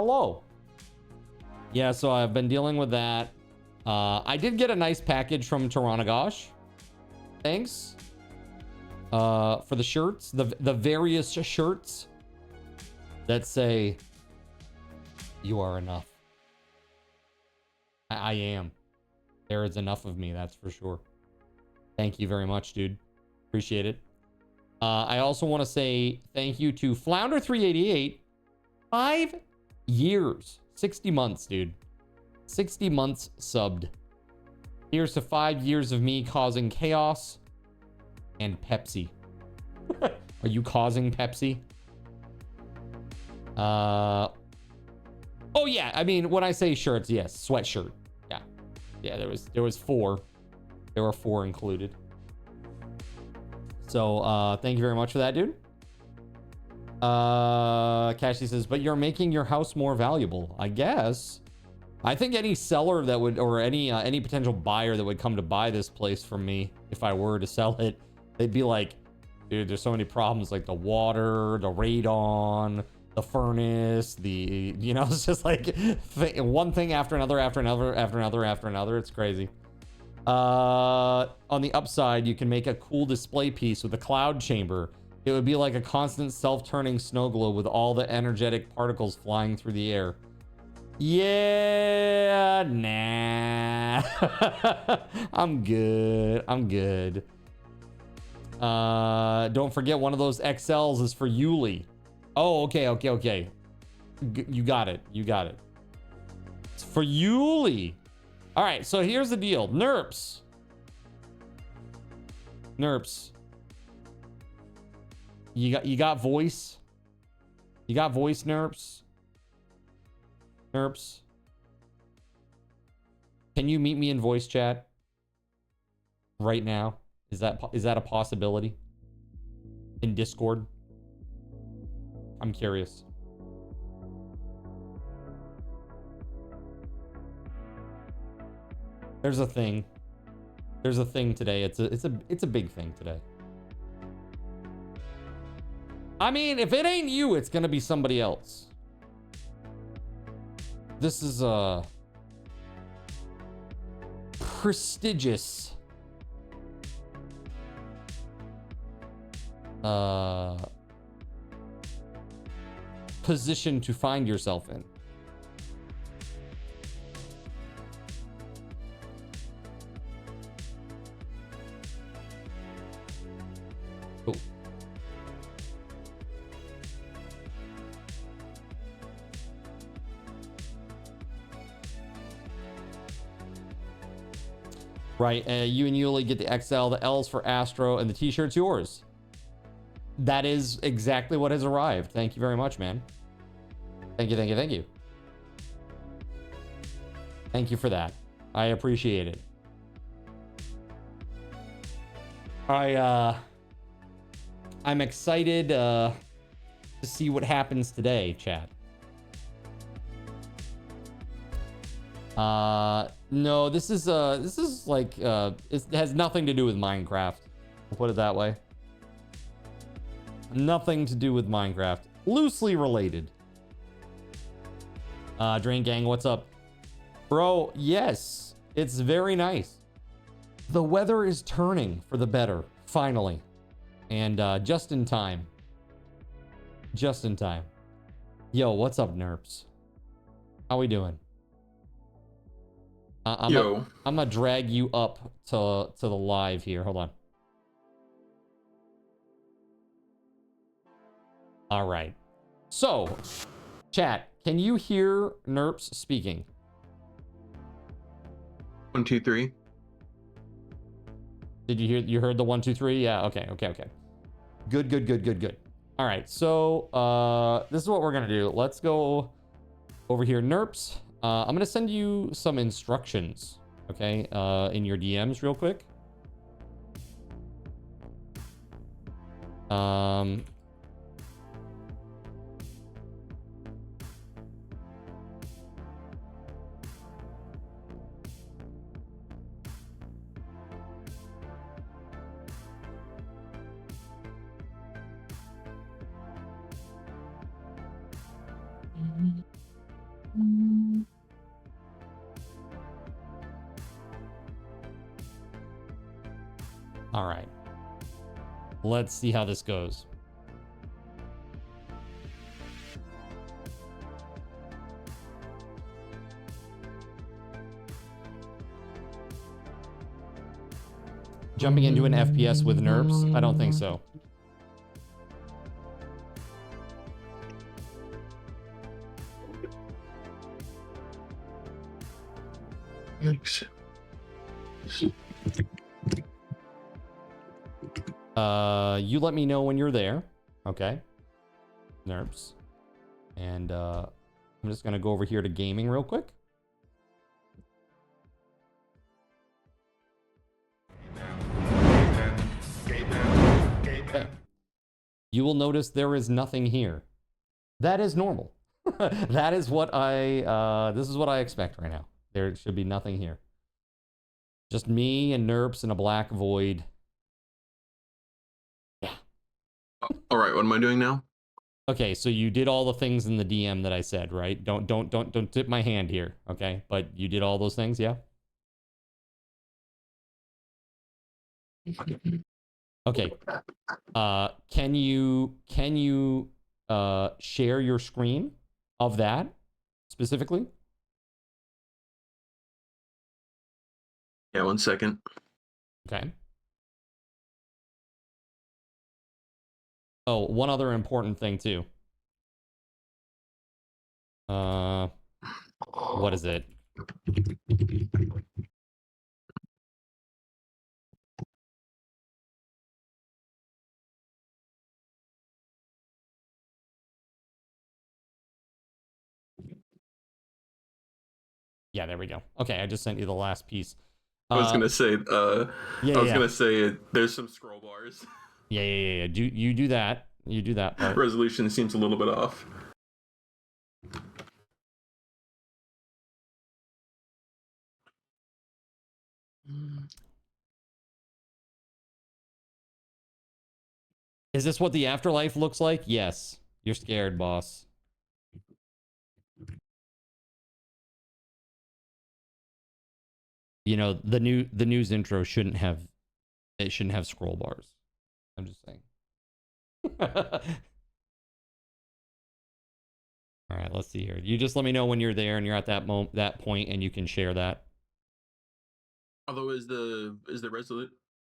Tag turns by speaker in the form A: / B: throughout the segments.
A: Hello. Yeah, so I've been dealing with that. I did get a nice package from Taranagosh. Thanks. For the shirts, the various shirts that say, "You are enough." I am. There is enough of me, that's for sure. Thank you very much, dude. Appreciate it. I also want to say thank you to Flounder388. 5 years. 60 months, dude. 60 months subbed. Here's to 5 years of me causing chaos and Pepsi. Are you causing Pepsi? Oh yeah, I mean, when I say shirts, yes, sweatshirt. Yeah, there was 4. There were 4 included. So thank you very much for that, dude. Cashy says, but you're making your house more valuable, I guess. I think any seller that would, or any potential buyer that would come to buy this place from me, if I were to sell it, they'd be like, dude, there's so many problems, like the water, the radon, the furnace, you know, it's just like one thing after another, after another, after another, after another. It's crazy. On the upside, you can make a cool display piece with a cloud chamber. It would be like a constant self-turning snow globe with all the energetic particles flying through the air. Yeah, nah. I'm good. I'm good. Don't forget, one of those XLs is for Yuli. Oh, okay. You got it. It's for Yuli. All right, so here's the deal. Nerps. You got voice? You got voice, Nerps? Nerps? Can you meet me in voice chat right now? Is that a possibility? In Discord? I'm curious. There's a thing. There's a thing today. It's a big thing today. I mean, if it ain't you, it's gonna be somebody else. This is a prestigious position to find yourself in. Oh. Right, you and Yuli get the XL, the L's for Astro, and the t-shirt's yours. That is exactly what has arrived. Thank you very much, man. Thank you. Thank you for that. I appreciate it. I'm excited to see what happens today, chat. No, this is like it has nothing to do with Minecraft. I'll put it that way. Nothing to do with Minecraft. Loosely related. Drain Gang, what's up? Bro, yes, it's very nice. The weather is turning for the better, finally. And just in time. Just in time. Yo, what's up, Nerps? How we doing? I'm gonna drag you up to the live here. Hold on. All right. So, chat, can you hear Nerps speaking?
B: 1, 2, 3.
A: Did you hear? You heard the 1, 2, 3? Yeah. Okay. Good. All right. So, this is what we're gonna do. Let's go over here, Nerps. I'm gonna send you some instructions, okay, in your DMs real quick. All right. Let's see how this goes. Jumping into an FPS with NERPs? I don't think so.
B: Thanks.
A: You let me know when you're there. Okay. NERPs. And I'm just gonna go over here to gaming real quick. Okay. You will notice there is nothing here. That is normal. That is what this is what I expect right now. There should be nothing here. Just me and NERPs and a black void. Yeah.
B: All right, what am I doing now?
A: Okay, so you did all the things in the DM that I said, right? Don't tip my hand here, okay? But you did all those things, yeah? Okay. Can you share your screen of that specifically?
B: Yeah, 1 second.
A: Okay. Oh, one other important thing too. What is it? Yeah, there we go. Okay, I just sent you the last piece.
B: I was gonna say, gonna say there's some scroll bars.
A: Yeah. You do that. You do that part.
B: Resolution seems a little bit off.
A: Is this what the afterlife looks like? Yes. You're scared, boss. You know, the news intro shouldn't have scroll bars. I'm just saying. All right, let's see here. You just let me know when you're there and you're at that point and you can share that.
B: Although is the resolute,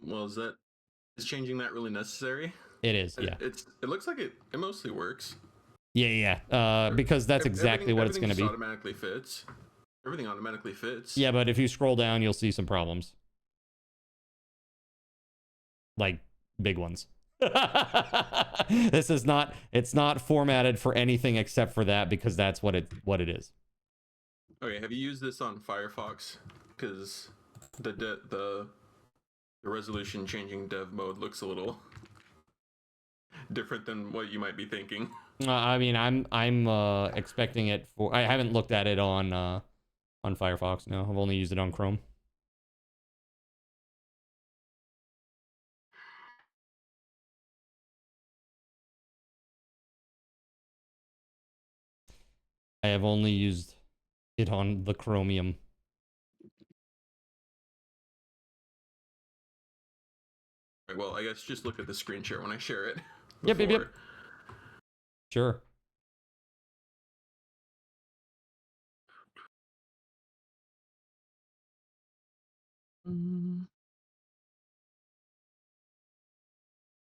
B: well, is changing that really necessary?
A: It is, yeah.
B: It looks like it mostly works.
A: Yeah. Because that's exactly what it's going to be.
B: Automatically fits. Everything automatically fits.
A: Yeah, but if you scroll down, you'll see some problems. Like big ones. It's not formatted for anything except for that because that's what it is.
B: Okay, have you used this on Firefox? Because the resolution changing dev mode looks a little different than what you might be thinking.
A: I mean, I'm expecting it for. I haven't looked at it on Firefox. No, I've only used it on Chrome. I have only used it on the Chromium.
B: Right, well, I guess just look at the screen share when I share it.
A: Yep. Sure.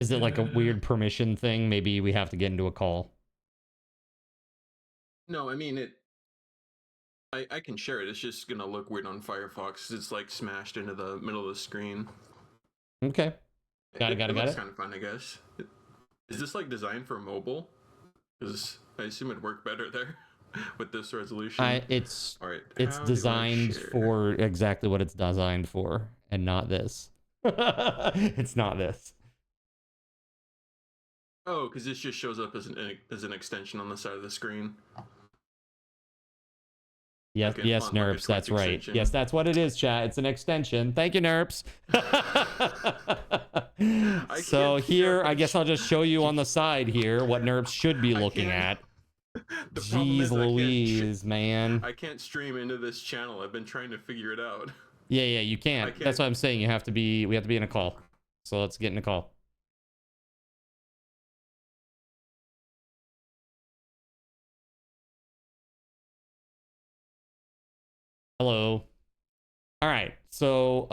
A: Is it like a weird permission thing? Maybe we have to get into a call.
B: No, I mean I can share it. It's just gonna look weird on Firefox. It's like smashed into the middle of the screen.
A: Okay. Got it.
B: It's kind of fun, I guess. Is this like designed for mobile? Because I assume it'd work better there with this resolution.
A: It's
B: All right,
A: it's designed for exactly what it's designed for, and not this. It's not this.
B: Oh, because this just shows up as an extension on the side of the screen.
A: Yes,
B: Okay,
A: yes,
B: font like a
A: NERPs, that's
B: Twitch
A: right.
B: extension.
A: Yes, that's what it is, chat. It's an extension. Thank you, NERPs. So here, I guess I'll just show you on the side here what NERPs should be looking at. Jeez Louise, man.
B: I can't stream into this channel. I've been trying to figure it out.
A: Yeah, you can't. That's what I'm saying. We have to be in a call. So let's get in the call. Hello. All right. So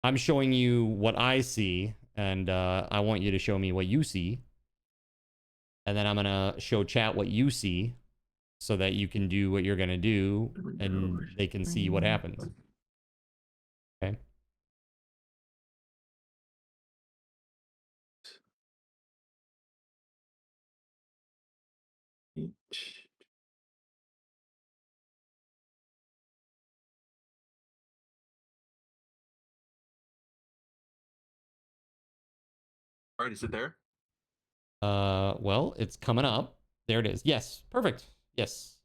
A: I'm showing you what I see, and I want you to show me what you see. And then I'm going to show chat what you see so that you can do what you're going to do and they can see what happens. Okay.
B: All right, is it there?
A: Well, it's coming up. There it is. Yes, perfect. Yes,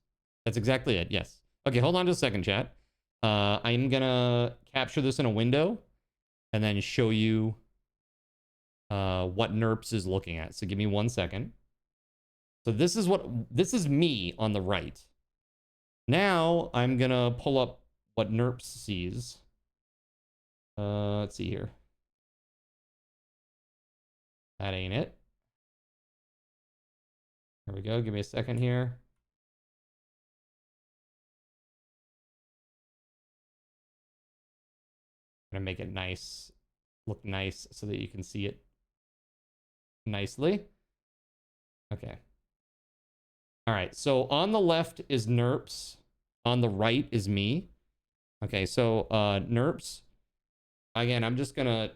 A: that's exactly it. Yes. Okay, hold on just a second, chat. I'm gonna capture this in a window and then show you what NERPS is looking at. So give me 1 second. So this is me on the right. Now I'm gonna pull up what NERPS sees. Let's see here. That ain't it. There we go. Give me a second here. I'm gonna make it nice, look nice so that you can see it nicely. Okay. All right. So on the left is NERPS. On the right is me. Okay. So NERPS. Again, I'm just gonna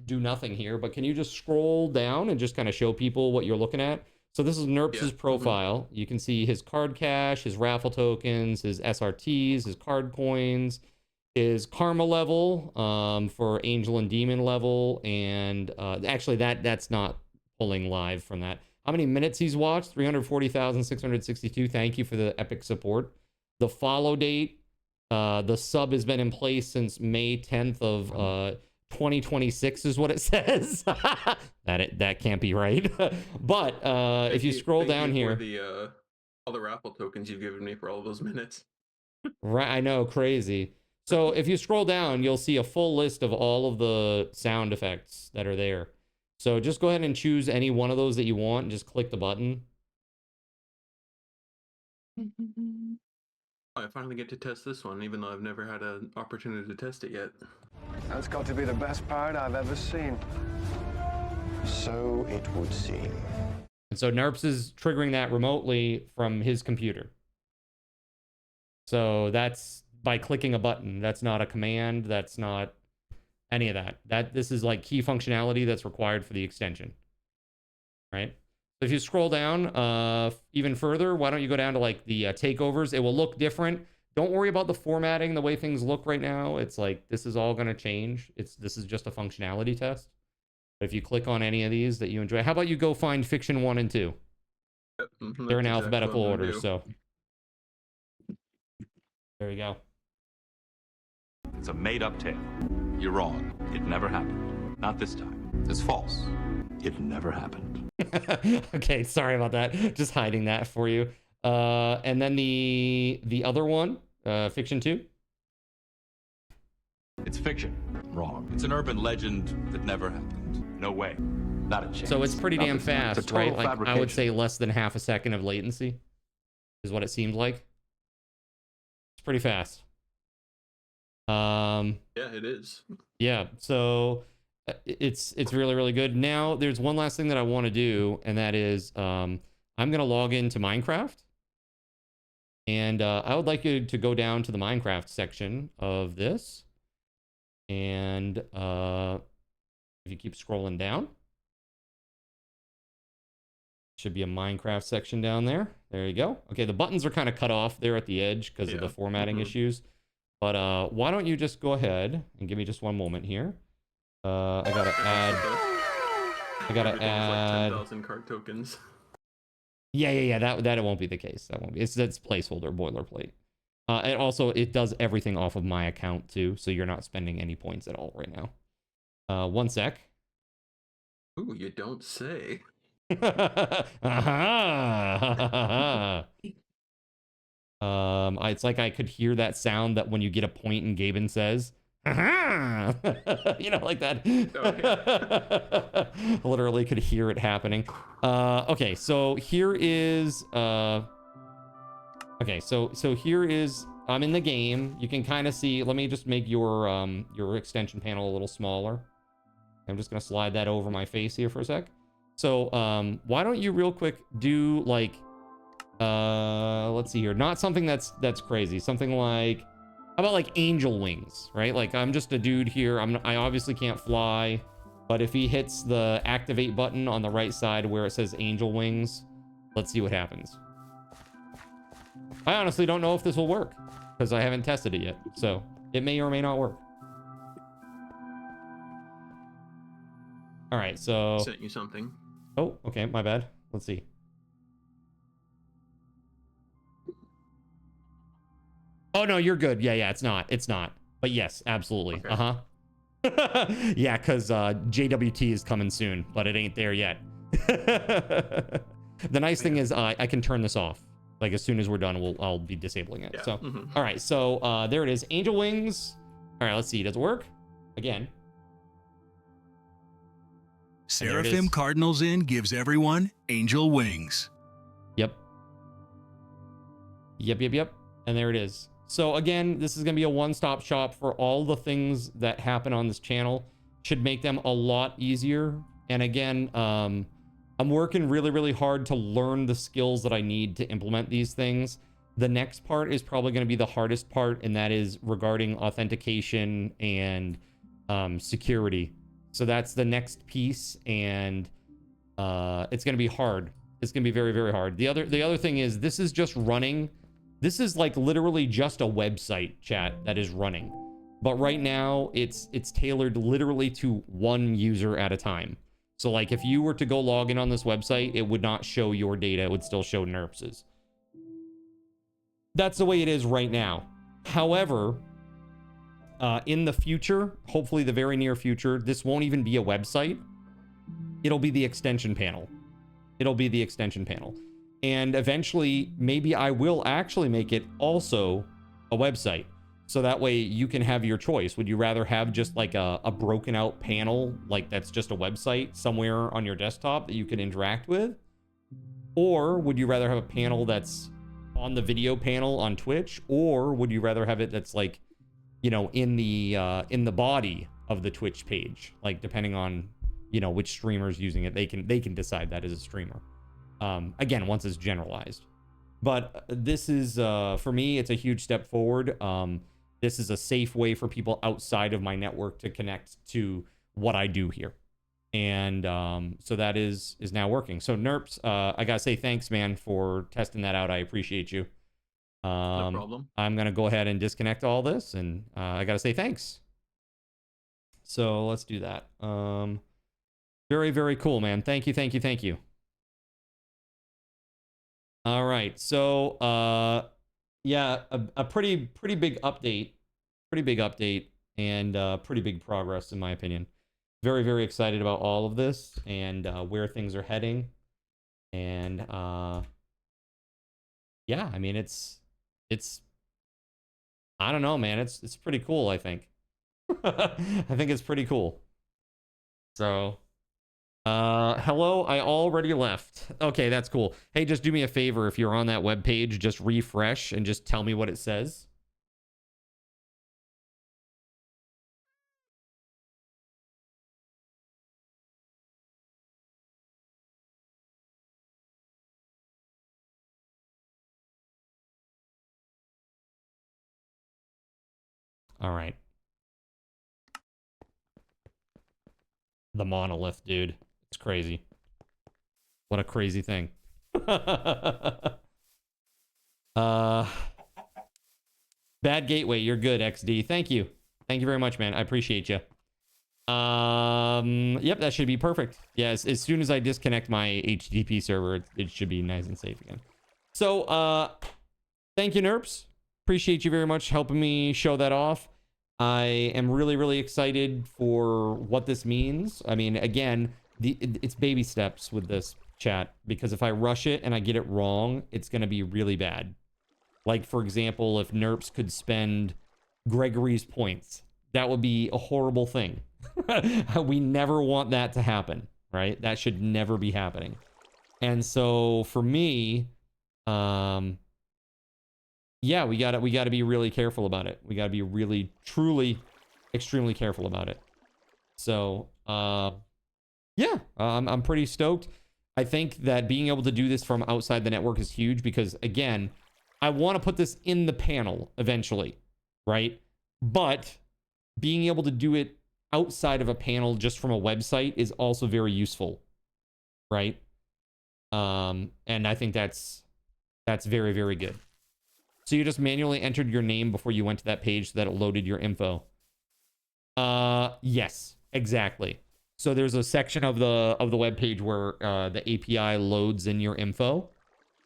A: do nothing here, but can you just scroll down and just kind of show people what you're looking at? So this is NERPS's profile. You can see his card cache, his raffle tokens, his SRTs, his card coins, his karma level for angel and demon level, and actually that's not pulling live from that. How many minutes he's watched? 340,662. Thank you for the epic support. The follow date, the sub has been in place since May 10th of 2026 is what it says. that can't be right. But if you scroll down here,
B: the all the raffle tokens you've given me for all those minutes.
A: Right, I know, crazy. So if you scroll down, you'll see a full list of all of the sound effects that are there. So just go ahead and choose any one of those that you want and just click the button.
B: I finally get to test this one, even though I've never had an opportunity to test it yet.
C: That's got to be the best part I've ever seen.
D: So it would seem.
A: And so NERPS is triggering that remotely from his computer. So that's by clicking a button. That's not a command. That's not any of that. This is like key functionality that's required for the extension. Right? So if you scroll down even further, why don't you go down to like the takeovers? It will look different. Don't worry about the formatting, the way things look right now. It's like, this is all going to change. This is just a functionality test. But if you click on any of these that you enjoy, how about you go find Fiction 1 and 2?
B: Yep,
A: they're in alphabetical order, so. There you go.
E: It's a made-up tale. You're wrong. It never happened. Not this time. It's false. It never happened.
A: Okay, sorry about that. Just hiding that for you. And then the other one, Fiction 2.
E: It's fiction. Wrong. It's an urban legend that never happened. No way. Not a chance.
A: So it's pretty damn fast, right? Like I would say
E: fabrication.
A: less than half a second of latency is what it seemed like. It's pretty fast.
B: Yeah, it is.
A: Yeah, so it's really, really good. Now, there's one last thing that I want to do, and that is I'm going to log into Minecraft. And I would like you to go down to the Minecraft section of this. And if you keep scrolling down, should be a Minecraft section down there. There you go. Okay, the buttons are kind of cut off there at the edge because of the formatting issues. But why don't you just go ahead and give me just one moment here. I gotta add
B: like 10,000 card tokens.
A: Yeah. That it won't be the case. That won't be. That's placeholder boilerplate. And also it does everything off of my account too, so you're not spending any points at all right now. 1 sec.
B: Ooh, you don't say.
A: It's like I could hear that sound that when you get a point in GabeN says. You know, like that.
B: Okay.
A: Literally could hear it happening. Okay, so here is okay, so here is, I'm in the game. You can kind of see, let me just make your extension panel a little smaller. I'm just gonna slide that over my face here for a sec. So why don't you real quick do like let's see here, not something that's crazy, something like, how about like angel wings, right? Like I'm just a dude here, I obviously can't fly, but if he hits the activate button on the right side where it says angel wings, let's see what happens. I honestly don't know if this will work because I haven't tested it yet, so it may or may not work. All right, so
B: Sent you something.
A: oh, okay, my bad. Let's see. Oh no, you're good. Yeah, it's not. It's not. But yes, absolutely.
B: Okay.
A: Uh-huh. Yeah, because JWT is coming soon, but it ain't there yet. The nice thing is I can turn this off. Like as soon as we're done, I'll be disabling it.
B: Yeah.
A: So,
B: Mhm.
A: all right. So there it is. Angel wings. All right, let's see. Does it work? Again.
F: Seraphim Cardinals Inn gives everyone angel wings.
A: Yep. Yep. And there it is. So again, this is going to be a one-stop shop for all the things that happen on this channel. Should make them a lot easier. And again, I'm working really, really hard to learn the skills that I need to implement these things. The next part is probably going to be the hardest part, and that is regarding authentication and security. So that's the next piece, and it's going to be hard. It's going to be very, very hard. The other thing is, this is just running. This is like literally just a website, chat, that is running. But right now, it's tailored literally to one user at a time. So like if you were to go log in on this website, it would not show your data. It would still show NERPS's. That's the way it is right now. However, in the future, hopefully the very near future, this won't even be a website. It'll be the extension panel. It'll be the extension panel. And eventually, maybe I will actually make it also a website. So that way you can have your choice. Would you rather have just like a broken out panel, like that's just a website somewhere on your desktop that you can interact with? Or would you rather have a panel that's on the video panel on Twitch? Or would you rather have it that's like, you know, in the body of the Twitch page? Like depending on, you know, which streamer's using it, they can decide that as a streamer. Again, once it's generalized. But this is, for me, it's a huge step forward. This is a safe way for people outside of my network to connect to what I do here. And so that is now working. So Nerps, I gotta say thanks, man, for testing that out. I appreciate you.
B: No problem.
A: I'm gonna go ahead and disconnect all this, and I gotta say thanks. So let's do that. Very, very cool, man. Thank you. All right, so yeah, a pretty big update, and pretty big progress in my opinion. Very, very excited about all of this and where things are heading, and yeah, I mean it's I don't know, man, it's pretty cool. I think I think it's pretty cool. So. Hello, I already left. Okay, that's cool. Hey, just do me a favor. If you're on that web page, just refresh and just tell me what it says. All right. The monolith, dude. It's crazy. What a crazy thing. Bad gateway. You're good, XD. Thank you. Thank you very much, man. I appreciate you. Yep, that should be perfect. Yeah, as soon as I disconnect my HTTP server, it should be nice and safe again. So, thank you, Nerps. Appreciate you very much helping me show that off. I am really, really excited for what this means. I mean, again, it's baby steps with this, chat, because if I rush it and I get it wrong, it's going to be really bad. Like, for example, if Nerps could spend Gregory's points, That would be a horrible thing. We never want that to happen, right? That should never be happening. And so for me, yeah, we gotta be really careful about it. We gotta be really, truly, extremely careful about it. So, yeah, I'm pretty stoked. I think that being able to do this from outside the network is huge because, again, I want to put this in the panel eventually, right? But being able to do it outside of a panel just from a website is also very useful, right? And I think that's very, very good. So you just manually entered your name before you went to that page so that it loaded your info. Yes, exactly. So there's a section of the web page where the API loads in your info.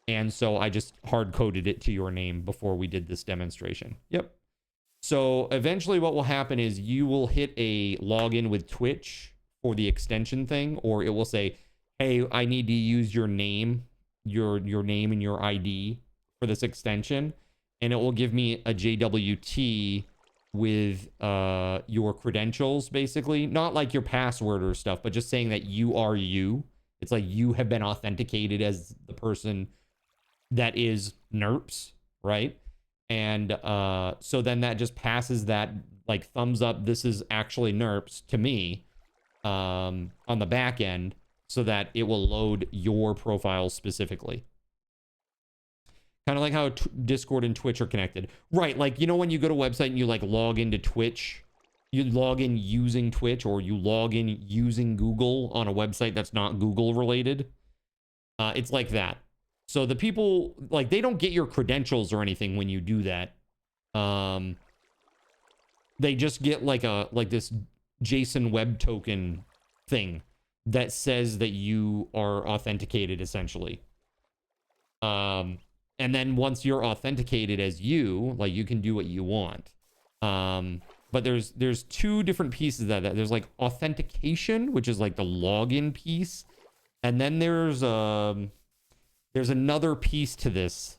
A: And so I just hard coded it to your name before we did this demonstration. Yep. So eventually what will happen is you will hit a login with Twitch for the extension thing, or it will say, hey, I need to use your name, your name and your ID for this extension. And it will give me a JWT with your credentials, basically. Not like your password or stuff, but just saying that you are you. It's like you have been authenticated as the person that is NERPS, right? And so then that just passes that like thumbs up, this is actually NERPS to me on the back end so that it will load your profile specifically. Kind of like how Discord and Twitch are connected. Right, like, you know when you go to a website and you like log into Twitch, you log in using Twitch or you log in using Google on a website that's not Google related? It's like that. So the people, like, they don't get your credentials or anything when you do that. They just get like this JSON web token thing that says that you are authenticated essentially. And then once you're authenticated as you, like, you can do what you want. But there's two different pieces of that. There's like authentication, which is like the login piece. And then there's another piece to this.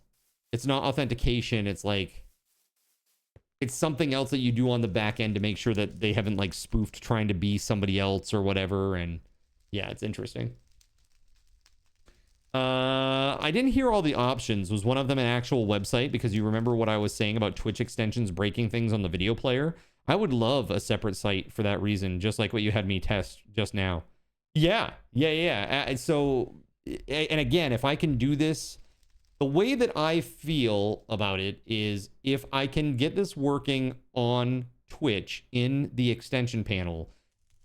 A: It's not authentication. It's like, it's something else that you do on the back end to make sure that they haven't like spoofed trying to be somebody else or whatever. And yeah, it's interesting. I didn't hear all the options. Was one of them an actual website? Because you remember what I was saying about Twitch extensions breaking things on the video player? I would love a separate site for that reason, just like what you had me test just now. Yeah. So, and again, if I can do this, the way that I feel about it is if I can get this working on Twitch in the extension panel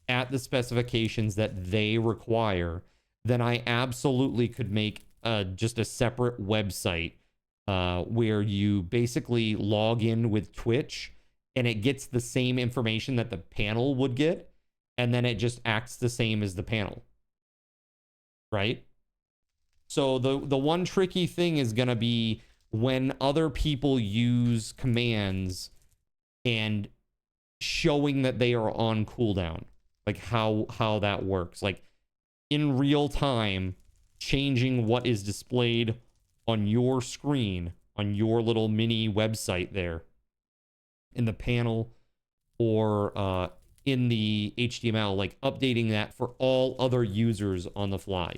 A: at the specifications that they require, then I absolutely could make just a separate website where you basically log in with Twitch and it gets the same information that the panel would get, and then it just acts the same as the panel, right? So the one tricky thing is going to be when other people use commands and showing that they are on cooldown, like how that works, like in real time, changing what is displayed on your screen, on your little mini website there in the panel or in the HTML, like updating that for all other users on the fly.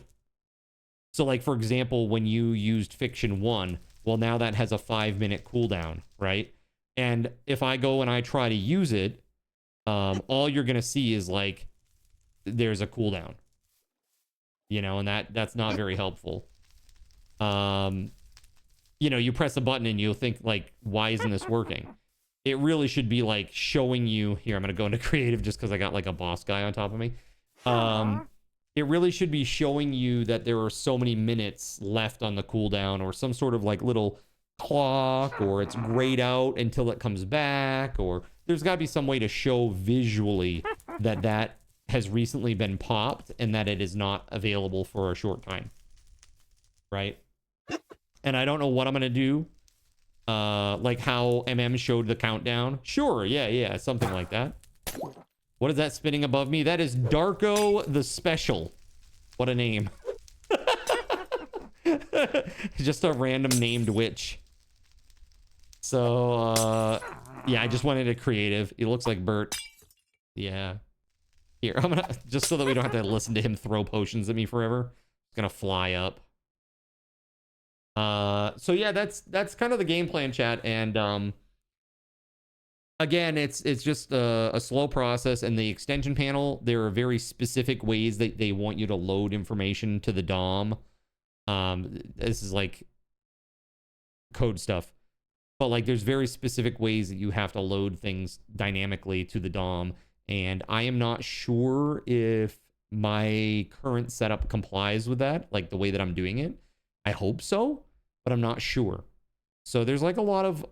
A: So like, for example, when you used Fiction 1, well, now that has a 5-minute cooldown, right? And if I go and I try to use it, all you're going to see is like, there's a cooldown. You know, and that's not very helpful. You know, you press a button and you'll think like, why isn't this working? It really should be like showing you here. I'm going to go into creative just because I got like a boss guy on top of me. It really should be showing you that there are so many minutes left on the cooldown or some sort of like little clock, or it's grayed out until it comes back, or there's got to be some way to show visually that that has recently been popped and that it is not available for a short time, right? And I don't know what I'm gonna do, like how showed the countdown. Sure, yeah, something like that. What is that spinning above me? That is Darko the Special. What a name. Just a random named witch. So, yeah, I just wanted it creative. It looks like Bert. Yeah. Here, I'm gonna, just so that we don't have to listen to him throw potions at me forever. It's gonna fly up. So yeah, that's kind of the game plan, chat. And, again, it's just a slow process. And the extension panel, there are very specific ways that they want you to load information to the DOM. This is like code stuff. But like there's very specific ways that you have to load things dynamically to the DOM. And I am not sure if my current setup complies with that, like the way that I'm doing it. I hope so, but I'm not sure. So there's like a lot of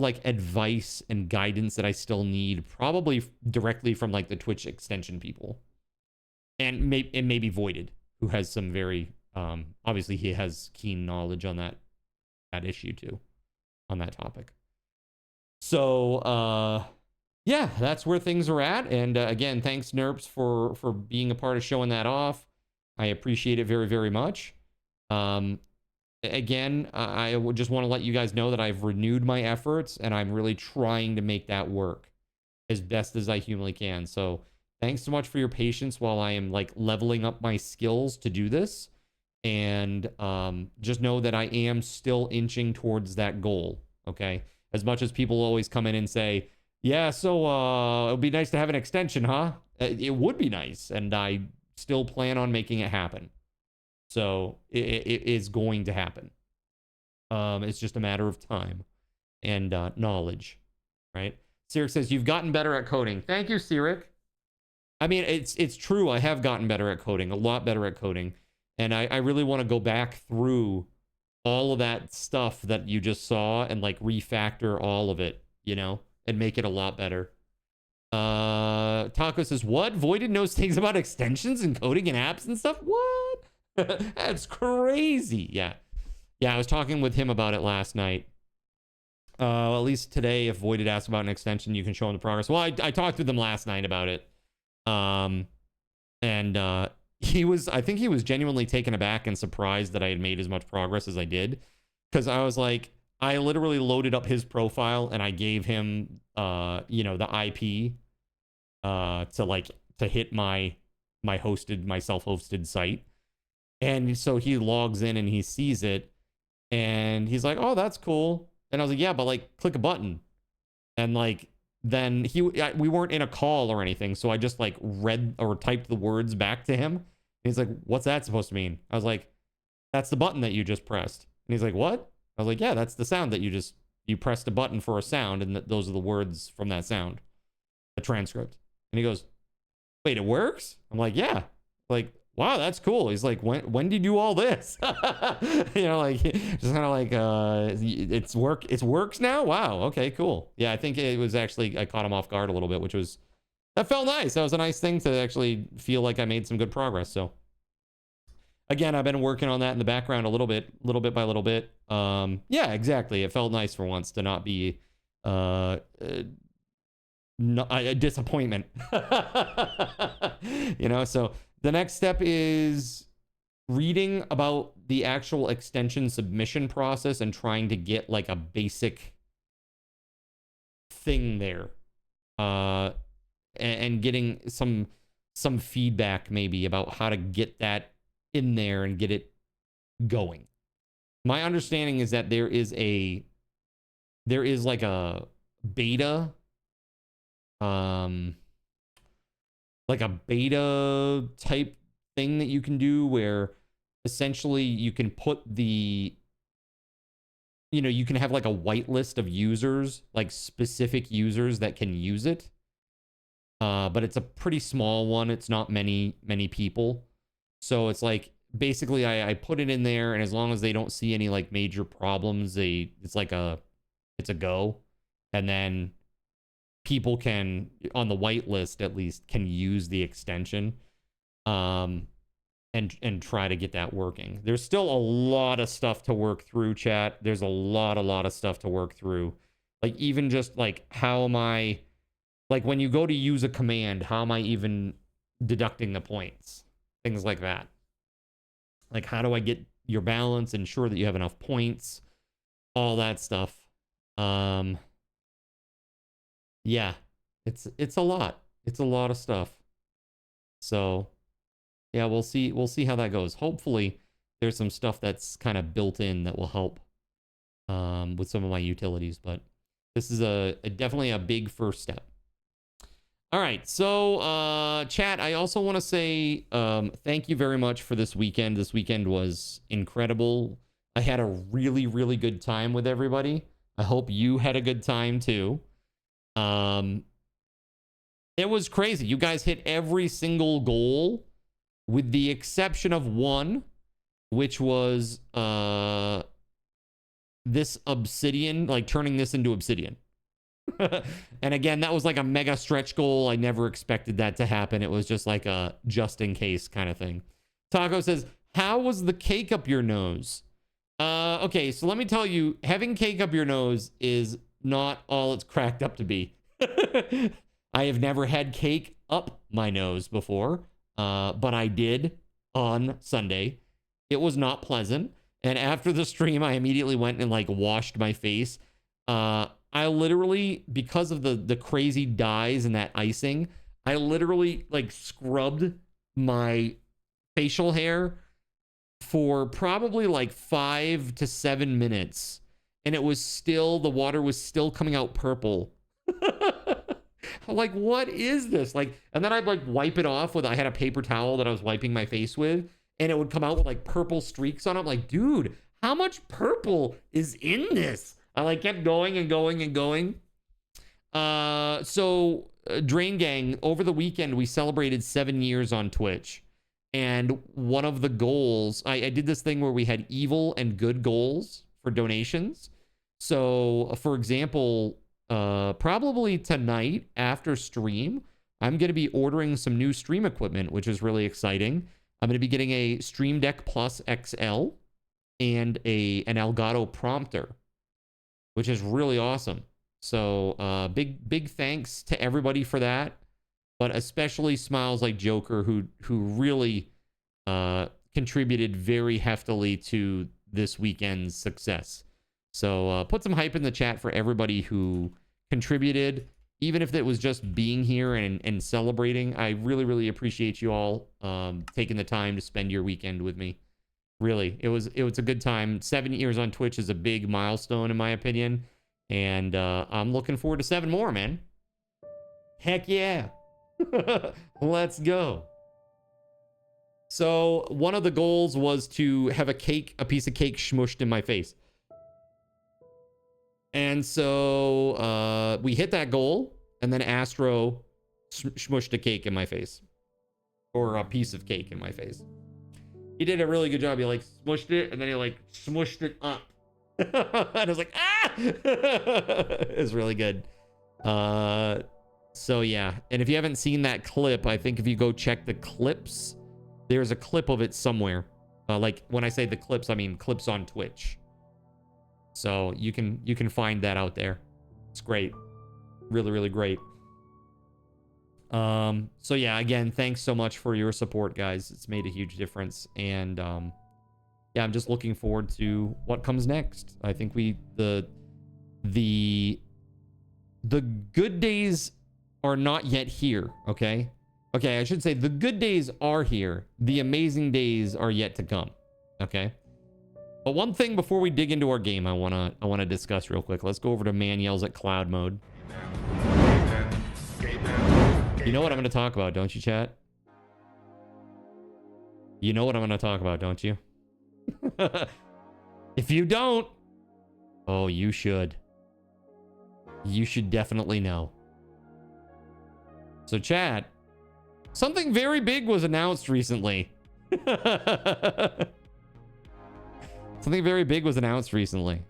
A: like advice and guidance that I still need, probably directly from like the Twitch extension people. And maybe Voided, who has some very obviously he has keen knowledge on that issue too, on that topic. So yeah, that's where things are at. And again, thanks Nerps for being a part of showing that off. I appreciate it very, very much. Again, I would just want to let you guys know that I've renewed my efforts and I'm really trying to make that work as best as I humanly can. So thanks so much for your patience while I am like leveling up my skills to do this. And just know that I am still inching towards that goal, okay? As much as people always come in and say, yeah, so it would be nice to have an extension, huh? It would be nice, and I still plan on making it happen. So it is going to happen. It's just a matter of time and knowledge, right? Sirik says, you've gotten better at coding. Thank you, Sirik. I mean, it's true. I have gotten better at coding, a lot better at coding. And I really want to go back through all of that stuff that you just saw and like refactor all of it, you know, and make it a lot better. Taco says, what? Voided knows things about extensions and coding and apps and stuff? What? That's crazy. Yeah. Yeah, I was talking with him about it last night. At least today, if Voided asks about an extension, you can show him the progress. Well, I talked with him last night about it. I think he was genuinely taken aback and surprised that I had made as much progress as I did. Because I was like, I literally loaded up his profile and I gave him, the IP to hit my self-hosted site. And so he logs in and he sees it and he's like, oh, that's cool. And I was like, yeah, but like click a button. And like, then we weren't in a call or anything. So I just like read or typed the words back to him. And he's like, what's that supposed to mean? I was like, that's the button that you just pressed. And he's like, what? I was like, yeah, that's the sound that you pressed a button for a sound. And those are the words from that sound, the transcript. And he goes, wait, it works? I'm like, yeah. Like, wow, that's cool. He's like, when did you do all this? Like just kind of like, it works now. Wow. Okay, cool. Yeah. I think it was actually, I caught him off guard a little bit, that felt nice. That was a nice thing to actually feel like I made some good progress. So again, I've been working on that in the background a little bit by little bit. Yeah, exactly. It felt nice for once to not be a disappointment. So the next step is reading about the actual extension submission process and trying to get like a basic thing there. And getting some feedback maybe about how to get that in there and get it going. My understanding is that there is like a beta, like a beta type thing that you can do where essentially you can put you can have like a whitelist of users, like specific users that can use it. But it's a pretty small one. It's not many people. So it's like, basically I put it in there and as long as they don't see any like major problems, it's a go. And then people can, on the whitelist at least, can use the extension, and try to get that working. There's still a lot of stuff to work through, chat. There's a lot of stuff to work through. Like even just like, how am I, like when you go to use a command, how am I even deducting the points? Things like that. Like, how do I get your balance, ensure that you have enough points? all that stuff. Yeah, it's a lot. It's a lot of stuff. So yeah, we'll see how that goes. Hopefully there's some stuff that's kind of built in that will help with some of my utilities, but this is definitely a big first step. All right, so chat, I also want to say thank you very much for this weekend. This weekend was incredible. I had a really, really good time with everybody. I hope you had a good time too. It was crazy. You guys hit every single goal with the exception of one, which was this obsidian, like turning this into obsidian. And again, that was like a mega stretch goal. I never expected that to happen. It was just like a just in case kind of thing. Taco says, how was the cake up your nose? Okay, so let me tell you, having cake up your nose is not all it's cracked up to be. I have never had cake up my nose before, but I did on Sunday. It was not pleasant. And after the stream, I immediately went and like washed my face. I literally, because of the crazy dyes and that icing, I literally like scrubbed my facial hair for probably like 5 to 7 minutes. And it was still, the water was still coming out purple. I'm like, what is this? Like, and then I'd like wipe it off with, I had a paper towel that I was wiping my face with, and it would come out with like purple streaks on it. I'm like, dude, how much purple is in this? I like kept going and going and going. So Drain Gang, over the weekend, we celebrated 7 years on Twitch. And one of the goals, I did this thing where we had evil and good goals for donations. So for example, probably tonight after stream, I'm going to be ordering some new stream equipment, which is really exciting. I'm going to be getting a Stream Deck Plus XL and an Elgato prompter, which is really awesome. So big thanks to everybody for that, but especially Smiles Like Joker, who really contributed very heftily to this weekend's success. So put some hype in the chat for everybody who contributed, even if it was just being here and celebrating. I really, really appreciate you all taking the time to spend your weekend with me. Really, it was a good time. 7 years on Twitch is a big milestone in my opinion, and I'm looking forward to 7 more, man. Heck yeah. Let's go. So one of the goals was to have a piece of cake smushed in my face. And so we hit that goal, and then Astro smushed a cake in my face, or a piece of cake in my face. He did a really good job. He like smushed it, and then he like smushed it up. And I was like, ah! It was really good. So yeah, and if you haven't seen that clip, I think if you go check the clips, there's a clip of it somewhere. Like when I say the clips, I mean clips on Twitch. So you can find that out there. It's great. Really, really great. So yeah, again, thanks so much for your support, guys. It's made a huge difference. And yeah, I'm just looking forward to what comes next. I think the good days are not yet here, okay? Okay, I should say the good days are here. The amazing days are yet to come, okay? But one thing before we dig into our game, I wanna discuss real quick. Let's go over to Man Yells at Cloud mode. You know what I'm gonna talk about, don't you, chat? You know what I'm gonna talk about, don't you? If you don't, oh, you should. You should definitely know. So, chat, something very big was announced recently. Something very big was announced recently.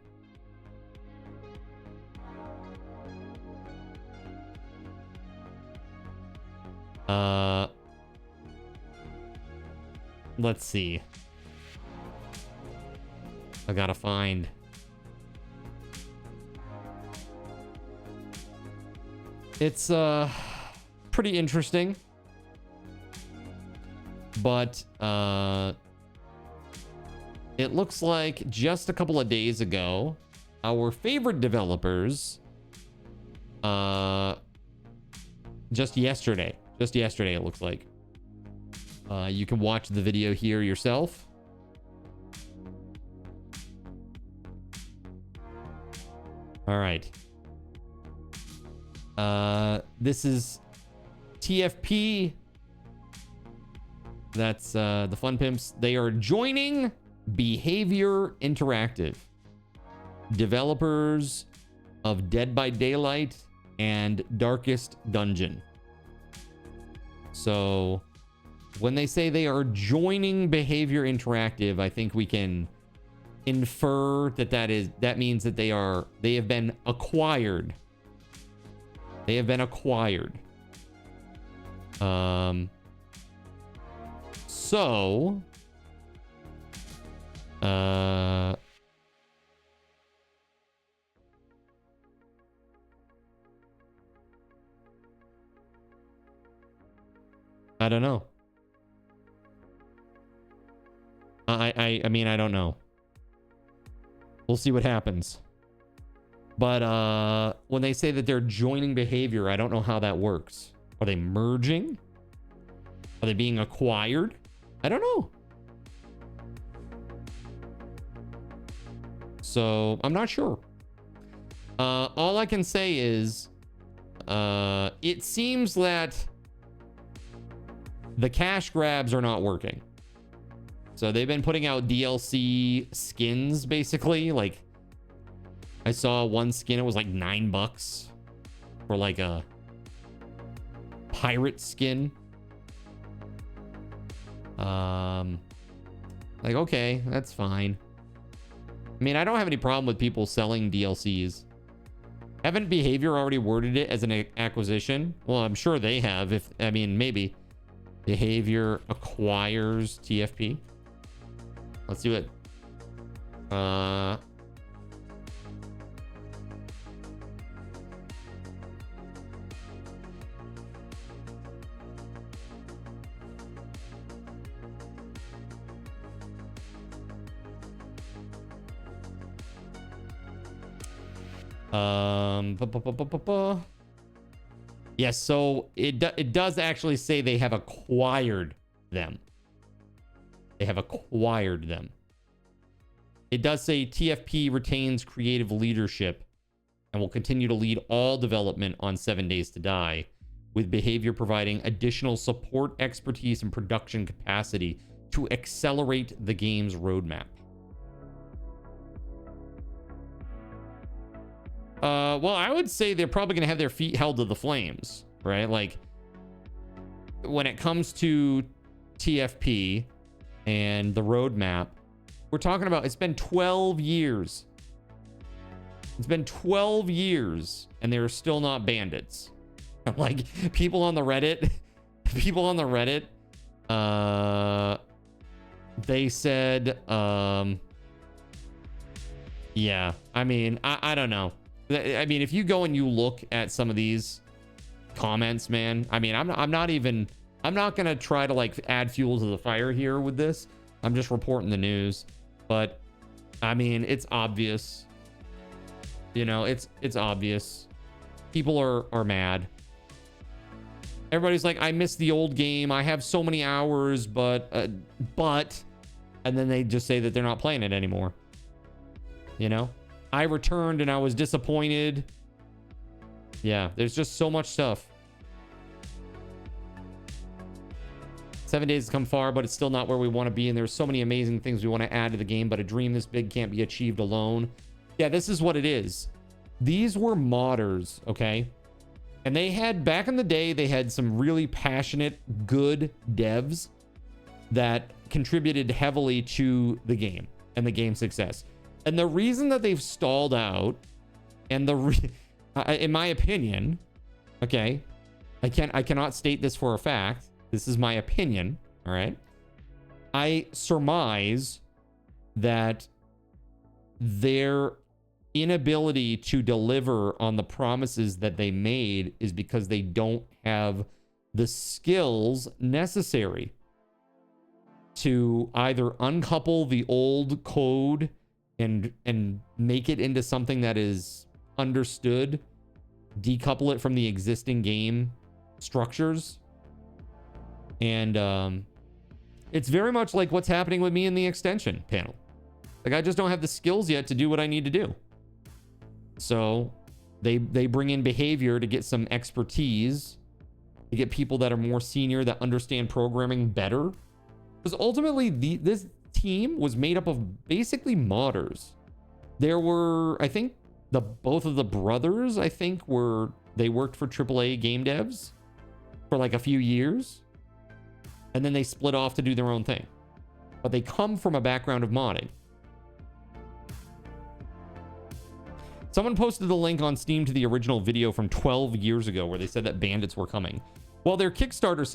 A: Let's see. I gotta find. It's pretty interesting, but it looks like just a couple of days ago, our favorite developers just yesterday. Just yesterday, it looks like. You can watch the video here yourself. All right. This is TFP. That's the Fun Pimps. They are joining Behavior Interactive, developers of Dead by Daylight and Darkest Dungeon. So when they say they are joining Behavior Interactive, I think we can infer that that means that they have been acquired. They have been acquired. So I don't know. I mean, I don't know. We'll see what happens. But when they say that they're joining Behavior, I don't know how that works. Are they merging? Are they being acquired? I don't know. So I'm not sure. All I can say is it seems that the cash grabs are not working. So they've been putting out DLC skins, basically. Like, I saw one skin, it was like $9 for like a pirate skin. Like, okay, that's fine. I mean, I don't have any problem with people selling DLCs. Haven't Behavior already worded it as an acquisition? Well, I'm sure they have. I mean, maybe. Behavior acquires TFP. Let's do it. Yes, so it does actually say they have acquired them. They have acquired them. It does say TFP retains creative leadership and will continue to lead all development on 7 Days to Die, with Behavior providing additional support, expertise, and production capacity to accelerate the game's roadmap. Well, I would say they're probably going to have their feet held to the flames, right? Like, when it comes to TFP and the roadmap, we're talking about, it's been 12 years. It's been 12 years, and they're still not bandits. Like, people on the Reddit, they said, yeah, I mean, I don't know. I mean, if you go and you look at some of these comments, man, I mean, I'm not going to try to like add fuel to the fire here with this. I'm just reporting the news. But I mean, it's obvious. You know, it's obvious. People are mad. Everybody's like, I miss the old game. I have so many hours, but, and then they just say that they're not playing it anymore. You know? I returned and I was disappointed. Yeah, there's just so much stuff. 7 days has come far, but it's still not where we want to be. And there's so many amazing things we want to add to the game, but a dream this big can't be achieved alone. Yeah, this is what it is. These were modders, okay? And they had, back in the day, they had some really passionate, good devs that contributed heavily to the game and the game's success. And the reason that they've stalled out, and in my opinion, okay, I cannot state this for a fact. This is my opinion, all right? I surmise that their inability to deliver on the promises that they made is because they don't have the skills necessary to either uncouple the old code and make it into something that is understood, decouple it from the existing game structures. And it's very much like what's happening with me in the extension panel. Like, I just don't have the skills yet to do what I need to do. So they bring in behavior to get some expertise, to get people that are more senior, that understand programming better. Because ultimately, this team was made up of basically modders. There were, I think, both of the brothers, I think, they worked for AAA game devs for like a few years. And then they split off to do their own thing. But they come from a background of modding. Someone posted the link on Steam to the original video from 12 years ago where they said that bandits were coming. Well, their Kickstarter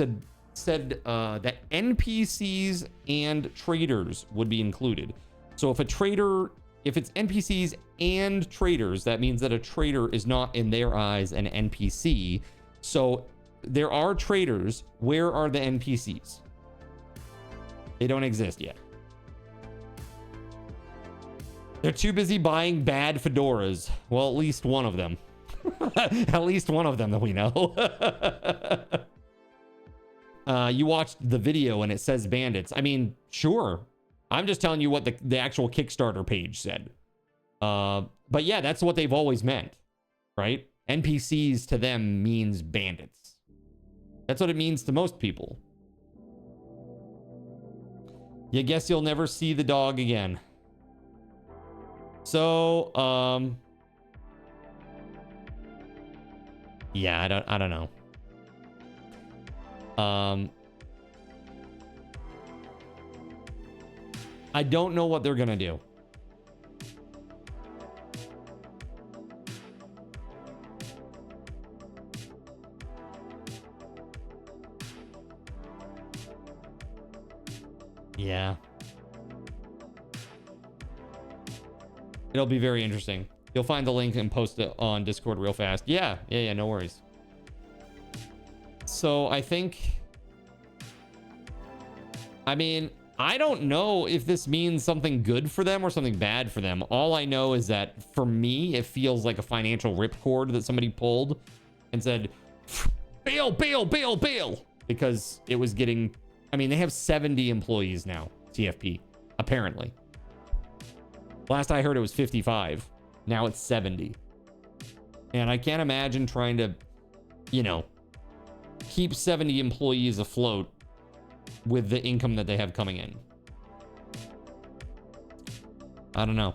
A: said that NPCs and traders would be included. So if it's NPCs and traders, that means that a trader is not, in their eyes, an NPC. So there are traders. Where are the NPCs? They don't exist yet. They're too busy buying bad fedoras. Well, at least one of them. At least one of them that we know. You watched the video and it says bandits. I mean, sure. I'm just telling you what the actual Kickstarter page said. But yeah, that's what they've always meant, right? NPCs to them means bandits. That's what it means to most people. You guess you'll never see the dog again. So, yeah, I don't know. I don't know what they're gonna do. Yeah. It'll be very interesting. You'll find the link and post it on Discord real fast. Yeah, no worries. So I think, I mean, I don't know if this means something good for them or something bad for them. All I know is that for me, it feels like a financial ripcord that somebody pulled and said, bail, bail, bail, bail. Because it was getting, I mean, they have 70 employees now, TFP, apparently. Last I heard it was 55. Now it's 70. And I can't imagine trying to, you know, keep 70 employees afloat with the income that they have coming in. I don't know.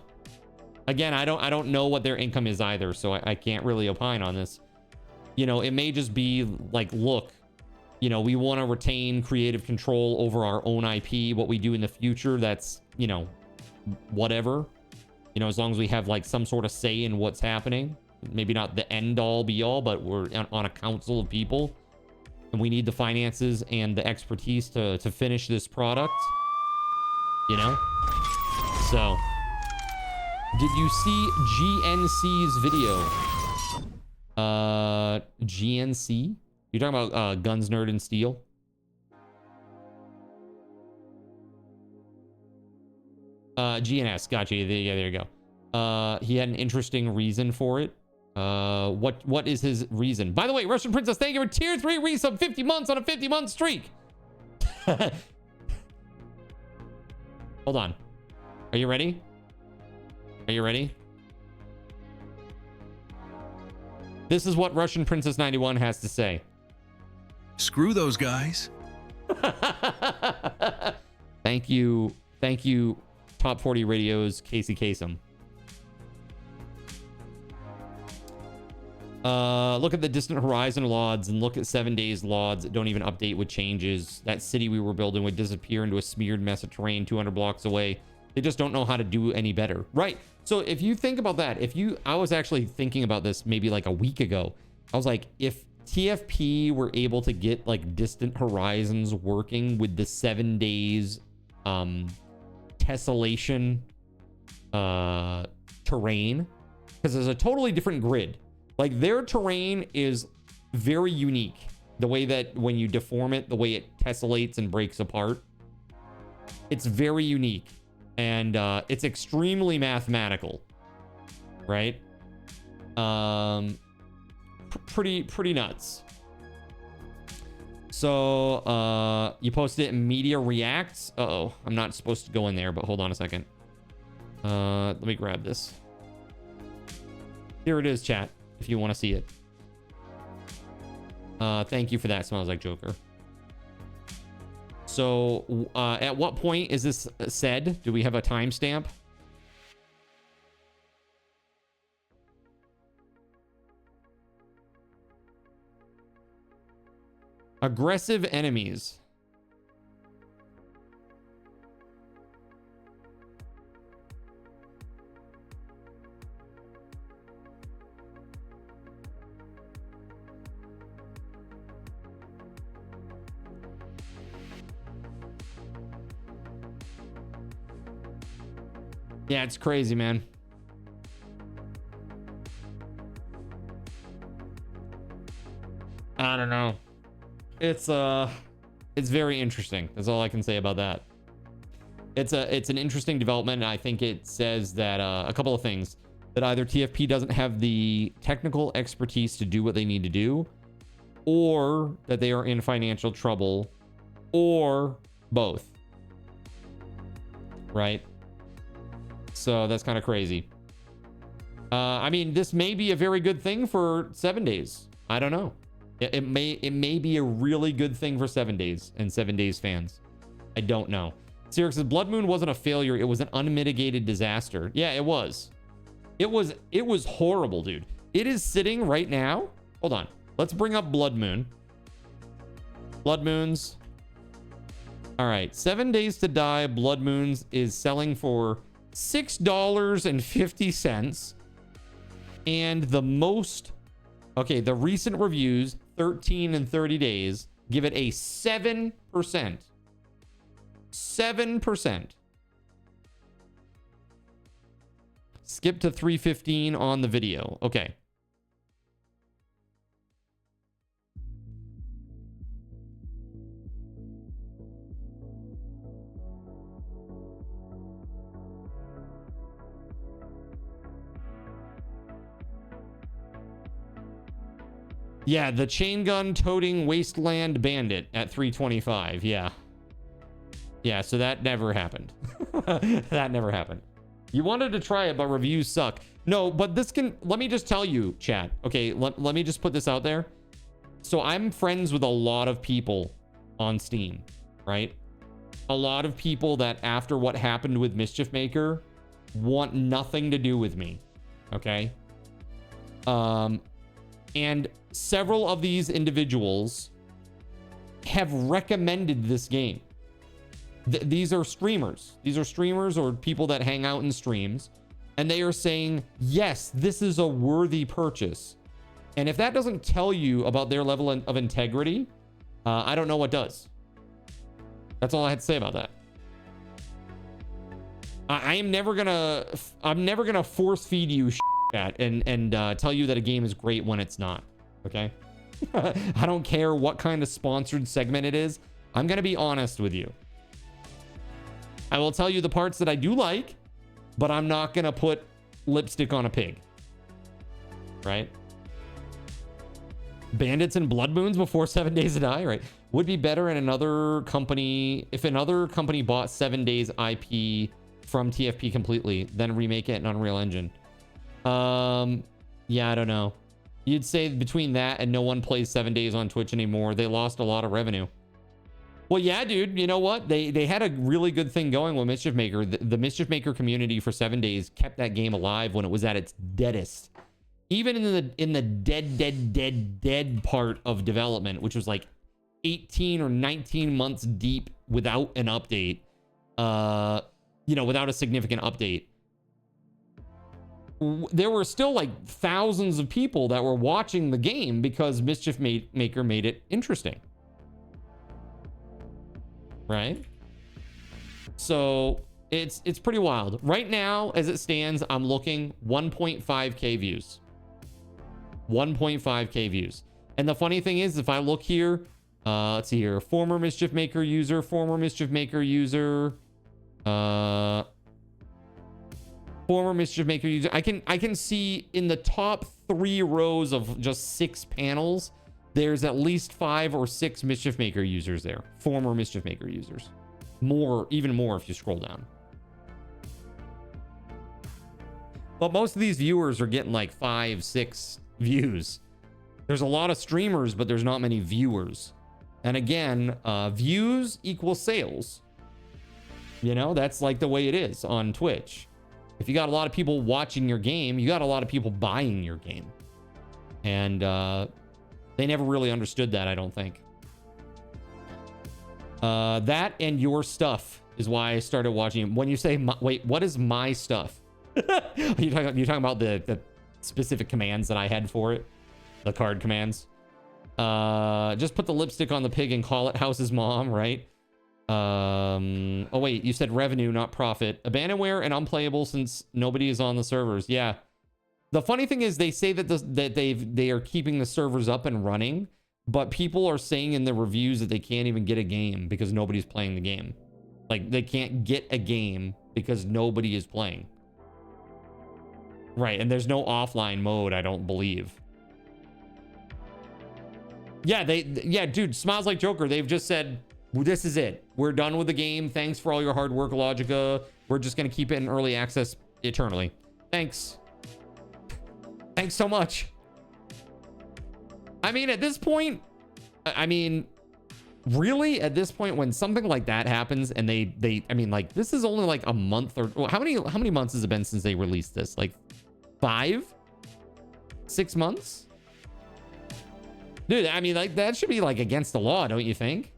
A: Again, I don't know what their income is either, so I can't really opine on this. You know, it may just be like, look, you know, we want to retain creative control over our own IP. What we do in the future, that's, you know, whatever. You know, as long as we have like some sort of say in what's happening. Maybe not the end all be all, but we're on a council of people. And we need the finances and the expertise to finish this product. You know? So, did you see GNC's video? GNC? You're talking about Guns, Nerd, and Steel? GNS, gotcha. Yeah, there you go. He had an interesting reason for it. What is his reason? By the way, Russian Princess, thank you for tier 3 resub 50 months on a 50-month streak. Hold on. Are you ready? Are you ready? This is what Russian Princess 91 has to say.
F: Screw those guys.
A: Thank you, Top 40 Radio's Casey Kasem. Look at the Distant Horizon LODs and look at 7 Days LODs that don't even update with changes. That city we were building would disappear into a smeared mess of terrain 200 blocks away. They just don't know how to do any better. Right. So if you think about that, I was actually thinking about this maybe like a week ago. I was like, if TFP were able to get like Distant Horizons working with the 7 Days tessellation terrain, because there's a totally different grid. Like their terrain is very unique. The way that when you deform it, the way it tessellates and breaks apart, it's very unique. And it's extremely mathematical, right? Pretty nuts. So you posted it in Media Reacts. Uh-oh, I'm not supposed to go in there, but hold on a second. Let me grab this. Here it is, chat, if you want to see it. Thank you for that. Smells like Joker. So at what point is this said? Do we have a timestamp? Aggressive enemies. Yeah, it's crazy, man. I don't know. It's very interesting. That's all I can say about that. It's an interesting development, and I think it says that a couple of things. That either TFP doesn't have the technical expertise to do what they need to do, or that they are in financial trouble, or both. Right? So that's kind of crazy. I mean, this may be a very good thing for 7 days. I don't know. It may be a really good thing for 7 days and 7 days fans. I don't know. Sirix says Blood Moon wasn't a failure. It was an unmitigated disaster. Yeah, it was. It was horrible, dude. It is sitting right now. Hold on. Let's bring up Blood Moon. Blood Moons. All right. 7 Days to Die. Blood Moons is selling for $6.50. And the most... Okay, the recent reviews, 13 and 30 days, give it a 7%. 7%. Skip to 315 on the video. Okay. Yeah, the chain gun toting wasteland bandit at 325. Yeah. Yeah, so that never happened. That never happened. You wanted to try it, but reviews suck. No, but this can... Let me just tell you, chat. Okay, let me just put this out there. So I'm friends with a lot of people on Steam, right? A lot of people that after what happened with Mischief Maker want nothing to do with me. Okay? And several of these individuals have recommended this game. These are streamers. These are streamers or people that hang out in streams. And they are saying, yes, this is a worthy purchase. And if that doesn't tell you about their level of integrity, I don't know what does. That's all I had to say about that. I'm never gonna force feed you shit and tell you that a game is great when it's not. Okay? I don't care what kind of sponsored segment it is. I'm gonna be honest with you. I will tell you the parts that I do like, but I'm not gonna put lipstick on a pig. Right? Bandits and Blood Moons before 7 Days to Die, right? Would be better in another company, if another company bought 7 Days IP from TFP completely, then remake it in Unreal Engine. Yeah, I don't know. You'd say between that and no one plays 7 Days on Twitch anymore, they lost a lot of revenue. Well, yeah, dude, you know what? They had a really good thing going with Mischief Maker. The Mischief Maker community for 7 days kept that game alive when it was at its deadest. Even in the dead part of development, which was like 18 or 19 months deep without an update, you know, without a significant update, there were still like thousands of people that were watching the game because Mischief Maker made it interesting. Right? So it's pretty wild. Right now, as it stands, I'm looking 1.5k views. 1.5k views. And the funny thing is, if I look here, let's see here, former Mischief Maker user, Former Mischief Maker user. I can see in the top 3 rows of just 6 panels, there's at least 5 or 6 Mischief Maker users there. Former Mischief Maker users. More, even more if you scroll down. But most of these viewers are getting like 5, 6 views. There's a lot of streamers, but there's not many viewers. And again, views equal sales. You know, that's like the way it is on Twitch. If you got a lot of people watching your game, you got a lot of people buying your game. And they never really understood that, I don't think. That and your stuff is why I started watching it. When you say, wait, what is my stuff? You're talking about the specific commands that I had for it? The card commands? Just put the lipstick on the pig and call it House's mom, right? Oh wait, you said revenue, not profit. Abandonware and unplayable since nobody is on the servers. Yeah. The funny thing is they say that they are keeping the servers up and running, but people are saying in the reviews that they can't even get a game because nobody's playing the game. Like they can't get a game because nobody is playing. Right, and there's no offline mode, I don't believe. Yeah, dude, Smiles Like Joker, they've just said, this is it. We're done with the game. Thanks for all your hard work, Logica. We're just going to keep it in early access eternally. Thanks. Thanks so much. I mean, at this point, really, at this point, when something like that happens and I mean, like, this is only like a month or, well, how many months has it been since they released this? Like 5? 6 months? Dude, I mean, like, that should be like against the law, don't you think?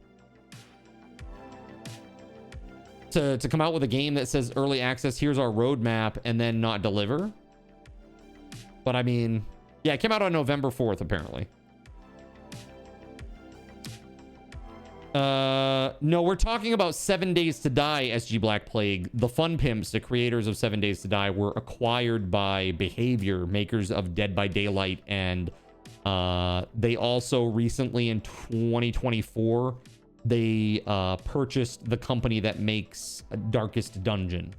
A: To come out with a game that says early access, here's our roadmap, and then not deliver. But I mean, yeah, it came out on November 4th, apparently. No, we're talking about 7 Days to Die, SG Black Plague. The Fun Pimps, the creators of 7 Days to Die, were acquired by Behavior, makers of Dead by Daylight, and they also recently in 2024 they purchased the company that makes Darkest Dungeon.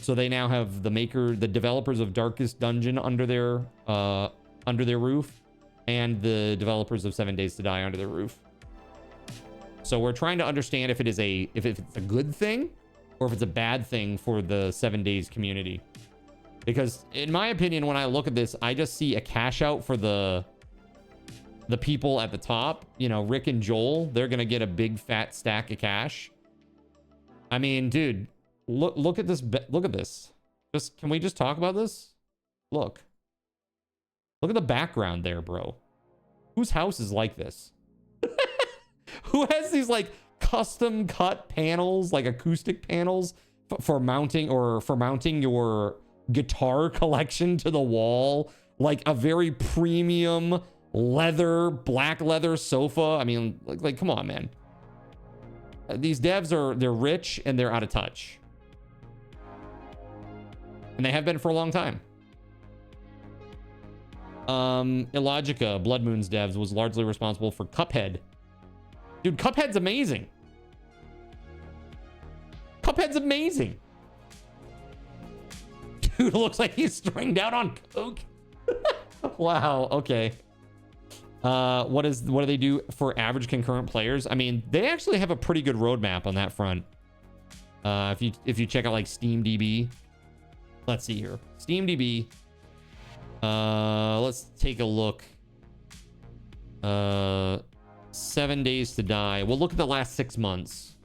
A: So they now have the developers of Darkest Dungeon under their roof, and the developers of 7 Days to Die under their roof. So we're trying to understand if it's a good thing or if it's a bad thing for the 7 Days community. Because in my opinion, when I look at this, I just see a cash out for the people at the top. You know, Rick and Joel, they're gonna get a big fat stack of cash. I mean, dude, look at this. Look at this. Can we just talk about this? Look at the background there, bro. Whose house is like this? Who has these like custom cut panels, like acoustic panels for mounting your guitar collection to the wall, like a very premium black leather sofa? I mean, like come on, man. These devs they're rich and they're out of touch. And they have been for a long time. Illogica, Blood Moon's devs, was largely responsible for Cuphead. Dude, Cuphead's amazing. Cuphead's amazing. Dude, looks like he's stringed out on coke. Wow, okay. What do they do for average concurrent players? I mean, they actually have a pretty good roadmap on that front. If you check out like SteamDB. Let's see here. SteamDB. Let's take a look. 7 Days to Die. We'll look at the last 6 months.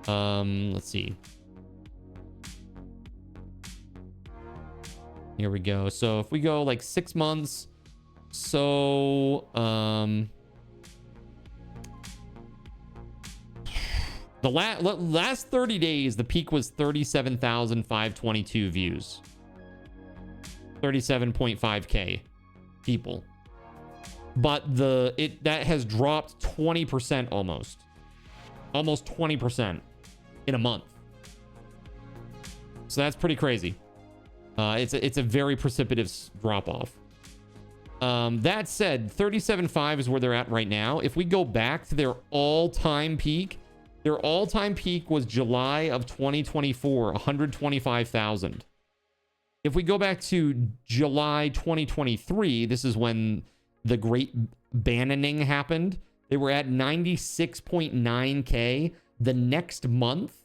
A: Let's see. Here we go. So if we go like 6 months, so the last 30 days, the peak was 37,522 views. 37.5k people. But that has dropped 20% almost 20% in a month. So that's pretty crazy. It's a very precipitous drop off. That said, 37.5 is where they're at right now. If we go back to their all-time peak, Their all-time peak was July of 2024, 125,000. If we go back to July 2023, this is when the great banning happened. They were at 96.9K. The next month,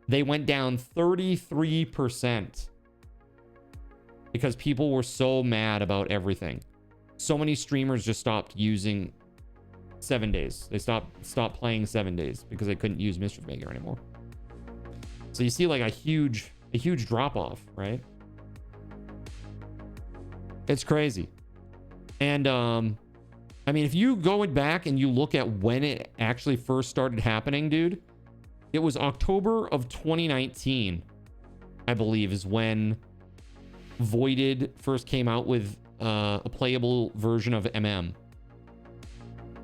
A: they went down 33% because people were so mad about everything. So many streamers just stopped using 7 days. They stopped playing 7 days because they couldn't use Mischief Maker anymore. So you see like a huge drop off, right? It's crazy. And I mean, if you go back and you look at when it actually first started happening, dude, it was October of 2019, I believe, is when Voided first came out with a playable version of MM.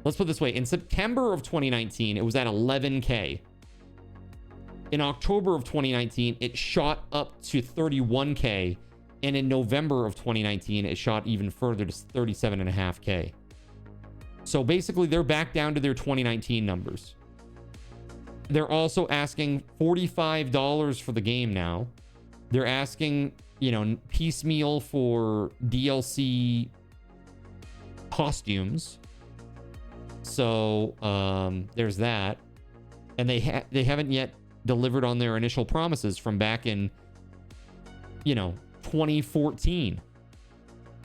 A: Let's put it this way. In September of 2019, it was at 11K. In October of 2019, it shot up to 31K. And in November of 2019, it shot even further to 37.5K. So basically, they're back down to their 2019 numbers. They're also asking $45 for the game now. They're asking, you know, piecemeal for DLC costumes. So there's that. And they haven't yet delivered on their initial promises from back in, you know, 2014.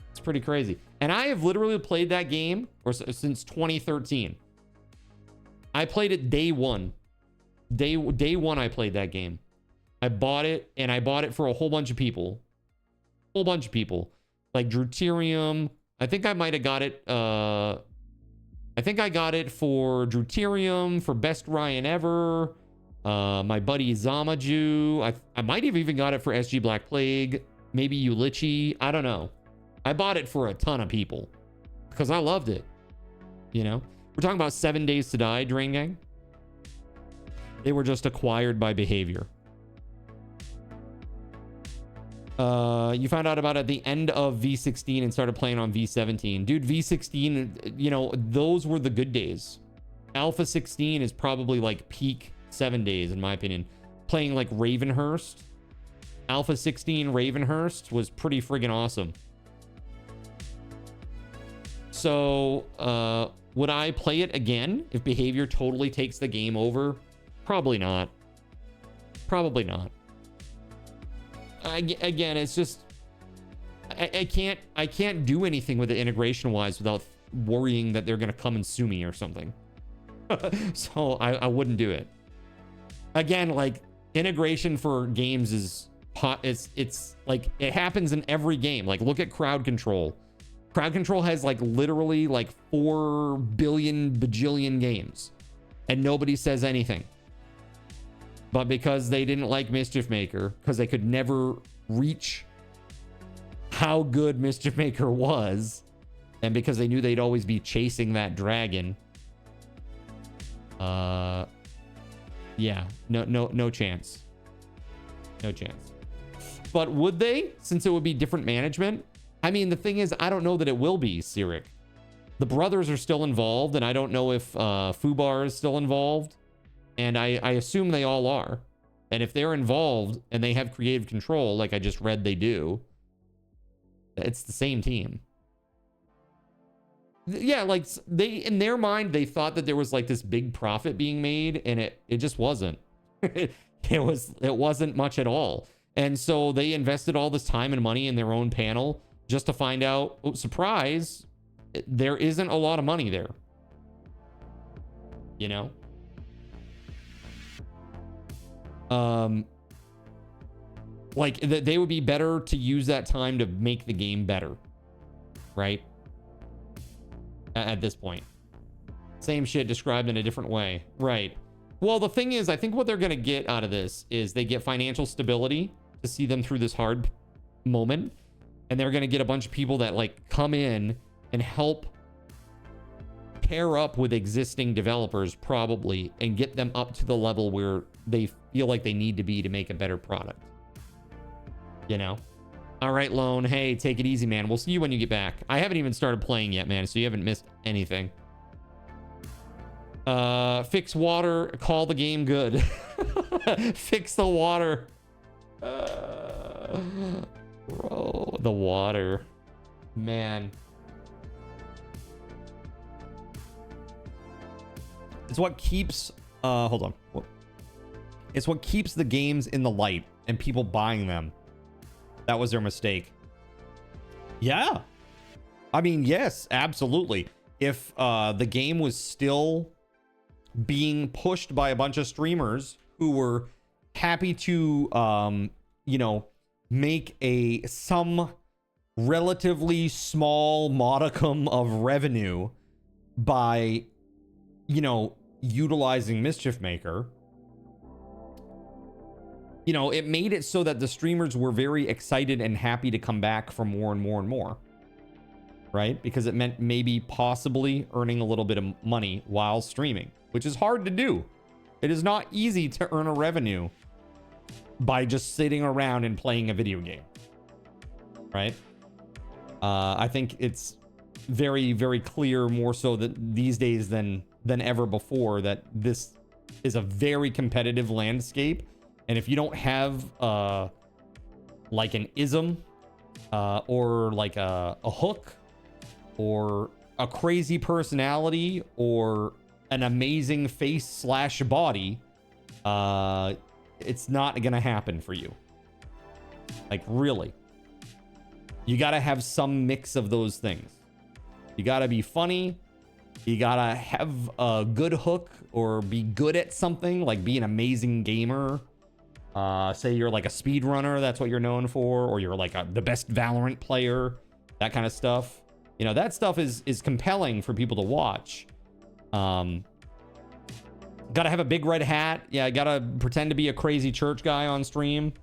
A: It's pretty crazy. And I have literally played that game since 2013. I played it day one. Day one, I played that game. I bought it, and I bought it for a whole bunch of people. Whole bunch of people. Like Druterium. I think I might have got it. I think I got it for Druterium, for Best Ryan Ever. My buddy Zamaju. I might have even got it for SG Black Plague. Maybe Ulichi. I don't know. I bought it for a ton of people because I loved it. You know, we're talking about 7 Days to Die, Drain Gang. They were just acquired by Behavior. You found out about it at the end of V16 and started playing on V17. Dude, V16, you know, those were the good days. Alpha 16 is probably like peak 7 days, in my opinion. Playing like Ravenhurst. Alpha 16 Ravenhurst was pretty friggin' awesome. So, would I play it again if Behavior totally takes the game over? Probably not. Probably not. Again, it's just I can't do anything with it integration wise without worrying that they're gonna come and sue me or something. So I wouldn't do it. Again, like integration for games is hot. It's like it happens in every game. Like look at crowd control. Crowd control has like literally like 4 billion bajillion games, and nobody says anything. But because they didn't like Mischief Maker, because they could never reach how good Mischief Maker was, and because they knew they'd always be chasing that dragon, yeah, no chance. No chance. But would they, since it would be different management? I mean, the thing is, I don't know that it will be, Cyric. The brothers are still involved, and I don't know if Fubar is still involved. And I assume they all are. And if they're involved and they have creative control, like I just read they do, it's the same team. Yeah, like they, in their mind, they thought that there was like this big profit being made, and it just wasn't. it wasn't much at all. And so they invested all this time and money in their own panel just to find out, oh, surprise, there isn't a lot of money there. You know? Like they would be better to use that time to make the game better, right? At this point, same shit described in a different way, right? Well, the thing is, I think what they're gonna get out of this is they get financial stability to see them through this hard moment, and they're gonna get a bunch of people that like come in and help pair up with existing developers probably and get them up to the level where they feel like they need to be to make a better product. You know? All right, Lone. Hey, take it easy, man. We'll see you when you get back. I haven't even started playing yet, man, so you haven't missed anything. Fix water, call the game good. Fix the water. Bro, the water. Man. It's what keeps hold on. It's what keeps the games in the light and people buying them. That was their mistake. Yeah. I mean, yes, absolutely. If the game was still being pushed by a bunch of streamers who were happy to you know, make some relatively small modicum of revenue by, you know, utilizing Mischief Maker, you know, it made it so that the streamers were very excited and happy to come back for more and more and more, right? Because it meant maybe possibly earning a little bit of money while streaming, which is hard to do. It is not easy to earn a revenue by just sitting around and playing a video game, right? I think it's very, very clear, more so that these days than ever before, that this is a very competitive landscape. And if you don't have like an ism or like a hook or a crazy personality or an amazing face / body, it's not gonna happen for you. Like, really. You gotta have some mix of those things. You gotta be funny. You gotta have a good hook or be good at something, like be an amazing gamer. Say you're like a speedrunner, that's what you're known for, or you're like the best Valorant player, that kind of stuff. You know, that stuff is compelling for people to watch. Gotta have a big red hat. Yeah, gotta pretend to be a crazy church guy on stream.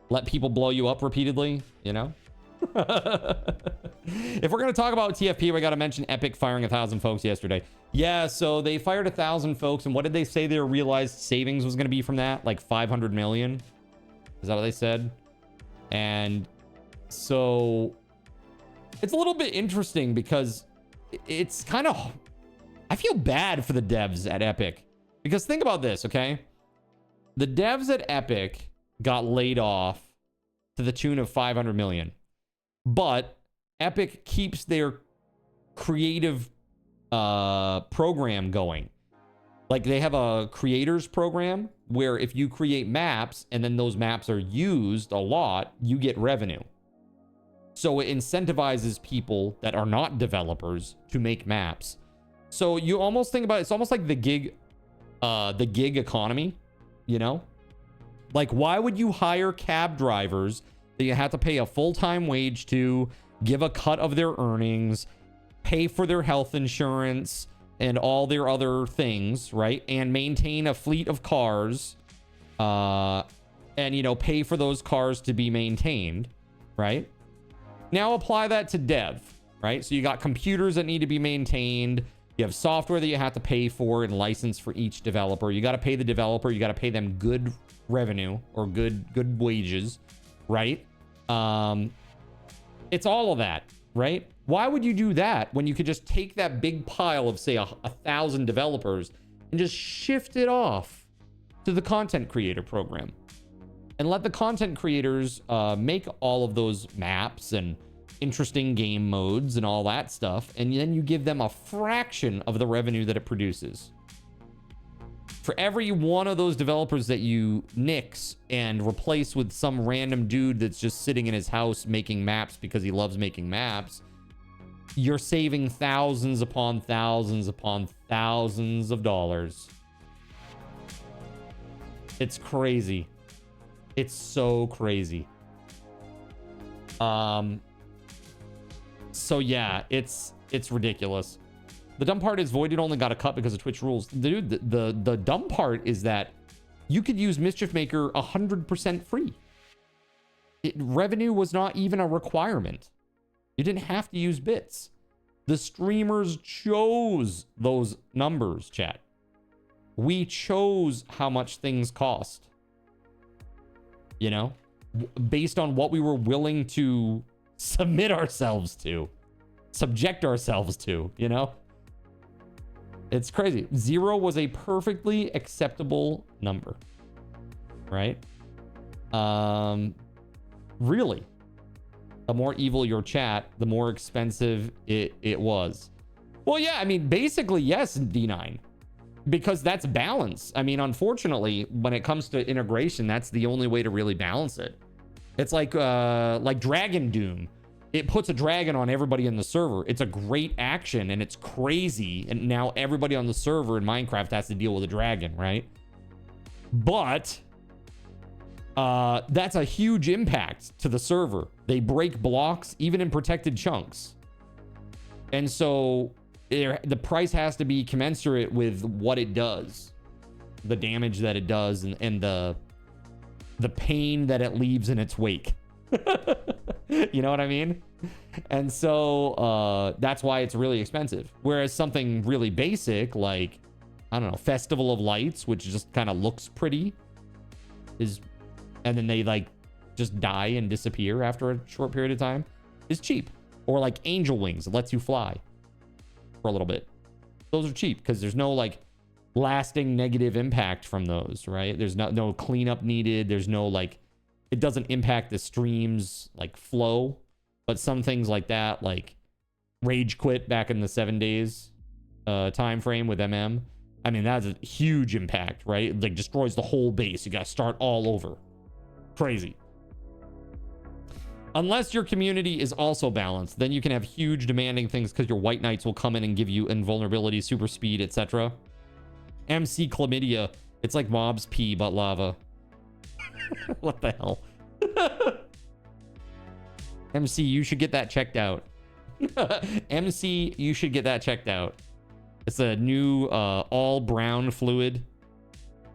A: Let people blow you up repeatedly, you know? If we're gonna talk about TFP, we gotta mention Epic firing 1,000 folks yesterday. Yeah, so they fired 1,000 folks, and what did they say their realized savings was gonna be from that? Like 500 million? Is that what they said? And so it's a little bit interesting because it's kind of, I feel bad for the devs at Epic. Because think about this, okay? The devs at Epic got laid off to the tune of 500 million. But Epic keeps their creative program going. Like, they have a creators program where if you create maps and then those maps are used a lot, you get revenue. So it incentivizes people that are not developers to make maps. So you almost think about it, it's almost like the gig economy, you know? Like, why would you hire cab drivers that you have to pay a full-time wage to, give a cut of their earnings, pay for their health insurance and all their other things, right? And maintain a fleet of cars, and, you know, pay for those cars to be maintained, right? Now apply that to dev, right? So you got computers that need to be maintained. You have software that you have to pay for and license for each developer. You got to pay the developer. You got to pay them good revenue or good wages, right? It's all of that, right? Why would you do that when you could just take that big pile of, say, 1,000 developers and just shift it off to the content creator program and let the content creators make all of those maps and interesting game modes and all that stuff, and then you give them a fraction of the revenue that it produces. For every one of those developers that you nix and replace with some random dude that's just sitting in his house making maps because he loves making maps, you're saving thousands upon thousands upon thousands of dollars. It's crazy. It's so crazy. So yeah, it's ridiculous. The dumb part is Voided only got a cut because of Twitch rules. Dude, the dumb part is that you could use Mischief Maker 100% free. Revenue was not even a requirement. You didn't have to use bits. The streamers chose those numbers, chat. We chose how much things cost. You know? Based on what we were willing to submit ourselves to. Subject ourselves to, you know? It's crazy. 0 was a perfectly acceptable number, right? Really, the more evil your chat, the more expensive it was. Well, yeah, I mean, basically, yes, D9, because that's balance. I mean, unfortunately, when it comes to integration, that's the only way to really balance it. It's like Dragon Doom. It puts a dragon on everybody in the server. It's a great action and it's crazy. And now everybody on the server in Minecraft has to deal with a dragon, right? But that's a huge impact to the server. They break blocks, even in protected chunks. And so the price has to be commensurate with what it does, the damage that it does, and the pain that it leaves in its wake. You know what I mean? And so that's why it's really expensive. Whereas something really basic, like, I don't know, Festival of Lights, which just kind of looks pretty, is, and then they like just die and disappear after a short period of time, is cheap. Or like Angel Wings, it lets you fly for a little bit. Those are cheap because there's no like lasting negative impact from those, right? There's no cleanup needed. There's no like, it doesn't impact the stream's like flow. But some things like that, like Rage Quit back in the 7 days time frame with MM, I mean, that's a huge impact, right? Like destroys the whole base. You got to start all over. Crazy. Unless your community is also balanced, then you can have huge demanding things because your White Knights will come in and give you invulnerability, super speed, etc. MC Chlamydia. It's like mobs pee but lava. What the hell? MC, you should get that checked out. MC, you should get that checked out. It's a new all brown fluid.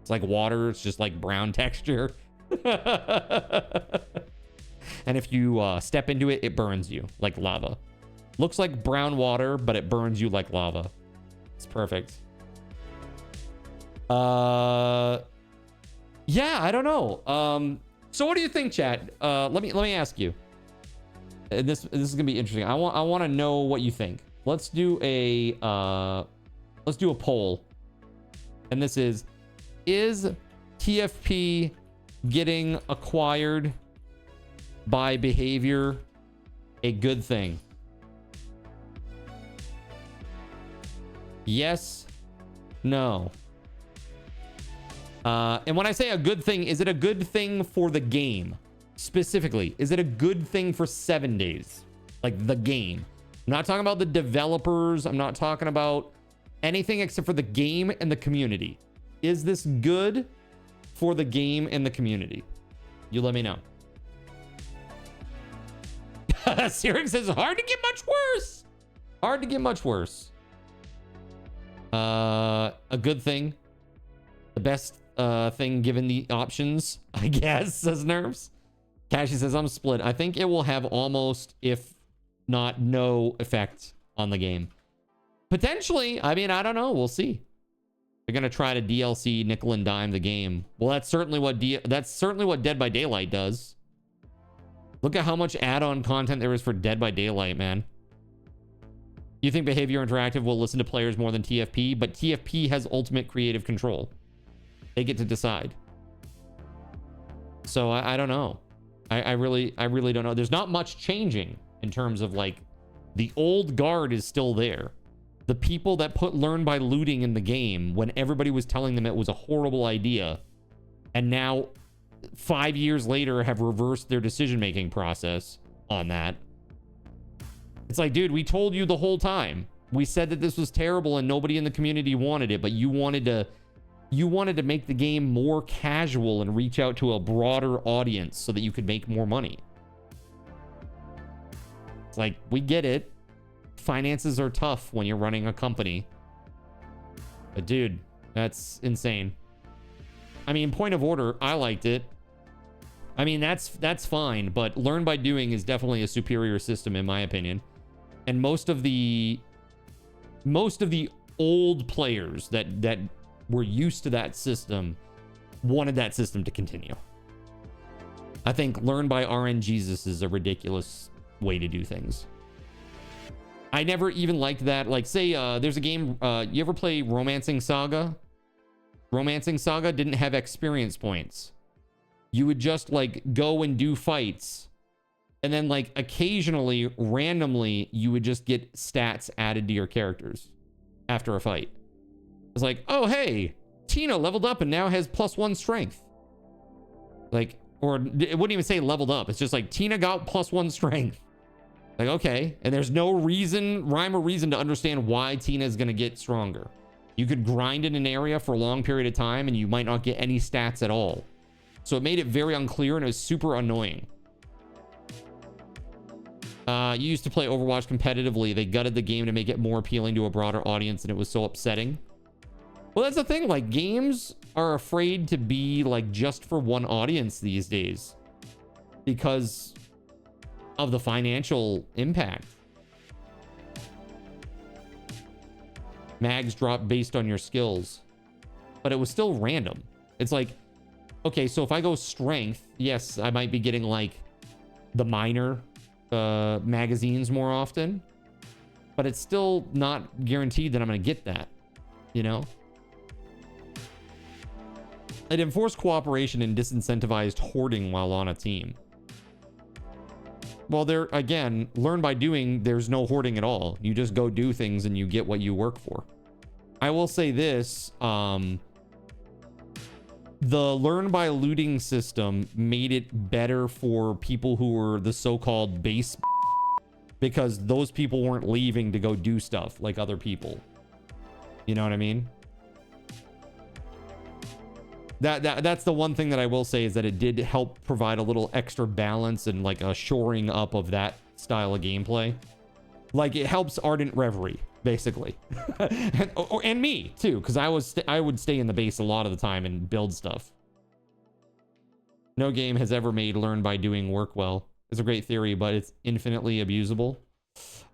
A: It's like water. It's just like brown texture. And if you step into it, it burns you like lava. Looks like brown water, but it burns you like lava. It's perfect. Yeah, I don't know. So what do you think, chat? Let me ask you. This is gonna be interesting. I want to know what you think. Let's do a poll. And this is TFP getting acquired by behavior a good thing? Yes, no. And when I say a good thing, is it a good thing for the game? Specifically, is it a good thing for 7 days? Like the game. I'm not talking about the developers. I'm not talking about anything except for the game and the community. Is this good for the game and the community? You let me know. Sirik says, hard to get much worse. Hard to get much worse. A good thing. The best thing given the options, I guess, says Nerves. Cashy says, I'm split. I think it will have almost, if not no, effect on the game. Potentially. I mean, I don't know. We'll see. They're going to try to DLC nickel and dime the game. Well, that's certainly what Dead by Daylight does. Look at how much add-on content there is for Dead by Daylight, man. You think Behavior Interactive will listen to players more than TFP? But TFP has ultimate creative control. They get to decide. So I don't know. I really don't know. There's not much changing in terms of like the old guard is still there. The people that put learn by looting in the game when everybody was telling them it was a horrible idea, and now 5 years later have reversed their decision-making process on that. It's like, dude, we told you the whole time. We said that this was terrible and nobody in the community wanted it, but you wanted to make the game more casual and reach out to a broader audience so that you could make more money. It's like, we get it. Finances are tough when you're running a company. But dude, that's insane. I mean, point of order, I liked it. I mean, that's fine, but learn by doing is definitely a superior system in my opinion. And most of the old players that were used to that system wanted that system to continue. I think learn by RNGesus is a ridiculous way to do things. I never even liked that. Like, say, there's a game, you ever play Romancing Saga? Romancing Saga didn't have experience points. You would just, like, go and do fights. And then, like, occasionally, randomly, you would just get stats added to your characters after a fight. It's like, oh, hey, Tina leveled up and now has +1 strength. Like, or it wouldn't even say leveled up. It's just like, Tina got +1 strength. Like, okay. And there's no reason, rhyme or reason to understand why Tina is going to get stronger. You could grind in an area for a long period of time and you might not get any stats at all. So it made it very unclear and it was super annoying. You used to play Overwatch competitively. They gutted the game to make it more appealing to a broader audience and it was so upsetting. Well, that's the thing. Like, games are afraid to be, like, just for one audience these days because of the financial impact. Mags drop based on your skills, but it was still random. It's like, okay, so if I go strength, yes, I might be getting, like, the minor magazines more often, but it's still not guaranteed that I'm going to get that, you know? It enforced cooperation and disincentivized hoarding while on a team. Well, there, again, learn by doing, there's no hoarding at all. You just go do things and you get what you work for. I will say this, the learn by looting system made it better for people who were the so-called base, because those people weren't leaving to go do stuff like other people. You know what I mean? That's the one thing that I will say, is that it did help provide a little extra balance and like a shoring up of that style of gameplay. Like, it helps Ardent Reverie, basically. and me too, because I would stay in the base a lot of the time and build stuff. No game has ever made learn by doing work well. It's a great theory, but it's infinitely abusable.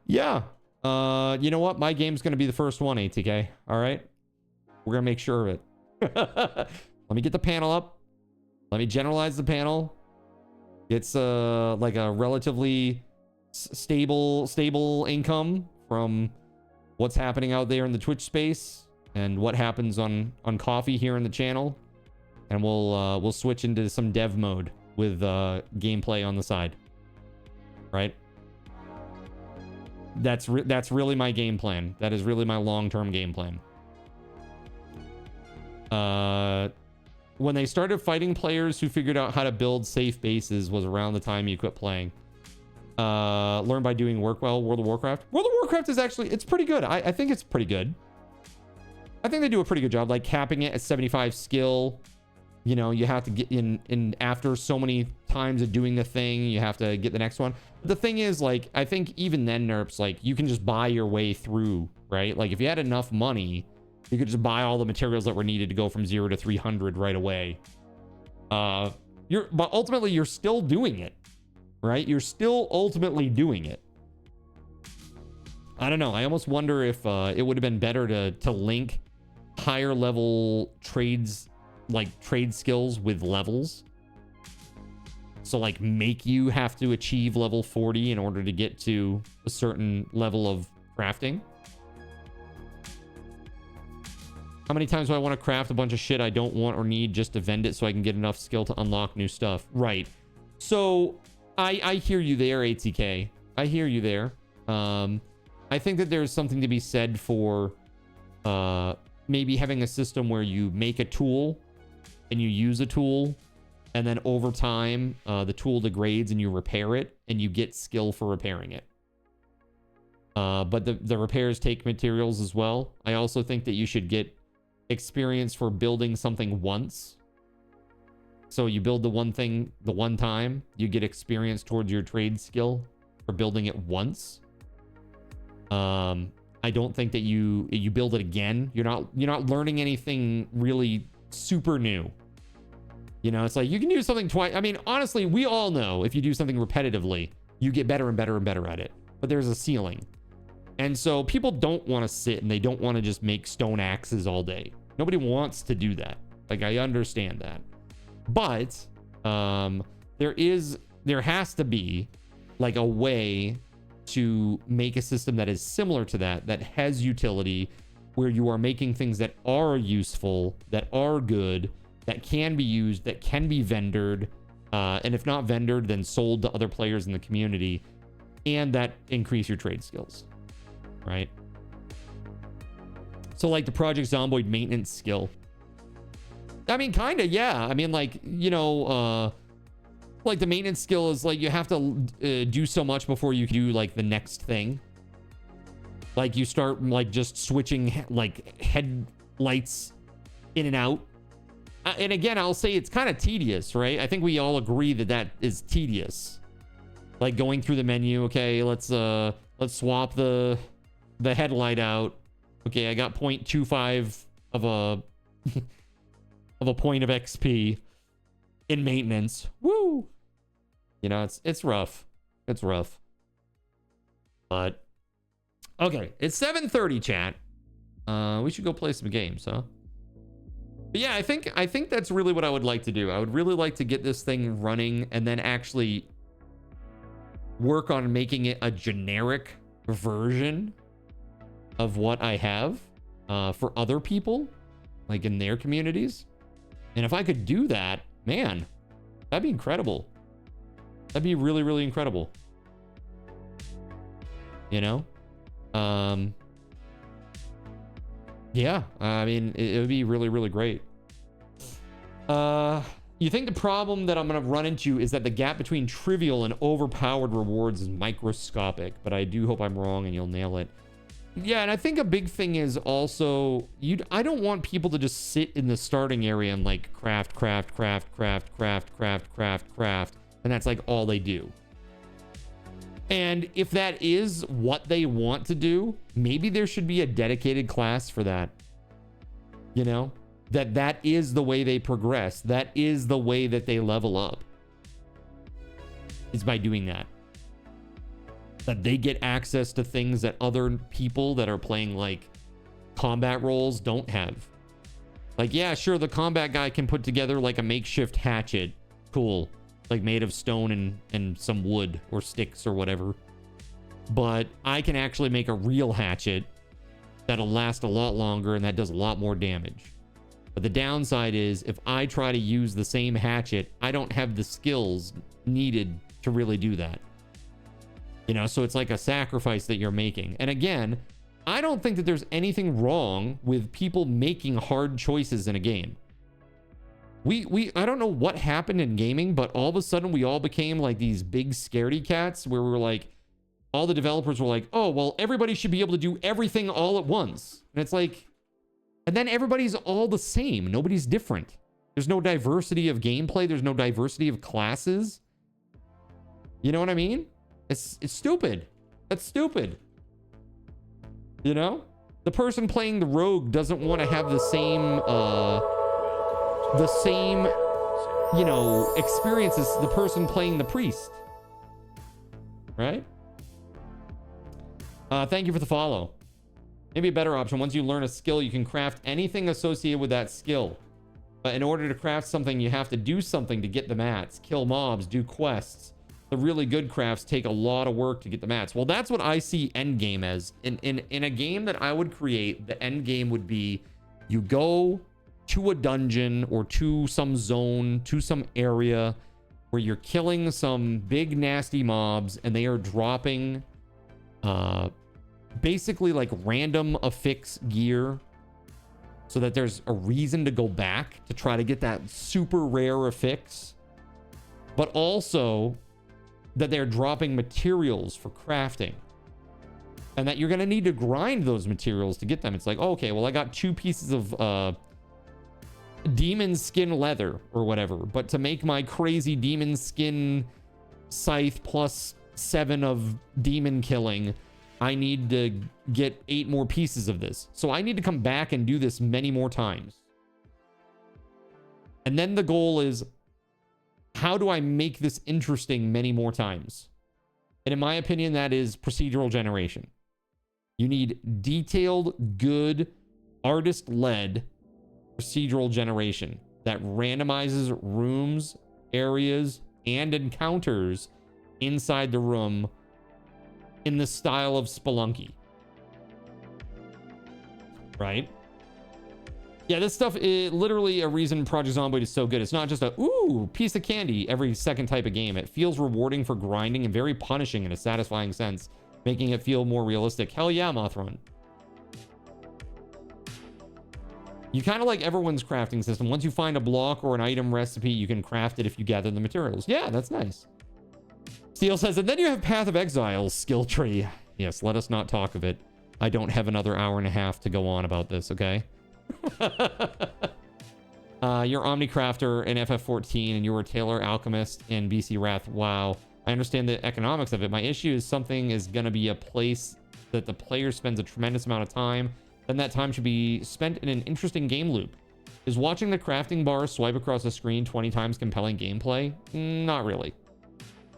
A: Yeah. You know what? My game's going to be the first one, ATK. All right? We're going to make sure of it. Let me get the panel up. Let me generalize the panel. It's like a relatively stable income from what's happening out there in the Twitch space and what happens on Coffee here in the channel. And we'll switch into some dev mode with gameplay on the side. Right? That's really my game plan. That is really my long-term game plan. When they started fighting players who figured out how to build safe bases was around the time you quit playing. Learn by doing work well. World of Warcraft. World of Warcraft is actually, it's pretty good. I think it's pretty good. I think they do a pretty good job, like capping it at 75 skill. You know, you have to get in after so many times of doing the thing, you have to get the next one. But the thing is, like, I think even then, Nerps, like, you can just buy your way through, right? Like, if you had enough money, you could just buy all the materials that were needed to go from 0 to 300 right away. But ultimately, you're still doing it, right? You're still ultimately doing it. I don't know. I almost wonder if it would have been better to link higher level trades, like trade skills with levels. So like make you have to achieve level 40 in order to get to a certain level of crafting. How many times do I want to craft a bunch of shit I don't want or need just to vend it so I can get enough skill to unlock new stuff? Right. So I hear you there, ATK. I hear you there. I think that there's something to be said for maybe having a system where you make a tool and you use a tool, and then over time the tool degrades and you repair it and you get skill for repairing it. But the repairs take materials as well. I also think that you should get experience for building something once. So you build the one thing the one time, you get experience towards your trade skill for building it once. I don't think that you build it again. You're not learning anything really super new. You know, it's like you can do something twice. I mean, honestly, we all know if you do something repetitively, you get better and better and better at it. But there's a ceiling. And so people don't want to sit and they don't want to just make stone axes all day. Nobody wants to do that. Like, I understand that. But there has to be like a way to make a system that is similar to that, that has utility, where you are making things that are useful, that are good, that can be used, that can be vendored, and if not vendored, then sold to other players in the community, and that increase your trade skills, right? So like the Project Zomboid maintenance skill. I mean, kind of, yeah. I mean, like, you know, like the maintenance skill is like you have to do so much before you can do like the next thing. Like you start like just switching like headlights in and out. And again, I'll say it's kind of tedious, right? I think we all agree that that is tedious. Like going through the menu. Okay, let's swap the headlight out. Okay, I got 0.25 of a of a point of XP in maintenance. Woo! You know, it's rough. It's rough. But okay, it's 7:30, chat. We should go play some games, huh? But yeah, I think that's really what I would like to do. I would really like to get this thing running and then actually work on making it a generic version of what I have for other people, like in their communities. And if I could do that, man, that'd be incredible. That'd be really, really incredible. You know? Yeah, I mean, it would be really, really great. You think the problem that I'm going to run into is that the gap between trivial and overpowered rewards is microscopic, but I do hope I'm wrong and you'll nail it. Yeah, and I think a big thing is also, I don't want people to just sit in the starting area and like craft, and that's like all they do. And if that is what they want to do, maybe there should be a dedicated class for that. You know, that is the way they progress. That is the way that they level up. Is by doing that. That they get access to things that other people that are playing like combat roles don't have. Like, yeah, sure, the combat guy can put together like a makeshift hatchet. Cool. Like made of stone and some wood or sticks or whatever. But I can actually make a real hatchet that'll last a lot longer and that does a lot more damage. But the downside is if I try to use the same hatchet, I don't have the skills needed to really do that. You know, so it's like a sacrifice that you're making. And again, I don't think that there's anything wrong with people making hard choices in a game. I don't know what happened in gaming, but all of a sudden we all became like these big scaredy cats where we were like, all the developers were like, oh, well, everybody should be able to do everything all at once. And it's like, and then everybody's all the same. Nobody's different. There's no diversity of gameplay. There's no diversity of classes. You know what I mean? It's stupid. That's stupid. You know? The person playing the rogue doesn't want to have the same, you know, experience as the person playing the priest. Right? Thank you for the follow. Maybe a better option. Once you learn a skill, you can craft anything associated with that skill. But in order to craft something, you have to do something to get the mats. Kill mobs, do quests. The really good crafts take a lot of work to get the mats. Well, that's what I see endgame as. In a game that I would create, the endgame would be you go to a dungeon or to some zone, to some area where you're killing some big nasty mobs and they are dropping basically like random affix gear so that there's a reason to go back to try to get that super rare affix, but also that they're dropping materials for crafting and that you're going to need to grind those materials to get them. It's like, oh, okay, well, I got 2 pieces of demon skin leather or whatever, but to make my crazy demon skin scythe plus 7 of demon killing, I need to get 8 more pieces of this. So I need to come back and do this many more times. And then the goal is, how do I make this interesting many more times? And in my opinion, that is procedural generation. You need detailed, good, artist-led procedural generation that randomizes rooms, areas, and encounters inside the room in the style of Spelunky. Right? Yeah, this stuff is literally a reason Project Zomboid is so good. It's not just a, ooh, piece of candy every second type of game. It feels rewarding for grinding and very punishing in a satisfying sense, making it feel more realistic. Hell yeah, Mothron. You kind of like everyone's crafting system. Once you find a block or an item recipe, you can craft it if you gather the materials. Yeah, that's nice. Steel says, and then you have Path of Exile's skill tree. Yes, let us not talk of it. I don't have another hour and a half to go on about this, okay? You're Omnicrafter in FF14 and you were Taylor Alchemist in BC Wrath. Wow. I understand the economics of it. My issue is something is going to be a place that the player spends a tremendous amount of time. Then that time should be spent in an interesting game loop. Is watching the crafting bar swipe across the screen 20 times compelling gameplay? Not really.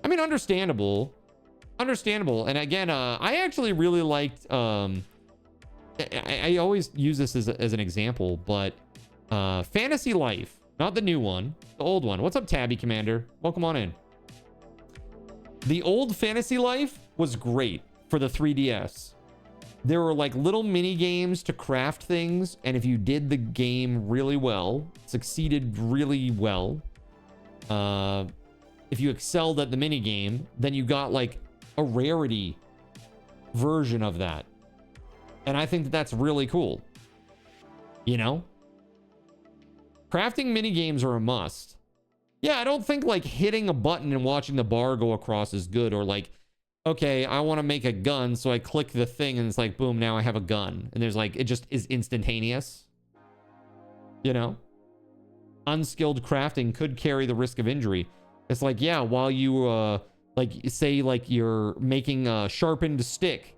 A: I mean, understandable. Understandable. And again, I actually really liked... I always use this as an example, but Fantasy Life, not the new one, the old one. What's up, Tabby Commander? Welcome on in. The old Fantasy Life was great for the 3DS. There were like little mini games to craft things, and if you did the game really well, succeeded really well, if you excelled at the mini game, then you got like a rarity version of that. And I think that that's really cool. You know? Crafting mini games are a must. Yeah, I don't think like hitting a button and watching the bar go across is good, or like, okay, I want to make a gun, so I click the thing and it's like, boom, now I have a gun. And there's like, it just is instantaneous. You know? Unskilled crafting could carry the risk of injury. It's like, yeah, while you, like, say like you're making a sharpened stick.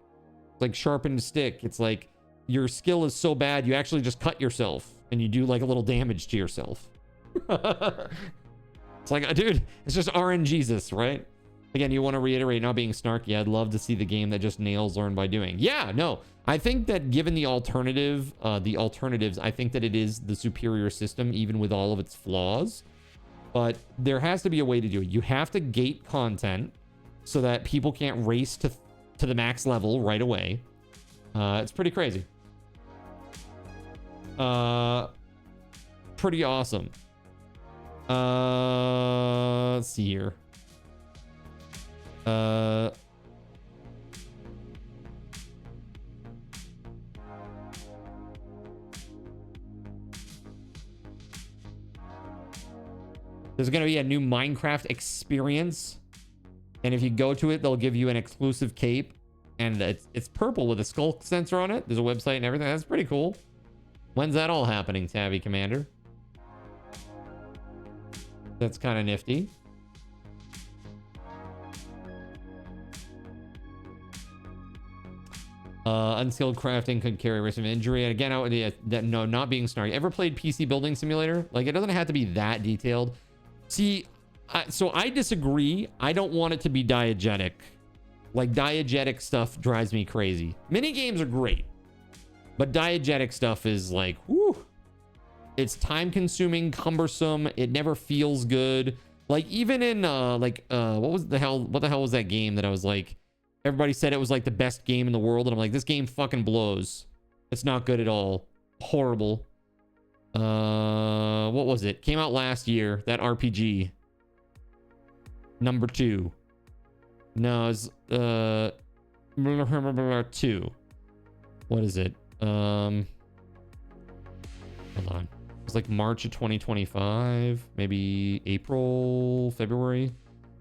A: Like sharpened stick. It's like your skill is so bad, you actually just cut yourself and you do like a little damage to yourself. It's like, dude, it's just RNGesus, right? Again, you want to reiterate, not being snarky, I'd love to see the game that just nails learn by doing. Yeah, no, I think that given the alternatives, I think that it is the superior system, even with all of its flaws. But there has to be a way to do it. You have to gate content so that people can't race to the max level right away. It's pretty crazy. Pretty awesome. Let's see here. There's going to be a new Minecraft experience. And if you go to it, they'll give you an exclusive cape. And it's purple with a skull sensor on it. There's a website and everything. That's pretty cool. When's that all happening, Tabby Commander? That's kind of nifty. Unskilled crafting could carry risk of injury. And again, no, not being snarky. Ever played PC Building Simulator? Like, it doesn't have to be that detailed. See, so I disagree. I don't want it to be diegetic. Like, diegetic stuff drives me crazy. Mini games are great, but diegetic stuff is like, whoo. It's time consuming, cumbersome. It never feels good. Like, even in what the hell was that game that I was like, everybody said it was like the best game in the world, and I'm like, this game fucking blows. It's not good at all. Horrible. What was it? Came out last year, that RPG. Number 2. No, it's 2. What is it? Hold on. It's like March of 2025, maybe April, February.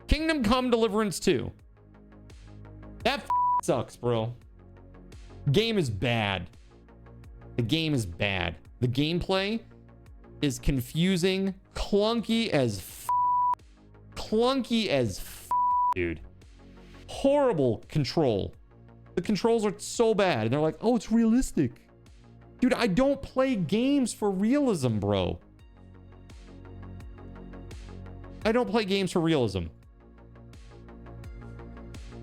A: Kingdom Come Deliverance 2. That sucks, bro. Game is bad. The game is bad. The gameplay is confusing, clunky as dude. Horrible control. The controls are so bad, and they're like, oh, it's realistic. Dude, I don't play games for realism, bro. I don't play games for realism.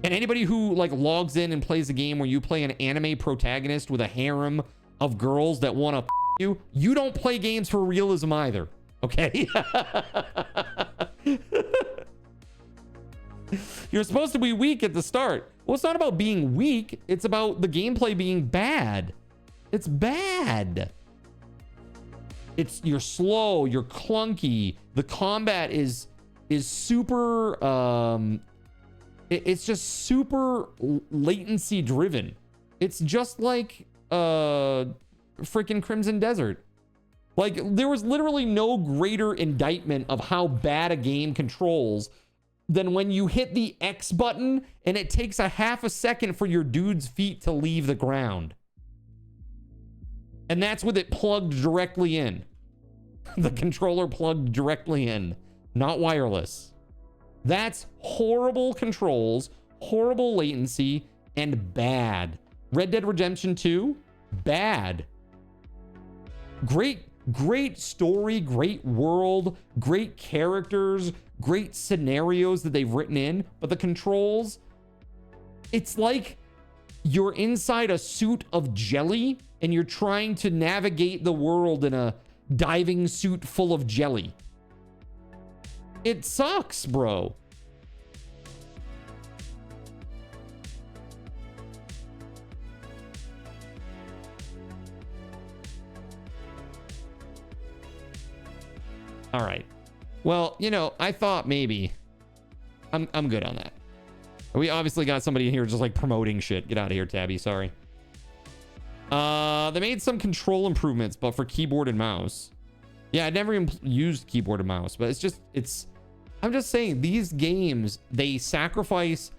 A: And anybody who like logs in and plays a game where you play an anime protagonist with a harem of girls that want to you, you don't play games for realism either. Okay? You're supposed to be weak at the start. Well, it's not about being weak. It's about the gameplay being bad. It's bad. You're slow, you're clunky. The combat is super it's just super latency driven. It's just like freaking Crimson Desert. Like, there was literally no greater indictment of how bad a game controls than when you hit the X button and it takes a half a second for your dude's feet to leave the ground. And that's with it plugged directly in. The controller plugged directly in, not wireless. That's horrible controls, horrible latency, and bad. Red Dead Redemption 2, bad. Great story, great world, great characters, great scenarios that they've written in, but the controls, it's like you're inside a suit of jelly and you're trying to navigate the world in a diving suit full of jelly. It sucks, bro. All right. Well, you know, I thought maybe I'm good on that. We obviously got somebody in here just like promoting shit. Get out of here, Tabby. Sorry. They made some control improvements, but for keyboard and mouse. Yeah, I never even used keyboard and mouse, but I'm just saying these games, they sacrifice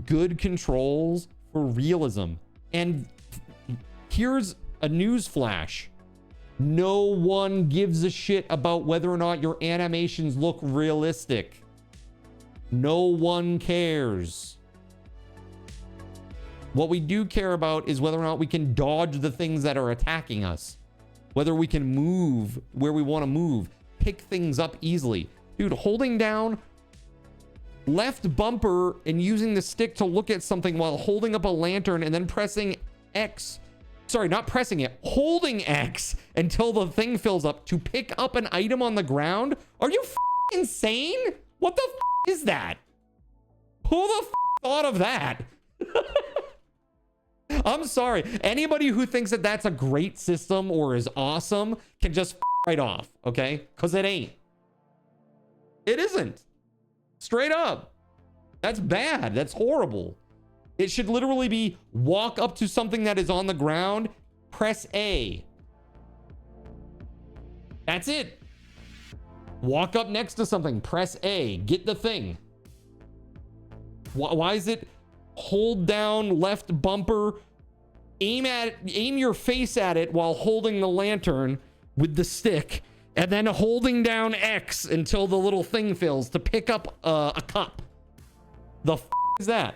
A: good controls for realism. And here's a news flash. No one gives a shit about whether or not your animations look realistic. No one cares. What we do care about is whether or not we can dodge the things that are attacking us. Whether we can move where we want to move. Pick things up easily. Dude, holding down left bumper and using the stick to look at something while holding up a lantern and then pressing X. Sorry, not pressing it, holding X until the thing fills up to pick up an item on the ground. Are you insane? What the is that? Who the thought of that? I'm sorry. Anybody who thinks that that's a great system or is awesome can just right off, okay? Because it ain't. It isn't. Straight up. That's bad. That's horrible. It should literally be walk up to something that is on the ground, press A. That's it. Walk up next to something, press A, get the thing. Why is it hold down left bumper, aim your face at it while holding the lantern with the stick, and then holding down X until the little thing fills to pick up a cup? The is that?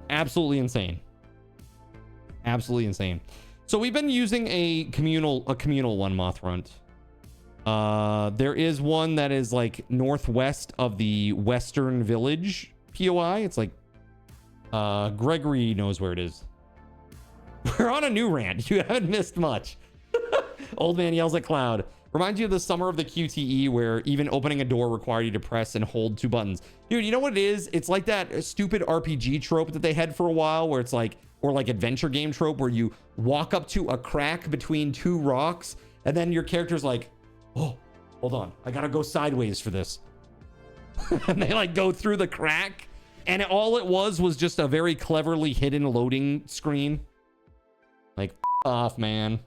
A: Absolutely insane. Absolutely insane. So we've been using a communal one, Mothrunt. There is one that is like northwest of the Western Village POI. It's like Gregory knows where it is. We're on a new rant. You haven't missed much. Old man yells at cloud. Reminds you of the summer of the QTE where even opening a door required you to press and hold 2 buttons. Dude, you know what it is? It's like that stupid RPG trope that they had for a while where it's like, or like adventure game trope where you walk up to a crack between 2 rocks and then your character's like, oh, hold on, I gotta go sideways for this. And they like go through the crack and all it was just a very cleverly hidden loading screen. Like, off, man.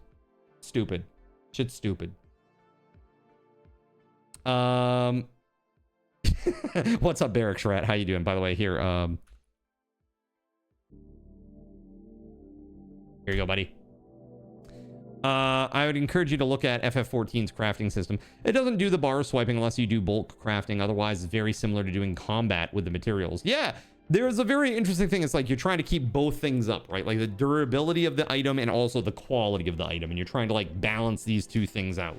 A: Stupid. Shit's stupid. What's up, Barrack Shrat? How you doing? By the way, here you go, buddy. I would encourage you to look at FF14's crafting system. It doesn't do the bar swiping unless you do bulk crafting. Otherwise, it's very similar to doing combat with the materials. Yeah, there's a very interesting thing. It's like you're trying to keep both things up, right? Like the durability of the item and also the quality of the item. And you're trying to like balance these 2 things out.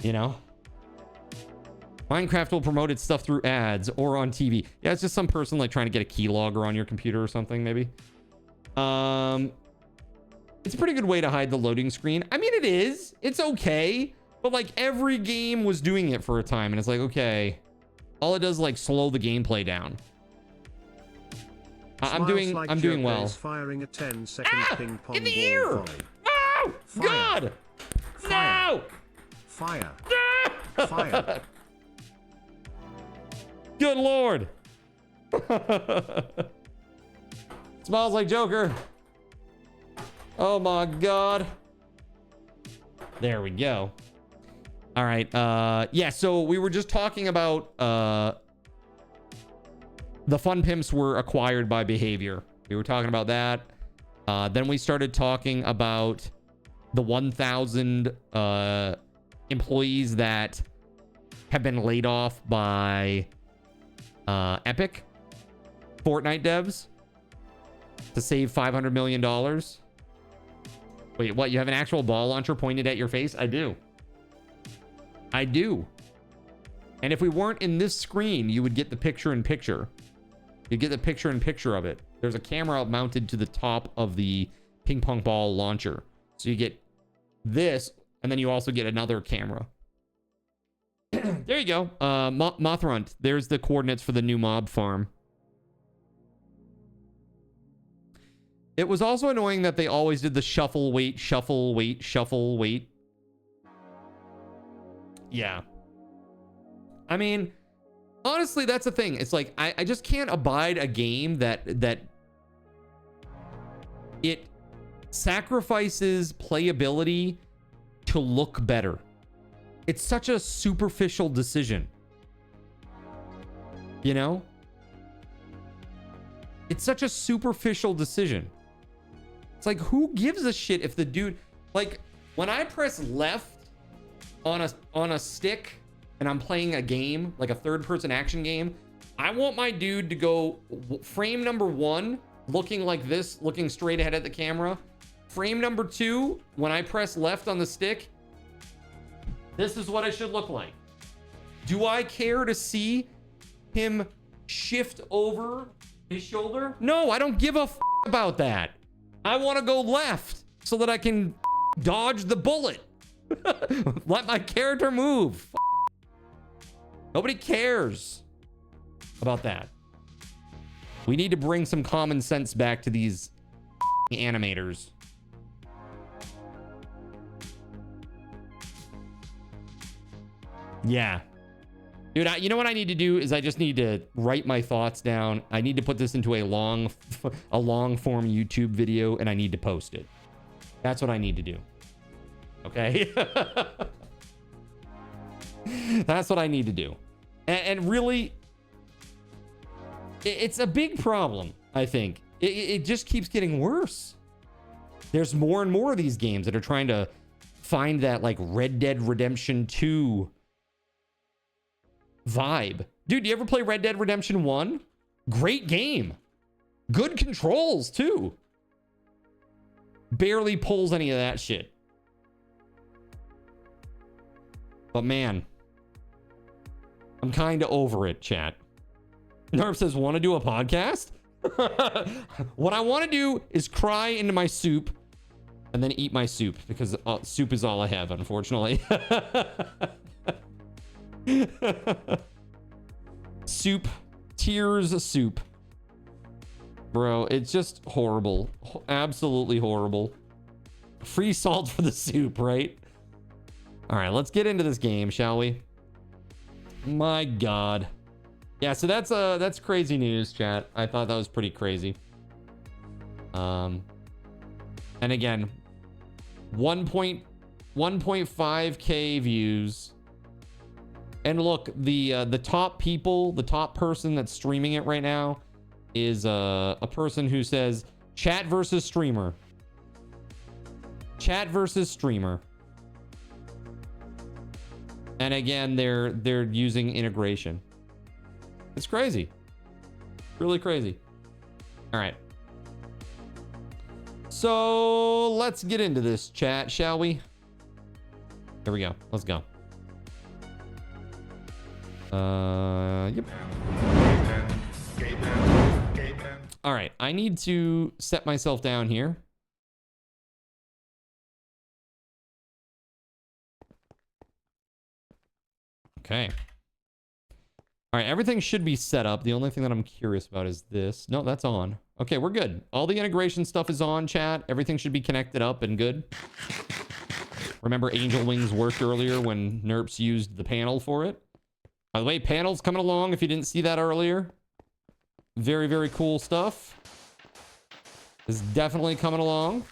A: You know? Minecraft will promote its stuff through ads or on TV. Yeah, it's just some person like trying to get a keylogger on your computer or something, maybe. It's a pretty good way to hide the loading screen. I mean, it is. It's okay. But like every game was doing it for a time. And it's like, okay, All it does is like slow the gameplay down. I'm doing well.
G: Firing a 10-second ping pong
A: in the
G: ball
A: ear!
G: volley.
A: Oh,
G: Fire.
A: God!
G: Fire.
A: No!
G: Fire. Fire.
A: Good Lord. Smells like Joker. Oh my God. There we go. All right. Yeah, so we were just talking about the fun pimps were acquired by behavior. We were talking about that. Then we started talking about the 1,000 employees that have been laid off by Epic Fortnite devs to save $500 million. Wait, what? You have an actual ball launcher pointed at your face? I do. I do. And if we weren't in this screen, you would get the picture-in-picture. You get the picture-in-picture of it. There's a camera mounted to the top of the ping pong ball launcher. So you get this, and then you also get another camera. There you go. Mothrunt. There's the coordinates for the new mob farm. It was also annoying that they always did the shuffle, wait, shuffle, wait, shuffle, wait. Yeah. I mean, honestly, that's the thing. It's like, I just can't abide a game that it sacrifices playability to look better. It's such a superficial decision. You know? It's such a superficial decision. It's like, who gives a shit if the dude... Like, when I press left on a stick and I'm playing a game, like a third-person action game, I want my dude to go frame number 1, looking like this, looking straight ahead at the camera. Frame number 2, when I press left on the stick, this is what it should look like. Do I care to see him shift over his shoulder? No, I don't give a f about that. I want to go left so that I can dodge the bullet. Let my character move. Nobody cares about that. We need to bring some common sense back to these animators. Yeah. Dude, you know what I need to do is I just need to write my thoughts down. I need to put this into a long form YouTube video, and I need to post it. That's what I need to do. Okay? That's what I need to do. And really, it's a big problem, I think. It just keeps getting worse. There's more and more of these games that are trying to find that, like, Red Dead Redemption 2 vibe. Dude, you ever play Red Dead Redemption 1? Great game. Good controls, too. Barely pulls any of that shit. But man, I'm kind of over it, chat. Nerf says, want to do a podcast? What I want to do is cry into my soup and then eat my soup, because soup is all I have, unfortunately. Soup. Tears soup. Bro, it's just horrible. Absolutely horrible. Free salt for the soup, right? All right, let's get into this game, shall we? My God. Yeah, so that's crazy news, chat. I thought that was pretty crazy. And again, 1.5K views. And look, the top people, the top person that's streaming it right now is a person who says chat versus streamer. Chat versus streamer. And again, they're using integration. It's crazy. Really crazy. All right. So let's get into this, chat, shall we? Here we go. Let's go. Yep. All right. I need to set myself down here. Okay. All right, everything should be set up. The only thing that I'm curious about is this. No, that's on. Okay, we're good. All the integration stuff is on, chat. Everything should be connected up and good. Remember Angel Wings worked earlier when Nerps used the panel for it? By the way, panel's coming along if you didn't see that earlier. Very, very cool stuff. Is definitely coming along.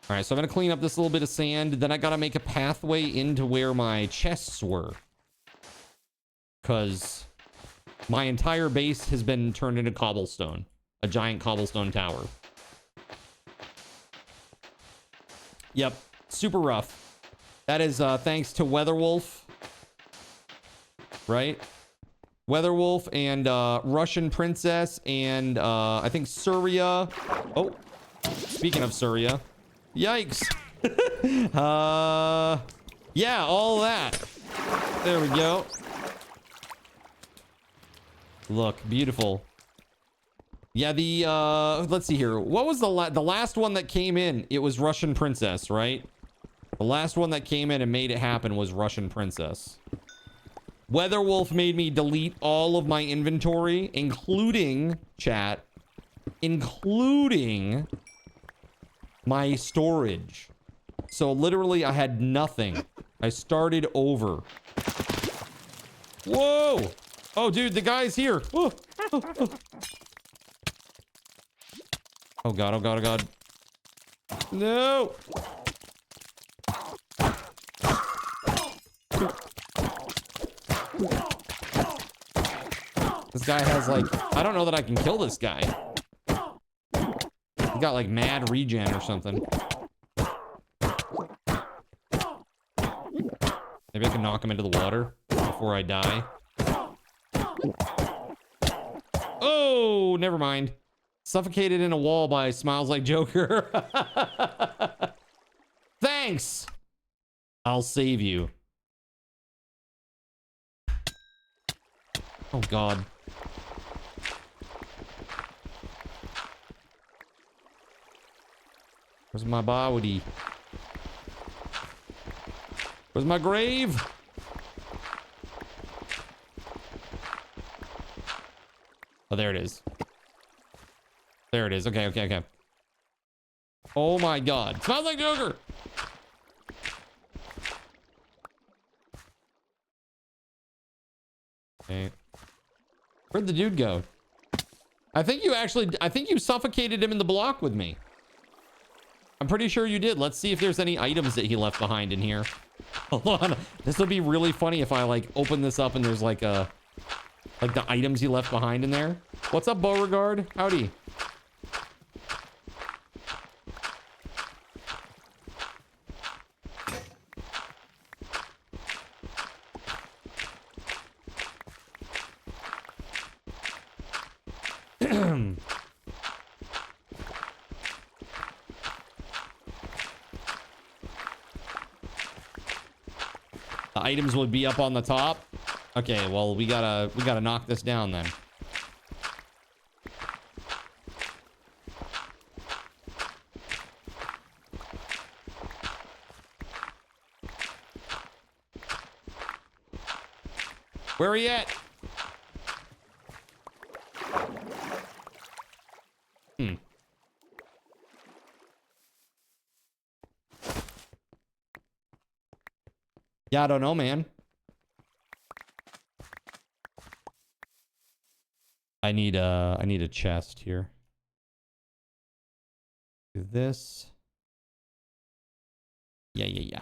A: All right, so I'm going to clean up this little bit of sand. Then I got to make a pathway into where my chests were. Because my entire base has been turned into cobblestone. A giant cobblestone tower. Yep, super rough. That is thanks to Weatherwolf. Right? Weatherwolf and Russian Princess and I think Surya. Oh, speaking of Surya. Yikes. Yeah, all that. There we go. Look, beautiful. Yeah, the let's see here. What was the last one that came in? It was Russian Princess, right? The last one that came in and made it happen was Russian Princess. Weatherwolf made me delete all of my inventory, including chat, including my storage. So literally I had nothing. I started over. Whoa! Oh, dude, the guy's here. Oh, oh, oh. Oh god, oh god, oh god. No! This guy has like, I don't know that I can kill this guy. He got like mad regen or something. Maybe I can knock him into the water before I die. Oh, never mind. Suffocated in a wall by Smiles Like Joker. Thanks. I'll save you. Oh god. Where's my body? Where's my grave? Oh, there it is. There it is. Okay, okay, okay. Oh my god. Smells like Joker! Okay. Where'd the dude go? I think you suffocated him in the block with me. I'm pretty sure you did. Let's see if there's any items that he left behind in here. Hold on. This would be really funny if I like open this up and there's like the items he left behind in there. What's up, Beauregard? Howdy. The items would be up on the top. Okay, well, we gotta knock this down then. Where are you at? Yeah, I don't know, man. I need a chest here. Do this. Yeah.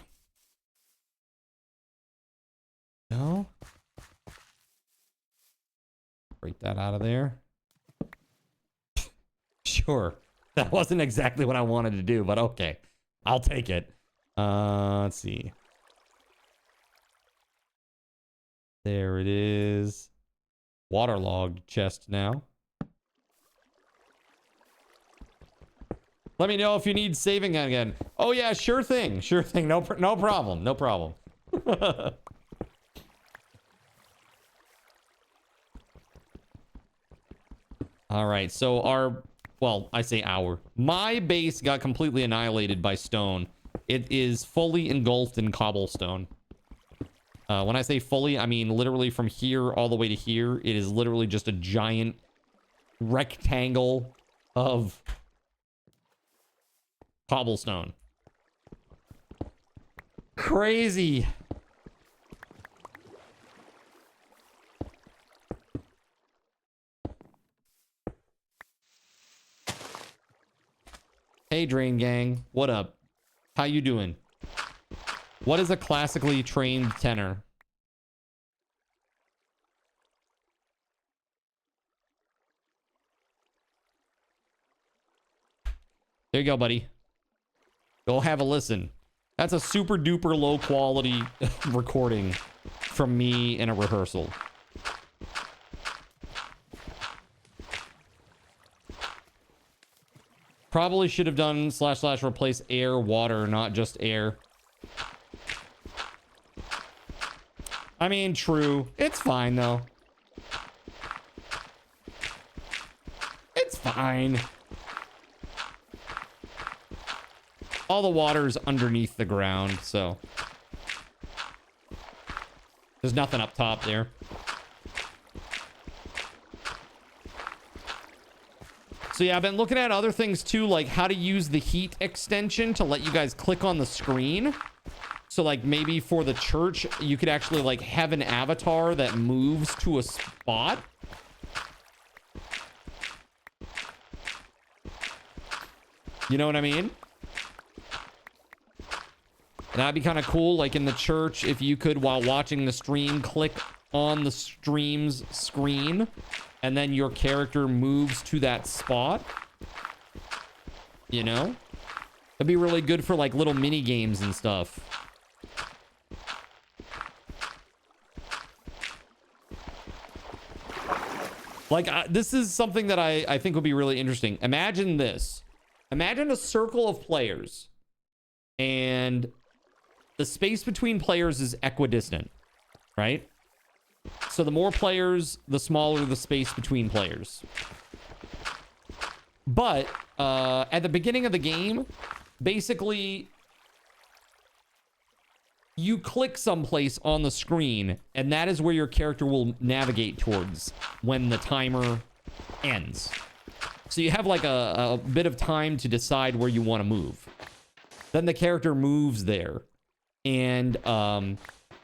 A: No. Break that out of there. Sure. That wasn't exactly what I wanted to do, but okay. I'll take it. Let's see. There it is. Waterlogged chest now. Let me know if you need saving again. Oh yeah, sure thing. Sure thing. No problem. No problem. All right. So my base got completely annihilated by stone. It is fully engulfed in cobblestone. When I say fully, I mean literally from here all the way to here. It is literally just a giant rectangle of cobblestone. Crazy. Hey, Drain Gang. What up? How you doing? What is a classically trained tenor? There you go, buddy. Go have a listen. That's a super duper low quality recording from me in a rehearsal. Probably should have done / replace air, water, not just air. I mean, true. It's fine, though. It's fine. All the water's underneath the ground, so there's nothing up top there. So yeah, I've been looking at other things too, like how to use the heat extension to let you guys click on the screen. So like maybe for the church, you could actually like have an avatar that moves to a spot. You know what I mean? That'd be kind of cool, like in the church, if you could, while watching the stream, click on the stream's screen, and then your character moves to that spot. You know? That'd be really good for like little mini games and stuff. Like, this is something that I think would be really interesting. Imagine this. Imagine a circle of players, and the space between players is equidistant, right? So the more players, the smaller the space between players. But at the beginning of the game, basically, you click someplace on the screen, and that is where your character will navigate towards when the timer ends. So you have like a bit of time to decide where you want to move. Then the character moves there. And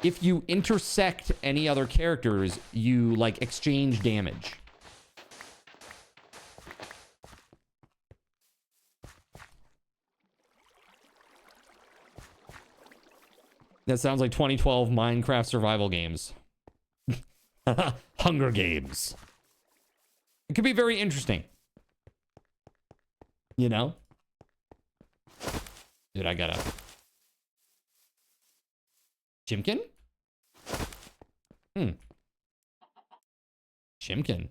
A: if you intersect any other characters, you like exchange damage. That sounds like 2012 Minecraft survival games. Hunger Games. It could be very interesting. You know? Dude, I gotta... Chimkin? Chimkin.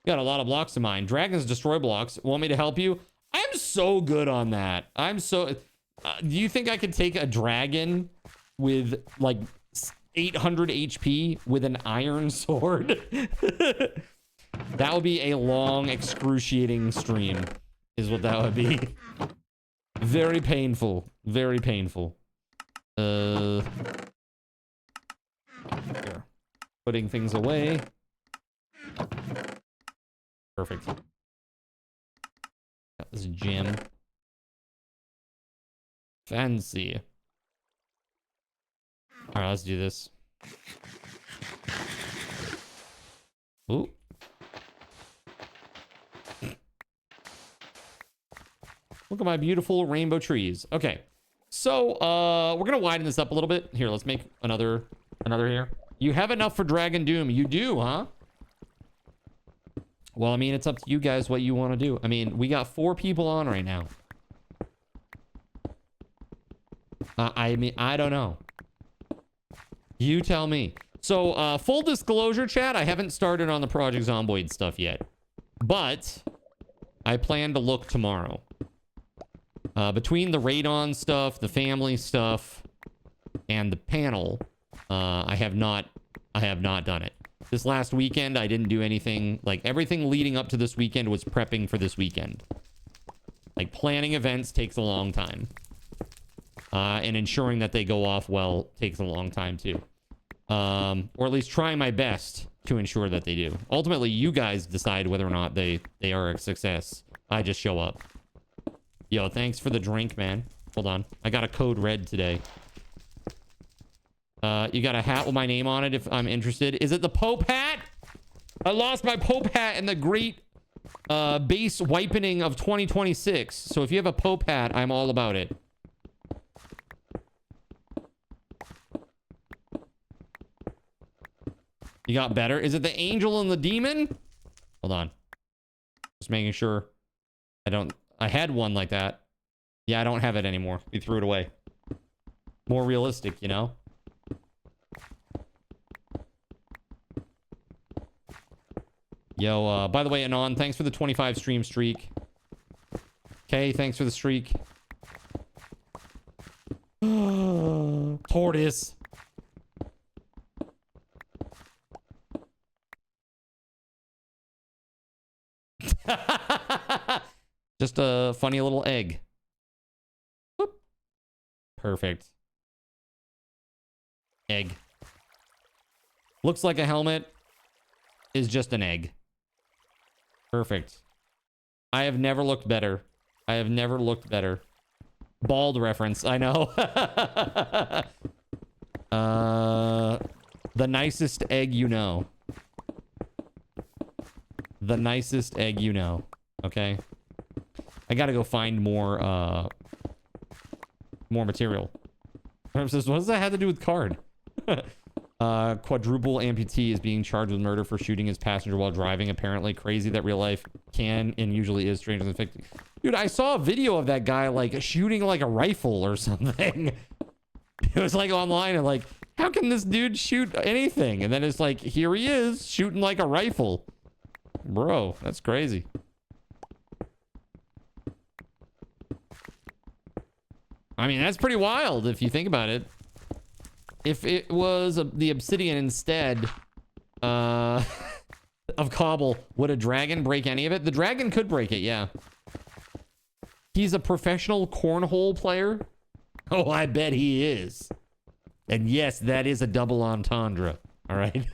A: Got a lot of blocks to mine. Dragons destroy blocks. Want me to help you? I'm so good on that. I'm so... do you think I could take a dragon with like 800 HP with an iron sword? That would be a long, excruciating stream, is what that would be. Very painful. Very painful. Here. Putting things away. Perfect. Got this gem. Fancy. All right, let's do this. Ooh. Look at my beautiful rainbow trees. Okay. So, we're going to widen this up a little bit. Here, let's make another here. You have enough for Dragon Doom. You do, huh? Well, I mean, it's up to you guys what you want to do. I mean, we got 4 people on right now. I mean, I don't know. You tell me. So, full disclosure, chat, I haven't started on the Project Zomboid stuff yet. But I plan to look tomorrow. Between the Radon stuff, the family stuff, and the panel, I have not done it. This last weekend, I didn't do anything. Like, everything leading up to this weekend was prepping for this weekend. Like, planning events takes a long time. And ensuring that they go off well takes a long time too. Or at least trying my best to ensure that they do. Ultimately, you guys decide whether or not they are a success. I just show up. Yo, thanks for the drink, man. Hold on. I got a code red today. You got a hat with my name on it if I'm interested. Is it the Pope hat? I lost my Pope hat in the great base wipening of 2026. So if you have a Pope hat, I'm all about it. You got better? Is it the angel and the demon? Hold on. Just making sure. I had one like that. Yeah, I don't have it anymore. We threw it away. More realistic, you know? Yo, by the way, Anon, thanks for the 25 stream streak. Okay, thanks for the streak. Tortoise. Just a funny little egg. Whoop. Perfect. Egg. Looks like a helmet. Is just an egg. Perfect. I have never looked better. I have never looked better. Bald reference, I know. The nicest egg you know. The nicest egg you know. Okay. I gotta go find more material. What does that have to do with card? Quadruple amputee is being charged with murder for shooting his passenger while driving. Apparently crazy that real life can and usually is stranger than fiction. Dude, I saw a video of that guy like shooting like a rifle or something. It was like online and like, how can this dude shoot anything? And then it's like, here he is shooting like a rifle. Bro, that's crazy. I mean, that's pretty wild if you think about it. If it was the obsidian instead of cobble, would a dragon break any of it? The dragon could break it, yeah. He's a professional cornhole player? Oh, I bet he is. And yes, that is a double entendre. All right.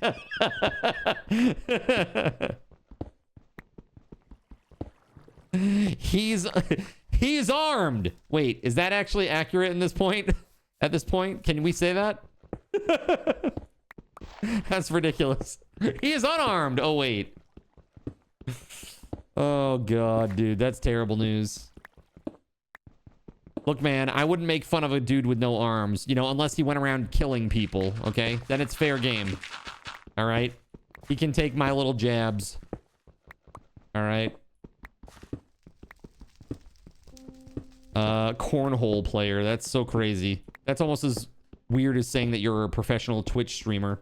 A: He's armed. Wait, is that actually accurate in this point? At this point, can we say that? That's ridiculous. He is unarmed. Oh, wait. Oh, God, dude. That's terrible news. Look, man, I wouldn't make fun of a dude with no arms, you know, unless he went around killing people, okay? Then it's fair game. All right? He can take my little jabs. All right? Cornhole player. That's so crazy. That's almost as weird as saying that you're a professional Twitch streamer.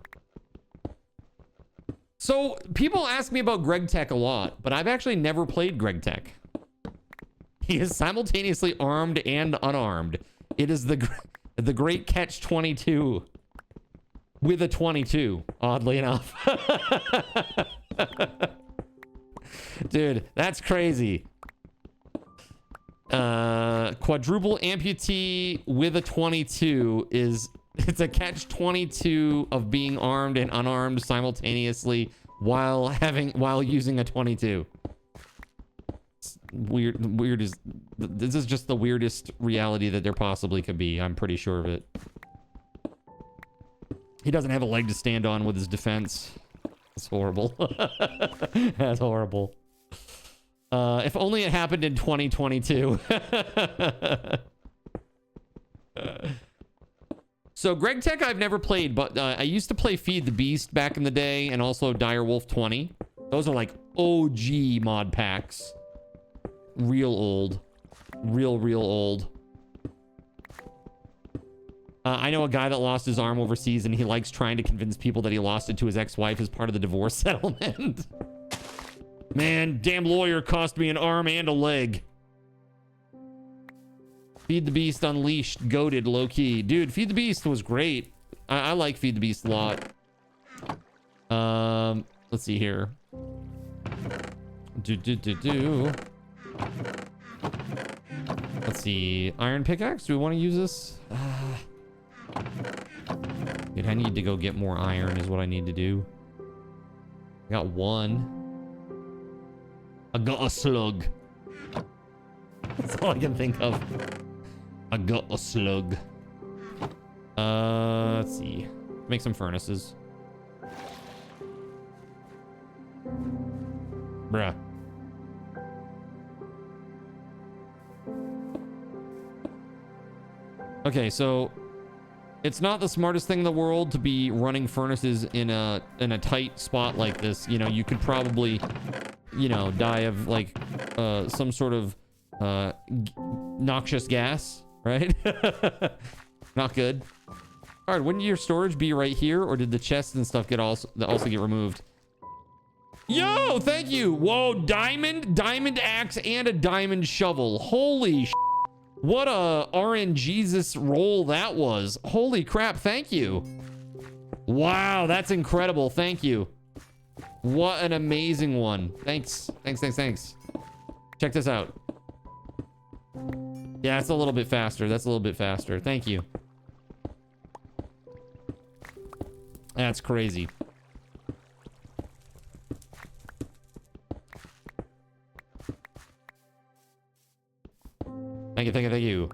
A: So, people ask me about Greg Tech a lot, but I've actually never played Greg Tech. He is simultaneously armed and unarmed. It is the great catch-22 with a 22, oddly enough. Dude, that's crazy. Quadruple amputee with a 22 it's a catch-22 of being armed and unarmed simultaneously while using a 22. This is just the weirdest reality that there possibly could be. I'm pretty sure of it. He doesn't have a leg to stand on with his defense. That's horrible. That's horrible. If only it happened in 2022. So Greg Tech I've never played, but I used to play Feed the Beast back in the day and also Direwolf 20. Those are like OG mod packs. Real old. Real old. I know a guy that lost his arm overseas and he likes trying to convince people that he lost it to his ex-wife as part of the divorce settlement. Man, damn lawyer cost me an arm and a leg. Feed the Beast Unleashed, goated, low-key. Dude, Feed the Beast was great. I like Feed the Beast a lot. Let's see here. Let's Let's see. Iron pickaxe. Do we want to use this? Dude, I need to go get more iron is what I need to do. I got one. I got a slug. That's all I can think of. I got a slug. Let's see. Make some furnaces. Bruh. Okay, so it's not the smartest thing in the world to be running furnaces in a tight spot like this. You know, you could probably, you know, die of like some sort of noxious gas, right? Not good. All right, wouldn't your storage be right here, or did the chests and stuff get also get removed? Yo, thank you. Whoa, diamond axe, and a diamond shovel. Holy sh! What a RNGesus roll that was. Holy crap, thank you. Wow, that's incredible. Thank you. What an amazing one. Thanks. Check this out. Yeah, it's a little bit faster. That's a little bit faster. Thank you. That's crazy. Thank you.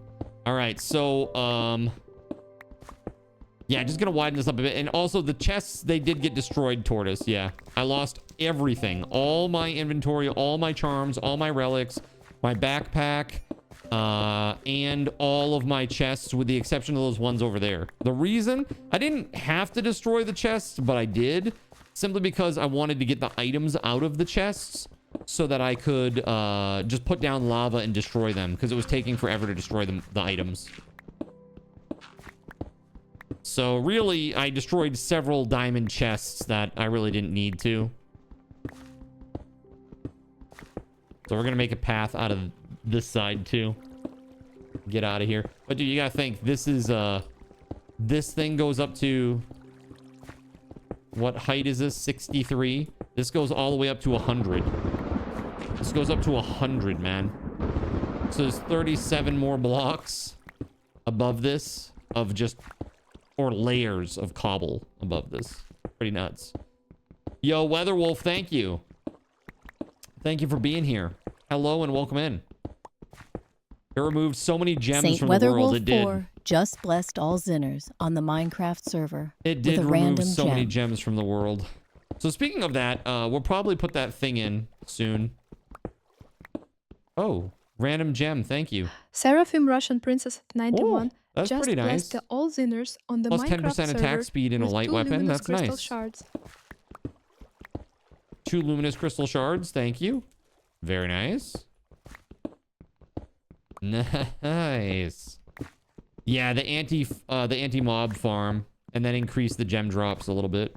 A: All right, so yeah, just gonna widen this up a bit. And also the chests, they did get destroyed, Tortoise. Yeah, I lost everything, all my inventory, all my charms, all my relics, my backpack, and all of my chests, with the exception of those ones over there. The reason I didn't have to destroy the chests, but I did, simply because I wanted to get the items out of the chests so that I could just put down lava and destroy them, because it was taking forever to destroy the items. So really, I destroyed several diamond chests that I really didn't need to. So we're gonna make a path out of this side too. Get out of here. But dude, you gotta think, this is this thing goes up to, what height is this? 63. This goes all the way up to 100. This goes up to 100, man. So there's 37 more blocks above this of just, or layers of cobble above this. Pretty nuts. Yo, Weatherwolf, thank you. Thank you for being here. Hello and welcome in. It removed so many gems from the world. It did.
H: 4 just blessed all Zinners on the Minecraft server.
A: It did remove so many gems from the world. So speaking of that, we'll probably put that thing in soon. Oh, random gem. Thank you.
I: Seraphim Russian Princess 91.
A: That's
I: just
A: pretty nice.
I: blessed all Zinners on the
A: Plus
I: Minecraft
A: 10%
I: server
A: attack speed in a
I: with
A: light
I: 2
A: weapon.
I: luminous
A: That's
I: crystal
A: nice.
I: Shards.
A: 2 luminous crystal shards. Thank you. Very nice. Nice. Yeah, the anti-mob farm, and then increase the gem drops a little bit.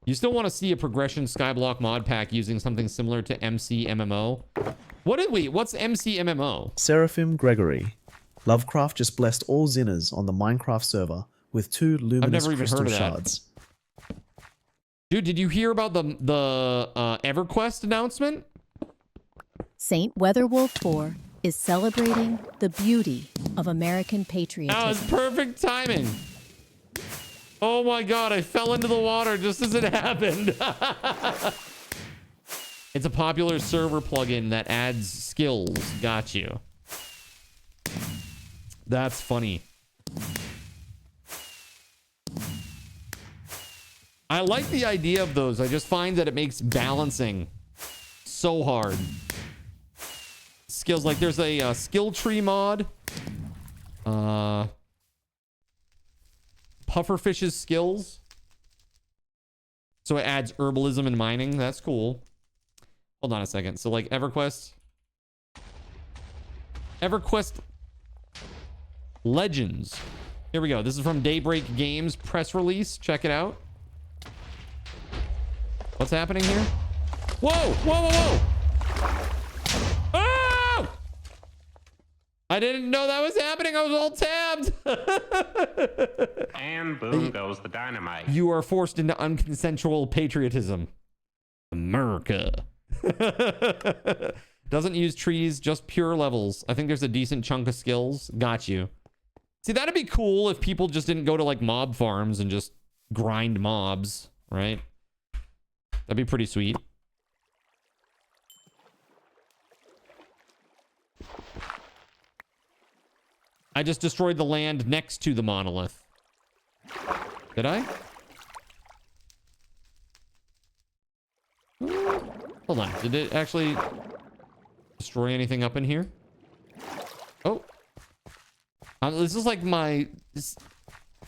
A: You still want to see a progression skyblock mod pack using something similar to MCMMO? What's MCMMO?
J: Seraphim Gregory. Lovecraft just blessed all Zinners on the Minecraft server with 2 luminous crystal shards.
A: Dude, did you hear about the EverQuest announcement?
H: Saint Weatherwolf 4 is celebrating the beauty of American patriotism.
A: That was perfect timing. Oh my god, I fell into the water just as it happened. It's a popular server plugin that adds skills. Got you. That's funny. I like the idea of those. I just find that it makes balancing so hard. Skills, like there's a skill tree mod. Pufferfish's skills. So it adds herbalism and mining. That's cool. Hold on a second. So like EverQuest Legends. Here we go. This is from Daybreak Games press release. Check it out. What's happening here? Whoa! Whoa, whoa, whoa! Oh! I didn't know that was happening. I was all tabbed.
K: And boom goes the dynamite.
A: You are forced into unconsensual patriotism. America. Doesn't use trees, just pure levels. I think there's a decent chunk of skills. Got you. See, that'd be cool if people just didn't go to like mob farms and just grind mobs, right? That'd be pretty sweet. I just destroyed the land next to the monolith. Did I? Hold on. Did it actually destroy anything up in here? Oh. This is like my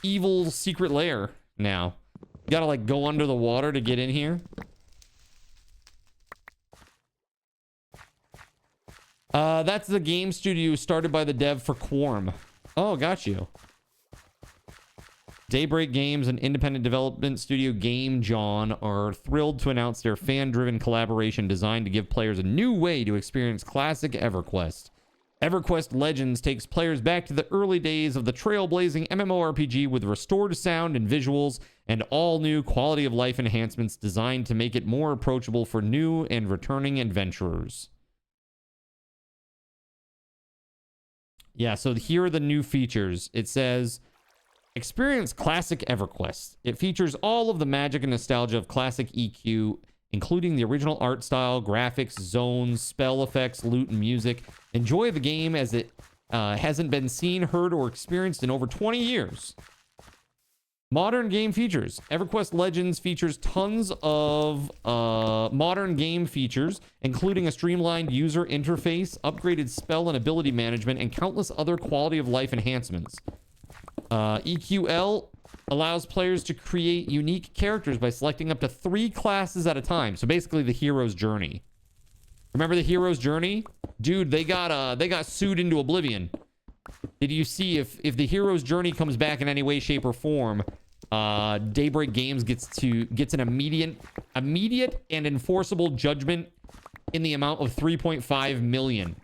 A: evil secret lair now. You gotta like go under the water to get in here. That's the game studio started by the dev for Quarm. Oh, got you. Daybreak Games and independent development studio Game John are thrilled to announce their fan-driven collaboration designed to give players a new way to experience classic EverQuest. EverQuest Legends takes players back to the early days of the trailblazing MMORPG with restored sound and visuals and all new quality of life enhancements designed to make it more approachable for new and returning adventurers. Yeah, so here are the new features. It says, experience classic EverQuest. It features all of the magic and nostalgia of classic EQ, including the original art style, graphics, zones, spell effects, loot, and music. Enjoy the game as it hasn't been seen, heard, or experienced in over 20 years. Modern game features. EverQuest Legends features tons of modern game features, including a streamlined user interface, upgraded spell and ability management, and countless other quality of life enhancements. EQL allows players to create unique characters by selecting up to 3 classes at a time. So basically the hero's journey. Remember the hero's journey? Dude, they got sued into oblivion. Did you see if the hero's journey comes back in any way, shape, or form, Daybreak Games gets an immediate and enforceable judgment in the amount of 3.5 million.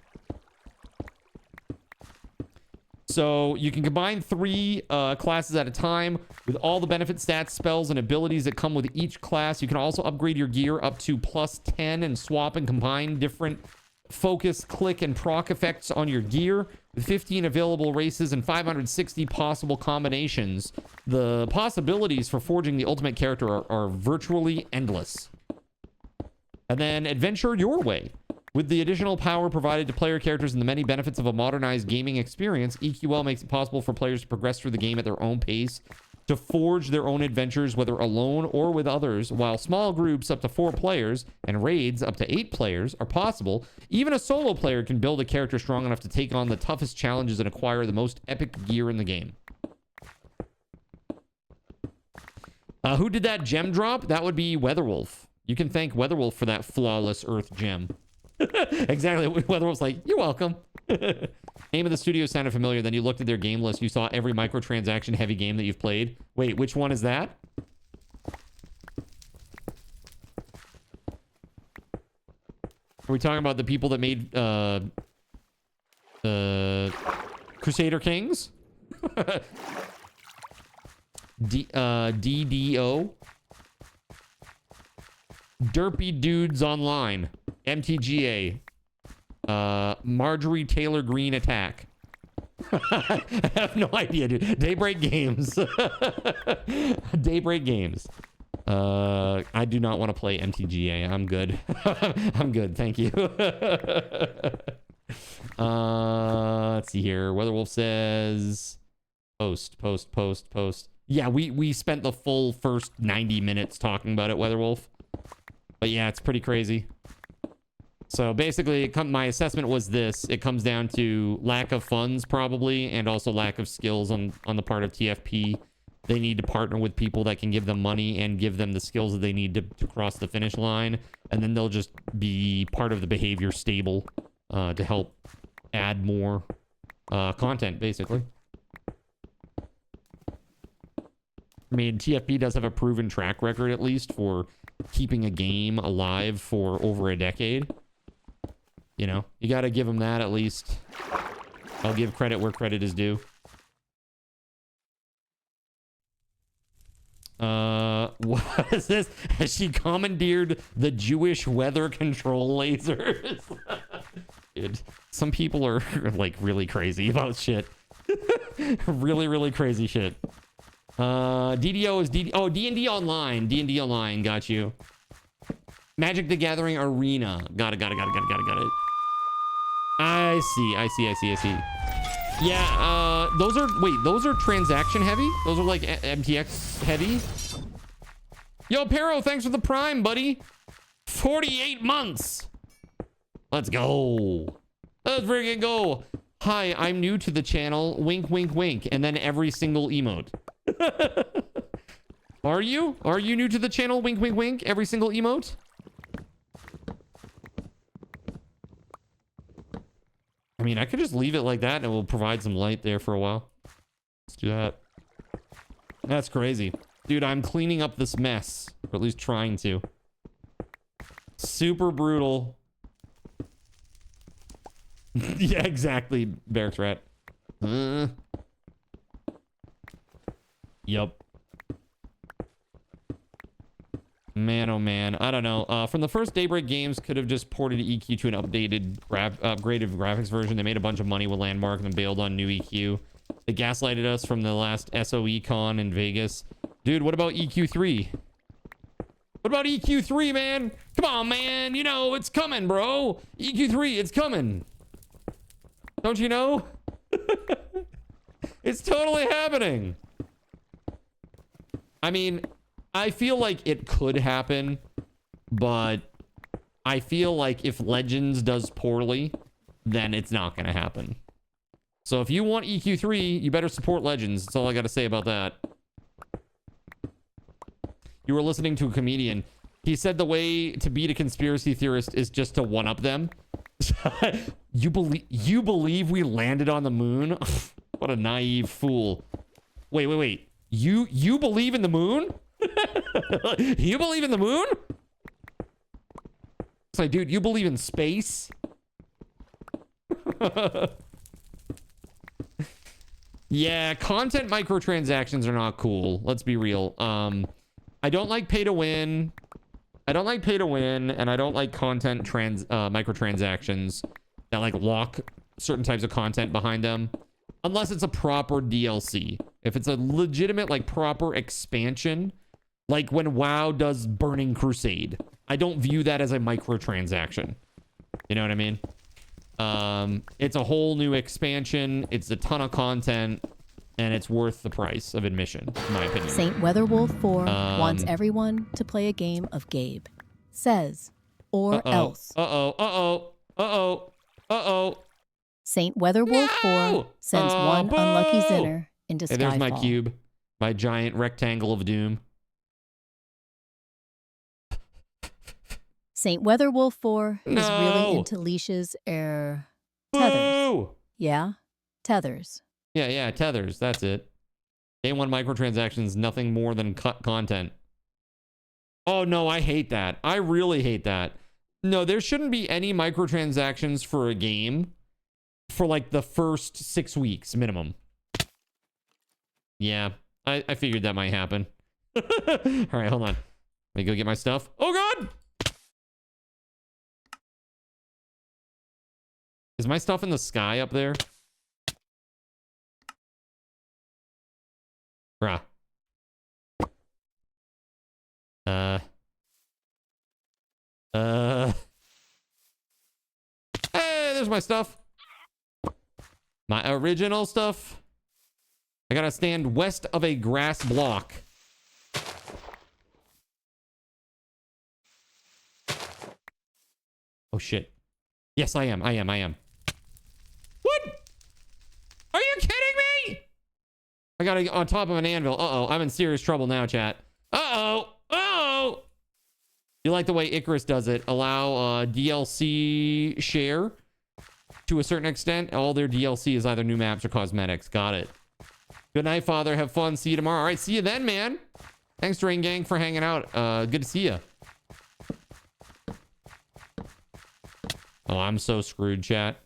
A: So you can combine 3 classes at a time with all the benefit stats, spells, and abilities that come with each class. You can also upgrade your gear up to +10 and swap and combine different focus, click, and proc effects on your gear. With 15 available races and 560 possible combinations, the possibilities for forging the ultimate character are virtually endless. And then adventure your way. With the additional power provided to player characters and the many benefits of a modernized gaming experience, EQL makes it possible for players to progress through the game at their own pace, to forge their own adventures, whether alone or with others, while small groups up to 4 players and raids up to 8 players are possible. Even a solo player can build a character strong enough to take on the toughest challenges and acquire the most epic gear in the game. Who did that gem drop? That would be Weatherwolf. You can thank Weatherwolf for that flawless earth gem. Exactly. Weatherwolf's like, you're welcome. Name of the studio sounded familiar. Then you looked at their game list. You saw every microtransaction heavy game that you've played. Wait, which one is that? Are we talking about the people that made Crusader Kings? DDO. Derpy Dudes Online. MTGA. Marjorie Taylor Greene Attack. I have no idea, dude. Daybreak Games. Daybreak Games. I do not want to play MTGA. I'm good. I'm good. Thank you. Let's see here. Weatherwolf says post. Yeah, we spent the full first 90 minutes talking about it, Weatherwolf. But yeah, it's pretty crazy. So basically, my assessment was this. It comes down to lack of funds, probably, and also lack of skills on the part of TFP. They need to partner with people that can give them money and give them the skills that they need to cross the finish line. And then they'll just be part of the behavior stable to help add more content, basically. I mean, TFP does have a proven track record, at least, for keeping a game alive for over a decade. You know, you got to give them that, at least. I'll give credit where credit is due. What What is this? Has she commandeered the Jewish weather control lasers? Dude, some people are like really crazy about shit. Really, really crazy shit. DDO is Oh, D&D Online. D&D Online. Got you. Magic the Gathering Arena. Got it. I see. Yeah, those are transaction heavy? Those are like MTX heavy? Yo, Pero, thanks for the Prime, buddy. 48 months. Let's go. Let's freaking go. Hi, I'm new to the channel. Wink, wink, wink. And then every single emote. Are you? Are you new to the channel? Wink, wink, wink. Every single emote? I mean, I could just leave it like that and we'll provide some light there for a while. Let's do that. That's crazy. Dude, I'm cleaning up this mess. Or at least trying to. Super brutal. Yeah, exactly, Barracks Rat. Yup. Man, oh man. I don't know. From the first Daybreak games, could have just ported EQ to an updated, upgraded graphics version. They made a bunch of money with Landmark and then bailed on new EQ. They gaslighted us from the last SOE con in Vegas. Dude, what about EQ3? What about EQ3, man? Come on, man. You know, it's coming, bro. EQ3, it's coming. Don't you know? It's totally happening. I mean, I feel like it could happen, but I feel like if Legends does poorly, then it's not going to happen. So if you want EQ3, you better support Legends. That's all I got to say about that. You were listening to a comedian. He said the way to beat a conspiracy theorist is just to one-up them. You believe we landed on the moon? What a naive fool. Wait. You believe in the moon? You believe in the moon? It's like, dude, you believe in space? Yeah, content microtransactions are not cool. Let's be real. I don't like pay to win. And I don't like content microtransactions that like lock certain types of content behind them. Unless it's a proper DLC. If it's a legitimate, like, proper expansion, like when WoW does Burning Crusade, I don't view that as a microtransaction. You know what I mean? It's a whole new expansion. It's a ton of content, and it's worth the price of admission, in my opinion.
H: Saint Weatherwolf 4 wants everyone to play a game of Gabe. Says, or else. Saint Weatherwolf 4 sends one unlucky Zinner into Skyfall.
A: Hey, there's my cube. My giant rectangle of doom.
H: Saint Weatherwolf 4 is really into Leash's tethers. Yeah, tethers.
A: Yeah, tethers. That's it. Day one microtransactions, nothing more than content. Oh, no, I hate that. I really hate that. No, there shouldn't be any microtransactions for a game for like the first 6 weeks minimum. Yeah, I figured that might happen. All right, hold on. Let me go get my stuff. Oh, God! Is my stuff in the sky up there? Bruh. Hey, there's my stuff. My original stuff. I gotta stand west of a grass block. Oh, shit. Yes, I am. What? Are you kidding me? I gotta get on top of an anvil. Uh-oh, I'm in serious trouble now, chat. Uh-oh. You like the way Icarus does it. Allow DLC share to a certain extent. All their DLC is either new maps or cosmetics. Got it. Good night, Father. Have fun. See you tomorrow. All right, see you then, man. Thanks, Drain Gang, for hanging out. Good to see you. Oh, I'm so screwed, chat.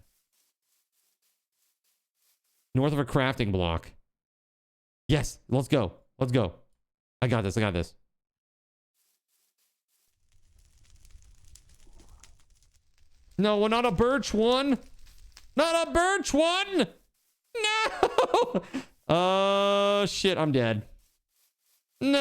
A: North of a crafting block. Yes, let's go. I got this. No, not a birch one. Not a birch one. No. Shit, I'm dead. No.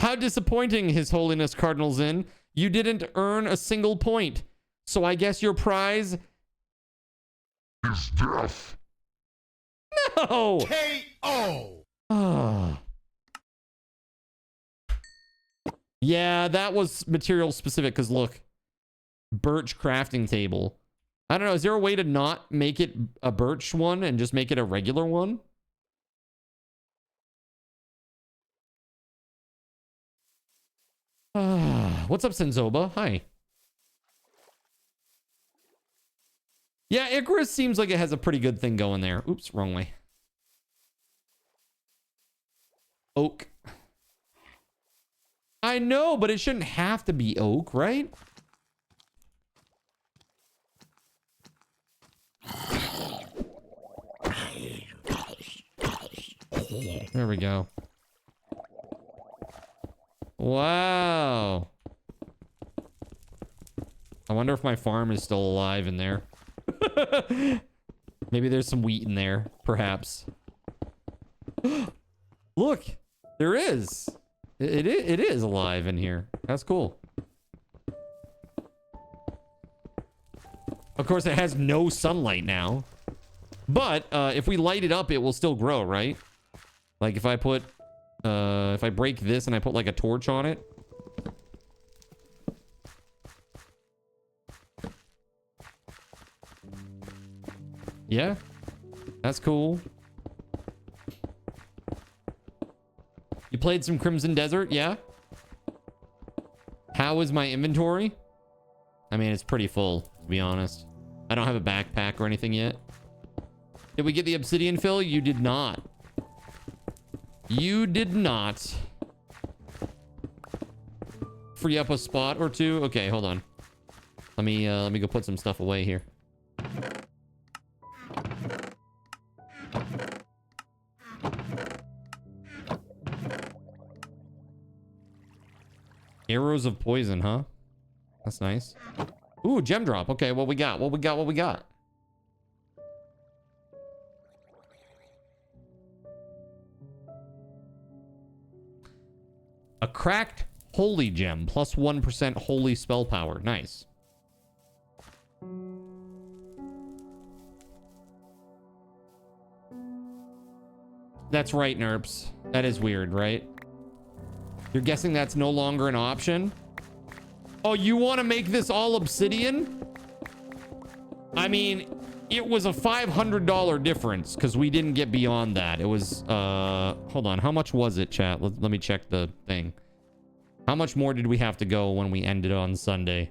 A: How disappointing, His Holiness Cardinal Zin. You didn't earn a single point. So I guess your prize is death. No.
L: K.O.
A: Yeah, that was material specific because look, birch crafting table. I don't know. Is there a way to not make it a birch one and just make it a regular one? What's up, Senzoba? Hi. Yeah, Icarus seems like it has a pretty good thing going there. Oops, wrong way. Oak. I know, but it shouldn't have to be oak, right? There we go. Wow. I wonder if my farm is still alive in there. Maybe there's some wheat in there, perhaps. Look, there is. It is alive in here. That's cool. Of course, it has no sunlight now. But if we light it up, it will still grow, right? Like if I put, if I break this and I put like a torch on it. Yeah, that's cool. You played some Crimson Desert, yeah? How is my inventory? I mean, it's pretty full, to be honest. I don't have a backpack or anything yet. Did we get the obsidian fill? You did not. You did not. Free up a spot or two? Okay, hold on. Let me go put some stuff away here. Arrows of poison, huh? That's nice. Ooh, gem drop. Okay, what we got? What we got? What we got? A cracked holy gem. Plus 1% holy spell power. Nice. That's right, Nerps. That is weird, right? You're guessing that's no longer an option? Oh, you want to make this all obsidian? I mean, it was a $500 difference because we didn't get beyond that. It was, hold on. How much was it, chat? Let me check the thing. How much more did we have to go when we ended on Sunday?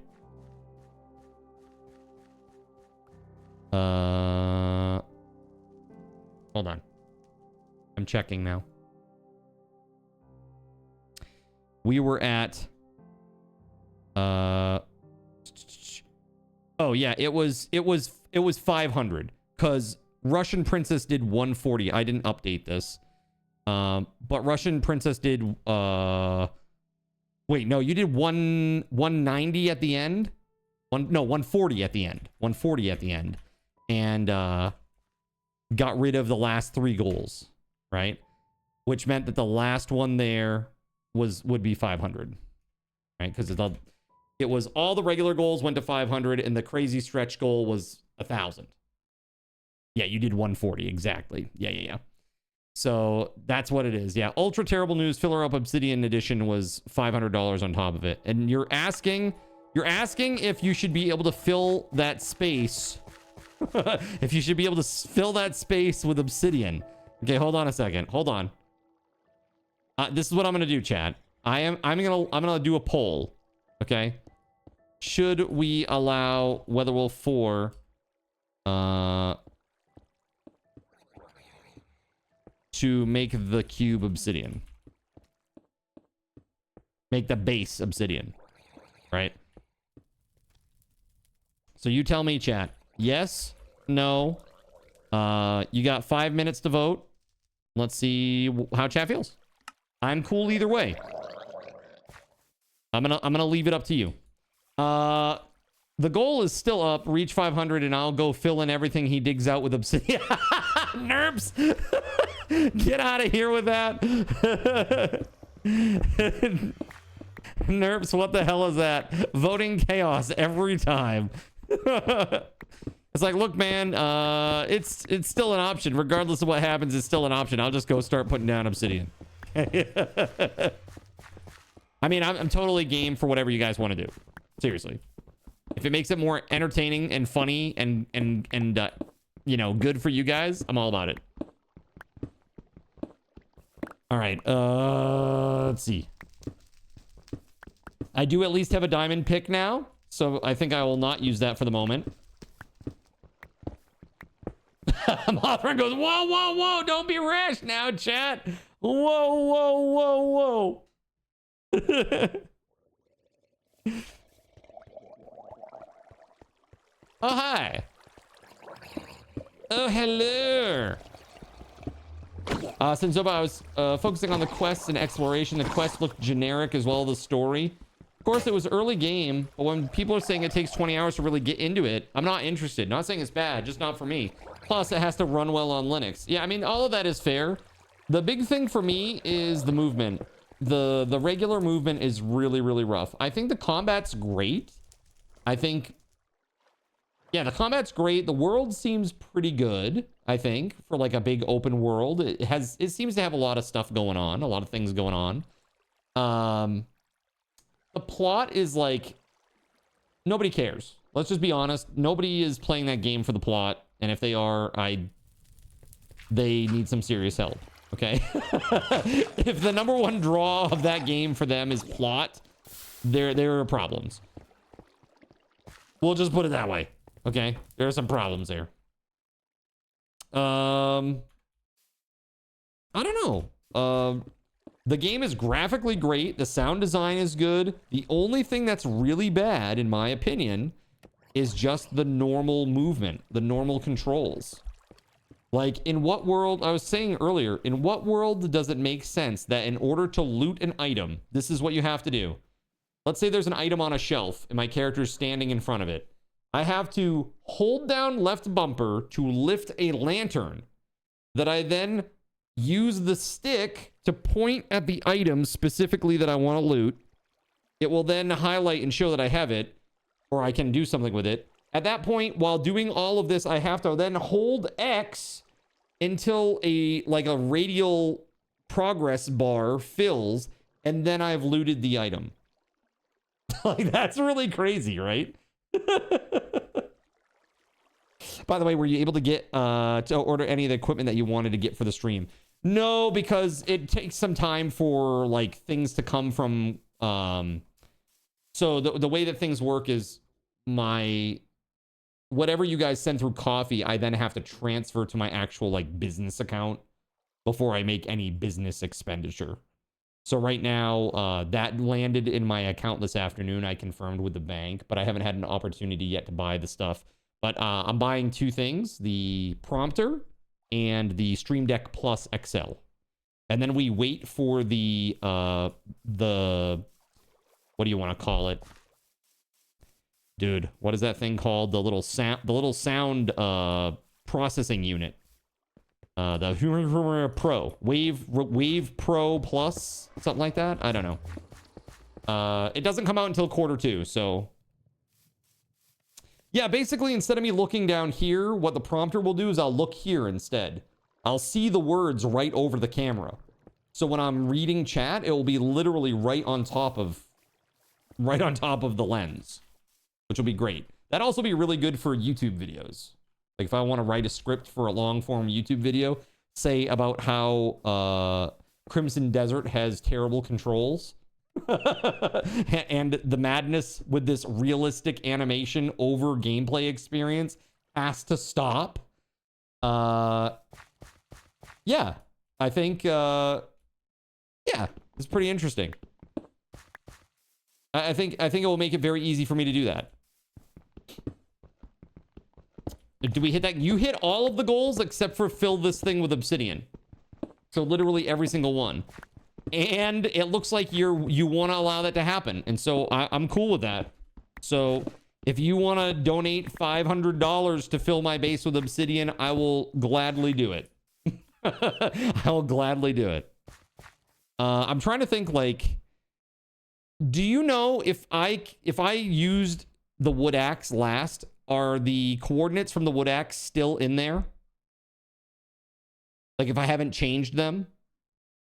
A: Hold on. I'm checking now. We were at oh yeah, it was 500 cuz Russian Princess did 140. I didn't update this. But Russian Princess did wait, no, you did 190 at the end. 140 at the end. 140 at the end. And got rid of the last 3 goals, right? Which meant that the last one there would be 500, right? Because it was all the regular goals went to 500 and the crazy stretch goal was 1,000. Yeah, you did 140 exactly. Yeah. So that's what it is. Yeah, ultra terrible news. Filler Up Obsidian Edition was $500 on top of it, and you're asking if you should be able to fill that space. If you should be able to fill that space with obsidian. Okay, hold on a second. Hold on. This is what I'm gonna do, chat. I'm gonna do a poll. Okay. Should we allow Weatherwolf 4 to make the cube obsidian? Make the base obsidian. Right? So you tell me, chat. Yes? No? You got 5 minutes to vote. Let's see how chat feels. I'm cool either way. I'm gonna leave it up to you. The goal is still up. Reach 500, and I'll go fill in everything he digs out with obsidian. Nerps, get out of here with that. Nerps, what the hell is that? Voting chaos every time. It's like, look, man, it's still an option. Regardless of what happens, it's still an option. I'll just go start putting down obsidian. I mean, I'm totally game for whatever you guys want to do. Seriously. If it makes it more entertaining and funny and you know, good for you guys, I'm all about it. All right, let's see. I do at least have a diamond pick now, so I think I will not use that for the moment. Mothra goes, whoa, whoa, whoa, don't be rash now, chat. Whoa, whoa, whoa, whoa. Oh, hi. Oh, hello. Since I was focusing on the quests and exploration, the quest looked generic as well as the story. Of course, it was early game, but when people are saying it takes 20 hours to really get into it, I'm not interested. Not saying it's bad, just not for me. Plus, it has to run well on Linux. Yeah, I mean, all of that is fair. The big thing for me is the movement. The regular movement is really, really rough. I think the combat's great. I think... Yeah, the combat's great. The world seems pretty good, I think, for like a big open world. It seems to have a lot of stuff going on, a lot of things going on. The plot is like, nobody cares. Let's just be honest. Nobody is playing that game for the plot, and if they are, they need some serious help. Okay? If the #1 draw of that game for them is plot, there are problems. We'll just put it that way. Okay, there are some problems there. I don't know. The game is graphically great. The sound design is good. The only thing that's really bad, in my opinion, is just the normal movement, the normal controls. Like, in what world, I was saying earlier, in what world does it make sense that in order to loot an item, this is what you have to do? Let's say there's an item on a shelf and my character's standing in front of it. I have to hold down left bumper to lift a lantern that I then use the stick to point at the item specifically that I want to loot. It will then highlight and show that I have it, or I can do something with it. At that point, while doing all of this, I have to then hold X until a radial progress bar fills, and then I've looted the item. Like, that's really crazy, right? By the way, were you able to get to order any of the equipment that you wanted to get for the stream? No, because it takes some time for like things to come from so the way that things work is whatever you guys send through coffee, I then have to transfer to my actual like business account before I make any business expenditure. So right now, that landed in my account this afternoon. I confirmed with the bank, but I haven't had an opportunity yet to buy the stuff. But I'm buying two things, the prompter and the Stream Deck Plus XL. And then we wait for the what do you want to call it? Dude, what is that thing called? The little sound processing unit. The Pro. Wave Pro Plus, something like that. I don't know. It doesn't come out until Q2, so yeah, basically instead of me looking down here, what the prompter will do is I'll look here instead. I'll see the words right over the camera. So when I'm reading chat, it will be literally right on top of the lens, which will be great. That'd also be really good for YouTube videos. Like if I want to write a script for a long form YouTube video, say about how Crimson Desert has terrible controls and the madness with this realistic animation over gameplay experience has to stop. Yeah, I think, yeah, it's pretty interesting. I think it will make it very easy for me to do that. Did we hit that? You hit all of the goals except for fill this thing with obsidian. So literally every single one. And it looks like you want to allow that to happen. And so I'm cool with that. So if you want to donate $500 to fill my base with obsidian, I will gladly do it. I will gladly do it. I'm trying to think, like, do you know if I used the wood axe last, are the coordinates from the wood axe still in there? Like if I haven't changed them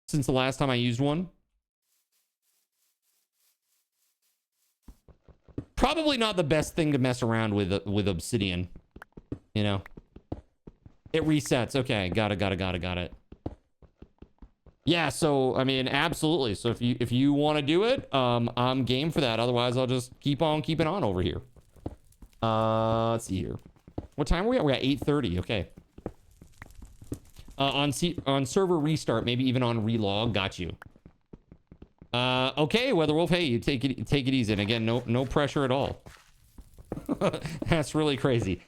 A: since the last time I used one? Probably not the best thing to mess around with obsidian, you know? It resets. Okay, got it. Yeah, so I mean, absolutely. So if you want to do it, I'm game for that. Otherwise, I'll just keep on keeping on over here. Let's see here. What time are we at? We're at 8:30. Okay. On server restart, maybe even on relog. Got you. Okay, Weatherwolf. Hey, you take it easy. And again, no pressure at all. That's really crazy.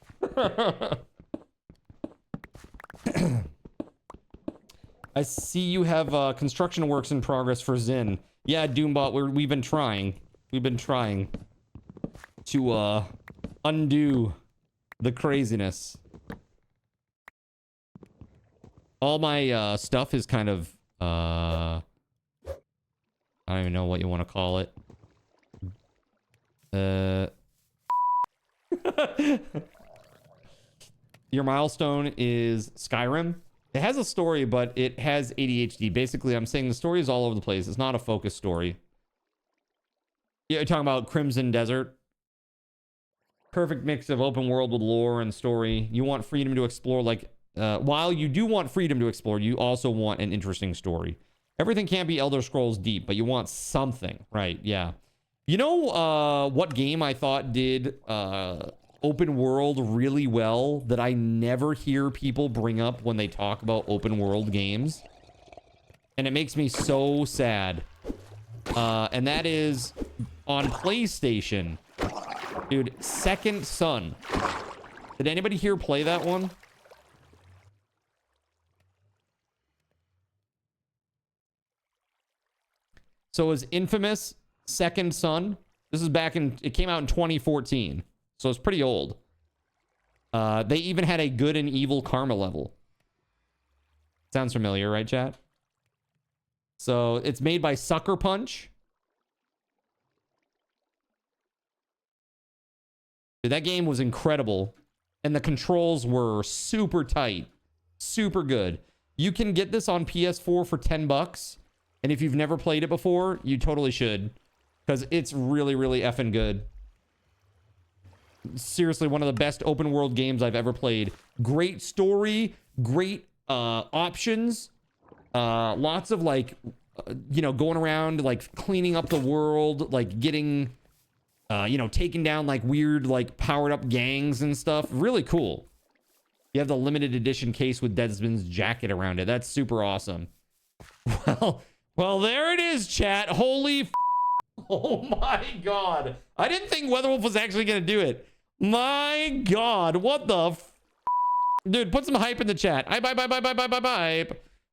A: I see you have construction works in progress for Zin. Yeah, Doombot, we've been trying. We've been trying to undo the craziness. All my stuff is kind of I don't even know what you want to call it. Your milestone is Skyrim. It has a story, but it has ADHD. Basically, I'm saying the story is all over the place. It's not a focused story. Yeah, you're talking about Crimson Desert. Perfect mix of open world with lore and story. You want freedom to explore, like, while you do want freedom to explore, you also want an interesting story. Everything can't be Elder Scrolls deep, but you want something, right? Yeah. You know what game I thought did open world really well that I never hear people bring up when they talk about open world games? And it makes me so sad. And that is on PlayStation. Dude, Second Son. Did anybody here play that one? So it was infamous Second Son. This is back in, it came out in 2014. So it's pretty old. They even had a good and evil karma level. Sounds familiar, right, chat? So it's made by Sucker Punch. Dude, that game was incredible. And the controls were super tight. Super good. You can get this on PS4 for $10. And if you've never played it before, you totally should. Because it's really, really effing good. Seriously, one of the best open world games I've ever played. Great story, great options, lots of like, you know, going around like cleaning up the world, like getting, you know, taking down like weird like powered up gangs and stuff. Really cool. You have the limited edition case with Desmond's jacket around it. That's super awesome. Well, there it is, chat. Holy oh my god. I didn't think Weatherwolf was actually gonna do it. My god, what the dude, put some hype in the chat. Bye.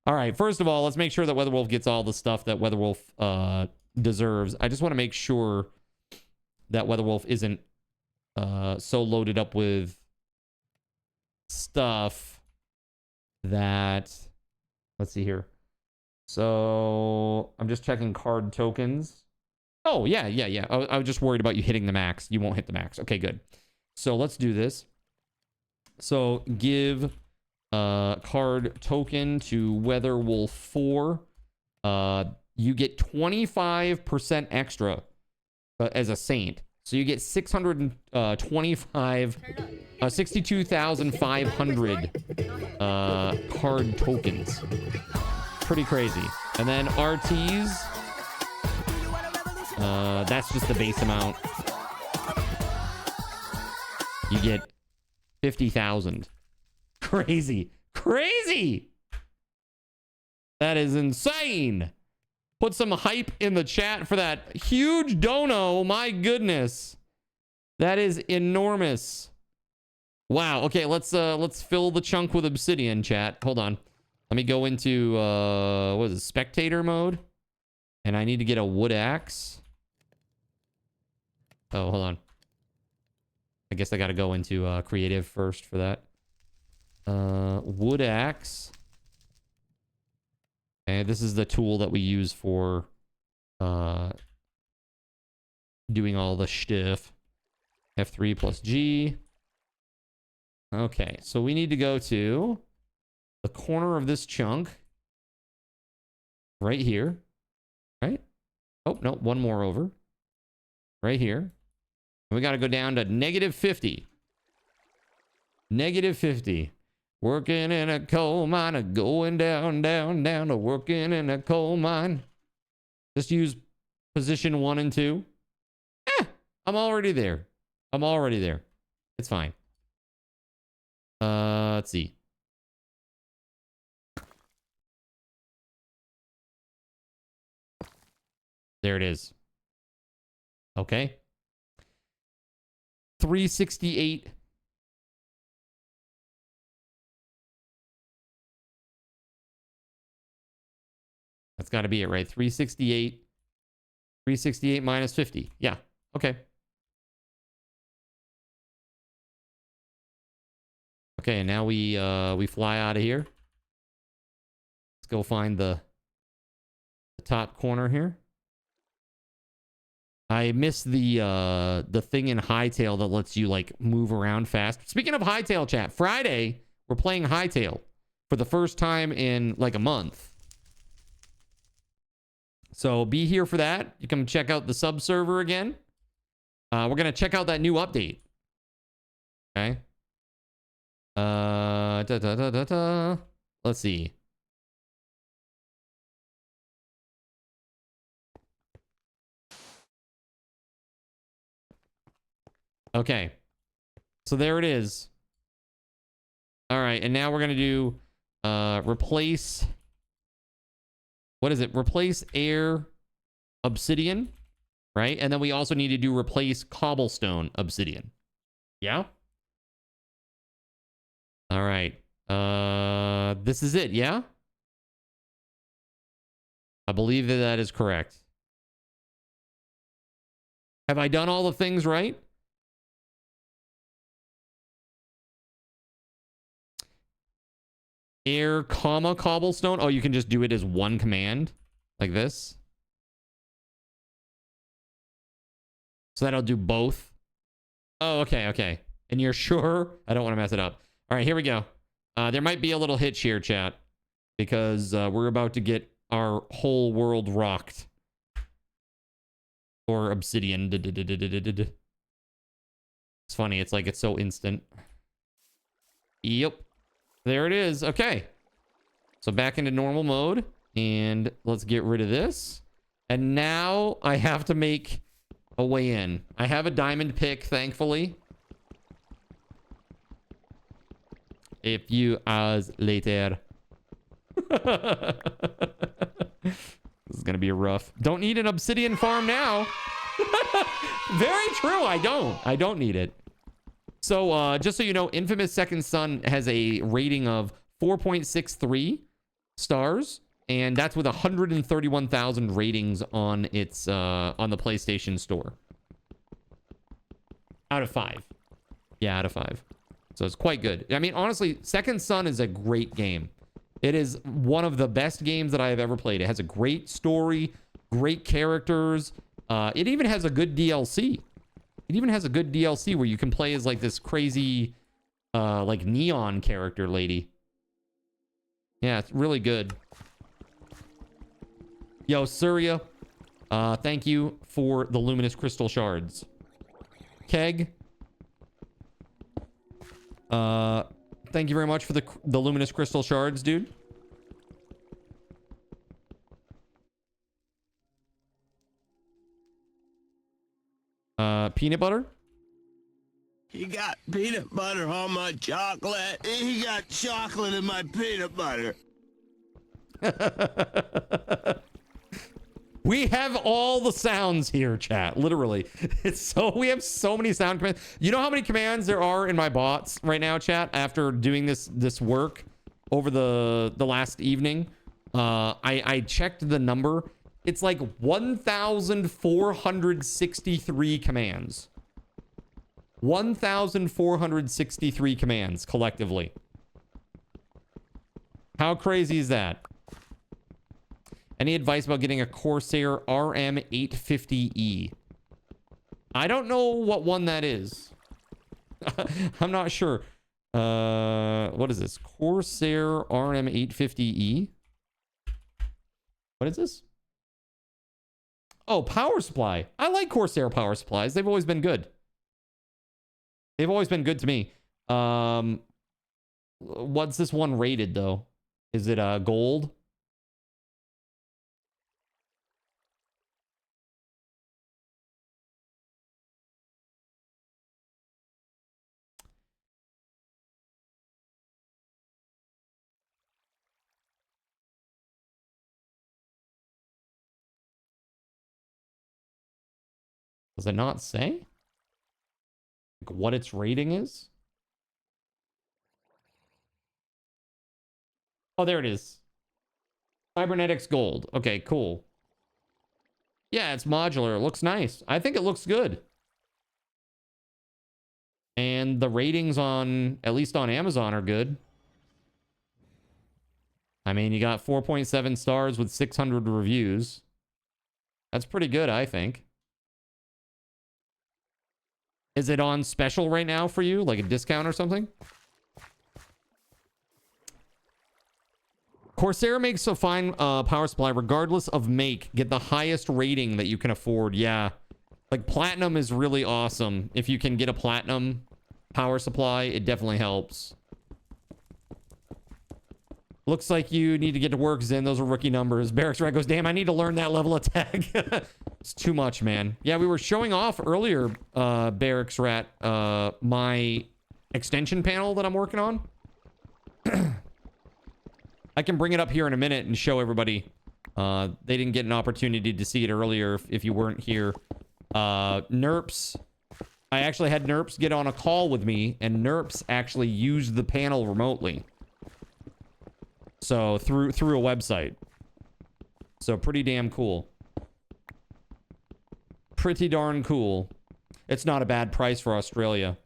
A: All right, first of all, let's make sure that Weatherwolf gets all the stuff that Weatherwolf deserves. I just want to make sure that Weatherwolf isn't so loaded up with stuff that, let's see here. So I'm just checking card tokens. Oh, yeah. I was just worried about you hitting the max. You won't hit the max. Okay, good. So let's do this. So give card token to Weatherwolf 4. You get 25% extra as a saint. So you get 62,500 card tokens. Pretty crazy. And then RTs. That's just the base amount. You get 50,000. Crazy. That is insane. Put some hype in the chat for that huge dono. My goodness. That is enormous. Wow. Okay, let's fill the chunk with obsidian, chat. Hold on. Let me go into what is it, spectator mode? And I need to get a wood axe. Oh, hold on. I guess I got to go into creative first for that. Wood axe. And this is the tool that we use for doing all the stuff. F3 plus G. Okay, so we need to go to the corner of this chunk. Right here. Right? Oh, no, one more over. Right here. And we got to go down to -50. -50. Working in a coal mine, going down, down, down to working in a coal mine. Just use position 1 and 2. I'm already there. I'm already there. It's fine. Let's see. There it is. Okay. 368. That's got to be it, right? 368. 368 minus 50. Yeah. Okay. Okay, and now we fly out of here. Let's go find the top corner here. I missed the thing in Hightail that lets you like move around fast. Speaking of Hightail, chat, Friday we're playing Hightail for the first time in like a month. So be here for that. You can check out the sub server again. We're gonna check out that new update. Okay. Let's see. Okay. So there it is. All right, and now we're going to do replace, what is it? Replace air obsidian, right? And then we also need to do replace cobblestone obsidian. Yeah? All right. This is it, yeah? I believe that that is correct. Have I done all the things right? Air, comma, cobblestone. Oh, you can just do it as one command like this. So that'll do both. Oh, okay, okay. And you're sure? I don't want to mess it up. All right, here we go. There might be a little hitch here, chat, because we're about to get our whole world rocked. Or obsidian. It's funny. It's like it's so instant. Yep. There it is. Okay. So back into normal mode. And let's get rid of this. And now I have to make a way in. I have a diamond pick, thankfully. A few hours later. This is going to be rough. Don't need an obsidian farm now. Very true. I don't need it. So just so you know, Infamous Second Son has a rating of 4.63 stars. And that's with 131,000 ratings on its on the PlayStation Store. Out of 5. Yeah, out of 5. So it's quite good. I mean, honestly, Second Son is a great game. It is one of the best games that I have ever played. It has a great story, great characters. It even has a good DLC. It even has a good DLC where you can play as like this crazy, like neon character lady. Yeah, it's really good. Yo, Surya, thank you for the luminous crystal shards. Keg, thank you very much for the luminous crystal shards, dude. Peanut butter?
K: He got peanut butter on my chocolate. He got chocolate in my peanut butter.
A: We have all the sounds here, chat. Literally. We have so many sound commands. You know how many commands there are in my bots right now, chat, after doing this work over the last evening? I checked the number. It's like 1,463 commands. 1,463 commands collectively. How crazy is that? Any advice about getting a Corsair RM850E? I don't know what one that is. I'm not sure. What is this? Corsair RM850E? What is this? Oh, power supply. I like Corsair power supplies. They've always been good. They've always been good to me. What's this one rated, though? Is it gold? Does it not say? Like what its rating is? Oh, there it is. Cybernetics Gold. Okay, cool. Yeah, it's modular. It looks nice. I think it looks good. And the ratings on, at least on Amazon, are good. I mean, you got 4.7 stars with 600 reviews. That's pretty good, I think. Is it on special right now for you? Like a discount or something? Corsair makes a fine power supply regardless of make. Get the highest rating that you can afford. Yeah. Like platinum is really awesome. If you can get a platinum power supply, it definitely helps. Looks like you need to get to work, Zen. Those are rookie numbers. Barracks Rat goes, damn, I need to learn that level of tag. It's too much, man. Yeah, we were showing off earlier, Barracks Rat, my extension panel that I'm working on. I can bring it up here in a minute and show everybody. They didn't get an opportunity to see it earlier if you weren't here. Nerps. I actually had Nerps get on a call with me, and Nerps actually used the panel remotely. So through a website. So pretty damn cool. Pretty darn cool. It's not a bad price for Australia.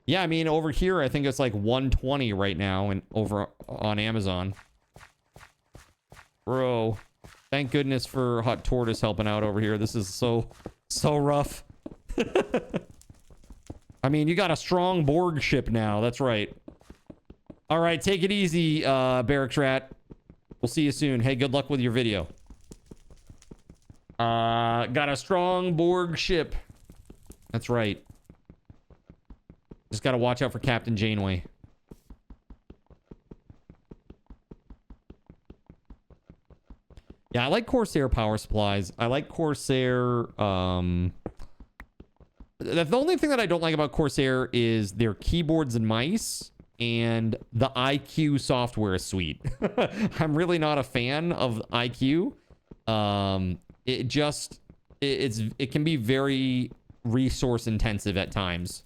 A: Yeah, I mean, over here, I think it's like 120 right now and over on Amazon. Bro, thank goodness for Hot Tortoise helping out over here. This is so rough. I mean, you got a strong Borg ship now. That's right. All right, take it easy, Barracks Rat. We'll see you soon. Hey, good luck with your video. Got a strong Borg ship. That's right. Just got to watch out for Captain Janeway. Yeah, I like Corsair power supplies. I like Corsair... The only thing that I don't like about Corsair is their keyboards and mice and the IQ software suite. I'm really not a fan of IQ. It can be very resource intensive at times.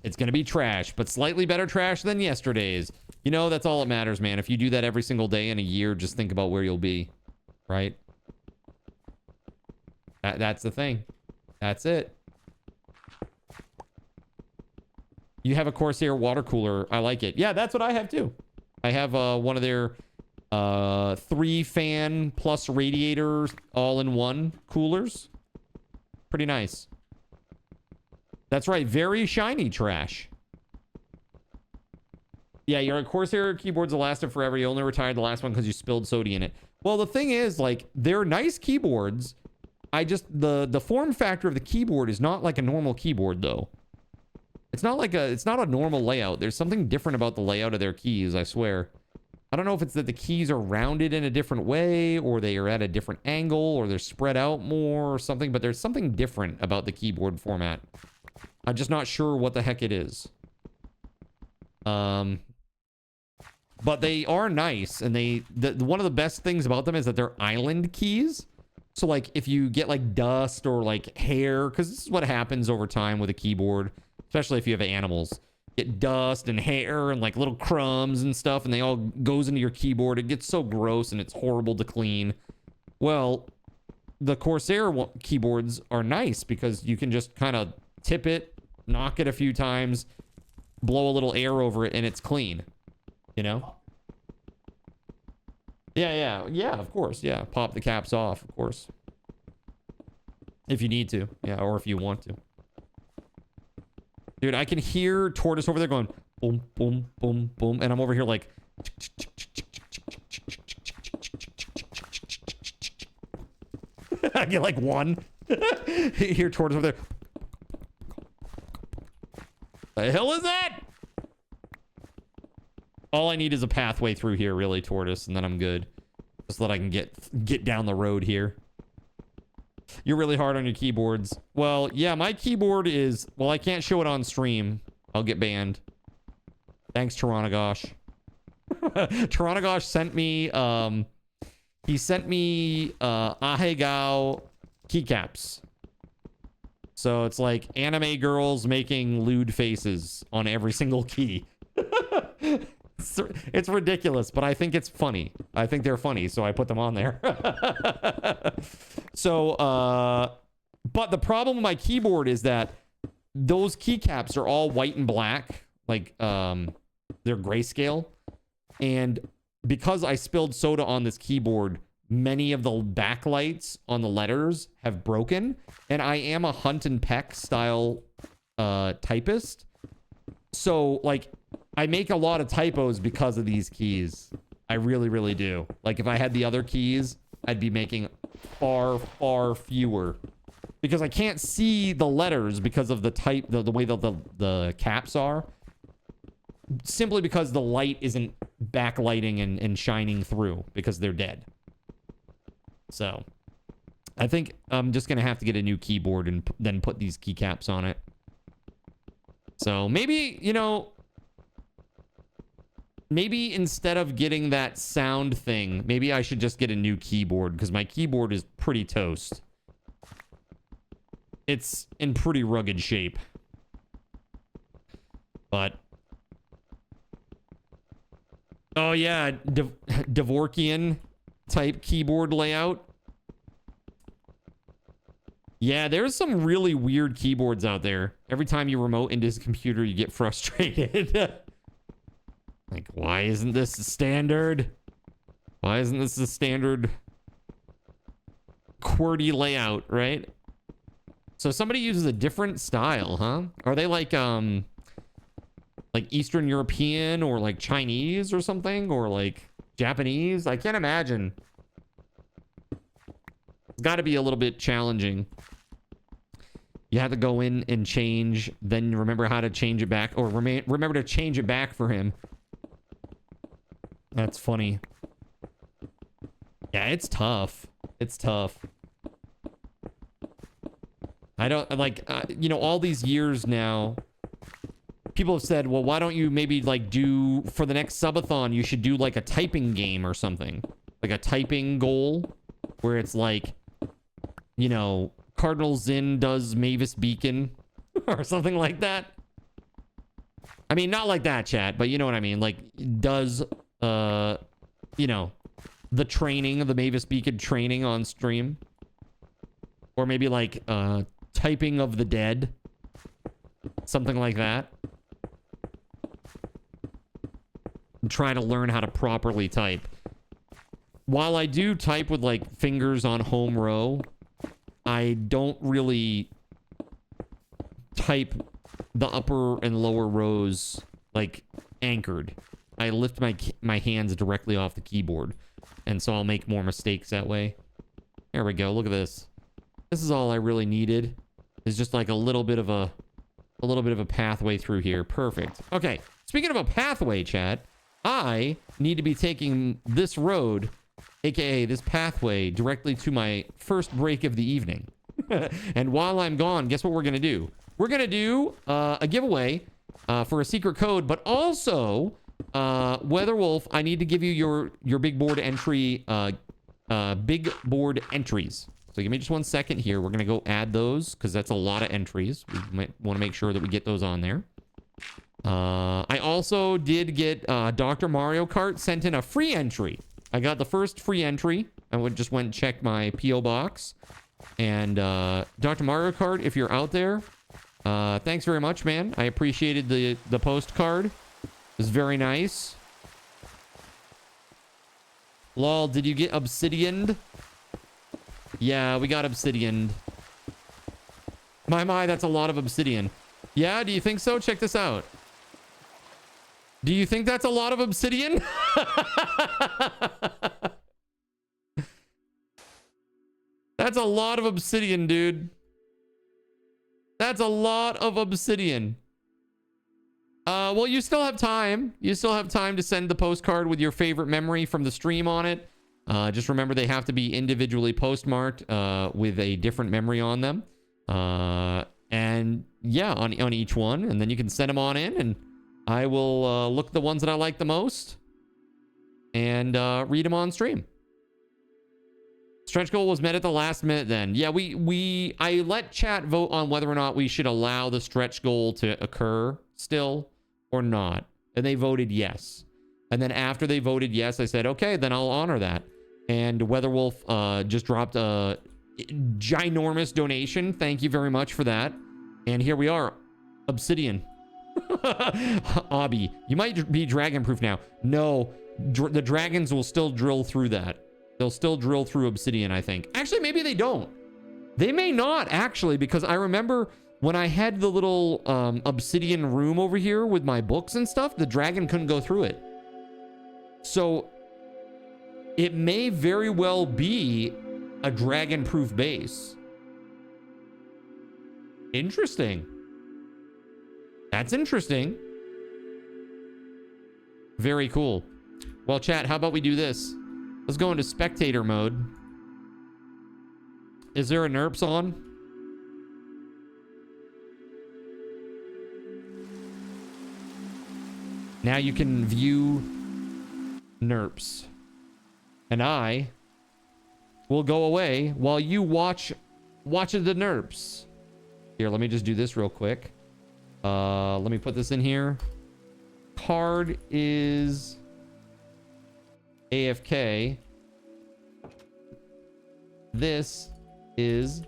A: It's going to be trash, but slightly better trash than yesterday's. You know, that's all that matters, man. If you do that every single day in a year, just think about where you'll be, right? That's the thing. That's it. You have a Corsair water cooler. I like it. Yeah, that's what I have too. I have one of their 3-fan plus radiator all-in-one coolers. Pretty nice. That's right. Very shiny trash. Yeah, your Corsair keyboards will last forever. You only retired the last one because you spilled soda in it. Well, the thing is, like, they're nice keyboards. The form factor of the keyboard is not like a normal keyboard, though. It's not a normal layout. There's something different about the layout of their keys, I swear. I don't know if it's that the keys are rounded in a different way, or they are at a different angle, or they're spread out more or something, but there's something different about the keyboard format. I'm just not sure what the heck it is. but they are nice. And one of the best things about them is that they're island keys. So like if you get like dust or like hair, because this is what happens over time with a keyboard, especially if you have animals, get dust and hair and like little crumbs and stuff, and they all goes into your keyboard. It gets so gross and it's horrible to clean. Well, the Corsair keyboards are nice because you can just kind of tip it, knock it a few times, blow a little air over it, and it's clean. You know? Yeah, of course. Yeah, pop the caps off, of course. If you need to. Yeah, or if you want to. Dude, I can hear Tortoise over there going boom, boom, boom, boom. And I'm over here like... I get like one. Hear Tortoise over there. The hell is that? All I need is a pathway through here, really, Tortoise, and then I'm good. Just so that I can get down the road here. You're really hard on your keyboards. Well, yeah, my keyboard is... Well, I can't show it on stream. I'll get banned. Thanks, Taranagosh. Taranagosh sent me... He sent me Ahegao keycaps. So it's like anime girls making lewd faces on every single key. It's ridiculous, but I think it's funny. I think they're funny, so I put them on there. So, but the problem with my keyboard is that those keycaps are all white and black. Like, they're grayscale. And because I spilled soda on this keyboard, many of the backlights on the letters have broken. And I am a Hunt and Peck style typist. So, like, I make a lot of typos because of these keys. I really, really do. Like, if I had the other keys, I'd be making far, far fewer. Because I can't see the letters because of the way the caps are. Simply because the light isn't backlighting and shining through because they're dead. So, I think I'm just going to have to get a new keyboard and then put these keycaps on it. So, maybe, you know... Maybe instead of getting that sound thing, maybe I should just get a new keyboard because my keyboard is pretty toast. It's in pretty rugged shape. But... Oh yeah, Dvorkian type keyboard layout. Yeah, there's some really weird keyboards out there. Every time you remote into his computer, you get frustrated. Like, why isn't this standard? Why isn't this a standard QWERTY layout, right? So somebody uses a different style, huh? Are they like Eastern European or like Chinese or something? Or like Japanese? I can't imagine. It's got to be a little bit challenging. You have to go in and change, then remember how to change it back, or remember to change it back for him. That's funny. Yeah, it's tough. It's tough. I don't, like, you know, all these years now, people have said, well, why don't you maybe, like, do, for the next subathon, you should do, like, a typing game or something. Like a typing goal, where it's like, you know, Cardinal Zin does Mavis Beacon, or something like that. I mean, not like that, chat, but you know what I mean. Like, does... you know, the training, the Mavis Beacon training on stream. Or maybe like, typing of the dead. Something like that. I'm trying to learn how to properly type. While I do type with like fingers on home row, I don't really type the upper and lower rows like anchored. I lift my hands directly off the keyboard, and so I'll make more mistakes that way. There we go. Look at this. This is all I really needed. Is just like a little bit of a pathway through here. Perfect. Okay. Speaking of a pathway, chat, I need to be taking this road, aka this pathway, directly to my first break of the evening. And while I'm gone, guess what we're gonna do? We're gonna do a giveaway for a secret code, but also Weatherwolf, I need to give you your big board entry, big board entries. So give me just 1 second here. We're going to go add those because that's a lot of entries. We might want to make sure that we get those on there. I also did get Dr. Mario Kart sent in a free entry. I got the first free entry. I just went and checked my P.O. box. And Dr. Mario Kart, if you're out there, thanks very much, man. I appreciated the postcard. It was very nice. Lol, did you get obsidianed? Yeah, we got obsidianed. My, that's a lot of obsidian. Yeah, do you think so? Check this out. Do you think that's a lot of obsidian? That's a lot of obsidian, dude. That's a lot of obsidian. Well, you still have time. You still have time to send the postcard with your favorite memory from the stream on it. Just remember they have to be individually postmarked with a different memory on them. And yeah, on each one. And then you can send them on in and I will look at the ones that I like the most and read them on stream. Stretch goal was met at the last minute then. Yeah, I let chat vote on whether or not we should allow the stretch goal to occur still or not. And they voted yes. And then after they voted yes, I said, okay, then I'll honor that. And Weatherwolf just dropped a ginormous donation. Thank you very much for that. And here we are. Obsidian. Obby, you might be dragon proof now. No, the dragons will still drill through that. They'll still drill through obsidian, I think. Actually, maybe they don't. They may not, actually, because I remember when I had the little obsidian room over here with my books and stuff, the dragon couldn't go through it. So it may very well be a dragon-proof base. Interesting. That's interesting. Very cool. Well, chat, how about we do this? Let's go into spectator mode. Is there a NERPS on? Now you can view NERPS. And I will go away while you watch the NERPS. Here, let me just do this real quick. Let me put this in here. Card is AFK. This is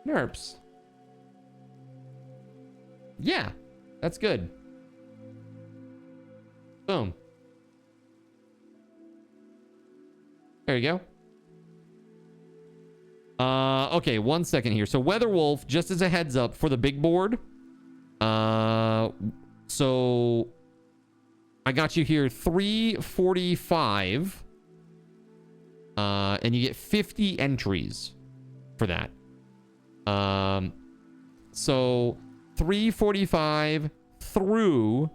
A: NERPS. Yeah, that's good. Boom. There you go. Okay, 1 second here. So Weatherwolf, just as a heads up for the big board. So I got you here 345. And you get 50 entries for that. So 345 through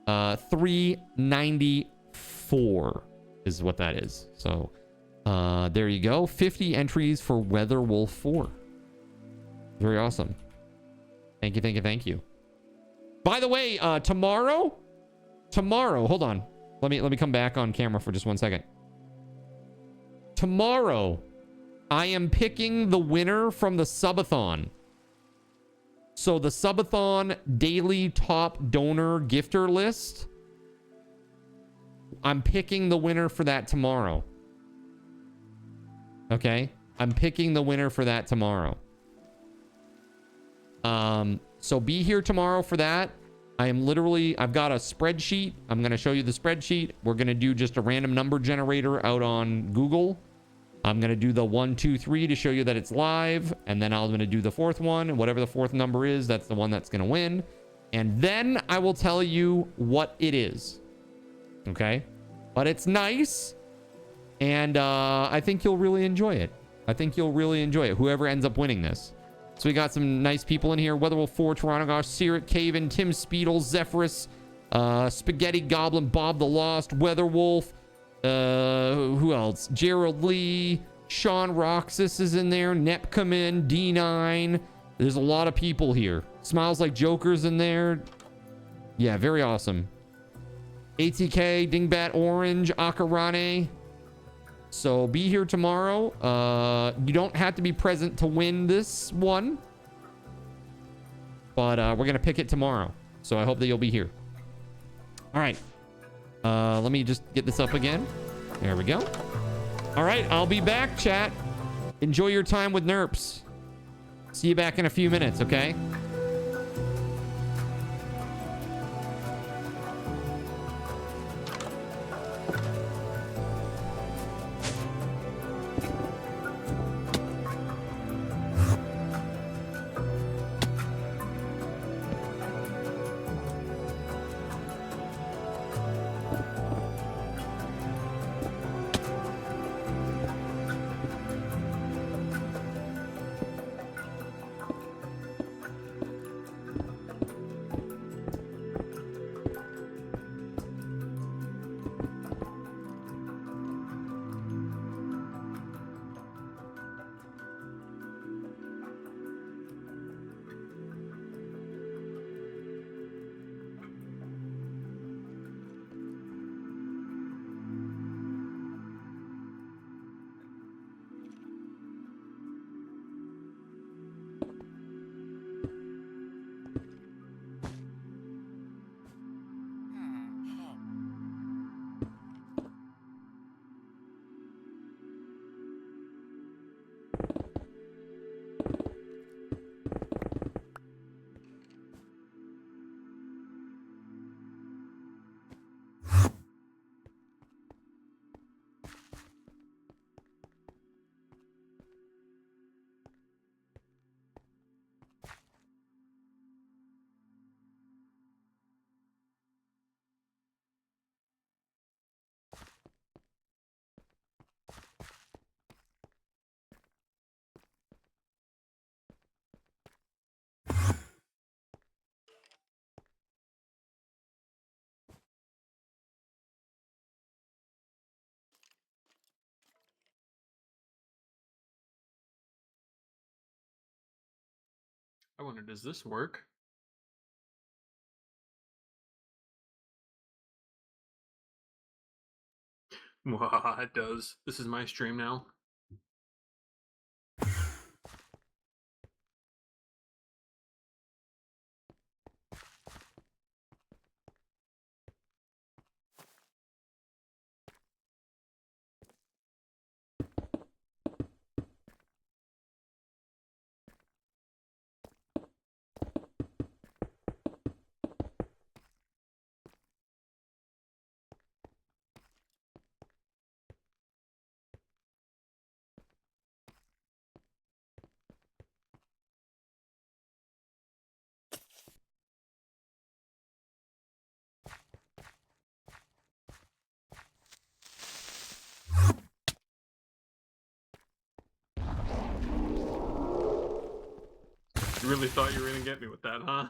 A: 394 is what that is. So there you go. 50 entries for Weatherwolf 4. Very awesome. Thank you, thank you, thank you. By the way, tomorrow, hold on. Let me come back on camera for just 1 second. Tomorrow, I am picking the winner from the subathon. So the subathon daily top donor gifter list. I'm picking the winner for that tomorrow. Okay? I'm picking the winner for that tomorrow. So be here tomorrow for that. I've got a spreadsheet. I'm going to show you the spreadsheet. We're going to do just a random number generator out on Google. I'm going to do the 1, 2, 3 to show you that it's live. And then I'm going to do the fourth one. And whatever the fourth number is, that's the one that's going to win. And then I will tell you what it is. Okay? But it's nice. And I think you'll really enjoy it. Whoever ends up winning this. So we got some nice people in here. Weatherwolf 4, Toronto Gosh, Sirik, Caven, TimSpeedle, Zephyrus, Spaghetti Goblin, Bob the Lost, Weatherwolf. Who else? Gerald Lee, Sean Roxas is in there, Nepcomin, D9. There's a lot of people here. Smiles Like Joker's in there. Yeah, very awesome. ATK, Dingbat Orange, Akeranai. So be here tomorrow. You don't have to be present to win this one, but we're gonna pick it tomorrow. So I hope that you'll be here. All right. Let me just get this up again. There we go. All right, I'll be back, chat. Enjoy your time with Nerps. See you back in a few minutes, okay?
B: I wonder, does this work? It does. This is my stream now. You really thought you were gonna get me with that, huh?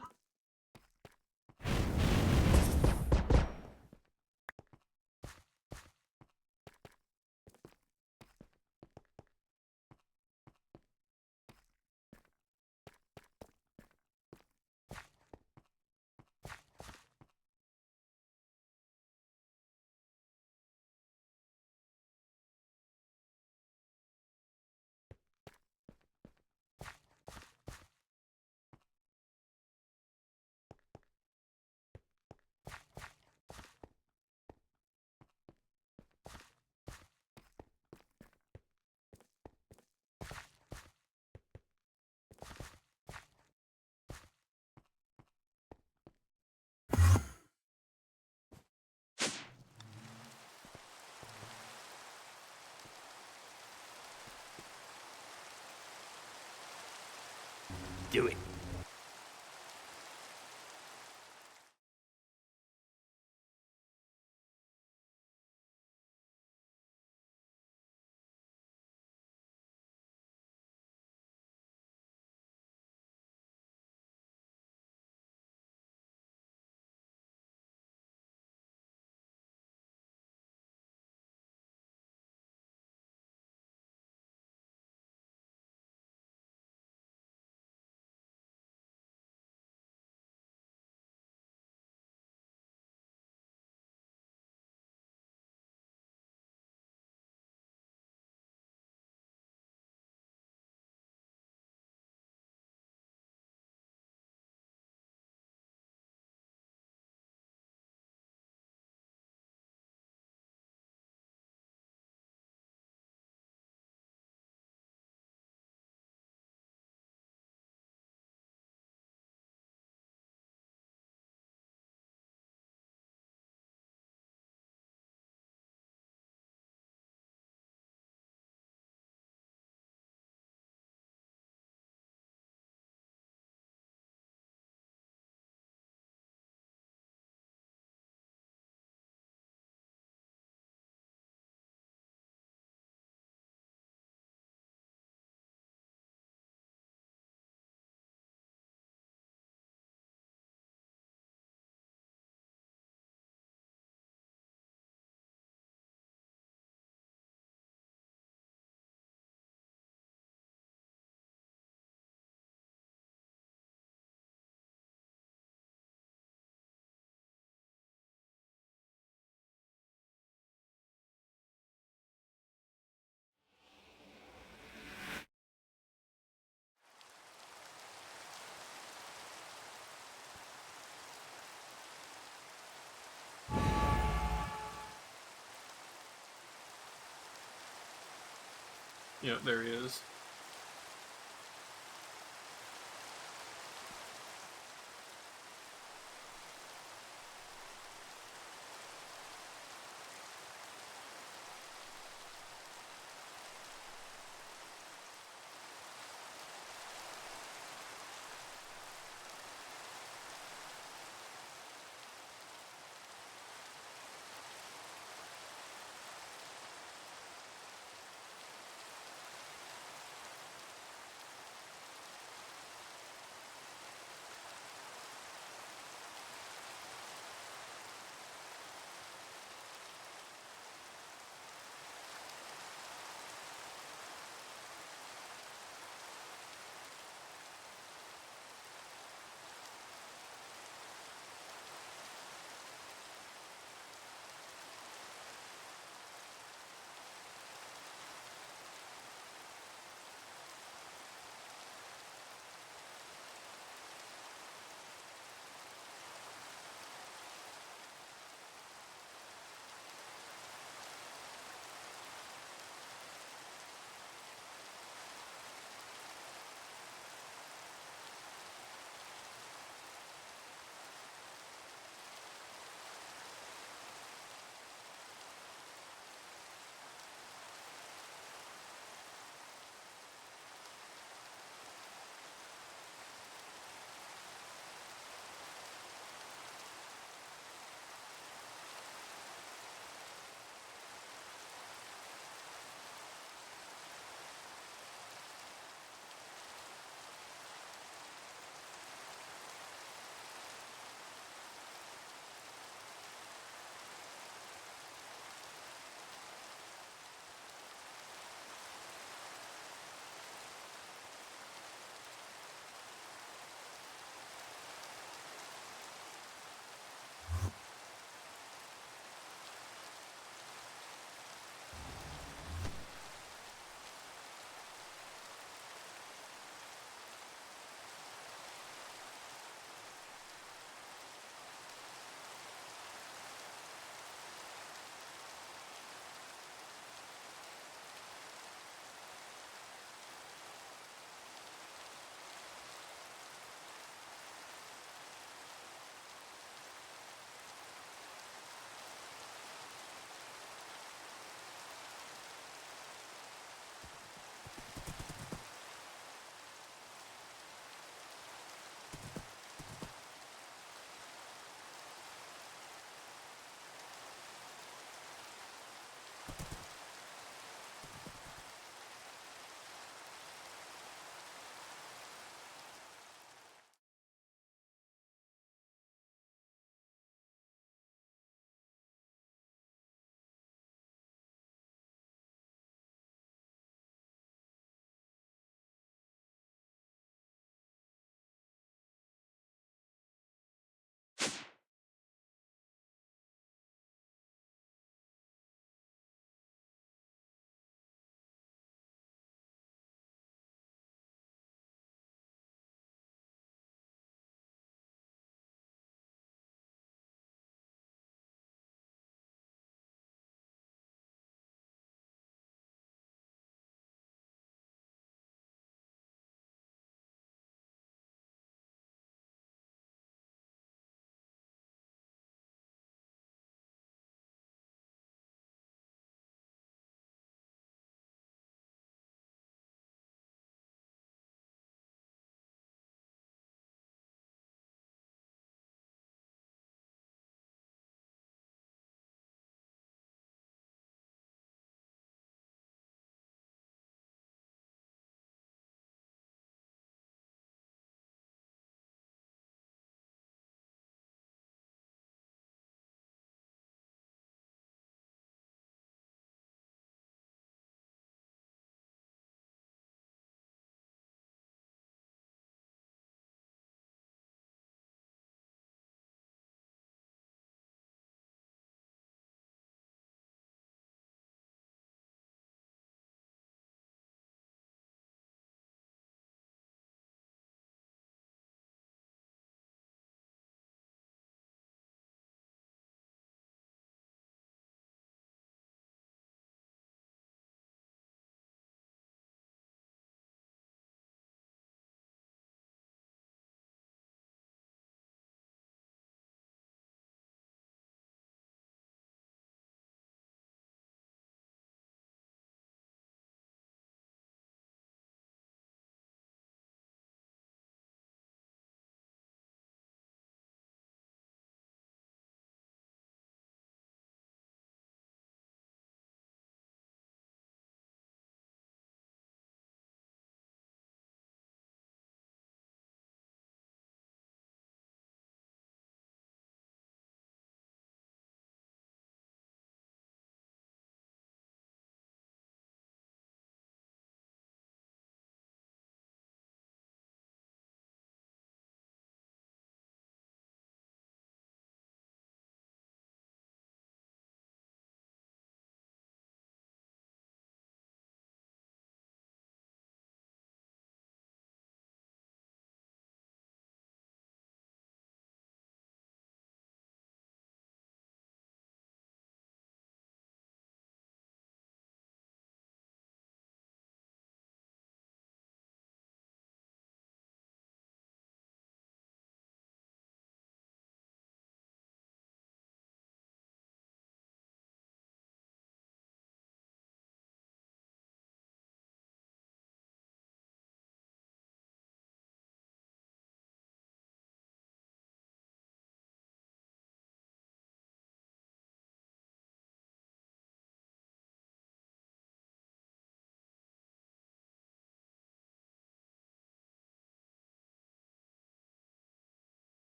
K: Do it.
B: Yeah, there he is.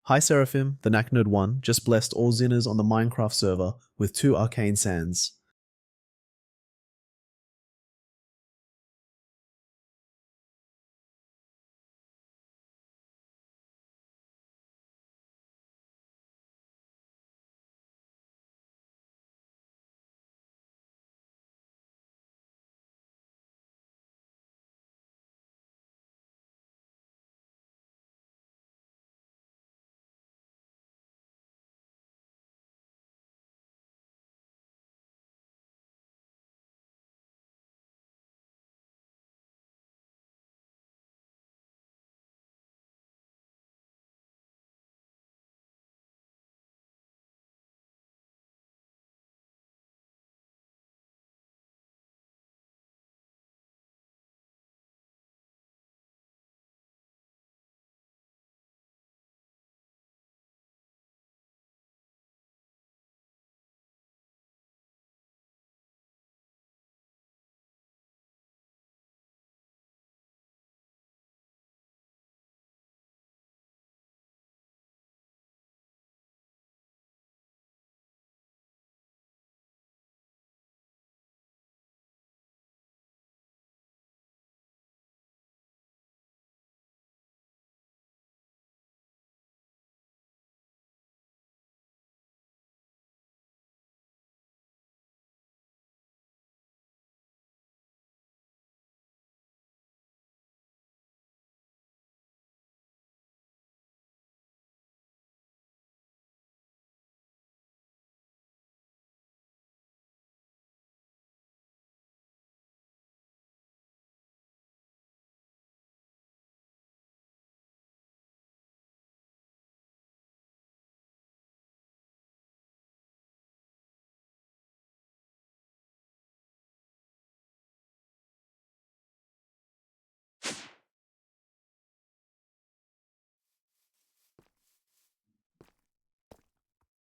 J: Hi Seraphim, the Knack Nerd 1 just blessed all Zinners on the Minecraft server with 2 arcane sands.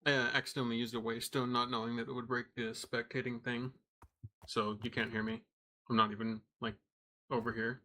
B: I accidentally used a waystone, not knowing that it would break the spectating thing. So you can't hear me. I'm not even, like, over here.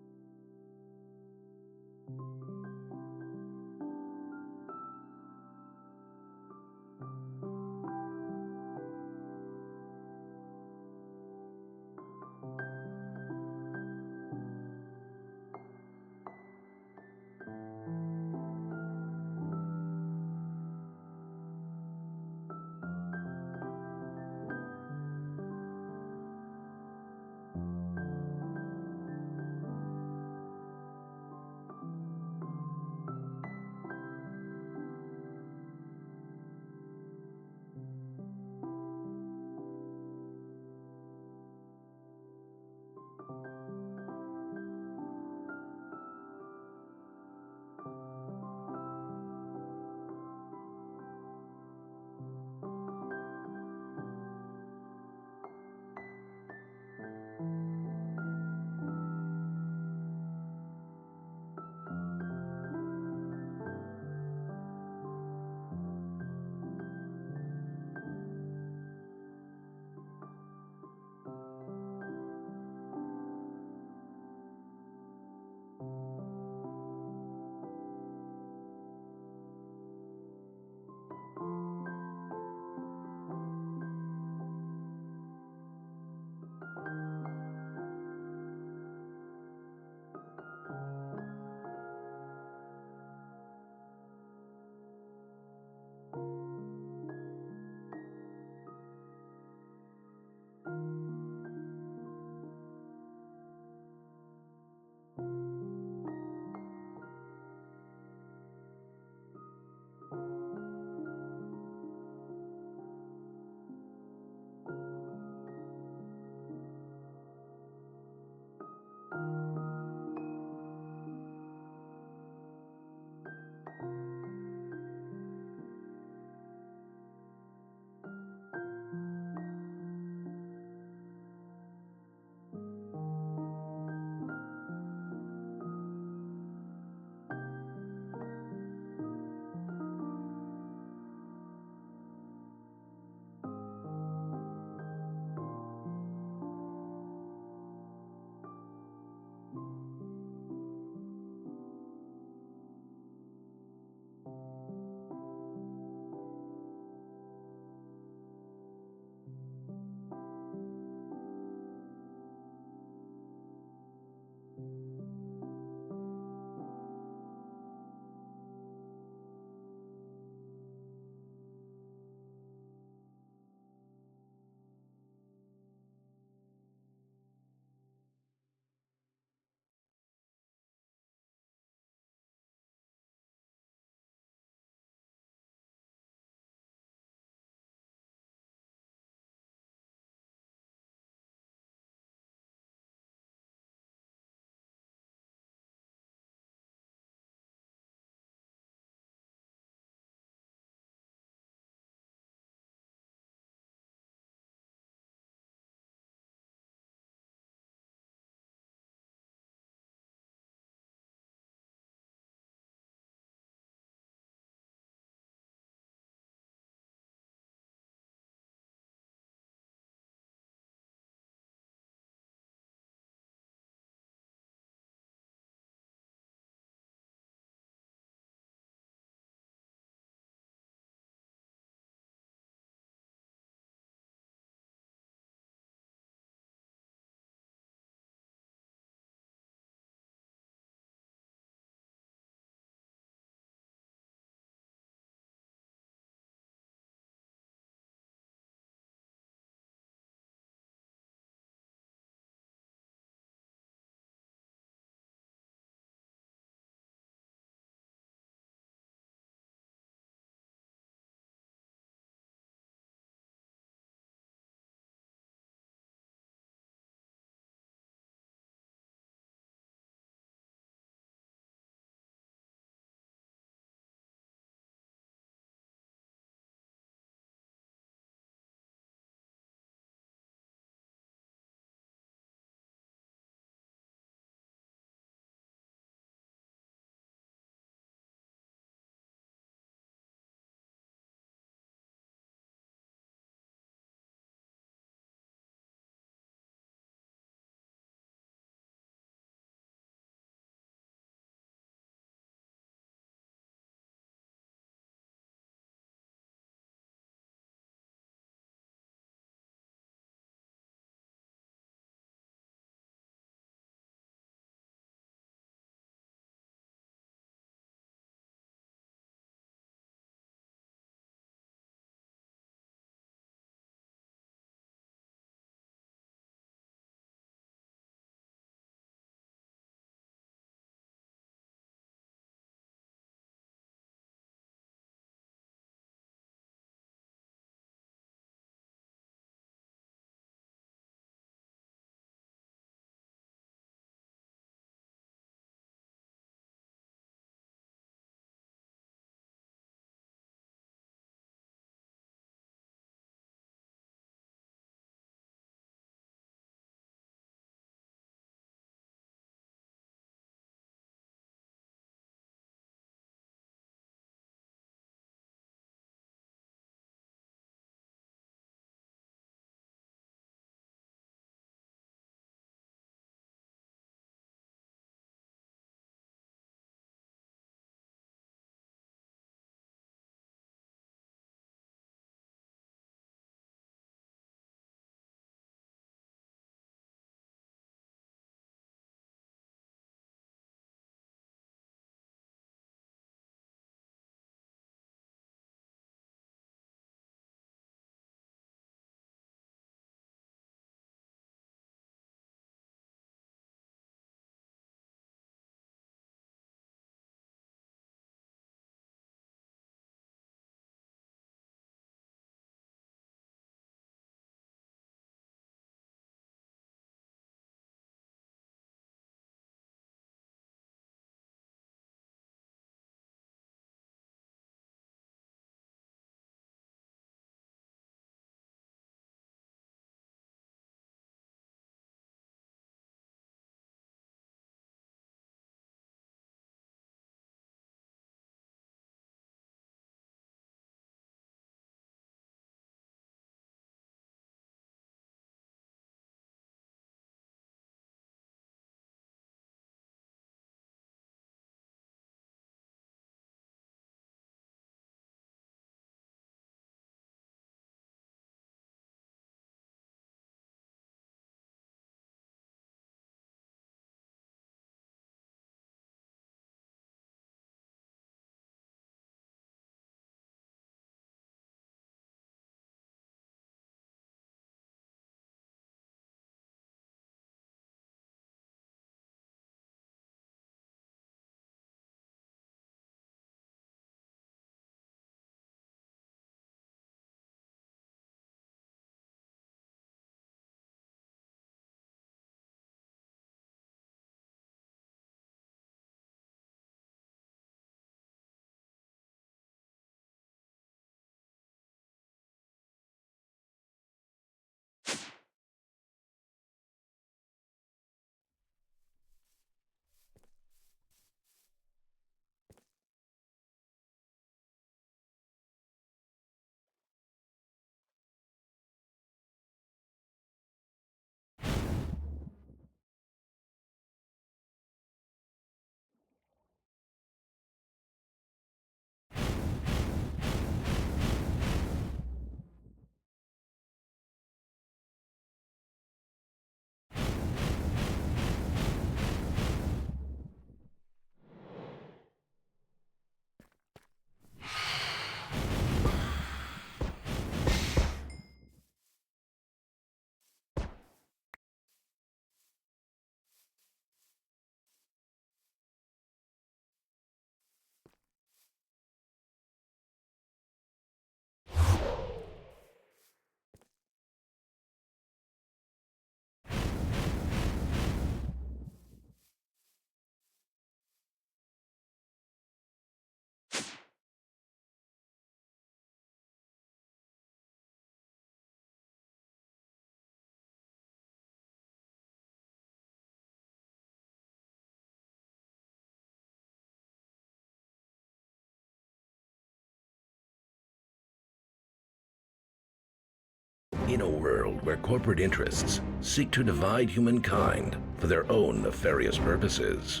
M: In a world where corporate interests seek to divide humankind for their own nefarious purposes,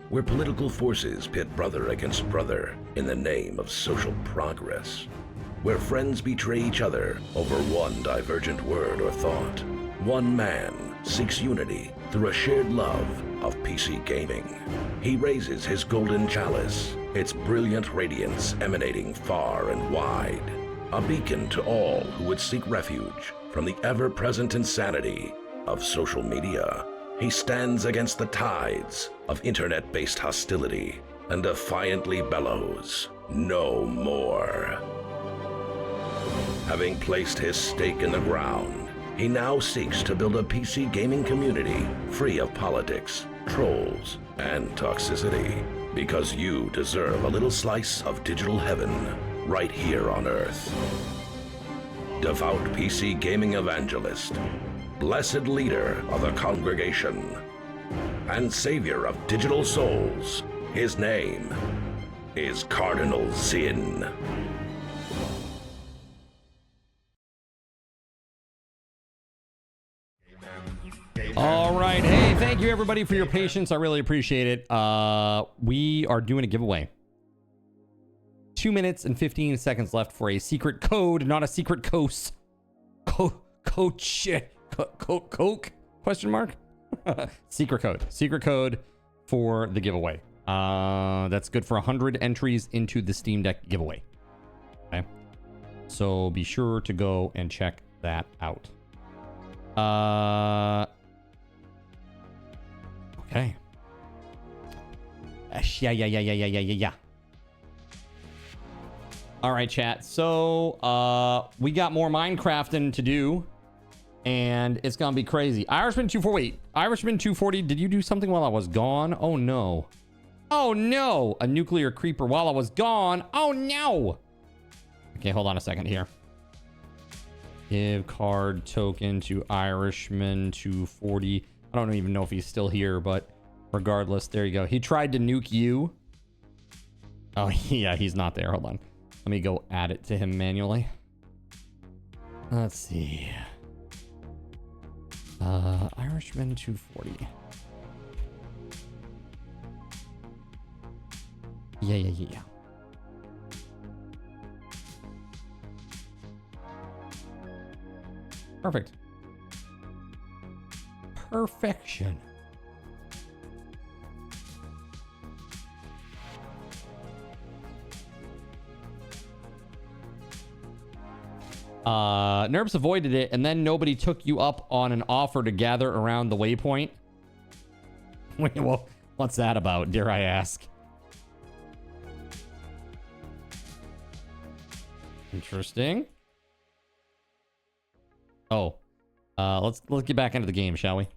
M: where political forces pit brother against brother in the name of social progress, where friends betray each other over one divergent word or thought, one man seeks unity through a shared love of PC gaming. He raises his golden chalice, its brilliant radiance emanating far and wide, a beacon to all who would seek refuge from the ever-present insanity of social media. He stands against the tides of internet-based hostility and defiantly bellows, "No more." Having placed his stake in the ground, he now seeks to build a PC gaming community free of politics, trolls, and toxicity, because you deserve a little slice of digital heaven right here on Earth. Devout PC gaming evangelist, blessed leader of the congregation, and savior of digital souls, his name is Cardinal Sin.
A: All right. Hey, thank you everybody for your patience. I really appreciate it. We are doing a giveaway. 2 minutes and 15 seconds left for a secret code, not a secret coast. Coke? Question mark? Secret code for the giveaway. That's good for 100 entries into the Steam Deck giveaway. Okay. So be sure to go and check that out. Okay. Yeah. All right, chat. So, we got more Minecrafting to do, and it's gonna be crazy. Irishman 240, did you do something while I was gone? Oh, no. Oh, no. A nuclear creeper while I was gone. Oh, no. Okay, hold on a second here. Give card token to Irishman 240. I don't even know if he's still here, but regardless, there you go. He tried to nuke you. Oh, yeah, he's not there. Hold on. Let me go add it to him manually. Let's see. Irishman 240. Yeah. Perfect. Perfection. Nerps avoided it, and then nobody took you up on an offer to gather around the waypoint. Wait, well, what's that about, dare I ask? Interesting. Oh, let's get back into the game, shall we?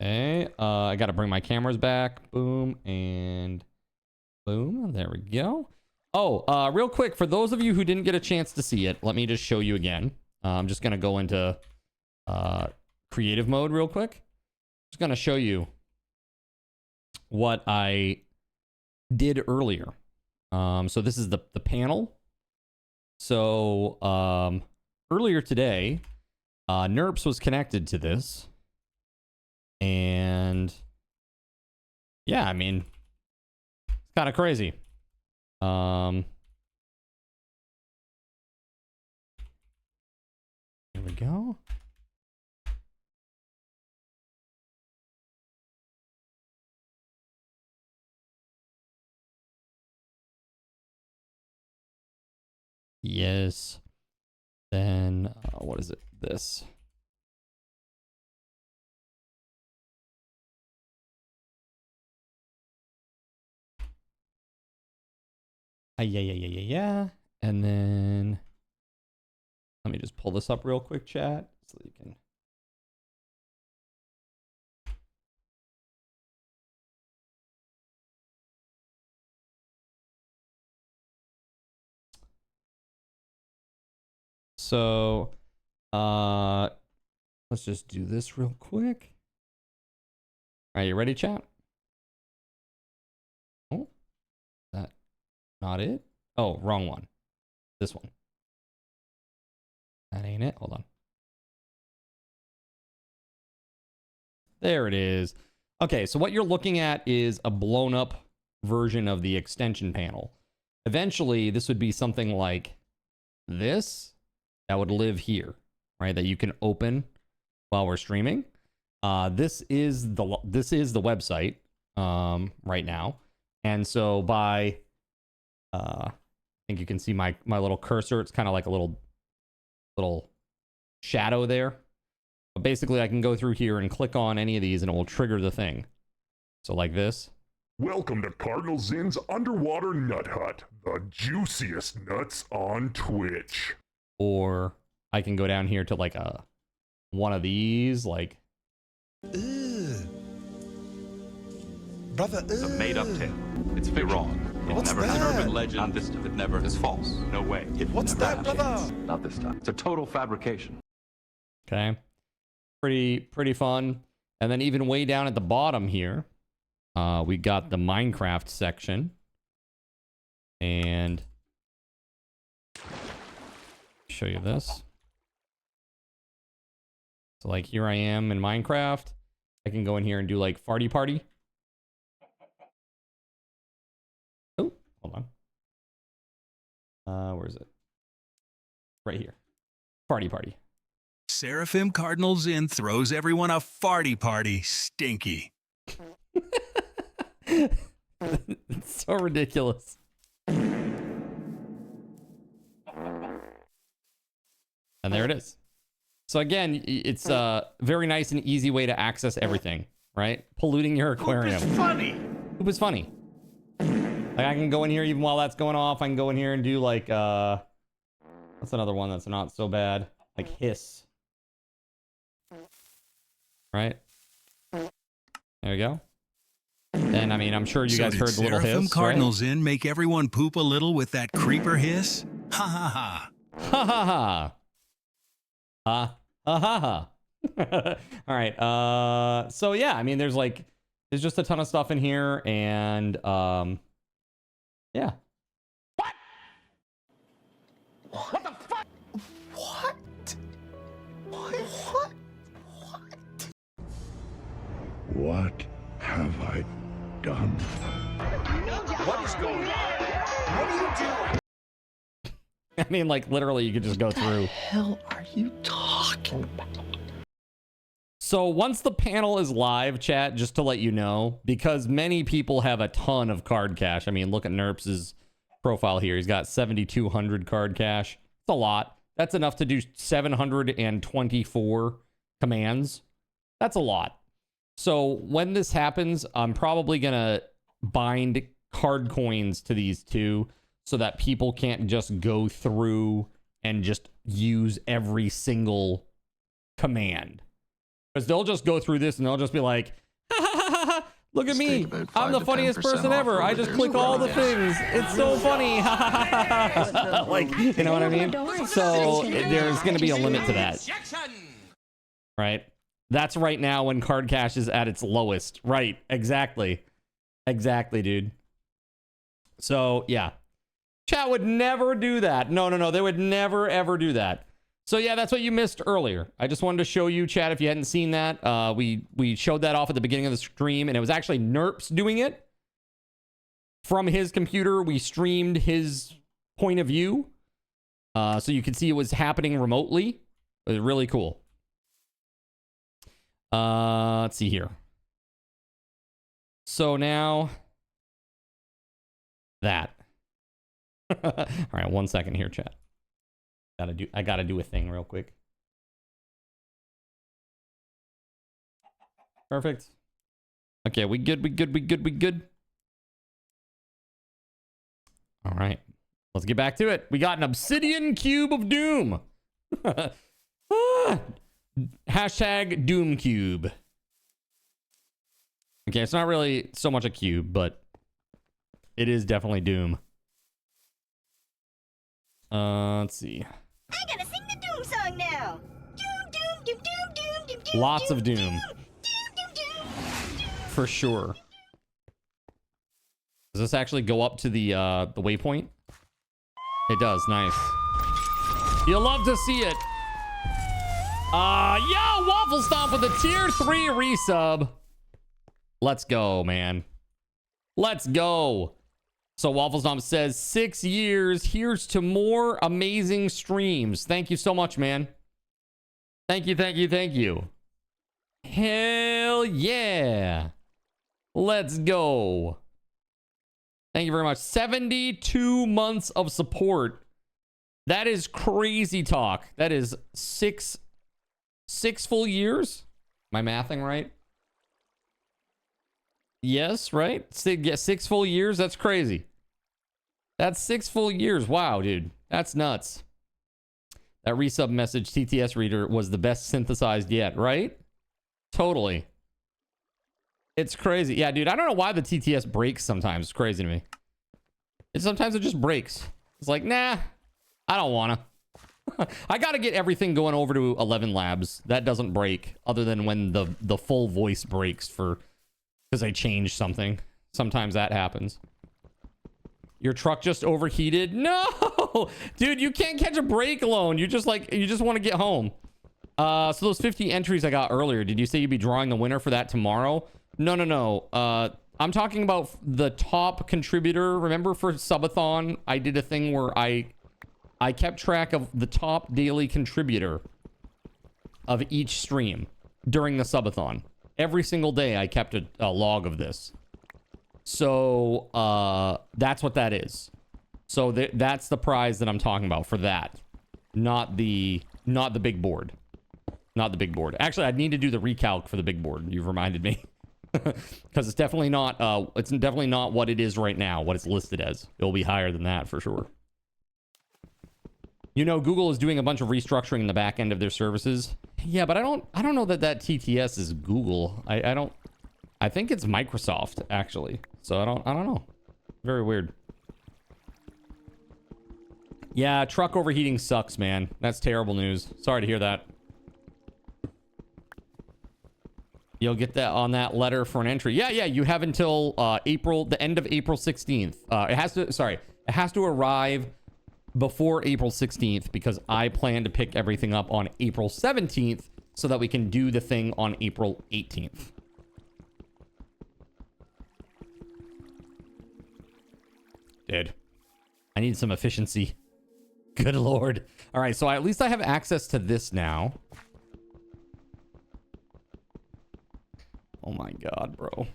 A: Okay, I gotta bring my cameras back. Boom and boom. There we go. Oh, real quick, for those of you who didn't get a chance to see it, let me just show you again. I'm just gonna go into creative mode real quick. Just gonna show you what I did earlier. So this is the panel. So earlier today, Nerps was connected to this. And yeah, I mean, it's kind of crazy. Here we go. Yes. Then, what is it? This. Yeah. And then, let me just pull this up real quick, chat, so you can. So, let's just do this real quick. Are you ready, chat? Oh, that not it? Oh, wrong one. This one. That ain't it. Hold on. There it is. Okay, so what you're looking at is a blown up version of the extension panel. Eventually, this would be something like this that would live here, right? That you can open while we're streaming. This is the website right now, and so by I think you can see my little cursor. It's kind of like a little shadow there. But basically, I can go through here and click on any of these, and it will trigger the thing. So like this.
L: Welcome to Cardinal Zin's Underwater Nut Hut, the juiciest nuts on Twitch.
A: Or I can go down here to like one of these, like.
E: Brother, it's a made-up tale. It's wrong. It
D: What's
E: never
D: that?
E: has urban legend. Not this time. It never is false. No way. It
D: What's
E: never
D: that,
E: happens.
D: brother?
E: Not this time. It's a total fabrication.
A: Okay. Pretty fun. And then even way down at the bottom here, we got the Minecraft section. And show you this. So like here I am in Minecraft. I can go in here and do like farty party. Oh, hold on. Where is it? Right here. Farty party.
F: Seraphim Cardinal Zin throws everyone a farty party. Stinky.
A: It's so ridiculous. And there it is. So again, it's a very nice and easy way to access everything, right? Polluting your aquarium.
K: Poop is funny.
A: Poop is funny. Like I can go in here even while that's going off. I can go in here and do like, what's another one that's not so bad? Like hiss. Right? There we go. And I mean, I'm sure you guys heard the little
F: Seraphim
A: hiss,
F: Cardinals
A: right?
F: in make everyone poop a little with that creeper hiss? Ha ha ha.
A: Ha ha ha. Ha ha ha. All right. So yeah, I mean, there's just a ton of stuff in here, and yeah.
K: What the fuck?
D: What? What?
L: What have I done?
D: What is going on? What are you doing?
A: I mean, like literally, you could just go through.
D: Hell are you talking about?
A: So once the panel is live, chat, just to let you know, because many people have a ton of card cache. I mean, look at Nerps's profile here. He's got 7,200 card cache. It's a lot. That's enough to do 724 commands. That's a lot. So when this happens, I'm probably going to bind card coins to these two so that people can't just go through and just use every single command. Because they'll just go through this and they'll just be like, ha, ha, ha, ha, look at me. I'm the funniest person ever. I just click all the things. It's so funny. Like, you know what I mean? So there's going to be a limit to that. Right? That's right now when card cache is at its lowest. Right. Exactly. Exactly, dude. So, yeah. Chat would never do that. No. They would never, ever do that. So, yeah, that's what you missed earlier. I just wanted to show you, chat, if you hadn't seen that. We showed that off at the beginning of the stream, and it was actually Nerps doing it. From his computer, we streamed his point of view. So you could see it was happening remotely. It was really cool. Let's see here. So now that. All right, 1 second here, chat. I gotta do a thing real quick. Perfect. Okay, we good. All right, let's get back to it. We got an obsidian cube of doom. Hashtag Doom Cube. Okay, it's not really so much a cube, but it is definitely Doom. Let's see.
N: I gotta sing the Doom song now. Doom.
A: Lots of Doom. For sure. Does this actually go up to the waypoint? It does. Nice. You'll love to see it. Yo, Waffle Stomp with a tier 3 resub. Let's go, man. Let's go. So Waffle Stomp says 6 years. Here's to more amazing streams. Thank you so much, man. Thank you, thank you, thank you. Hell yeah. Let's go. Thank you very much. 72 months of support. That is crazy talk. That is six full years. Am I mathing right? Yes, right? 6 full years. That's crazy. That's 6 full years. Wow, dude. That's nuts. That resub message TTS reader was the best synthesized yet, right? Totally. It's crazy. Yeah, dude, I don't know why the TTS breaks sometimes. It's crazy to me. Sometimes it just breaks. It's like, nah, I don't want to. I got to get everything going over to 11 Labs. That doesn't break other than when the full voice breaks because I changed something. Sometimes that happens. Your truck just overheated? No! Dude, you can't catch a brake alone. You just want to get home. So those 50 entries I got earlier, did you say you'd be drawing the winner for that tomorrow? No. I'm talking about the top contributor. Remember for Subathon, I did a thing where I kept track of the top daily contributor of each stream during the Subathon. Every single day I kept a log of this. So that's what that is. So that's the prize that I'm talking about for that. Not the big board. Not the big board. Actually, I'd need to do the recalc for the big board. You've reminded me. Because it's definitely not what it is right now, what it's listed as. It'll be higher than that for sure. You know, Google is doing a bunch of restructuring in the back end of their services. Yeah, but I don't know that TTS is Google. I think it's Microsoft actually. So I don't know. Very weird. Yeah, truck overheating sucks, man. That's terrible news. Sorry to hear that. You'll get that on that letter for an entry. Yeah, you have until the end of April 16th. It has to arrive before April 16th because I plan to pick everything up on April 17th so that we can do the thing on April 18th. Dude, I need some efficiency. Good Lord. All right, so at least I have access to this now. Oh my God, bro.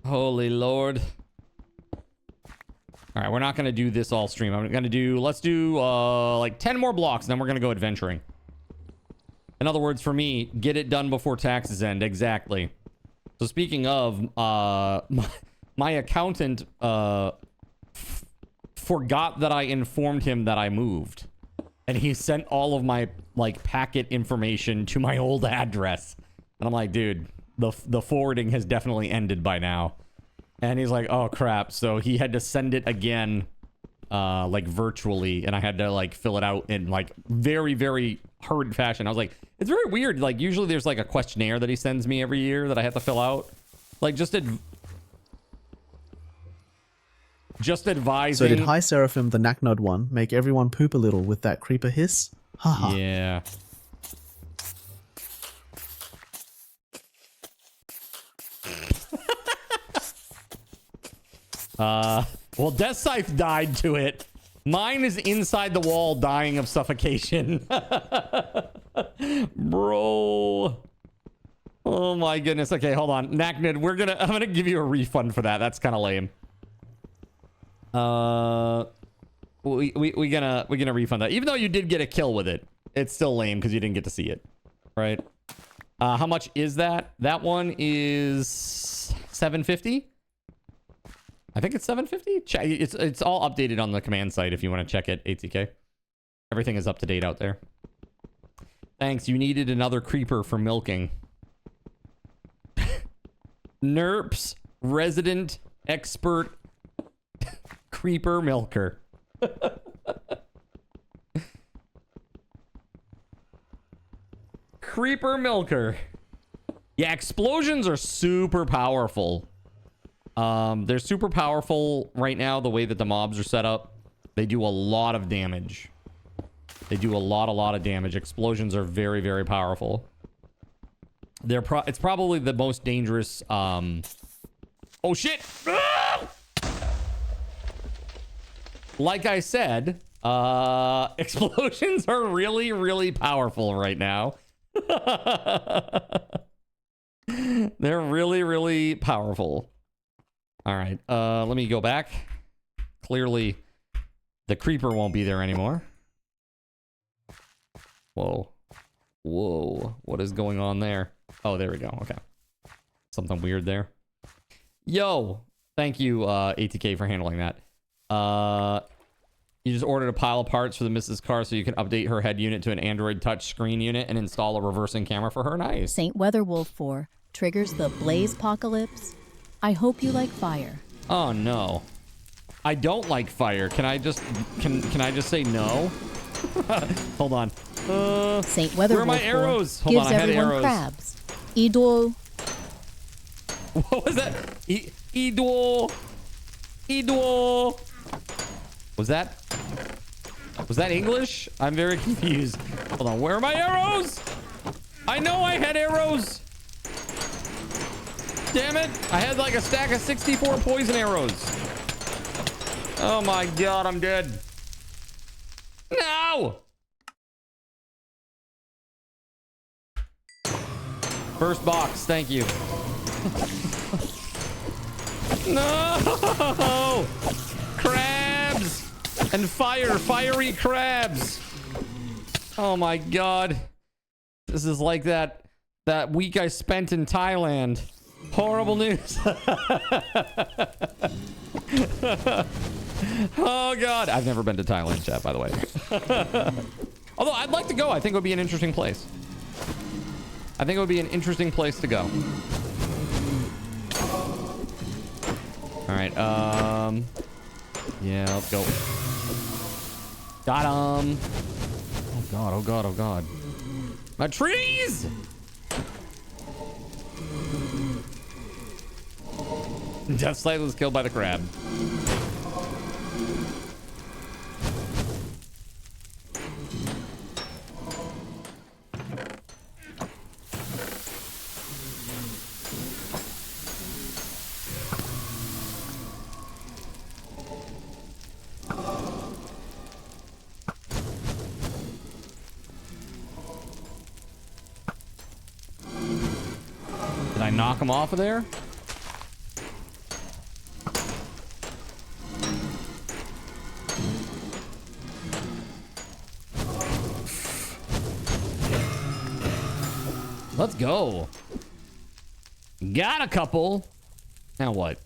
A: Holy Lord. All right, we're not going to do this all stream. Let's do like 10 more blocks, and then we're going to go adventuring. In other words, for me, get it done before taxes end. Exactly. So speaking of, my accountant forgot that I informed him that I moved. And he sent all of my like packet information to my old address. And I'm like, dude, the forwarding has definitely ended by now. And he's like, oh crap. So he had to send it again, like virtually. And I had to like fill it out in like very, very hurried fashion. I was like, it's very weird. Like usually there's like a questionnaire that he sends me every year that I have to fill out. Like just advising.
J: So did Hi Seraphim, the Knacknode one, make everyone poop a little with that creeper hiss? Haha.
A: Yeah. Well, Death Scythe died to it. Mine is inside the wall dying of suffocation. Bro. Oh my goodness. Okay, hold on. Knacknid, I'm gonna give you a refund for that. That's kind of lame. We're gonna refund that. Even though you did get a kill with it, it's still lame because you didn't get to see it. Right? How much is that? That one is 750. I think it's 750. It's all updated on the command site if you want to check it, ATK. Everything is up to date out there. Thanks. You needed another creeper for milking. Nerps resident expert creeper milker. Creeper milker. Yeah, explosions are super powerful. They're super powerful right now, the way that the mobs are set up. They do a lot of damage. They do a lot of damage. Explosions are very, very powerful. It's probably the most dangerous. Oh shit! Ah! Like I said, explosions are really, really powerful right now. They're really, really powerful. All right, let me go back. Clearly, the creeper won't be there anymore. Whoa. Whoa. What is going on there? Oh, there we go. Okay. Something weird there. Yo. Thank you, ATK, for handling that. You just ordered a pile of parts for the Mrs. Car so you can update her head unit to an Android touch screen unit and install a reversing camera for her. Nice.
H: St. Weatherwolf 4 triggers the Blaze Apocalypse. I hope you like fire.
A: Oh no. I don't like fire. Can I just say no? Hold on.
H: St. Weatherwolf
A: where are my arrows? Hold
H: gives
A: on, I had
H: everyone
A: arrows.
H: crabs. Idol.
A: What was that? Idol. Idol. Was that English? I'm very confused. Hold on. Where are my arrows? I know I had arrows. Damn it. I had like a stack of 64 poison arrows. Oh my god, I'm dead. No! First box, thank you. No! Crabs! And fiery crabs! Oh my god. This is like that week I spent in Thailand. Horrible news. Oh god. I've never been to Thailand, chat, by the way. Although I'd like to go. I think it would be an interesting place. I think it would be an interesting place to go. Alright, yeah, let's go. Got him. Oh god, oh god, oh god. My trees! Death Slide was killed by the crab. Did I knock him off of there? Let's go. Got a couple. Now what?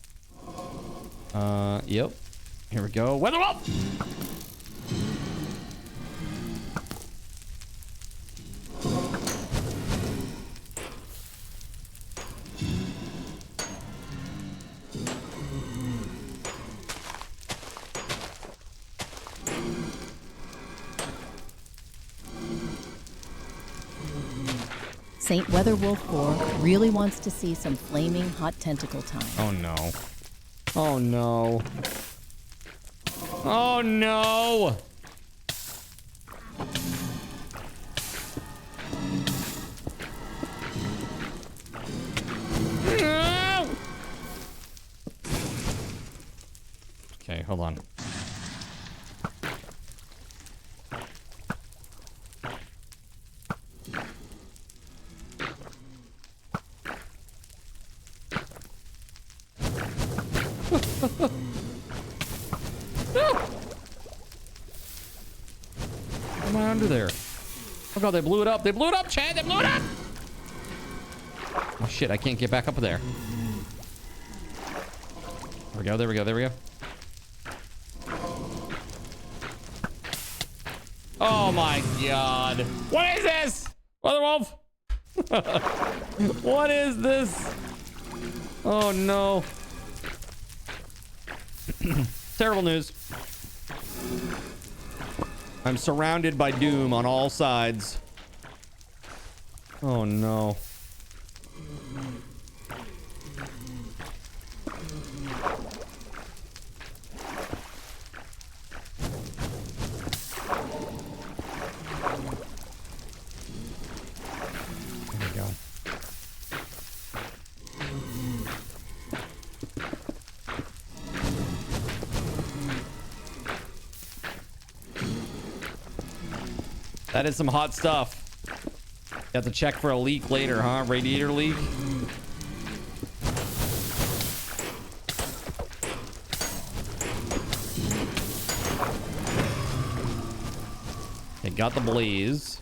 A: Yep. Here we go. Weather up!
H: St. Weatherwolf 4 really wants to see some flaming hot tentacle time.
A: Oh no. Oh no. Oh no! No! Okay, hold on. Am I under there? Oh god, they blew it up. They blew it up, Chad. They blew it up. Oh shit, I can't get back up there. There we go, there we go, there we go. Oh my god. What is this? Weatherwolf? What is this? Oh no. Terrible news. I'm surrounded by doom on all sides. Oh no. That is some hot stuff. You have to check for a leak later, huh? Radiator leak. It got the blaze.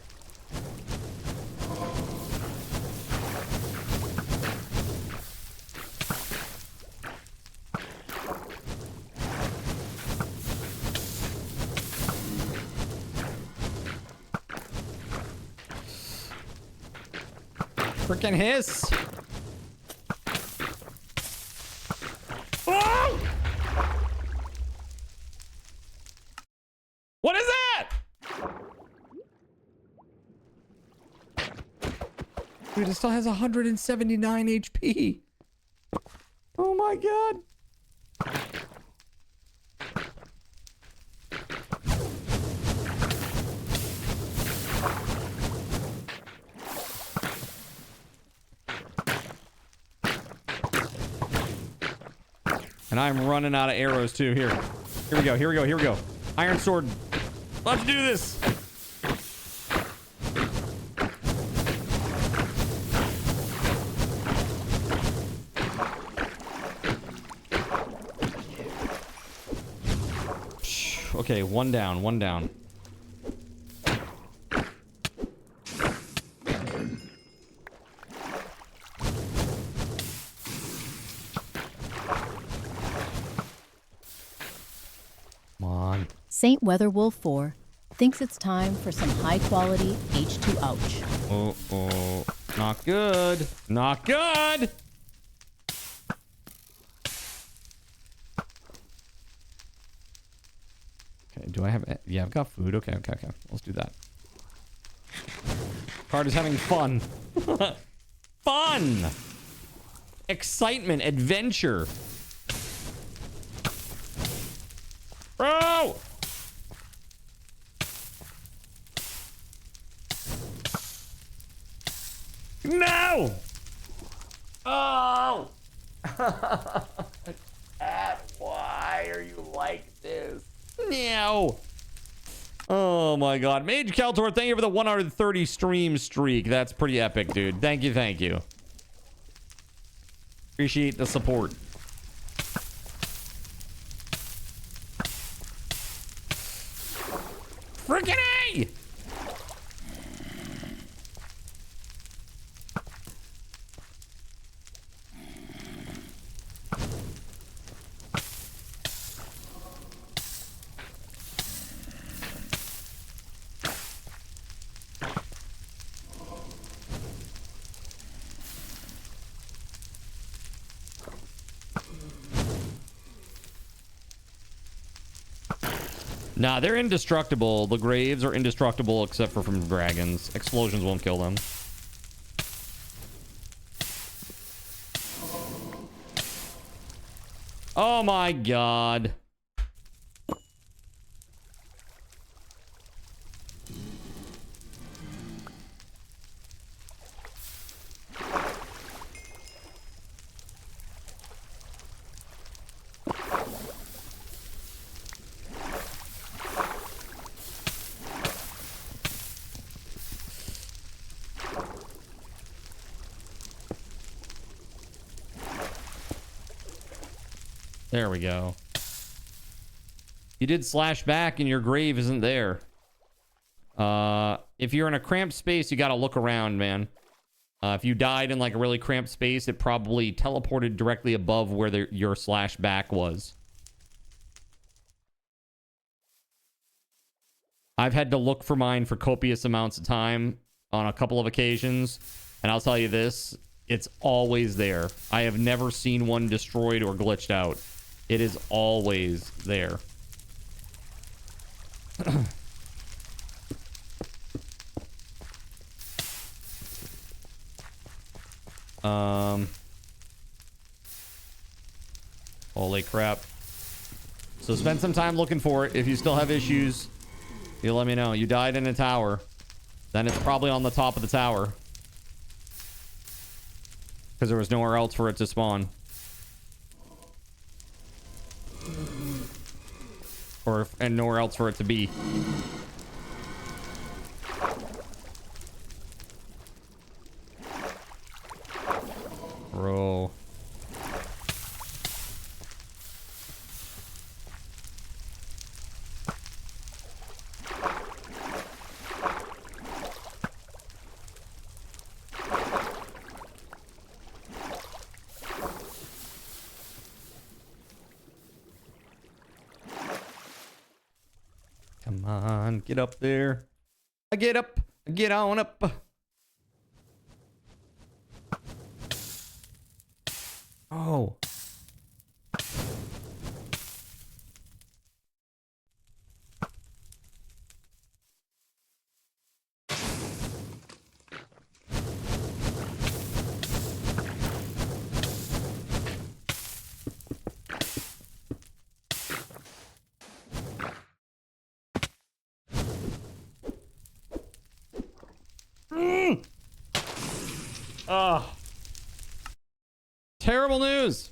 A: Freaking hiss. Oh! What is that? Dude, it still has 179 HP. Oh my god. And I'm running out of arrows too. Here we go, here we go, here we go. Iron sword. Let's do this. Okay, one down, one down.
H: Saint Weatherwolf 4 thinks it's time for some high-quality H2 ouch.
A: Oh, not good. Not good. Okay, do I have... Yeah, I've got food. Okay. Let's do that. Card is having fun. Fun! Excitement, adventure. Bro! No! Oh! Dad, why are you like this? No! Oh my god. Mage Kaltor, thank you for the 130 stream streak. That's pretty epic, dude. Thank you, thank you. Appreciate the support. Frickin' A! Nah, they're indestructible. The graves are indestructible except for from dragons. Explosions won't kill them. Oh my god. There we go. You did slash back and your grave isn't there. If you're in a cramped space, you gotta look around, man. If you died in like a really cramped space, it probably teleported directly above where your slash back was. I've had to look for mine for copious amounts of time on a couple of occasions, and I'll tell you this, it's always there. I have never seen one destroyed or glitched out. It is always there. Holy crap. So spend some time looking for it. If you still have issues, you let me know. You died in a tower, then it's probably on the top of the tower, because there was nowhere else for it to spawn. And nowhere else for it to be. on, get up there. I get up, get on up. Oh. Oh. Terrible news.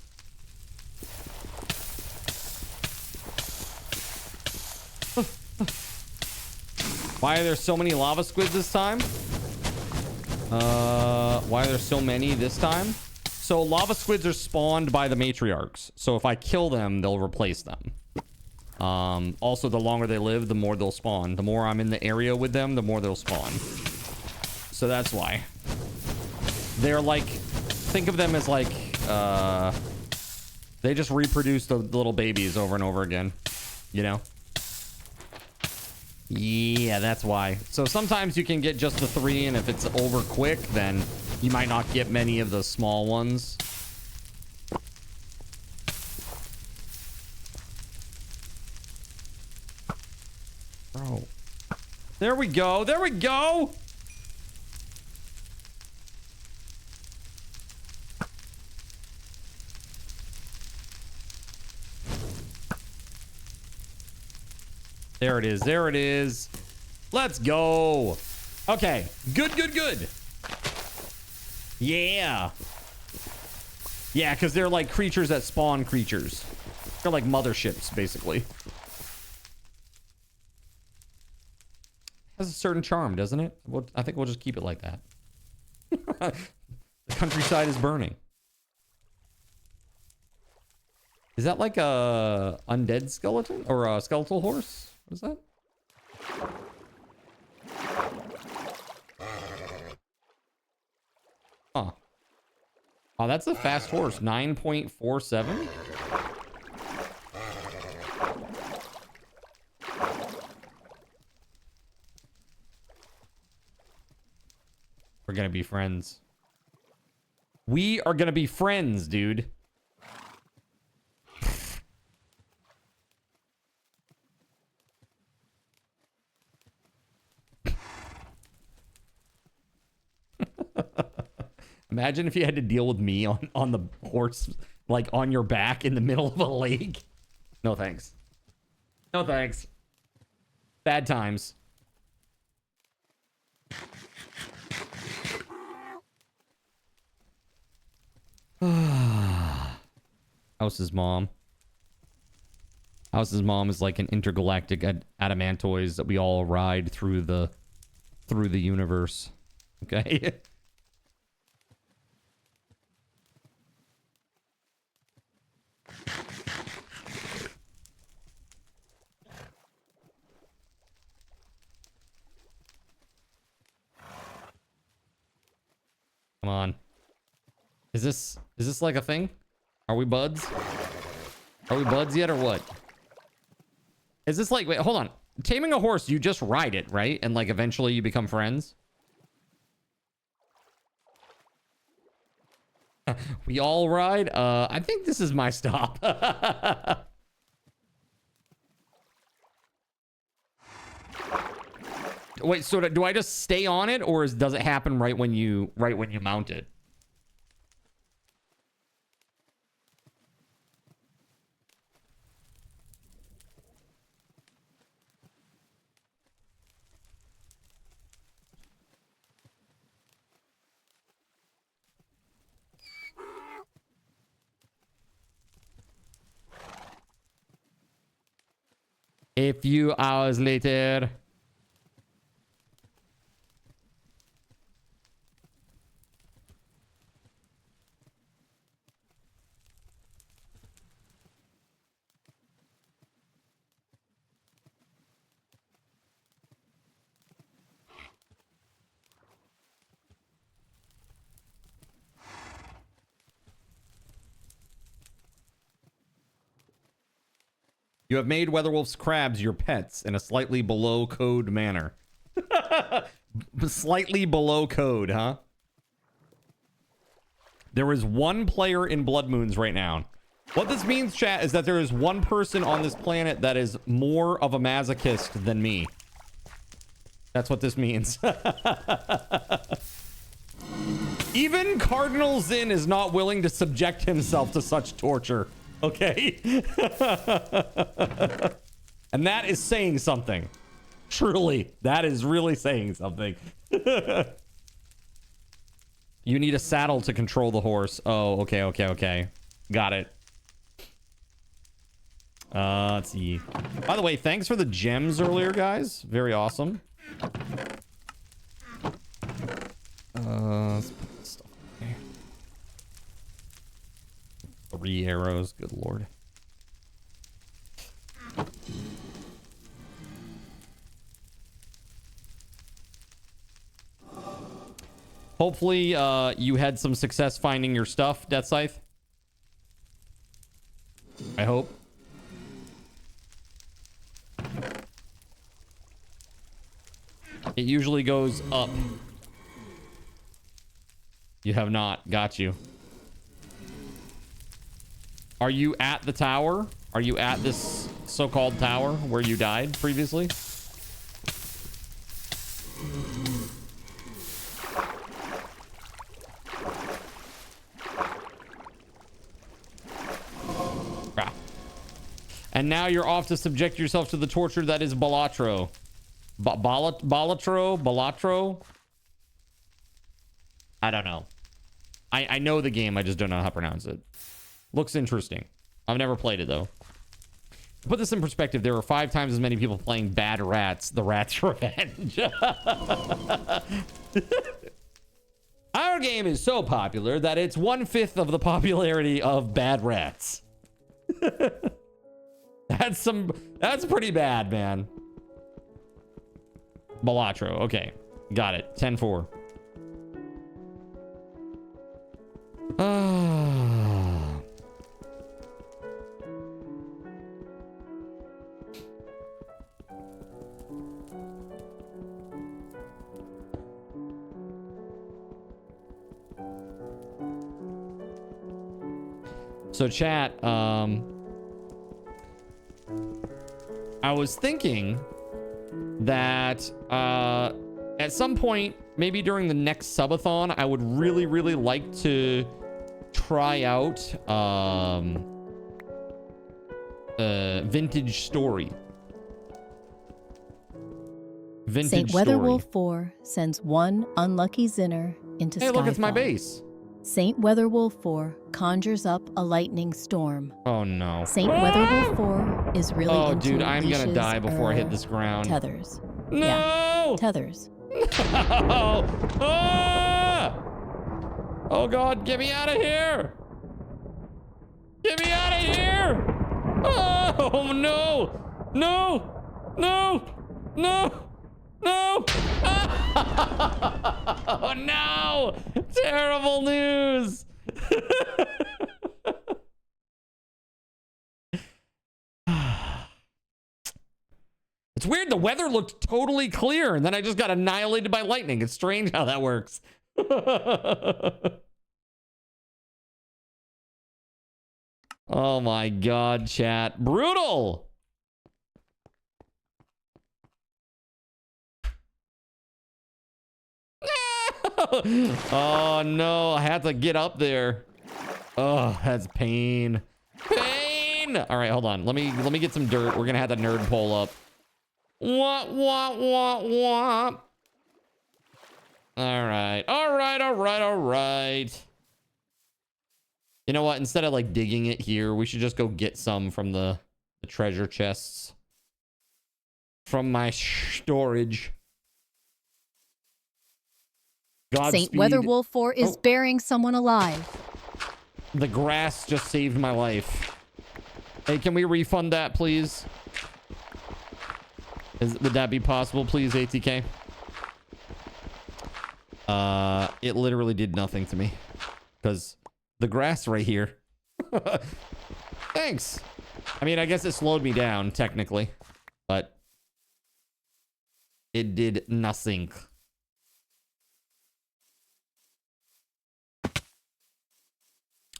A: Why are there so many lava squids this time? Why are there so many this time? So lava squids are spawned by the matriarchs. So if I kill them, they'll replace them. Also, the longer they live, the more they'll spawn. The more I'm in the area with them, the more they'll spawn. So that's why. They're like, think of them as like, they just reproduce the little babies over and over again, you know? Yeah, that's why. So sometimes you can get just the 3, and if it's over quick, then you might not get many of the small ones. Bro. There we go. There we go. There it is. There it is. Let's go. Okay. Good, good, good. Yeah. Yeah, because they're like creatures that spawn creatures. They're like motherships, basically. Has a certain charm, doesn't it? I think we'll just keep it like that. The countryside is burning. Is that like a undead skeleton or a skeletal horse? What is that? Huh. Oh, that's a fast horse. 9.47. We're gonna be friends. We are gonna be friends, dude. Imagine if you had to deal with me on the horse, like on your back in the middle of a lake. No thanks. No thanks. Bad times. House's mom. House's mom is like an intergalactic adamantoise that we all ride through the universe. Okay. Come on. Is this like a thing? Are we buds? Are we buds yet or what? Is this like, wait, hold on. Taming a horse, you just ride it, right? And like eventually you become friends? We all ride? I think this is my stop. Wait, so do I just stay on it, or does it happen right when you mount it? A few hours later. You have made Weatherwolf's crabs your pets in a slightly below code manner. Slightly below code, huh? There is one player in Blood Moons right now. What this means, chat, is that there is one person on this planet that is more of a masochist than me. That's what this means. Even Cardinal Zin is not willing to subject himself to such torture. Okay? And that is saying something. Truly, that is really saying something. You need a saddle to control the horse. Oh, okay. Got it. Let's see. By the way, thanks for the gems earlier, guys. Very awesome. Let's put this stuff away. 3 arrows. Good lord. Hopefully, you had some success finding your stuff, Death Scythe. I hope. It usually goes up. You have not. Got you. Are you at the tower? Are you at this so-called tower where you died previously? Ah. And now you're off to subject yourself to the torture that is Balatro. Balatro? I don't know. I know the game, I just don't know how to pronounce it. Looks interesting. I've never played it, though. To put this in perspective, there are 5 times as many people playing Bad Rats, The Rat's Revenge. Our game is so popular that it's 1/5 of the popularity of Bad Rats. That's pretty bad, man. Balatro. Okay. Got it. 10-4. So chat, I was thinking that at some point, maybe during the next subathon, I would really, really like to try out Vintage Story.
H: St. Weatherwolf 4 sends 1 unlucky Zinner into Skyfall.
A: Hey, look, it's my base.
H: St. Weatherwolf 4 conjures up a lightning storm.
A: Oh, no.
H: St. Weatherwolf 4 is really into
A: dude, I'm gonna die before I hit this ground.
H: Tethers.
A: No!
H: Yeah, tethers.
A: No! Ah! Oh, God, get me out of here! Get me out of here! Oh, no! No! No! No! No! Oh, no! Terrible news! It's weird. The weather looked totally clear, and then I just got annihilated by lightning. It's strange how that works. Oh, my God, chat. Brutal! Oh no, I had to get up there. Oh, that's pain. Pain! Alright, hold on. Let me get some dirt. We're gonna have the nerd pull up. Wah. Alright. You know what? Instead of like digging it here, we should just go get some from the treasure chests. From my storage.
H: St. Weatherwolf 4 is burying someone alive.
A: The grass just saved my life. Hey, can we refund that, please? Would that be possible, please, ATK? It literally did nothing to me. Because the grass right here. Thanks. I mean, I guess it slowed me down, technically. But it did nothing.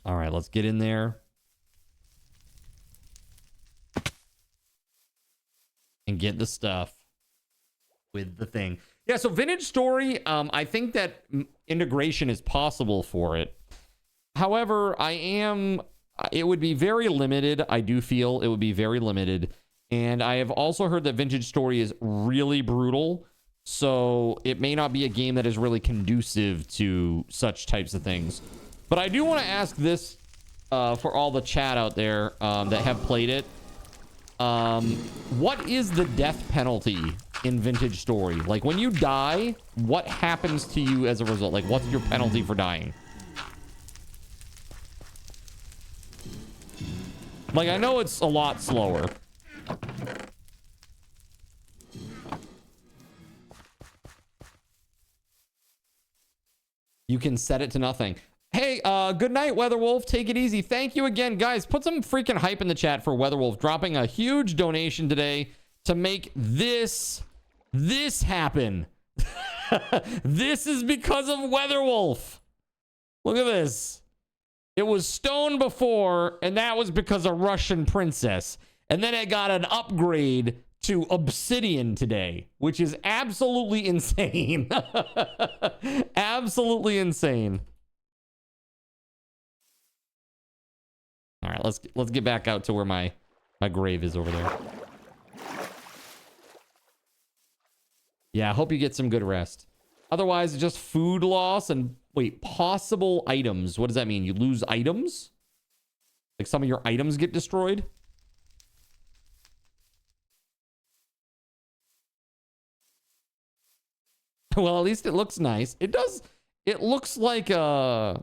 A: All right, let's get in there. And get the stuff with the thing. Yeah, so Vintage Story, I think that integration is possible for it. However, it would be very limited. I do feel it would be very limited. And I have also heard that Vintage Story is really brutal. So it may not be a game that is really conducive to such types of things. But I do want to ask this for all the chat out there that have played it. What is the death penalty in Vintage Story? Like, when you die, what happens to you as a result? Like, what's your penalty for dying? Like, I know it's a lot slower. You can set it to nothing. Hey, good night, Weatherwolf. Take it easy. Thank you again, guys. Put some freaking hype in the chat for Weatherwolf dropping a huge donation today to make this happen. This is because of Weatherwolf. Look at this. It was stone before, and that was because of Russian Princess. And then it got an upgrade to obsidian today, which is absolutely insane. Absolutely insane. All right, let's get back out to where my grave is over there. Yeah, I hope you get some good rest. Otherwise, just food loss and wait, possible items. What does that mean? You lose items? Like some of your items get destroyed? Well, at least it looks nice. It does. It looks like I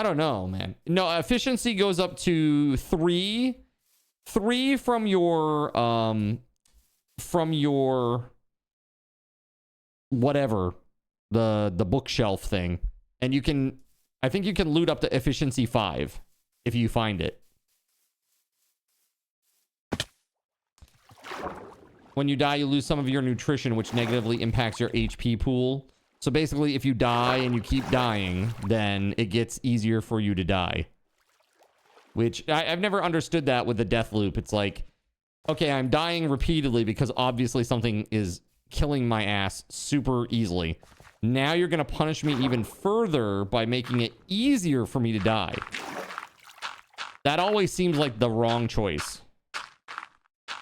A: don't know, man. No, efficiency goes up to 3. 3 from your whatever, the bookshelf thing. And you can, I think you can loot up to efficiency 5 if you find it. When you die, you lose some of your nutrition, which negatively impacts your HP pool. So basically, if you die and you keep dying, then it gets easier for you to die. Which, I've never understood that with the death loop. It's like, okay, I'm dying repeatedly because obviously something is killing my ass super easily. Now you're going to punish me even further by making it easier for me to die. That always seems like the wrong choice.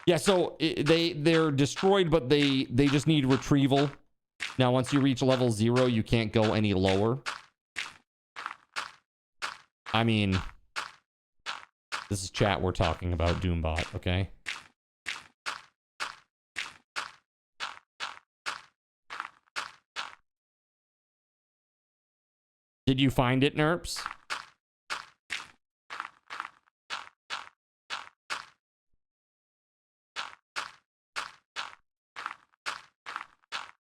A: Yeah, so they're destroyed, but they just need retrieval. Now, once you reach level 0, you can't go any lower. I mean, this is chat we're talking about, Doombot, okay? Did you find it, Nerps?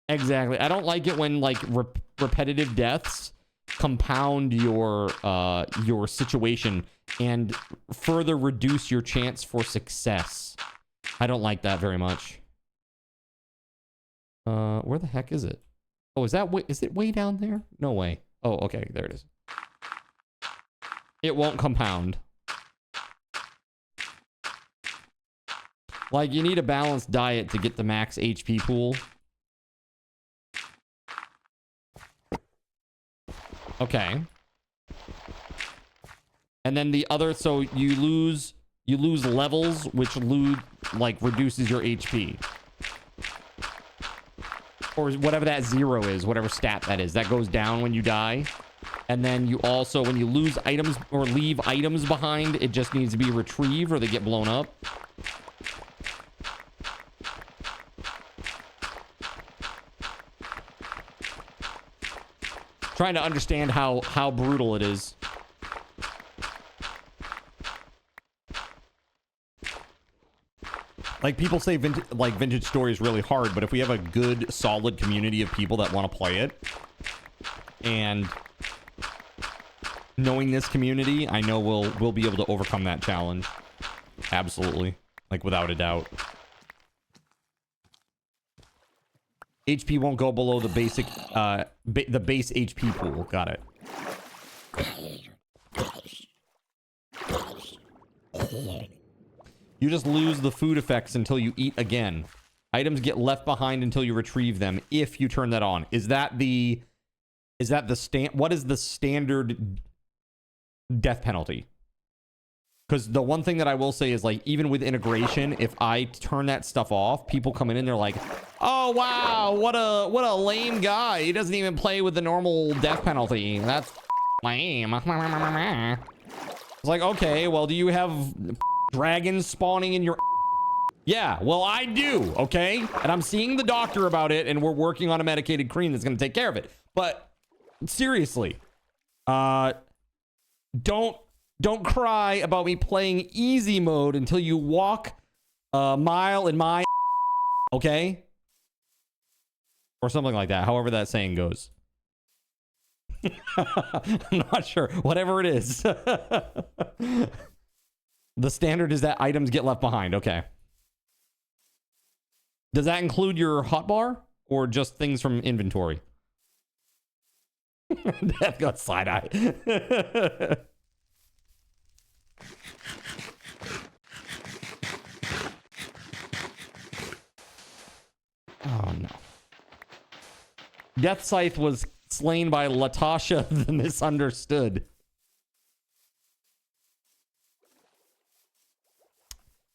A: Exactly. I don't like it when like repetitive deaths compound your situation and further reduce your chance for success. I don't like that very much. Where the heck is it? Oh, is it way down there? No way. Oh, okay, there it is. It won't compound. Like, you need a balanced diet to get the max HP pool. Okay. And then the other, so you lose levels, which reduces your HP. Or whatever that 0 is, whatever stat that is. That goes down when you die. And then you also, when you lose items or leave items behind, it just needs to be retrieved or they get blown up. Trying to understand how brutal it is. Like, people say Vintage Story is really hard, but if we have a good, solid community of people that want to play it, and knowing this community, I know we'll be able to overcome that challenge. Absolutely. Like, without a doubt. HP won't go below the basic, the base HP pool. Got it. You just lose the food effects until you eat again. Items get left behind until you retrieve them if you turn that on. Is that the what is the standard death penalty? Because the one thing that I will say is, like, even with integration, if I turn that stuff off, people come in and they're like, oh wow, what a lame guy. He doesn't even play with the normal death penalty. That's lame. It's like, okay, well, do you have dragons spawning in your... Yeah, well, I do, okay? And I'm seeing the doctor about it, and we're working on a medicated cream that's going to take care of it. But seriously, don't cry about me playing easy mode until you walk a mile in my... Okay? Or something like that, however that saying goes. I'm not sure. Whatever it is. The standard is that items get left behind. Okay. Does that include your hotbar or just things from inventory? Death got side eye. Oh no. Death Scythe was slain by Latasha the Misunderstood.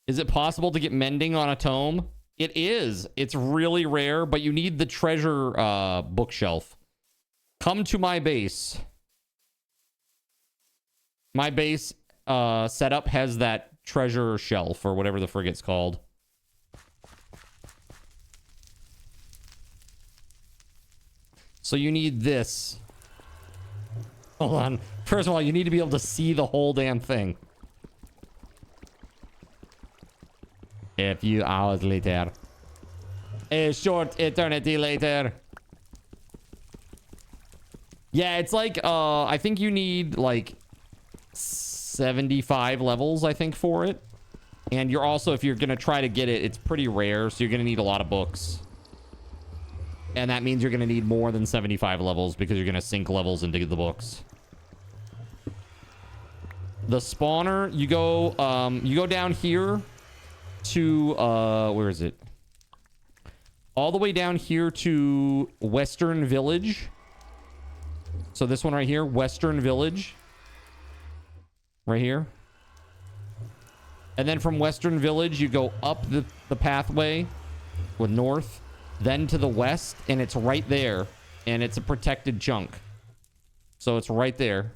A: Is it possible to get mending on a tome? It is. It's really rare, but you need the treasure bookshelf. Come to my base. My base setup has that treasure shelf or whatever the frig it's called. So you need this. Hold on. First of all, you need to be able to see the whole damn thing. A few hours later. A short eternity later. Yeah, it's like, I think you need like 75 levels, I think, for it. And you're also, if you're going to try to get it, it's pretty rare. So you're going to need a lot of books. And that means you're going to need more than 75 levels because you're going to sink levels into the books. The spawner, you go down here to, where is it? All the way down here to Western Village. So this one right here, Western Village. Right here. And then from Western Village, you go up the pathway with north. Then to the west, and it's right there. And it's a protected chunk. So it's right there.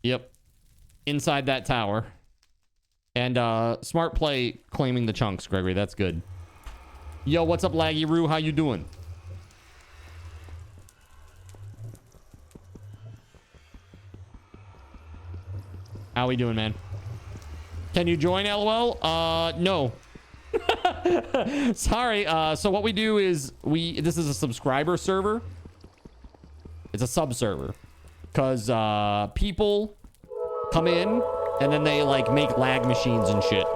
A: Yep. Inside that tower. And smart play claiming the chunks, Gregory. That's good. Yo, what's up, Laggy Roo? How you doing? How we doing, man? Can you join, LOL? No. Sorry. So what we do is this is a subscriber server. It's a sub server. Because people come in and then they like make lag machines and shit.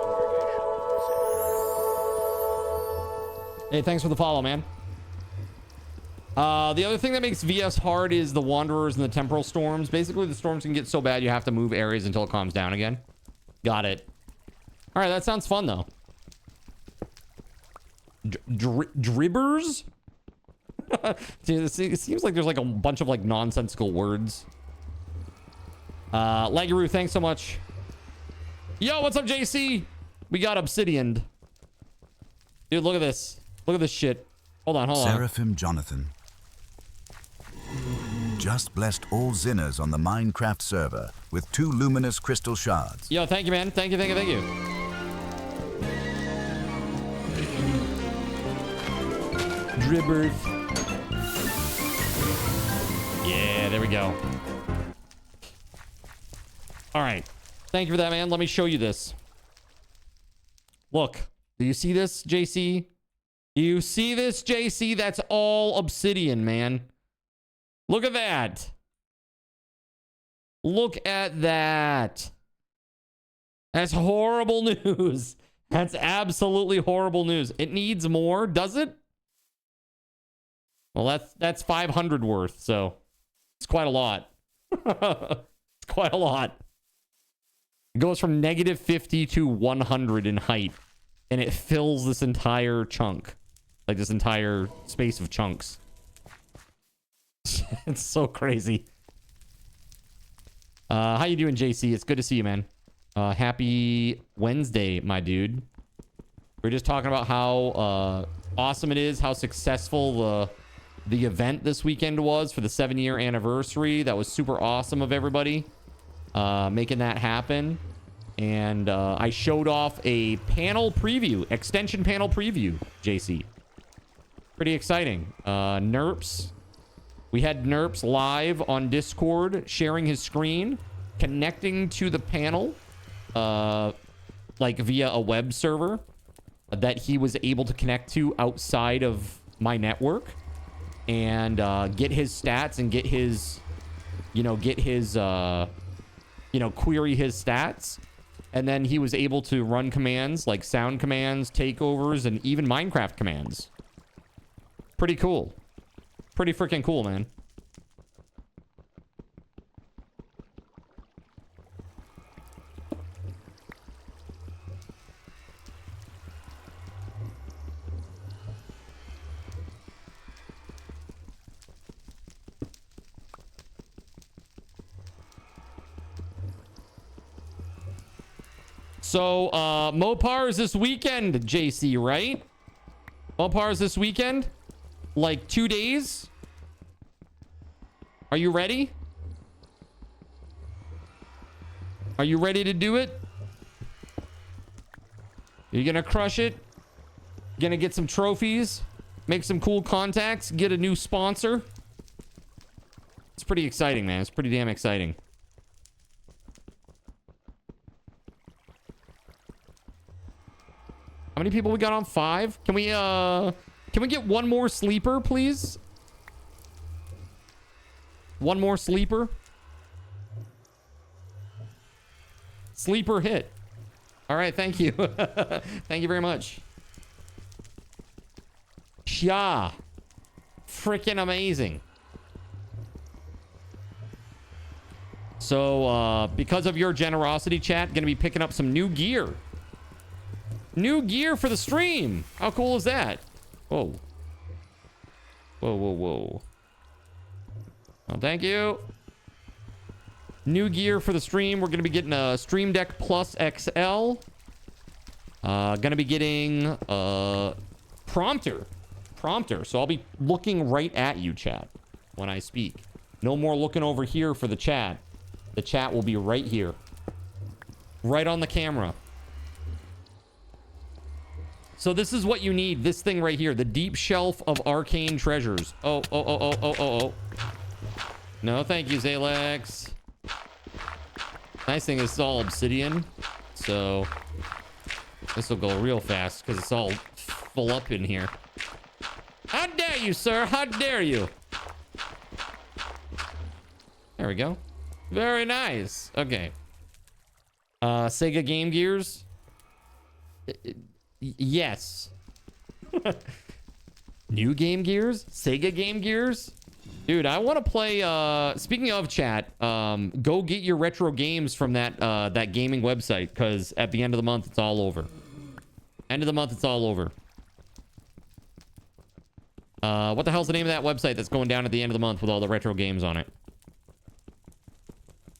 A: Hey, thanks for the follow, man. The other thing that makes VS hard is the Wanderers and the Temporal Storms. Basically, the storms can get so bad you have to move areas until it calms down again. Got it. All right, that sounds fun, though. Dribbers? It seems like there's like a bunch of like nonsensical words. Lagaroo, thanks so much. Yo, what's up, JC? We got obsidianed. Dude, look at this. Look at this shit. Hold on.
O: Seraphim Jonathan. Just blessed all Zinners on the Minecraft server with 2 luminous crystal shards.
A: Yo, thank you, man. Thank you. Dribbers. Yeah, there we go. All right. Thank you for that, man. Let me show you this. Look. Do you see this, JC? You see this, JC? That's all obsidian, man. Look at that. Look at that. That's horrible news. That's absolutely horrible news. It needs more, does it? Well, that's 500 worth, so it's quite a lot. It's quite a lot. It goes from -50 to 100 in height, and it fills this entire chunk. Like this entire space of chunks. It's so crazy. How you doing, JC? It's good to see you, man. Happy Wednesday, my dude. We're just talking about how awesome it is, how successful the event this weekend was for the 7-year anniversary. That was super awesome of everybody making that happen. And I showed off a panel preview, extension panel preview, JC. Pretty exciting. Nerps. We had Nerps live on Discord, sharing his screen, connecting to the panel, like via a web server that he was able to connect to outside of my network, and get his stats and get his, query his stats. And then he was able to run commands like sound commands, takeovers, and even Minecraft commands. Pretty cool. Pretty freaking cool, man. So, Mopar's this weekend, JC, right? Mopar's this weekend? Like 2 days? Are you ready? Are you ready to do it? You're gonna crush it? Gonna get some trophies? Make some cool contacts? Get a new sponsor? It's pretty exciting, man. It's pretty damn exciting. How many people we got on? 5? Can we get one more sleeper, please? One more sleeper. Sleeper hit. All right, thank you. Thank you very much. Sha. Freaking amazing. So, because of your generosity, chat, gonna be picking up some new gear. New gear for the stream. How cool is that? Whoa. Whoa, whoa, whoa. Oh, thank you. New gear for the stream. We're going to be getting a Stream Deck Plus XL. Going to be getting prompter. So I'll be looking right at you, chat, when I speak. No more looking over here for the chat. The chat will be right here. Right on the camera. So this is what you need. This thing right here. The deep shelf of arcane treasures. Oh. No, thank you, Zalex. Nice thing is it's all obsidian. So this will go real fast because it's all full up in here. How dare you, sir? How dare you? There we go. Very nice. Okay. Sega Game Gears. Yes. New Game Gears? Sega Game Gears? Dude, I want to play, speaking of chat, go get your retro games from that gaming website, because at the end of the month, it's all over. End of the month, it's all over. What the hell's the name of that website that's going down at the end of the month with all the retro games on it?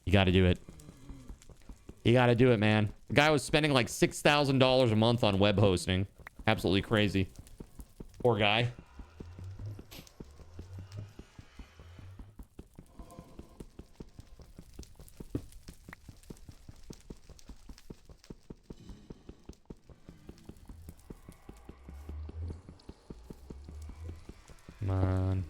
A: You got to do it. You got to do it, man. The guy was spending like $6,000 a month on web hosting. Absolutely crazy. Poor guy. Come on.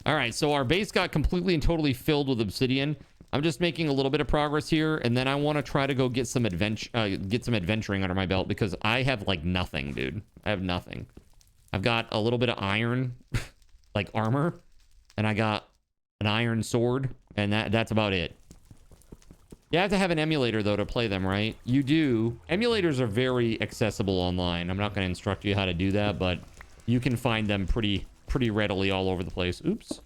A: All right, so our base got completely and totally filled with obsidian. I'm just making a little bit of progress here, and then I want to try to go get some adventuring under my belt, because I have like nothing, dude. I have nothing. I've got a little bit of iron, like armor, and I got an iron sword, and that's about it. You have to have an emulator, though, to play them, right? You do. Emulators are very accessible online. I'm not going to instruct you how to do that, but you can find them pretty readily all over the place. Oops.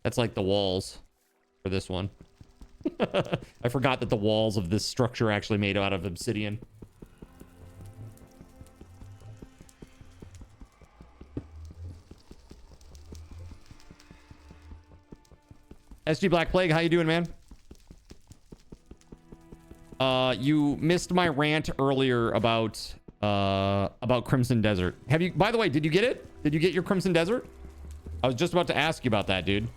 A: That's like the walls for this one. I forgot that the walls of this structure are actually made out of obsidian. SG Black Plague, how you doing, man? You missed my rant earlier about Crimson Desert. Have you, by the way, did you get it? Did you get your Crimson Desert? I was just about to ask you about that, dude.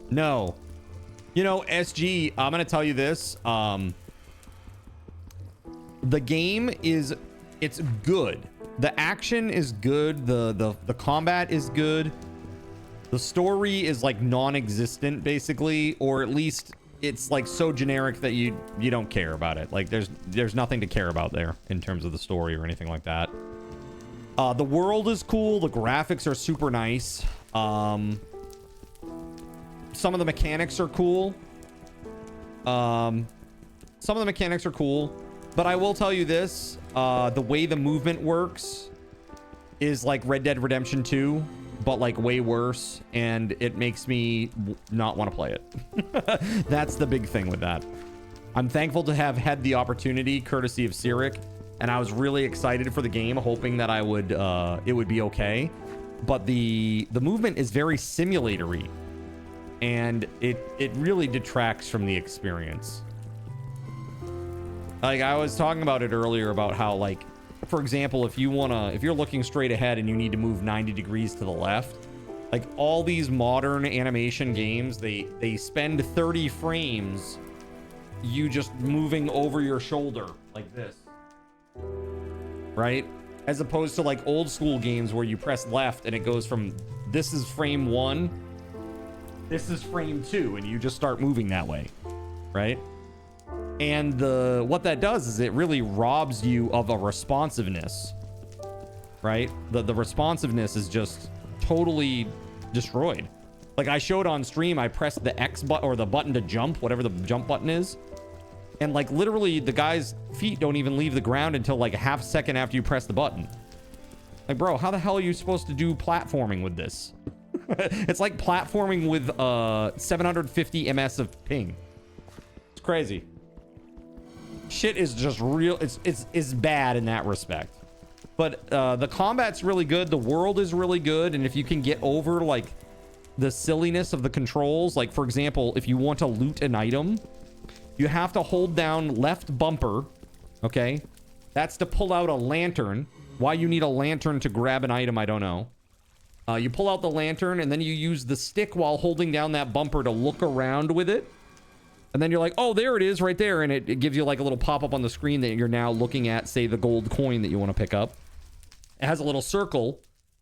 A: No. You know, SG, I'm going to tell you this. The game is, it's good. The action is good. The combat is good. The story is like non-existent, basically, or at least it's like so generic that you don't care about it. Like there's nothing to care about there in terms of the story or anything like that. The world is cool. The graphics are super nice. Some of the mechanics are cool. Some of the mechanics are cool, but I will tell you this: the way the movement works is like Red Dead Redemption 2. But like way worse, and it makes me not want to play it. That's the big thing with that. I'm thankful to have had the opportunity courtesy of Cyric, and I was really excited for the game, hoping that I would it would be okay. But the movement is very simulatory, and it really detracts from the experience. Like I was talking about it earlier about how, like, for example, if you're looking straight ahead and you need to move 90 degrees to the left, like all these modern animation games, they spend 30 frames you just moving over your shoulder like this, right? As opposed to like old school games where you press left and it goes from, this is frame 1, this is frame 2, and you just start moving that way, right? And what that does is it really robs you of a responsiveness, right? The responsiveness is just totally destroyed. Like I showed on stream, I pressed the X button or the button to jump, whatever the jump button is. And like literally the guy's feet don't even leave the ground until like a half second after you press the button. Like, bro, how the hell are you supposed to do platforming with this? It's like platforming with 750 ms of ping. It's crazy. Shit is just real. It's bad in that respect. But the combat's really good. The world is really good. And if you can get over like the silliness of the controls, like for example, if you want to loot an item, you have to hold down left bumper. Okay. That's to pull out a lantern. Why you need a lantern to grab an item, I don't know. You pull out the lantern and then you use the stick while holding down that bumper to look around with it. And then you're like, oh, there it is right there. And it gives you like a little pop-up on the screen that you're now looking at, say, the gold coin that you want to pick up. It has a little circle,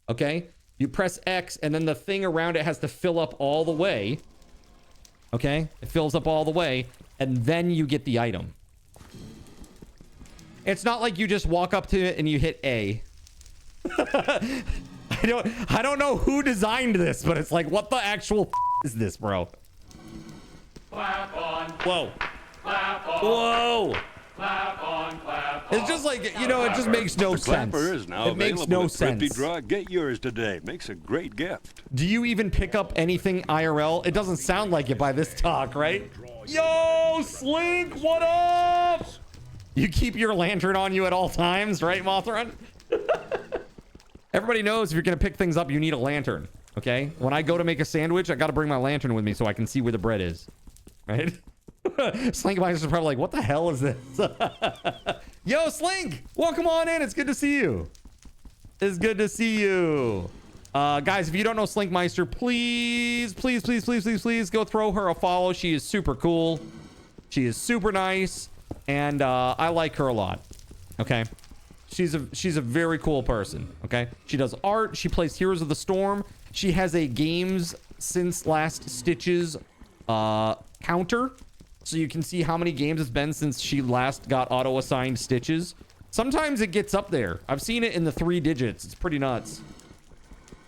A: okay? You press X, and then the thing around it has to fill up all the way, okay? It fills up all the way, and then you get the item. It's not like you just walk up to it and you hit A. I don't know who designed this, but it's like, what the actual is this, bro? Clap on. Whoa. Clap on. Whoa. Clap on, clap on. It's just like, you know, it just makes no sense.
P: Clapper is now
A: it makes no sense.
P: Thrifty Draw. Get yours today. Makes a great gift.
A: Do you even pick up anything IRL? It doesn't sound like it by this talk, right? Yo, Slink, what up? You keep your lantern on you at all times, right, Mothron? Everybody knows if you're going to pick things up, you need a lantern, okay? When I go to make a sandwich, I got to bring my lantern with me so I can see where the bread is. Right? Slink is probably like, what the hell is this? Yo, Slink! Welcome on in. It's good to see you. It's good to see you. Guys, if you don't know Slinkmeister, please go throw her a follow. She is super cool. She is super nice. And I like her a lot. Okay? She's a very cool person. Okay? She does art. She plays Heroes of the Storm. She has a games since last Stitches counter, so you can see how many games it's been since she last got auto-assigned Stitches. Sometimes it gets up there. I've seen it in the 3 digits. It's pretty nuts.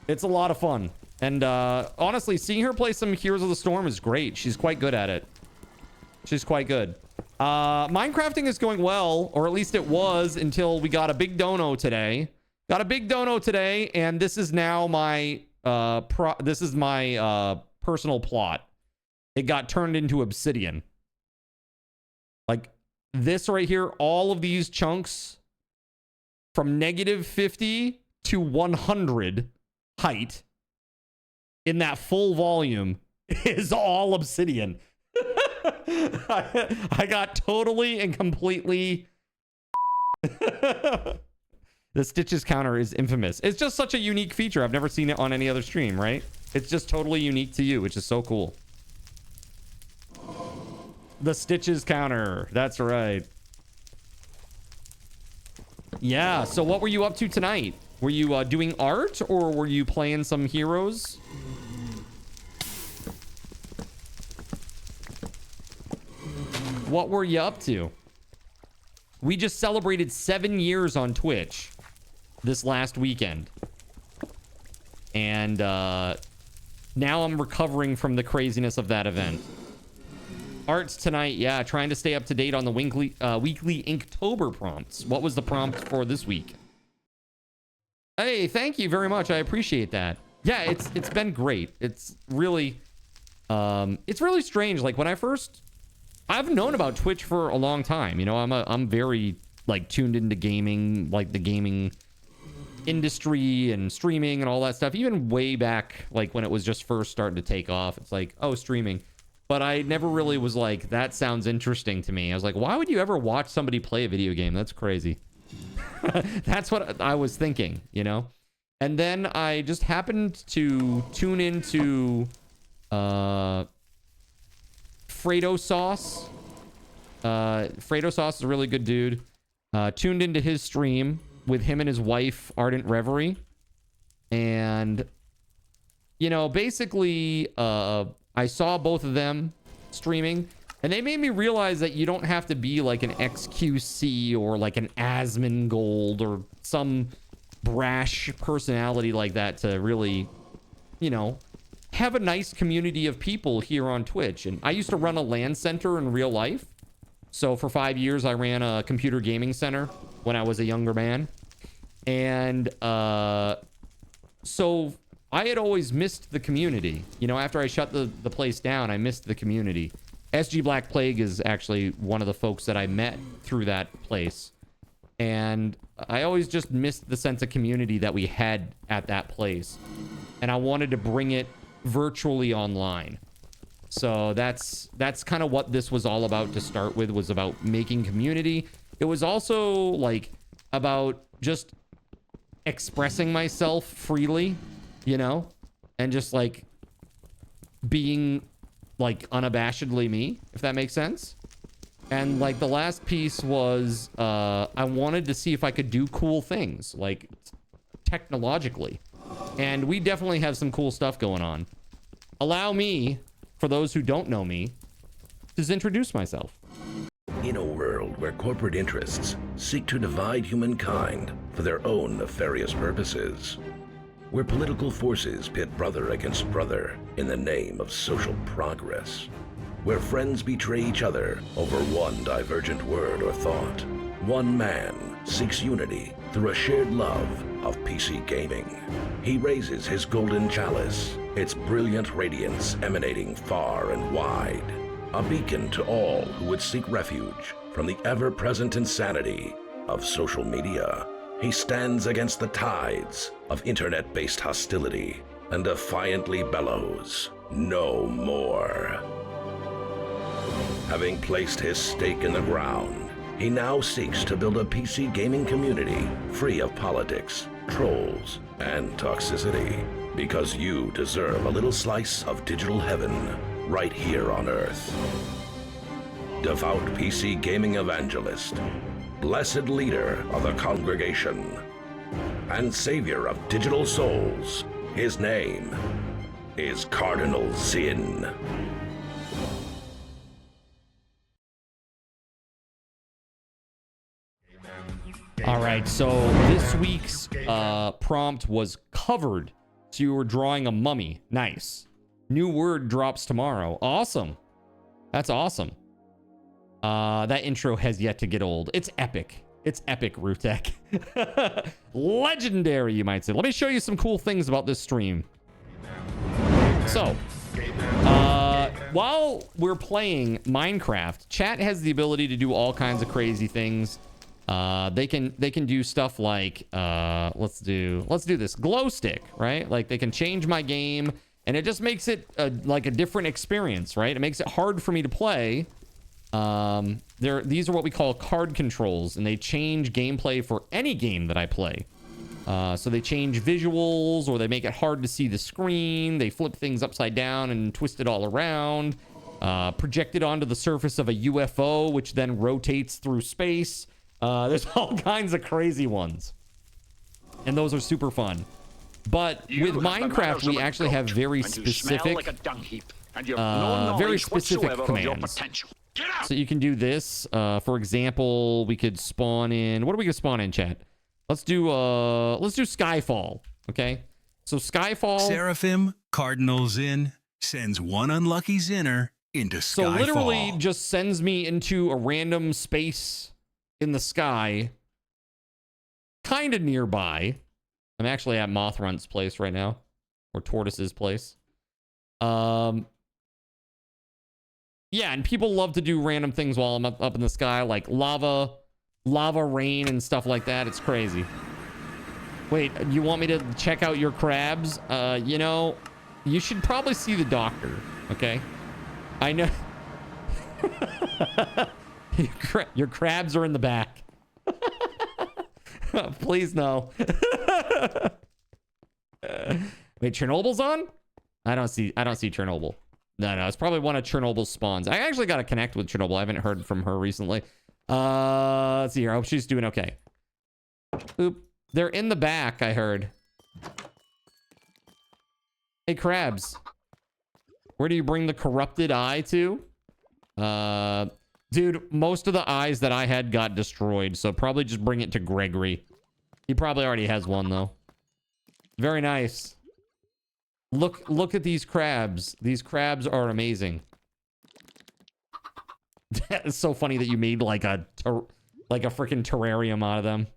A: It's a lot of fun. And honestly, seeing her play some Heroes of the Storm is great. She's quite good at it. She's quite good. Minecrafting is going well, or at least it was until we got a big dono today. Got a big dono today, and this is now my personal plot. It got turned into obsidian. Like this right here, all of these chunks from -50 to 100 height in that full volume is all obsidian. I got totally and completely... The stitches counter is infamous. It's just such a unique feature. I've never seen it on any other stream, right? It's just totally unique to you, which is so cool. The stitches counter. That's right. Yeah, so what were you up to tonight? Were you doing art, or were you playing some heroes? What were you up to? We just celebrated 7 years on Twitch this last weekend. And now I'm recovering from the craziness of that event. Arts tonight, yeah, trying to stay up to date on the weekly Inktober prompts. What was the prompt for this week? Hey, thank you very much. I appreciate that. Yeah, it's been great. It's really strange. Like when I've known about Twitch for a long time. You know, I'm very like tuned into gaming, like the gaming industry and streaming and all that stuff. Even way back, like when it was just first starting to take off, it's like, oh, streaming. But I never really was like, that sounds interesting to me. I was like, why would you ever watch somebody play a video game? That's crazy. That's what I was thinking, you know? And then I just happened to tune into Fredo Sauce. Fredo Sauce is a really good dude. Tuned into his stream with him and his wife, Ardent Reverie. And, you know, basically, I saw both of them streaming, and they made me realize that you don't have to be like an XQC or like an Asmongold or some brash personality like that to really, you know, have a nice community of people here on Twitch. And I used to run a LAN center in real life. So for 5 years, I ran a computer gaming center when I was a younger man. And so I had always missed the community. You know, after I shut the place down, I missed the community. SG Black Plague is actually one of the folks that I met through that place. And I always just missed the sense of community that we had at that place. And I wanted to bring it virtually online. So that's kind of what this was all about to start with, was about making community. It was also like about just expressing myself freely, you know, and just like being like unabashedly me, if that makes sense. And like the last piece was I wanted to see if I could do cool things like technologically, and we definitely have some cool stuff going on. Allow me, for those who don't know me, to introduce myself.
M: In a world where corporate interests seek to divide humankind for their own nefarious purposes, where political forces pit brother against brother in the name of social progress, where friends betray each other over one divergent word or thought, one man seeks unity through a shared love of PC gaming. He raises his golden chalice, its brilliant radiance emanating far and wide, a beacon to all who would seek refuge from the ever-present insanity of social media. He stands against the tides of internet-based hostility and defiantly bellows, "No more." Having placed his stake in the ground, he now seeks to build a PC gaming community free of politics, trolls, and toxicity, because you deserve a little slice of digital heaven right here on Earth. Devout PC gaming evangelist, blessed leader of the congregation, and savior of digital souls, his name is Cardinal Sin.
A: All right, so this week's prompt was covered So you were drawing a mummy. Nice. New word drops tomorrow. Awesome. That's awesome. That intro has yet to get old. It's epic. It's epic, Rutek. Legendary, you might say. Let me show you some cool things about this stream. So, while we're playing Minecraft, chat has the ability to do all kinds of crazy things. They can do stuff like let's do this glow stick, right? Like they can change my game, and it just makes it like a different experience, right? It makes it hard for me to play. These are what we call card controls, and they change gameplay for any game that I play. So they change visuals, or they make it hard to see the screen. They flip things upside down and twist it all around. Project it onto the surface of a UFO, which then rotates through space. There's all kinds of crazy ones, and those are super fun. But with Minecraft, we actually have very specific, very specific commands. So you can do this. For example, we could spawn in. What are we gonna spawn in, chat? Let's do Skyfall. Okay. So Skyfall.
F: Seraphim, Cardinal Zin, sends one unlucky Zinner into Skyfall.
A: So literally just sends me into a random space in the sky, kind of nearby. I'm actually at Mothrunt's place right now, or Tortoise's place. Yeah, and people love to do random things while I'm up in the sky, like lava rain and stuff like that. It's crazy. Wait, you want me to check out your crabs? You know, you should probably see the doctor, okay? I know. Your crabs are in the back. Please no. Wait, Chernobyl's on? I don't see Chernobyl. No, it's probably one of Chernobyl's spawns. I actually got to connect with Chernobyl. I haven't heard from her recently. Let's see here. I hope she's doing okay. Oop. They're in the back, I heard. Hey, crabs. Where do you bring the corrupted eye to? Dude, most of the eyes that I had got destroyed, so probably just bring it to Gregory. He probably already has one, though. Very nice. Look at these crabs. These crabs are amazing. It's so funny that you made like a freaking terrarium out of them.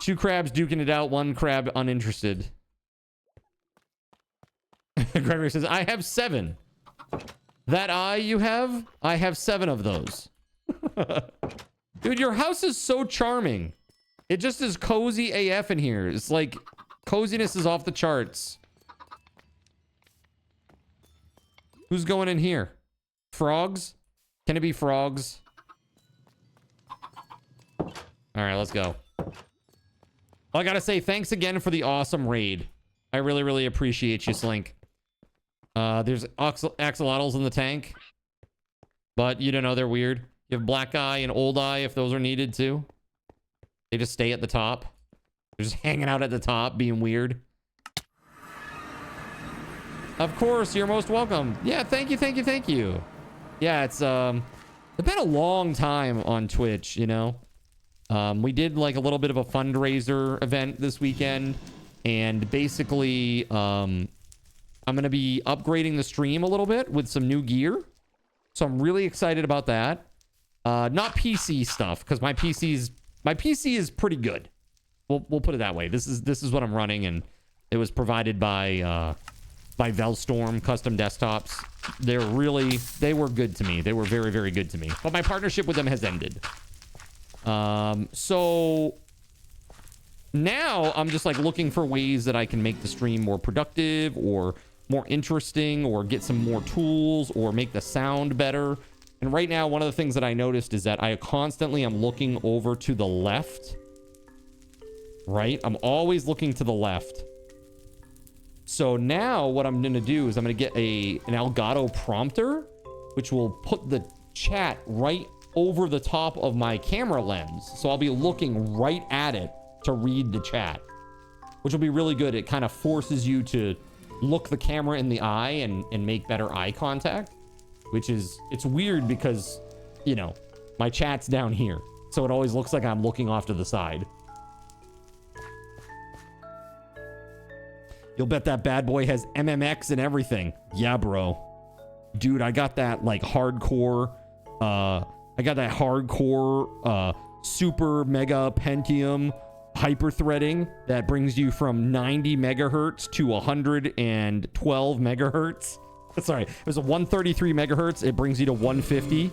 A: 2 crabs duking it out, 1 crab uninterested. Gregory says, I have 7. That eye you have? I have 7 of those. Dude, your house is so charming. It just is cozy AF in here. It's like coziness is off the charts. Who's going in here? Frogs? Can it be frogs? All right, let's go. I gotta say, thanks again for the awesome raid. I really, really appreciate you, Slink. There's axolotls in the tank. But you don't know, they're weird. You have black eye and old eye if those are needed too. They just stay at the top. They're just hanging out at the top, being weird. Of course, you're most welcome. Yeah, thank you. Yeah, it's been a long time on Twitch, you know. We did like a little bit of a fundraiser event this weekend, and basically I'm gonna be upgrading the stream a little bit with some new gear. So I'm really excited about that. Not PC stuff, because my PC is pretty good. We'll put it that way. This is what I'm running, and it was provided by VELZTORM custom desktops. They were good to me. They were very, very good to me. But my partnership with them has ended. So now I'm just like looking for ways that I can make the stream more productive or more interesting, or get some more tools, or make the sound better. And right now, one of the things that I noticed is that I constantly am looking over to the left. Right? I'm always looking to the left. So now what I'm going to do is I'm going to get an Elgato prompter, which will put the chat right over the top of my camera lens. So I'll be looking right at it to read the chat, which will be really good. It kind of forces you to look the camera in the eye and make better eye contact, it's weird because, you know, my chat's down here. So it always looks like I'm looking off to the side. You'll bet that bad boy has MMX and everything. Yeah, bro. Dude, I got that like hardcore, super mega Pentium hyper threading that brings you from 90 megahertz to 112 megahertz. Sorry, it was a 133 megahertz. It brings you to 150.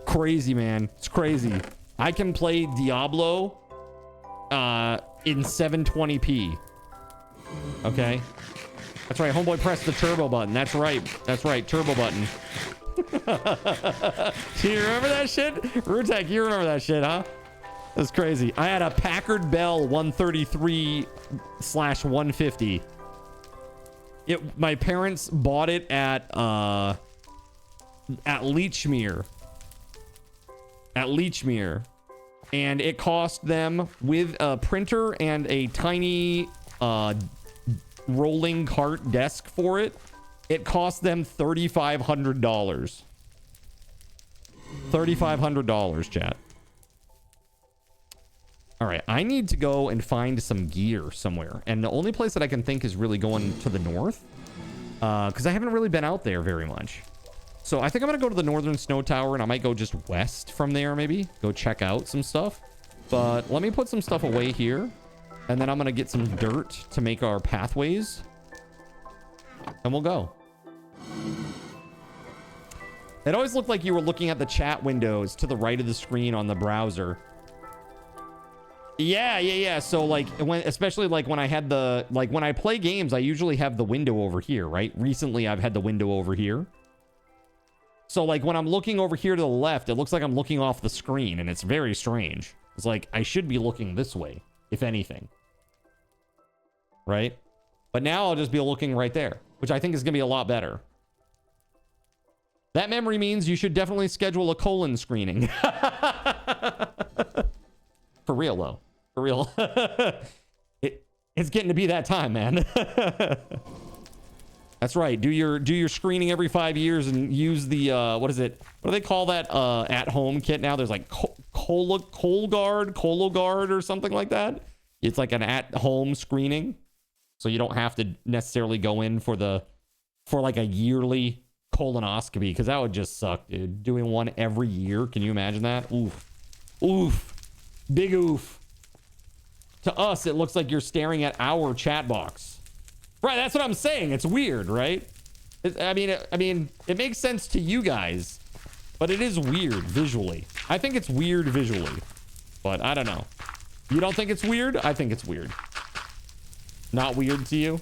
A: Crazy, man. It's crazy. I can play Diablo in 720p. Okay. That's right. Homeboy pressed the turbo button. That's right. That's right. Turbo button. Do you remember that shit? Rutek, you remember that shit, huh? That's crazy. I had a Packard Bell 133/150. My parents bought it at Lechmere. At Lechmere. And it cost them, with a printer and a tiny rolling cart desk for it, it cost them $3,500. $3,500, chat. All right, I need to go and find some gear somewhere. And the only place that I can think is really going to the north. Because I haven't really been out there very much. So I think I'm going to go to the Northern Snow Tower, and I might go just west from there, maybe. Go check out some stuff. But let me put some stuff away here. And then I'm going to get some dirt to make our pathways. And we'll go. It always looked like you were looking at the chat windows to the right of the screen on the browser. Yeah. So like, especially like when I had the, like when I play games, I usually have the window over here, right? Recently, I've had the window over here. So like when I'm looking over here to the left, it looks like I'm looking off the screen, and it's very strange. It's like I should be looking this way, if anything. Right? But now I'll just be looking right there, which I think is going to be a lot better. That memory means you should definitely schedule a colon screening. For real, though. For real. It's getting to be that time, man. That's right. Do your screening every 5 years and use the what is it? What do they call that at home kit now? There's like Cologuard or something like that. It's like an at home screening, so you don't have to necessarily go in for like a yearly colonoscopy, because that would just suck, dude. Doing one every year, can you imagine that? Oof, big oof. To us, it looks like you're staring at our chat box. Right, that's what I'm saying. It's weird, right? I mean, it makes sense to you guys, but it is weird visually. I think it's weird visually, but I don't know. You don't think it's weird? I think it's weird. Not weird to you?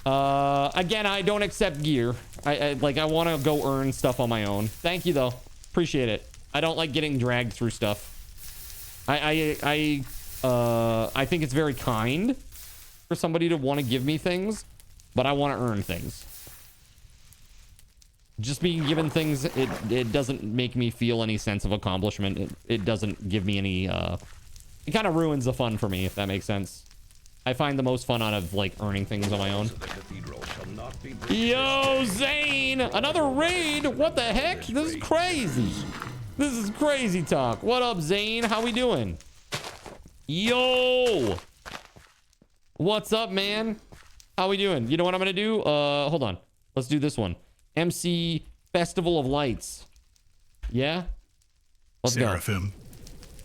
A: Again, I don't accept gear. I want to go earn stuff on my own. Thank you, though. Appreciate it. I don't like getting dragged through stuff. I think it's very kind for somebody to want to give me things, but I want to earn things. Just being given things, it doesn't make me feel any sense of accomplishment. It doesn't give me any, it kind of ruins the fun for me, if that makes sense. I find the most fun out of like earning things on my own. Yo, Zane! Another raid? What the heck? This is crazy. This is crazy talk. What up, Zane? How we doing? Yo! What's up, man? How we doing? You know what I'm gonna do? Hold on. Let's do this one. MC Festival of Lights. Yeah? Let's
F: Seraphim.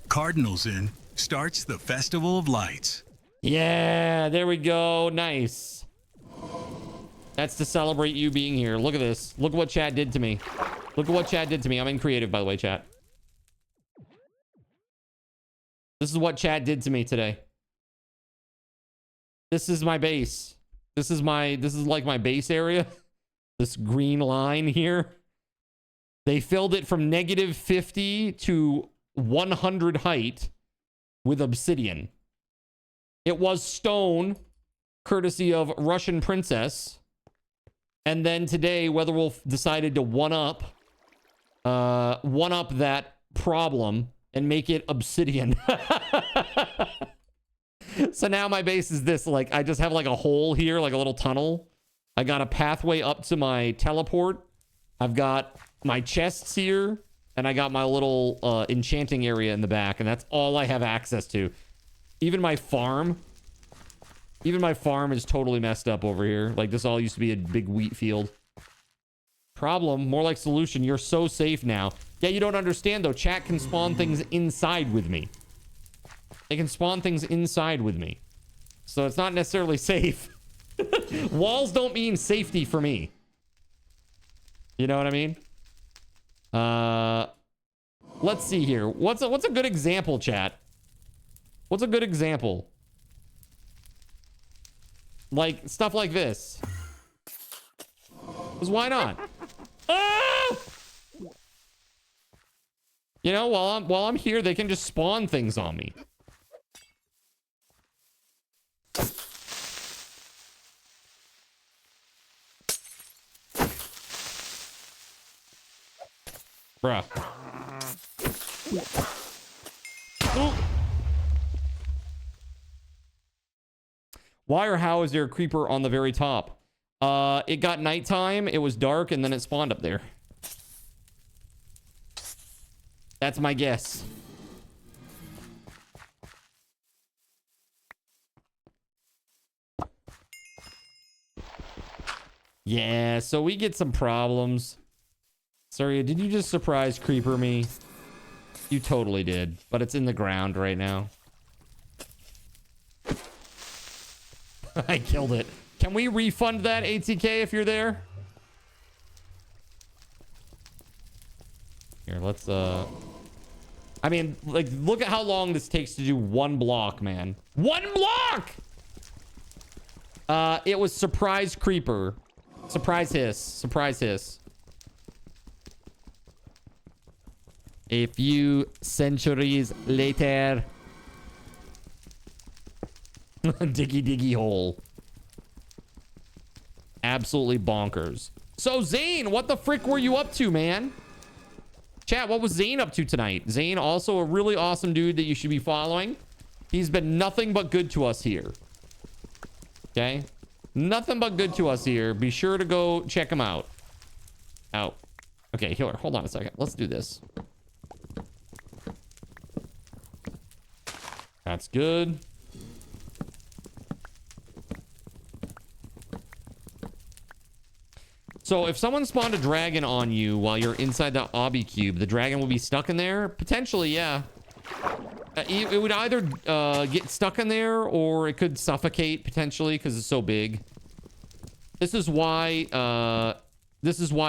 F: Cardinals in starts the Festival of Lights.
A: Yeah, there we go. Nice. That's to celebrate you being here. Look at this. Look at what chat did to me. Look at what chat did to me. I'm in creative, by the way, chat. This is what chat did to me today. This is my base. This is like my base area. This green line here. They filled it from -50 to 100 height with obsidian. It was stone, courtesy of Russian Princess. And then today, Weatherwolf decided to one-up that problem and make it obsidian. So now my base is this, like, I just have like a hole here, like a little tunnel. I got a pathway up to my teleport. I've got my chests here, and I got my little enchanting area in the back, and that's all I have access to. Even my farm Even my farm is totally messed up over here. Like, this all used to be a big wheat field. Problem, more like solution. You're so safe now. Yeah, you don't understand, though. Chat can spawn things inside with me. They can spawn things inside with me. So it's not necessarily safe. Walls don't mean safety for me. You know what I mean? Let's see here. What's a good example, chat? What's a good example? Like, stuff like this. Because why not? Ah! You know, while I'm here, they can just spawn things on me. Bruh. Ooh. Why or how is there a creeper on the very top? It got nighttime, it was dark, and then it spawned up there. That's my guess. Yeah, so we get some problems. Sorry, did you just surprise creeper me? You totally did, but it's in the ground right now. I killed it. Can we refund that ATK if you're there? Here, let's I mean, like, look at how long this takes to do one block, man. One block! It was surprise creeper. Surprise hiss. Surprise hiss. A few centuries later. Diggy diggy hole. Absolutely bonkers. So Zane, what the frick were you up to, man? Chat, what was Zane up to tonight? Zane, also a really awesome dude that you should be following. He's been nothing but good to us here. Okay? Nothing but good to us here. Be sure to go check him out. Okay, here, hold on a second. Let's do this. That's good. So if someone spawned a dragon on you while you're inside the obby cube, the dragon will be stuck in there? Potentially, yeah. It would either get stuck in there or it could suffocate potentially because it's so big. This is why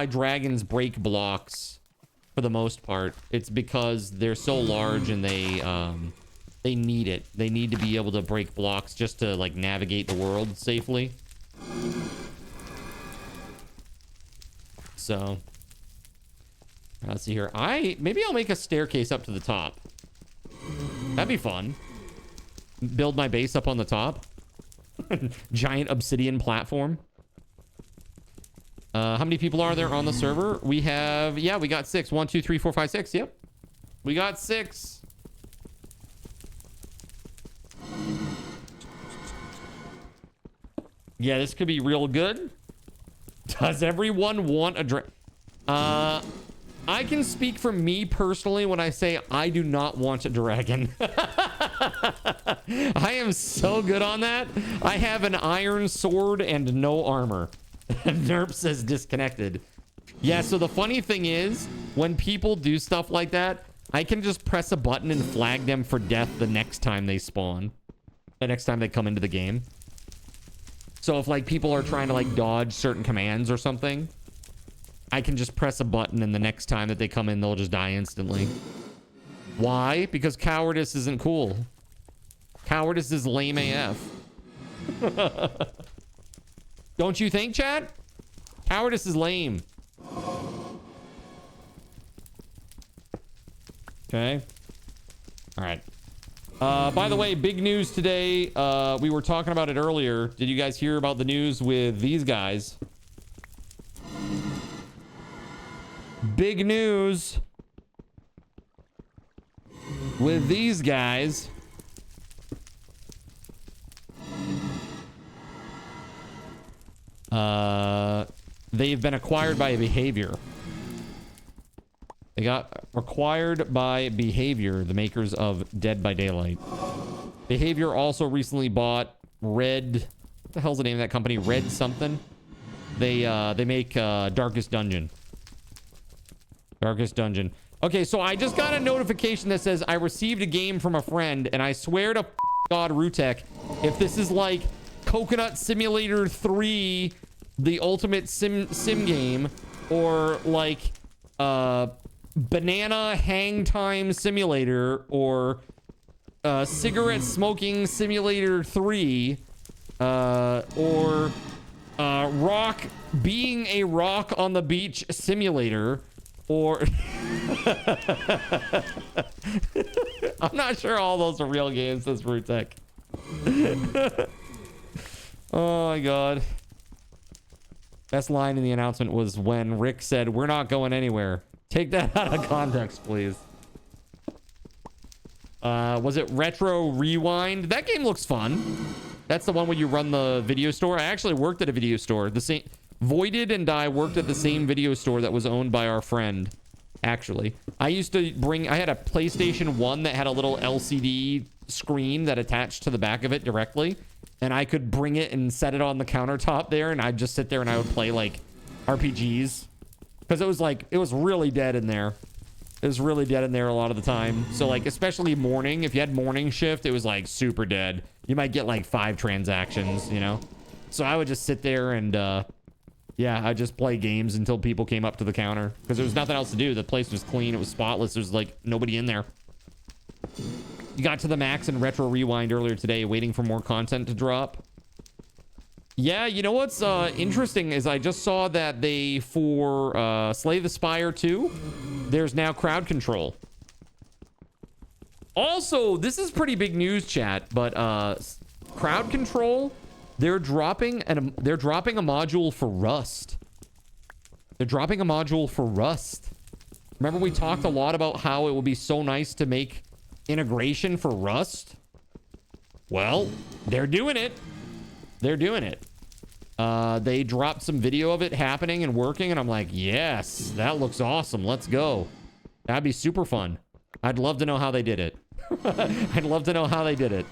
A: dragons break blocks for the most part. It's because they're so large and they need it. They need to be able to break blocks just to like navigate the world safely. So let's see here. Maybe I'll make a staircase up to the top. That'd be fun. Build my base up on the top. Giant obsidian platform. How many people are there on the server? We have, yeah, we got 6. 1, 2, 3, 4, 5, 6. Yep. We got 6. Yeah, this could be real good. Does everyone want a dragon? I can speak for me personally when I say I do not want a dragon. I am so good on that. I have an iron sword and no armor. Nerp says disconnected. Yeah, so the funny thing is, when people do stuff like that, I can just press a button and flag them for death the next time they spawn. The next time they come into the game. So if like people are trying to like dodge certain commands or something, I can just press a button and the next time that they come in, they'll just die instantly. Why? Because cowardice isn't cool. Cowardice is lame AF. Don't you think, chat? Cowardice is lame. Okay. All right. By the way, big news today. We were talking about it earlier. Did you guys hear about the news with these guys? Big news with these guys. They've been acquired by Behavior. They got acquired by Behavior, the makers of Dead by Daylight. Behavior also recently bought Red, what the hell's the name of that company? Red something. They make Darkest Dungeon. Darkest Dungeon. Okay, so I just got a notification that says I received a game from a friend, and I swear to God, Rutek, if this is like Coconut Simulator 3, the ultimate sim game, or like Banana Hang Time Simulator, or Cigarette Smoking Simulator 3, or rock being a rock on the beach simulator, or I'm not sure all those are real games, says Rutek. Oh my god. Best line in the announcement was when Rick said, "We're not going anywhere." Take that out of context, please. Was it Retro Rewind? That game looks fun. That's the one where you run the video store. I actually worked at a video store. The same Voided and I worked at the same video store that was owned by our friend. Actually, I used to bring. I had a PlayStation 1 that had a little LCD screen that attached to the back of it directly, and I could bring it and set it on the countertop there, and I'd just sit there and I would play like RPGs, because it was really dead in there. It was really dead in there a lot of the time. So like, especially morning, if you had morning shift, it was like super dead. You might get like 5 transactions, you know? So I would just sit there and, yeah, I'd just play games until people came up to the counter, because there was nothing else to do. The place was clean. It was spotless. There's like nobody in there. You got to the max in Retro Rewind earlier today, waiting for more content to drop. Yeah, you know what's interesting is I just saw that they, for Slay the Spire 2, there's now crowd control. Also, this is pretty big news, chat, but crowd control, they're dropping a module for Rust. They're dropping a module for Rust. Remember we talked a lot about how it would be so nice to make integration for Rust? Well, they're doing it. They're doing it. They dropped some video of it happening and working, and I'm like, yes, that looks awesome. Let's go. That'd be super fun. I'd love to know how they did it. I'd love to know how they did it.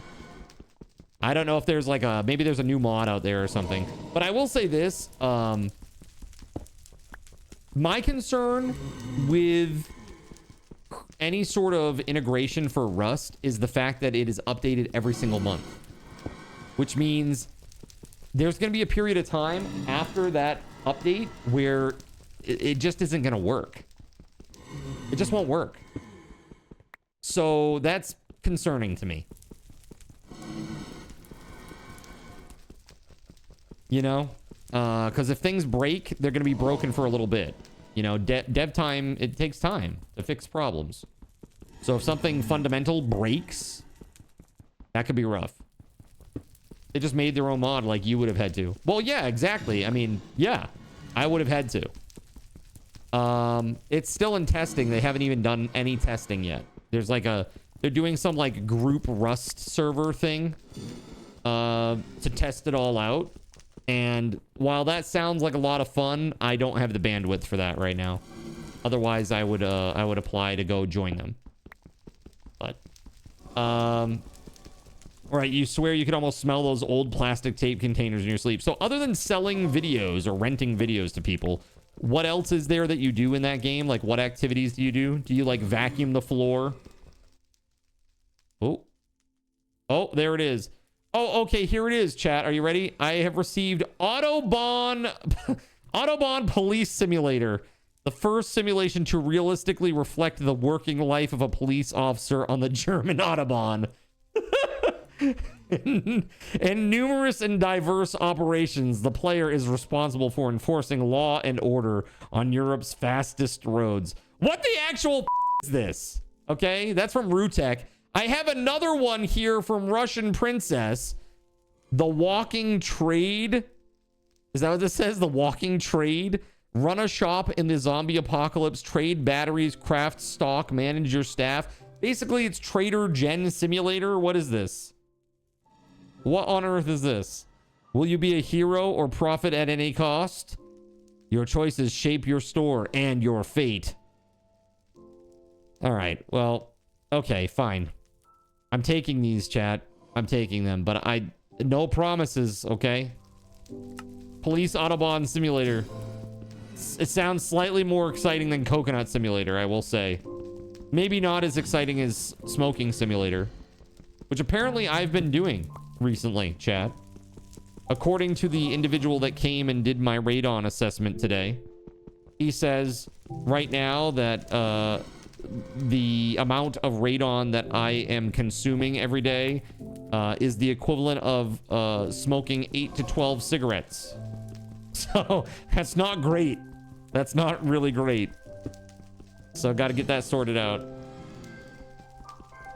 A: I don't know if there's like maybe there's a new mod out there or something. But I will say this. My concern with any sort of integration for Rust is the fact that it is updated every single month. Which means there's going to be a period of time after that update where it just isn't going to work. It just won't work. So that's concerning to me. You know? Because if things break, they're going to be broken for a little bit. You know, dev time, it takes time to fix problems. So if something fundamental breaks, that could be rough. They just made their own mod like you would have had to. Well, yeah, exactly. I mean, yeah, I would have had to. It's still in testing. They haven't even done any testing yet. There's like they're doing some like group Rust server thing to test it all out. And while that sounds like a lot of fun, I don't have the bandwidth for that right now. Otherwise, I would apply to go join them. But, all right, you swear you could almost smell those old plastic tape containers in your sleep. So other than selling videos or renting videos to people, what else is there that you do in that game? Like, what activities do you do? Do you, like, vacuum the floor? Oh, there it is. Oh, okay, here it is, chat. Are you ready? I have received Autobahn Police Simulator, the first simulation to realistically reflect the working life of a police officer on the German Autobahn. In numerous and diverse operations, the player is responsible for enforcing law and order on Europe's fastest roads. What the actual is this? Okay, that's from Rutek. I have another one here from Russian Princess. The Walking Trade. Is that what this says? The Walking Trade. Run a shop in the zombie apocalypse. Trade batteries, craft stock, manage your staff. Basically, it's Trader Gen Simulator. What is this? What on earth is this? Will you be a hero or profit at any cost? Your choices shape your store and your fate. All right. Well, okay, fine. I'm taking these, chat. I'm taking them, but No promises, okay? Police Autobahn Simulator. It sounds slightly more exciting than Coconut Simulator, I will say. Maybe not as exciting as Smoking Simulator, which apparently I've been doing recently, chat. According to the individual that came and did my radon assessment today, he says right now that the amount of radon that I am consuming every day is the equivalent of smoking 8 to 12 cigarettes. So that's not great. That's not really great. So got to get that sorted out.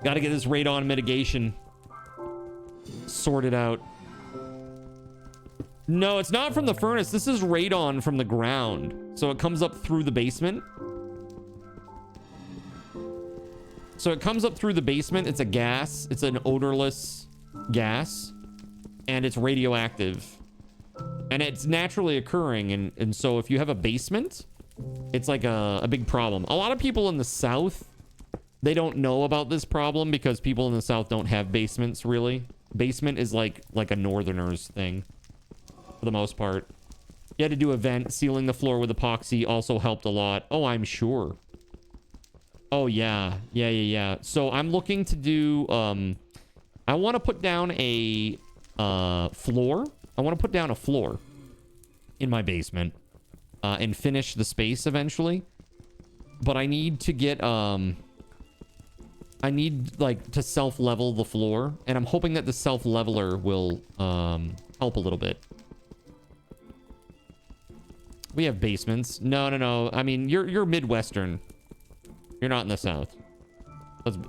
A: Got to get this radon mitigation sorted out. No, it's not from the furnace. This is radon from the ground. So it comes up through the basement. So it comes up through the basement. It's a gas. It's an odorless gas. And it's radioactive. And it's naturally occurring. And so if you have a basement, it's like a big problem. A lot of people in the South, they don't know about this problem because people in the South don't have basements, really. Basement is like a Northerners thing, for the most part. You had to do a vent. Sealing the floor with epoxy also helped a lot. Oh, I'm sure. Oh, yeah. Yeah. So I'm looking to do... I want to put down a floor. I want to put down a floor in my basement and finish the space eventually. But I need to get... I need, like, to self-level the floor. And I'm hoping that the self-leveler will help a little bit. We have basements. No. I mean, you're Midwestern. You're not in the South.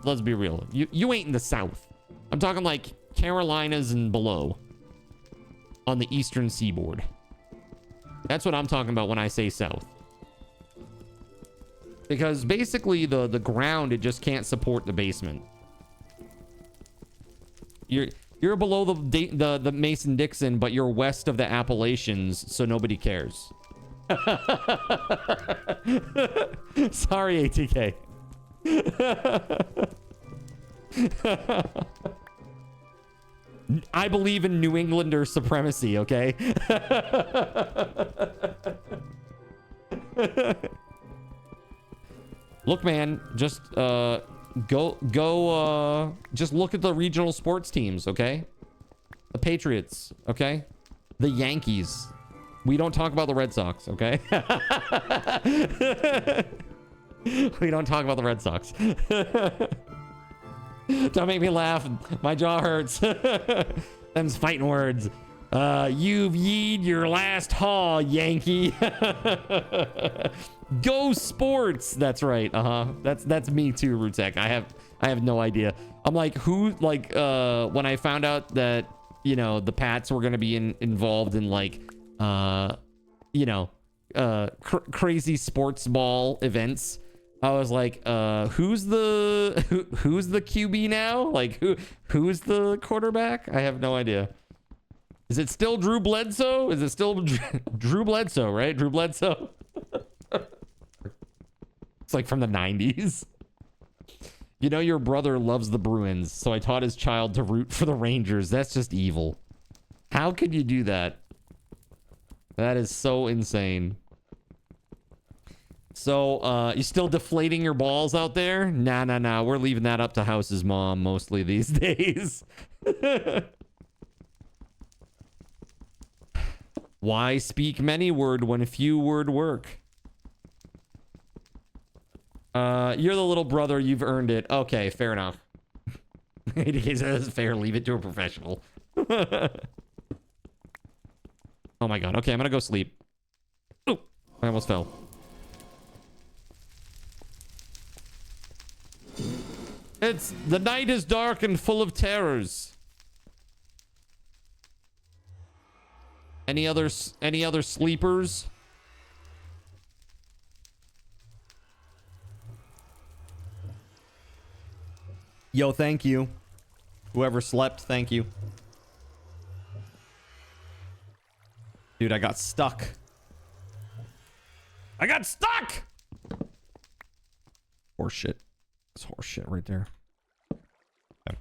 A: Let's be real. You ain't in the South. I'm talking like Carolinas and below. On the eastern seaboard. That's what I'm talking about when I say South. Because basically the ground, it just can't support the basement. You're below the Mason-Dixon, but you're west of the Appalachians, so nobody cares. Sorry, ATK. I believe in New Englander supremacy, okay? Look, man, just just look at the regional sports teams, okay? The Patriots, okay? The Yankees. We don't talk about the Red Sox, okay? We don't talk about the Red Sox. Don't make me laugh. My jaw hurts. Them's fighting words. You've yeed your last haw, Yankee. Go sports. That's right. That's me too, Rootek. I have no idea. I'm like, who, like, when I found out that, you know, the Pats were going to be involved in, like, you know, crazy sports ball events, I was like, who's the QB now? Like, who's the quarterback? I have no idea. Is it still Drew Bledsoe? Is it still Drew Bledsoe, right? Drew Bledsoe. It's like from the 90s. You know, your brother loves the Bruins, so I taught his child to root for the Rangers. That's just evil. How could you do that? That is so insane. So, you still deflating your balls out there? Nah. We're leaving that up to House's mom mostly these days. Why speak many word when few word work? You're the little brother. You've earned it. Okay, fair enough. ADK says fair. Leave it to a professional. Oh my god. Okay, I'm gonna go sleep. Oh, I almost fell. The night is dark and full of terrors. Any other sleepers? Yo, thank you. Whoever slept, thank you. Dude, I got stuck. I got stuck! Horse shit. It's horse shit right there. Okay.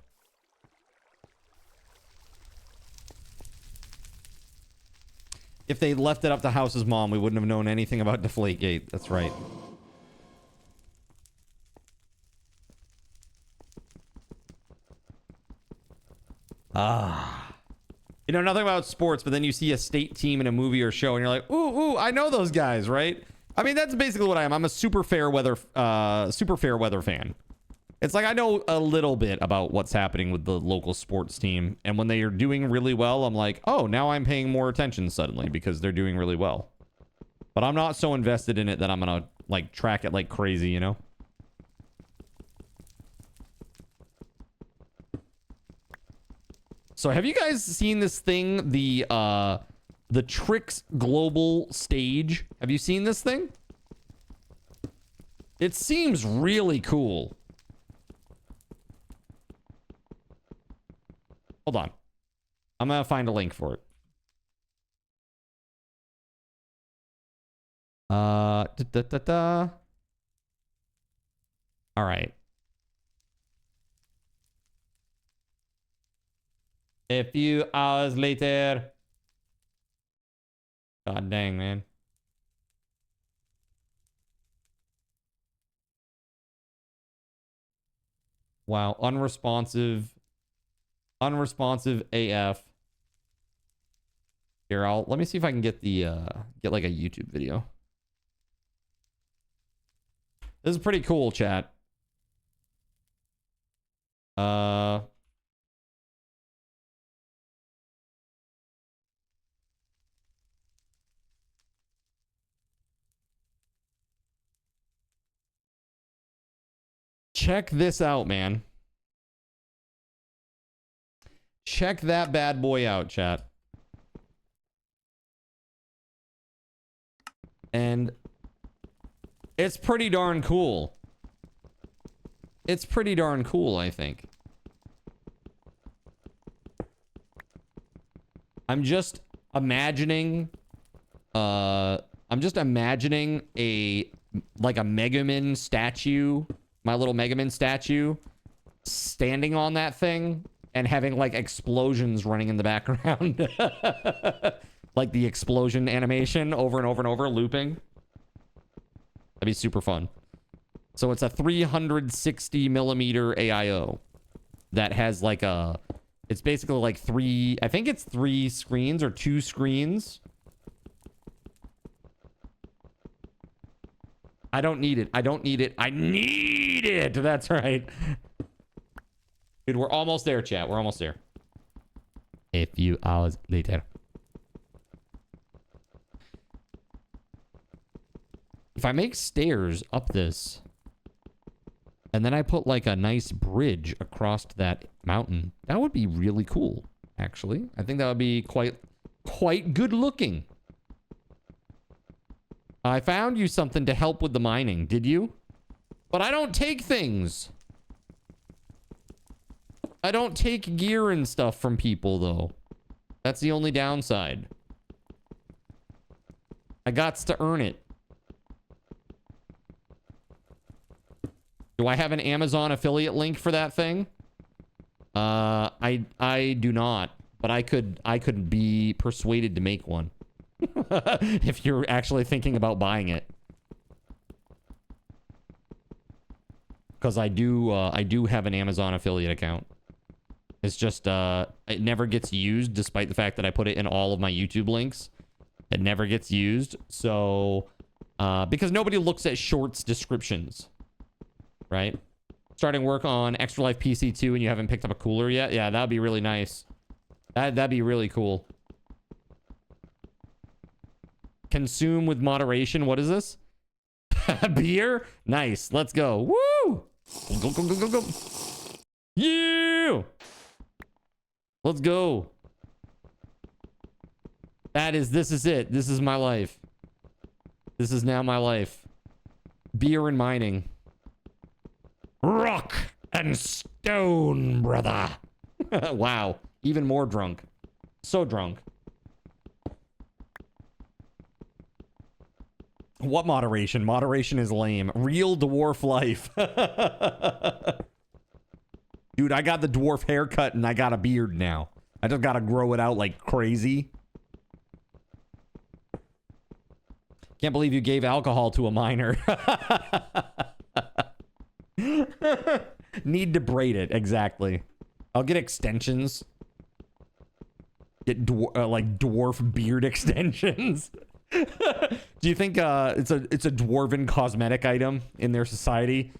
A: If they left it up to House's mom, we wouldn't have known anything about Deflategate. That's right. You know nothing about sports, but then you see a state team in a movie or show, and you're like, ooh, I know those guys, right? I mean, that's basically what I am. I'm a super fair weather fan. It's like I know a little bit about what's happening with the local sports team, and when they are doing really well, I'm like, oh, now I'm paying more attention suddenly because they're doing really well. But I'm not so invested in it that I'm gonna like track it like crazy, you know? So have you guys seen this thing, the Trix Global Stage? Have you seen this thing? It seems really cool. Hold on. I'm gonna find a link for it. All right. A few hours later. God dang, man. Wow, unresponsive AF. Here, let me see if I can get the get like a YouTube video. This is pretty cool, chat. Check this out, man. Check that bad boy out, chat. And it's pretty darn cool. It's pretty darn cool, I think. I'm just imagining a like a Megaman statue, my little Megaman statue, standing on that thing and having like explosions running in the background. Like the explosion animation over and over and over looping. That'd be super fun. So it's a 360 millimeter AIO that has like a, it's basically like I think it's 3 screens or 2 screens. I don't need it. I don't need it. I need it. That's right. Dude, we're almost there, chat. We're almost there. A few hours later. If I make stairs up this, and then I put like a nice bridge across that mountain, that would be really cool, actually. I think that would be quite good looking. I found you something to help with the mining, did you? But I don't take things. I don't take gear and stuff from people, though. That's the only downside. I gots to earn it. Do I have an Amazon affiliate link for that thing? I do not, but I could be persuaded to make one. If you're actually thinking about buying it. Because I do have an Amazon affiliate account. It's just it never gets used, despite the fact that I put it in all of my YouTube links. It never gets used. So because nobody looks at shorts descriptions. Right? Starting work on Extra Life PC2 and you haven't picked up a cooler yet? Yeah, that'd be really nice. That'd be really cool. Consume with moderation. What is this? Beer? Nice. Let's go. Woo! Go, go, go, go, go. Yeah! Let's go. This is it. This is my life. This is now my life. Beer and mining. Rock and stone, brother. Wow. Even more drunk. So drunk. What moderation? Moderation is lame. Real dwarf life. Dude, I got the dwarf haircut and I got a beard now. I just gotta grow it out like crazy. Can't believe you gave alcohol to a minor. Need to braid it. Exactly. I'll get extensions. Get like dwarf beard extensions. Do you think it's a dwarven cosmetic item in their society?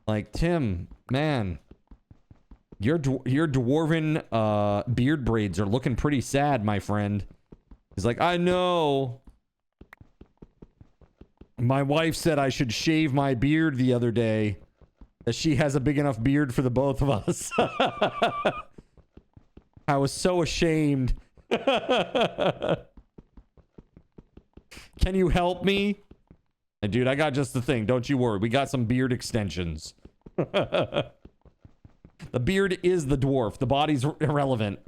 A: Like, Tim, man, your dwarven beard braids are looking pretty sad, my friend. He's like, I know. My wife said I should shave my beard the other day. That she has a big enough beard for the both of us. I was so ashamed. Can you help me? And dude, I got just the thing. Don't you worry. We got some beard extensions. The beard is the dwarf. The body's irrelevant.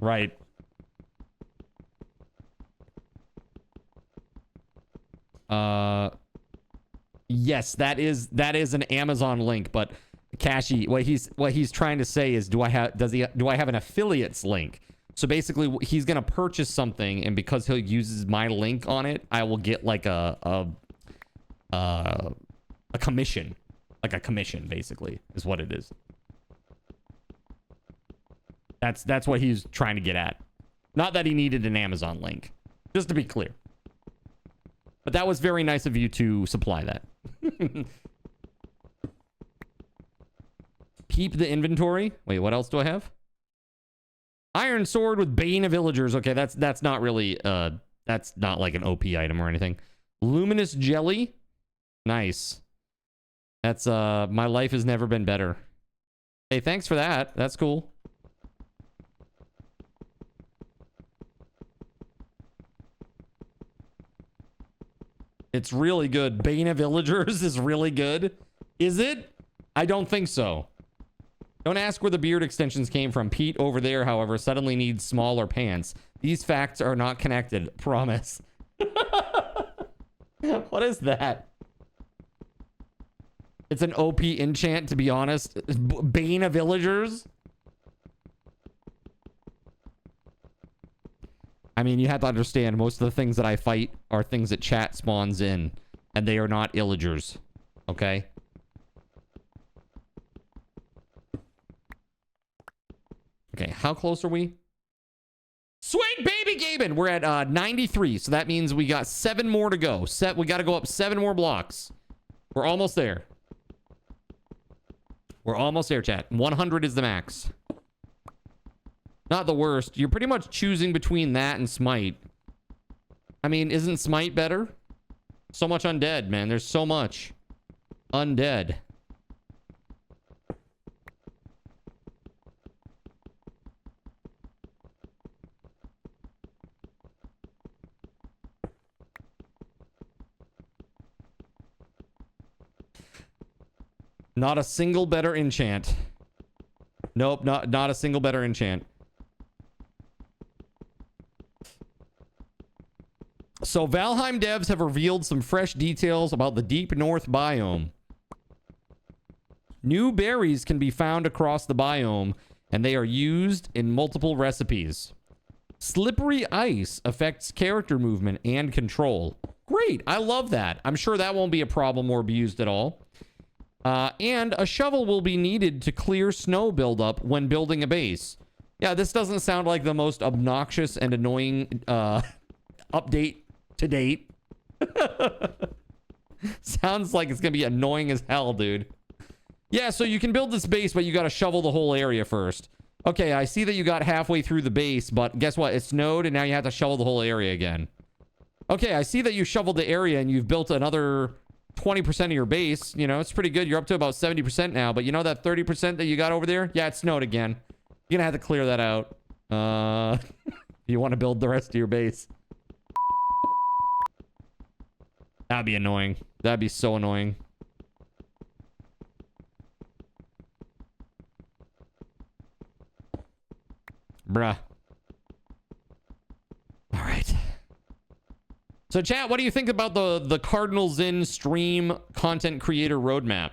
A: Right. Yes, that is an Amazon link, but Cashy, what he's trying to say is, do I have an affiliates link? So basically he's going to purchase something, and because he uses my link on it, I will get like a commission. Like a commission, basically, is what it is. That's what he's trying to get at. Not that he needed an Amazon link. Just to be clear. But that was very nice of you to supply that. Keep the inventory. Wait, what else do I have? Iron sword with Bane of Villagers. Okay, that's not really that's not like an OP item or anything. Luminous jelly. Nice. That's my life has never been better. Hey, thanks for that. That's cool. It's really good. Bane of Villagers is really good. Is it? I don't think so. Don't ask where the beard extensions came from. Pete over there, however, suddenly needs smaller pants. These facts are not connected. Promise. What is that? It's an OP enchant, to be honest. Bane of Villagers? I mean, you have to understand, most of the things that I fight are things that chat spawns in, and they are not illagers. Okay? Okay, how close are we? Sweet baby GabeN! We're at 93, so that means we got 7 more to go. We got to go up 7 more blocks. We're almost there. We're almost there, chat. 100 is the max. Not the worst. You're pretty much choosing between that and Smite. I mean, isn't Smite better? So much undead, man. There's so much undead. Not a single better enchant. Nope, not a single better enchant. So Valheim devs have revealed some fresh details about the Deep North biome. New berries can be found across the biome, and they are used in multiple recipes. Slippery ice affects character movement and control. Great, I love that. I'm sure that won't be a problem or abused at all. And a shovel will be needed to clear snow buildup when building a base. Yeah, this doesn't sound like the most obnoxious and annoying update to date. Sounds like it's gonna be annoying as hell, dude. Yeah, so you can build this base, but you gotta shovel the whole area first. Okay, I see that you got halfway through the base, but guess what? It snowed, and now you have to shovel the whole area again. Okay, I see that you shoveled the area, and you've built another 20% of your base. You know, it's pretty good. You're up to about 70% now, but you know that 30% that you got over there? Yeah, it snowed again. You're gonna have to clear that out. You want to build the rest of your base. That'd be annoying. That'd be so annoying. Bruh. All right. So chat, what do you think about the Cardinal Zin stream content creator roadmap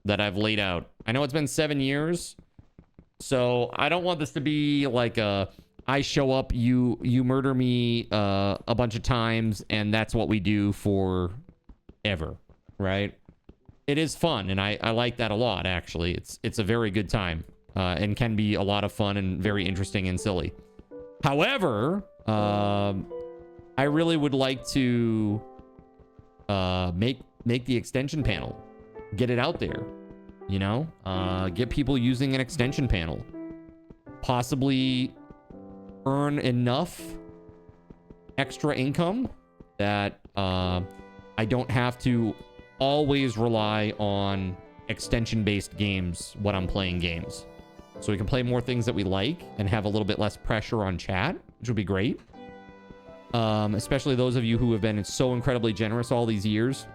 A: that I've laid out? I know it's been 7 years, so I don't want this to be like a I show up, you murder me a bunch of times, and that's what we do forever, right? It is fun, and I like that a lot, actually. It's a very good time, and can be a lot of fun and very interesting and silly. However, I really would like to make the extension panel, get it out there, you know, get people using an extension panel, possibly earn enough extra income that I don't have to always rely on extension-based games when I'm playing games. So we can play more things that we like and have a little bit less pressure on chat, which would be great. Especially those of you who have been so incredibly generous all these years.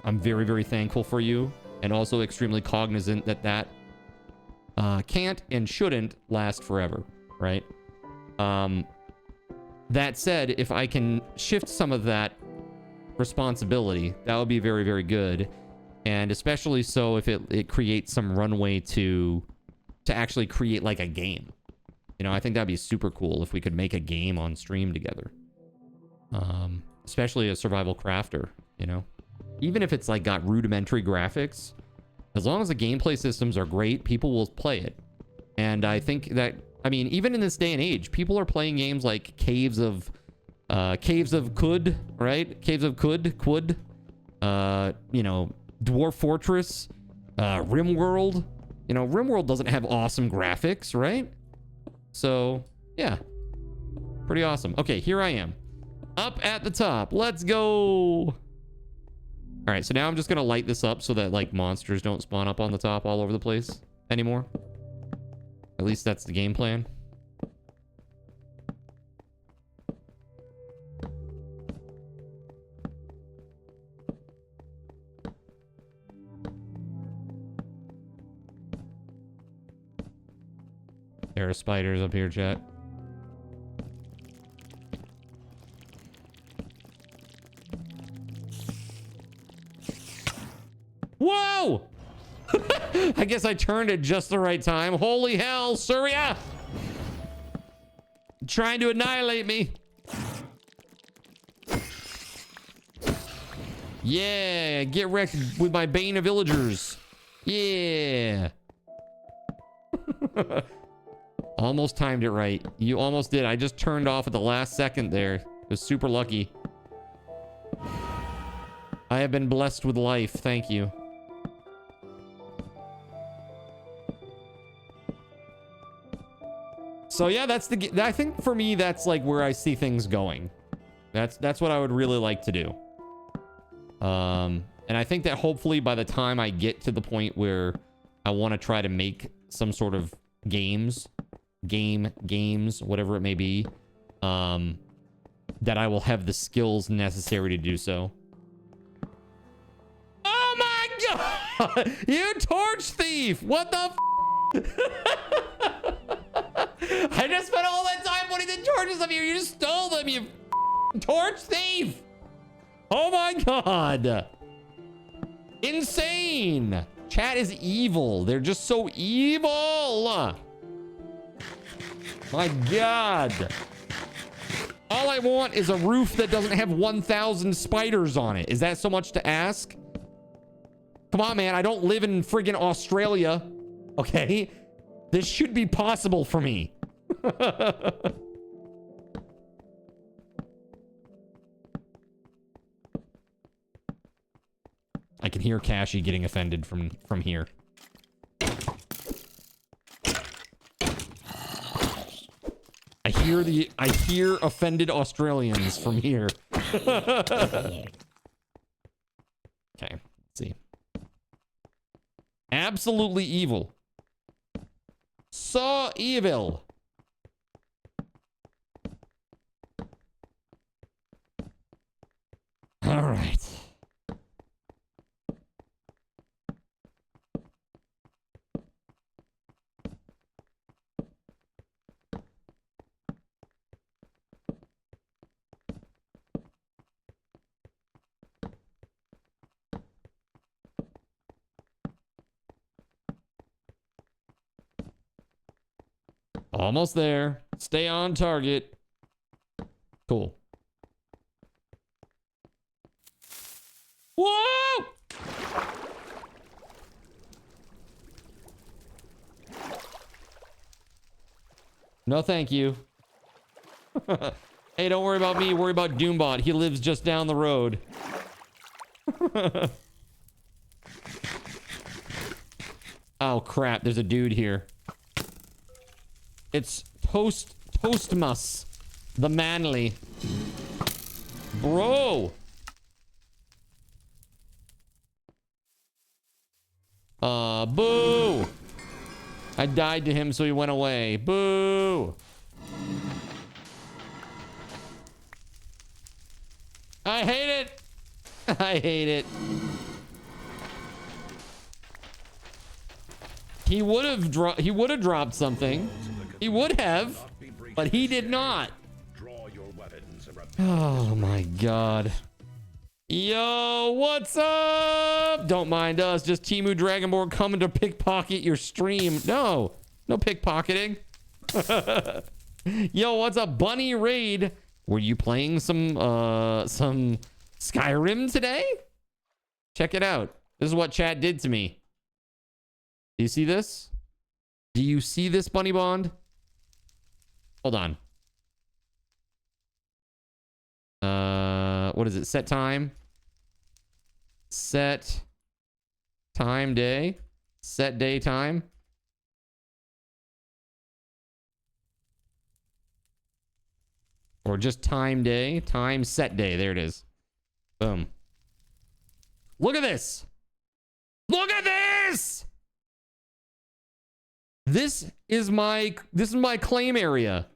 A: I'm very, very thankful for you, and also extremely cognizant that that can't and shouldn't last forever, right? That said, if I can shift some of that responsibility, that would be very, very good. And especially so if it creates some runway to actually create like a game. You know, I think that'd be super cool if we could make a game on stream together. Especially a survival crafter, you know? Even if it's like got rudimentary graphics, as long as the gameplay systems are great, people will play it. And I think that, I mean, even in this day and age, people are playing games like Caves of Qud, right? Caves of Qud, you know, Dwarf Fortress, RimWorld. You know, RimWorld doesn't have awesome graphics, right? So, yeah. Pretty awesome. Okay, here I am. Up at the top. Let's go. All right, so now I'm just going to light this up so that, like, monsters don't spawn up on the top all over the place anymore. At least that's the game plan. There are spiders up here, chat. Whoa! I guess I turned at just the right time. Holy hell, Surya! Trying to annihilate me. Yeah, get wrecked with my bane of villagers. Yeah. Almost timed it right. You almost did. I just turned off at the last second there. It was super lucky. I have been blessed with life. Thank you. So yeah, that's the... I think for me, that's like where I see things going. That's what I would really like to do. And I think that hopefully by the time I get to the point where I want to try to make some sort of games, whatever it may be, that I will have the skills necessary to do so. Oh my god! You torch thief! What the f? I just spent all that time putting the torches up here. You just stole them, you torch thief! Oh my god! Insane! Chat is evil. They're just so evil! My god. All I want is a roof that doesn't have 1,000 spiders on it. Is that so much to ask? Come on, man. I don't live in friggin' Australia. Okay? This should be possible for me. I can hear Cashy getting offended from here. I hear offended Australians from here. Okay, let's see. Absolutely evil. So evil. All right. Almost there. Stay on target. Cool. Whoa! No, thank you. Hey, don't worry about me. Worry about Doombot. He lives just down the road. Oh, crap. There's a dude here. It's Toastmus. The manly. Bro. Boo. I died to him, so he went away. Boo. I hate it. I hate it. He would have dropped something. He would have, but he did not. Oh my god. Yo, what's up? Don't mind us. Just Timu Dragonborn coming to pickpocket your stream. No pickpocketing. Yo, what's up, Bunny Raid? Were you playing some Skyrim today? Check it out. This is what chat did to me. Do you see this? Do you see this, Bunny Bond? Hold on. What is it? Set time. Set time day. Set day time. Or just time day. Time set day. There it is. Boom. Look at this. Look at this. This is my claim area.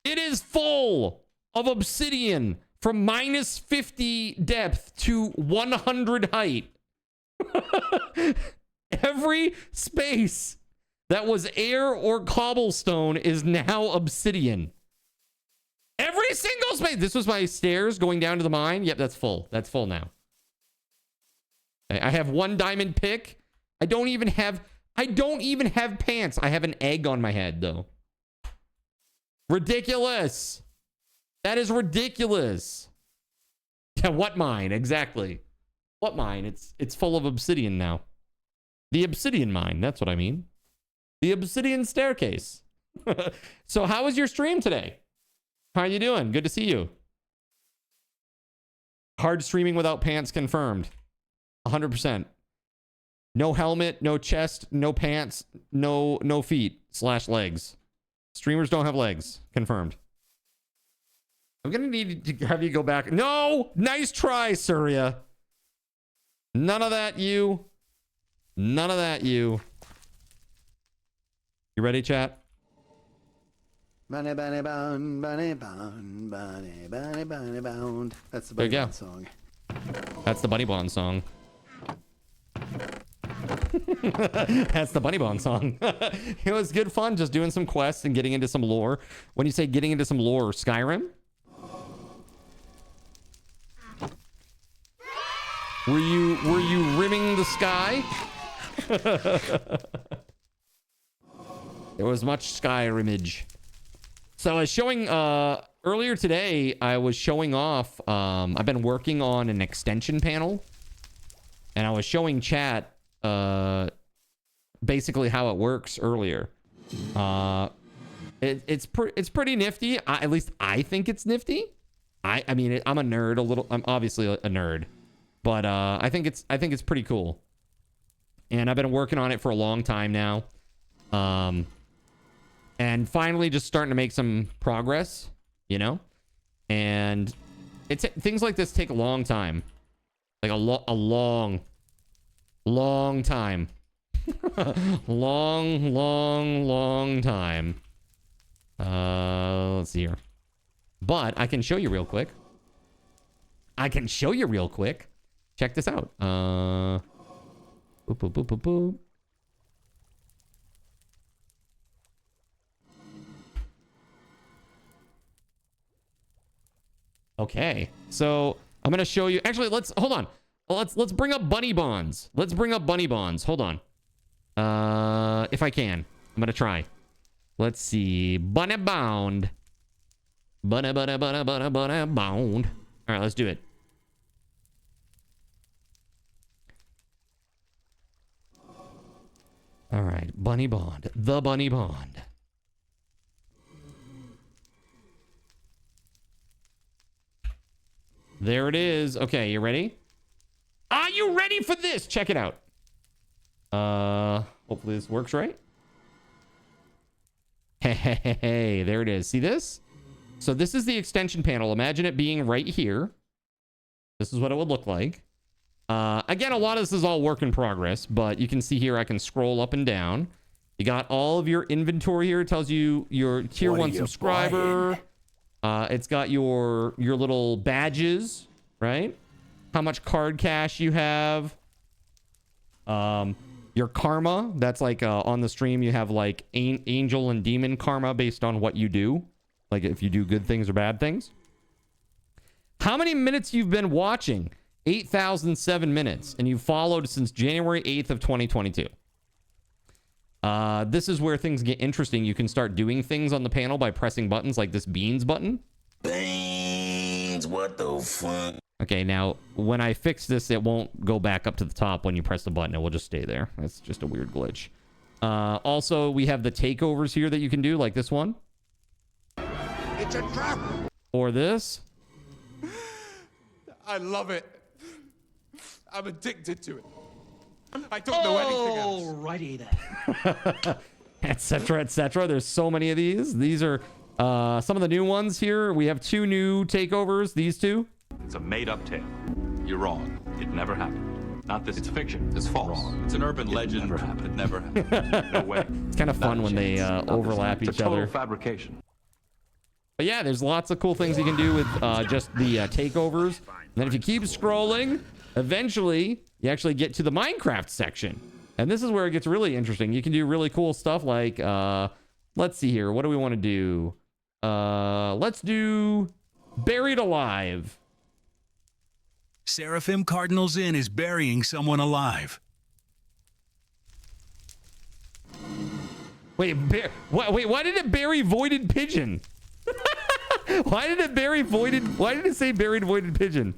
A: It is full of obsidian from -50 depth to 100 height. Every space that was air or cobblestone is now obsidian. Every single space. This was my stairs going down to the mine. Yep, that's full. That's full now. I have 1 diamond pick. I don't even have pants. I have an egg on my head, though. Ridiculous. That is ridiculous. Yeah, what mine? Exactly. What mine? It's full of obsidian now. The obsidian mine. That's what I mean. The obsidian staircase. So how was your stream today? How are you doing? Good to see you. Hard streaming without pants confirmed. 100%. No helmet, no chest, no pants, no feet / legs. Streamers don't have legs. Confirmed. I'm gonna need to have you go back. No! Nice try, Surya. None of that, you. None of that, you. You ready, chat?
Q: Bunny, bunny, bound, bunny, bound, bunny, bunny, bunny, bound. That's the
A: Bunny
Q: Bond song.
A: That's the Bunny Bond song. That's the Bunny Bond song. It was good fun just doing some quests and getting into some lore. When you say getting into some lore, Skyrim? Were you rimming the sky? There was much Skyrimage. So I was showing earlier today, I was showing off I've been working on an extension panel, and I was showing chat basically how it works earlier. It's pretty nifty. At least I think it's nifty. I mean, I'm a nerd a little. I'm obviously a nerd, but I think it's pretty cool. And I've been working on it for a long time now. And finally just starting to make some progress, you know? And things like this take a long time. Like a long time. long time. Let's see here. But I can show you real quick. Check this out. Boop, boop, boop, boop, boop. Okay, so I'm gonna show you. Actually, hold on. Let's bring up bunny bonds. Hold on. If I can, I'm gonna try. Let's see. Bunny bound. Bunny bound. All right, let's do it. All right, Bunny Bond. The Bunny Bond. There it is. Okay, you ready? Are you ready for this? Check it out. Hopefully this works right. Hey, there it is. See this? So this is the extension panel. Imagine it being right here. This is what it would look like. Again, a lot of this is all work in progress, but you can see here I can scroll up and down. You got all of your inventory here. It tells you your tier 1 subscriber. It's got your little badges, right? How much card cash you have. Your karma. That's like on the stream you have like angel and demon karma based on what you do. Like if you do good things or bad things. How many minutes you've been watching? 8,007 minutes. And you've followed since January 8th of 2022. This is where things get interesting. You can start doing things on the panel by pressing buttons like this beans button. Beans, what the fuck? Okay, now when I fix this, it won't go back up to the top when you press the button. It will just stay there. That's just a weird glitch. Also, we have the takeovers here that you can do, like this one.
K: It's a trap.
A: Or this.
K: I love it. I'm addicted to it. I don't know anything else. Alrighty then.
A: Etc. etc. There's so many of these. These are some of the new ones here. We have 2 new takeovers. These 2.
E: It's a made-up tale. You're wrong. It never happened. Not this. It's fiction. It's false. Wrong. It's an urban legend. Never happened. It never happened. No way.
A: It's kind of fun when they overlap each other.
E: Fabrication.
A: But yeah, there's lots of cool things you can do with just the takeovers. And then if you keep scrolling, eventually you actually get to the Minecraft section. And this is where it gets really interesting. You can do really cool stuff like, let's see here. What do we want to do? Let's do Buried Alive.
F: Seraphim Cardinals Inn is burying someone alive.
A: Wait, why did it bury Voided Pigeon? Why did it bury Voided? Why did it say buried Voided Pigeon?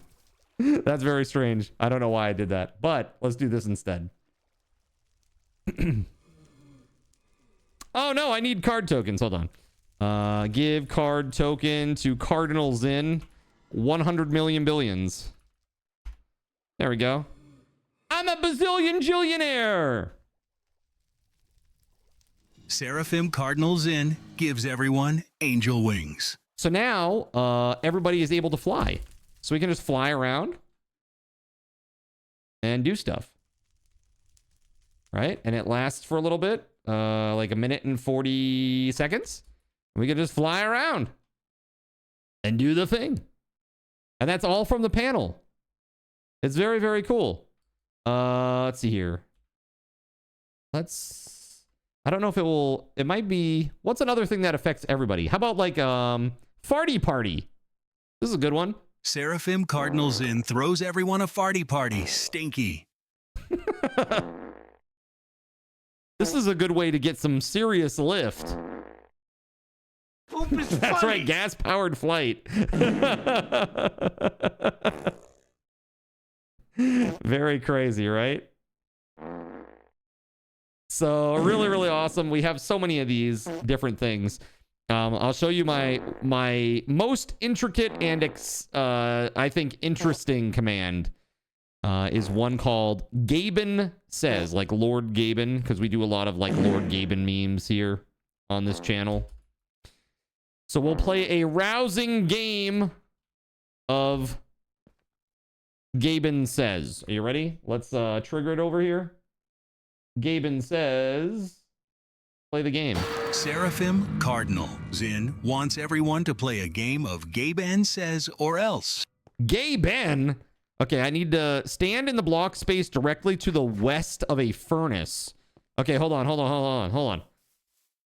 A: That's very strange. I don't know why I did that, but let's do this instead. Oh no, I need card tokens. Hold on. Give card token to Cardinals Inn. 100 million billions. There we go. I'm a bazillion jillionaire.
F: Seraphim Cardinals Inn gives everyone angel wings.
A: So now everybody is able to fly. So we can just fly around and do stuff. Right? And it lasts for a little bit, like a minute and 40 seconds. We can just fly around and do the thing. And that's all from the panel. It's very, very cool. Let's see here. I don't know if it might be, what's another thing that affects everybody? How about like, farty party? This is a good one.
F: Seraphim Cardinals Inn throws everyone a farty party. Stinky.
A: This is a good way to get some serious lift. That's right, gas-powered flight. Very crazy, right? So really, really awesome. We have so many of these different things. I'll show you my most intricate and I think interesting command is one called GabeN Says, like Lord GabeN, because we do a lot of like Lord GabeN memes here on this channel. So we'll play a rousing game of GabeN Says. Are you ready? Let's trigger it over here. GabeN Says, play the game.
F: Seraphim Cardinal Zin wants everyone to play a game of GabeN Says or else.
A: GabeN? Okay, I need to stand in the block space directly to the west of a furnace. Okay, hold on.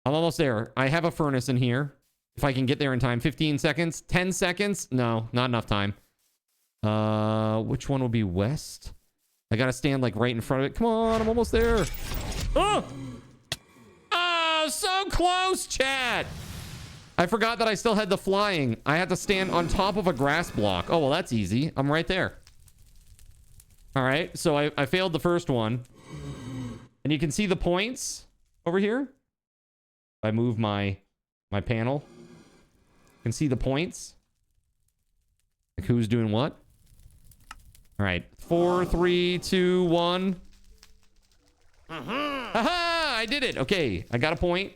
A: I'm almost there. I have a furnace in here. If I can get there in time. 15 seconds. 10 seconds. No, not enough time. Which one will be west? I gotta stand like right in front of it. Come on, I'm almost there. Oh! Oh, so so close, chat. I forgot that I still had the flying. I had to stand on top of a grass block. Oh, well, that's easy. I'm right there. All right, so I failed the first one. And you can see the points over here. If I move my panel, you can see the points. Like who's doing what. All right, 4, 3, 2, 1. Aha! I did it. Okay, I got a point.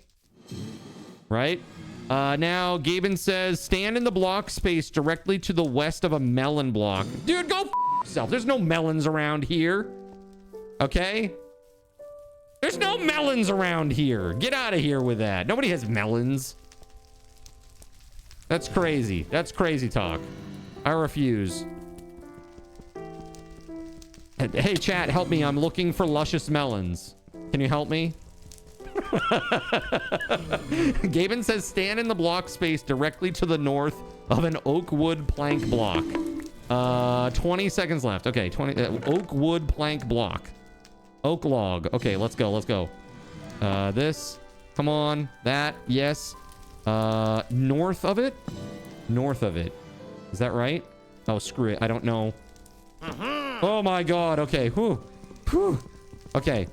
A: Right? Now, GabeN says, stand in the block space directly to the west of a melon block. Dude, go f yourself. There's no melons around here. Okay? There's no melons around here. Get out of here with that. Nobody has melons. That's crazy. That's crazy talk. I refuse. Hey, chat, help me. I'm looking for luscious melons. Can you help me? GabeN says, stand in the block space directly to the north of an oak wood plank block. 20 seconds left. Okay, 20 oak wood plank block. Oak log. Okay, let's go. Let's go. This. Come on. That. Yes. North of it? North of it. Is that right? Oh, screw it. I don't know. Oh my god. Okay. Whew. Whew. Okay.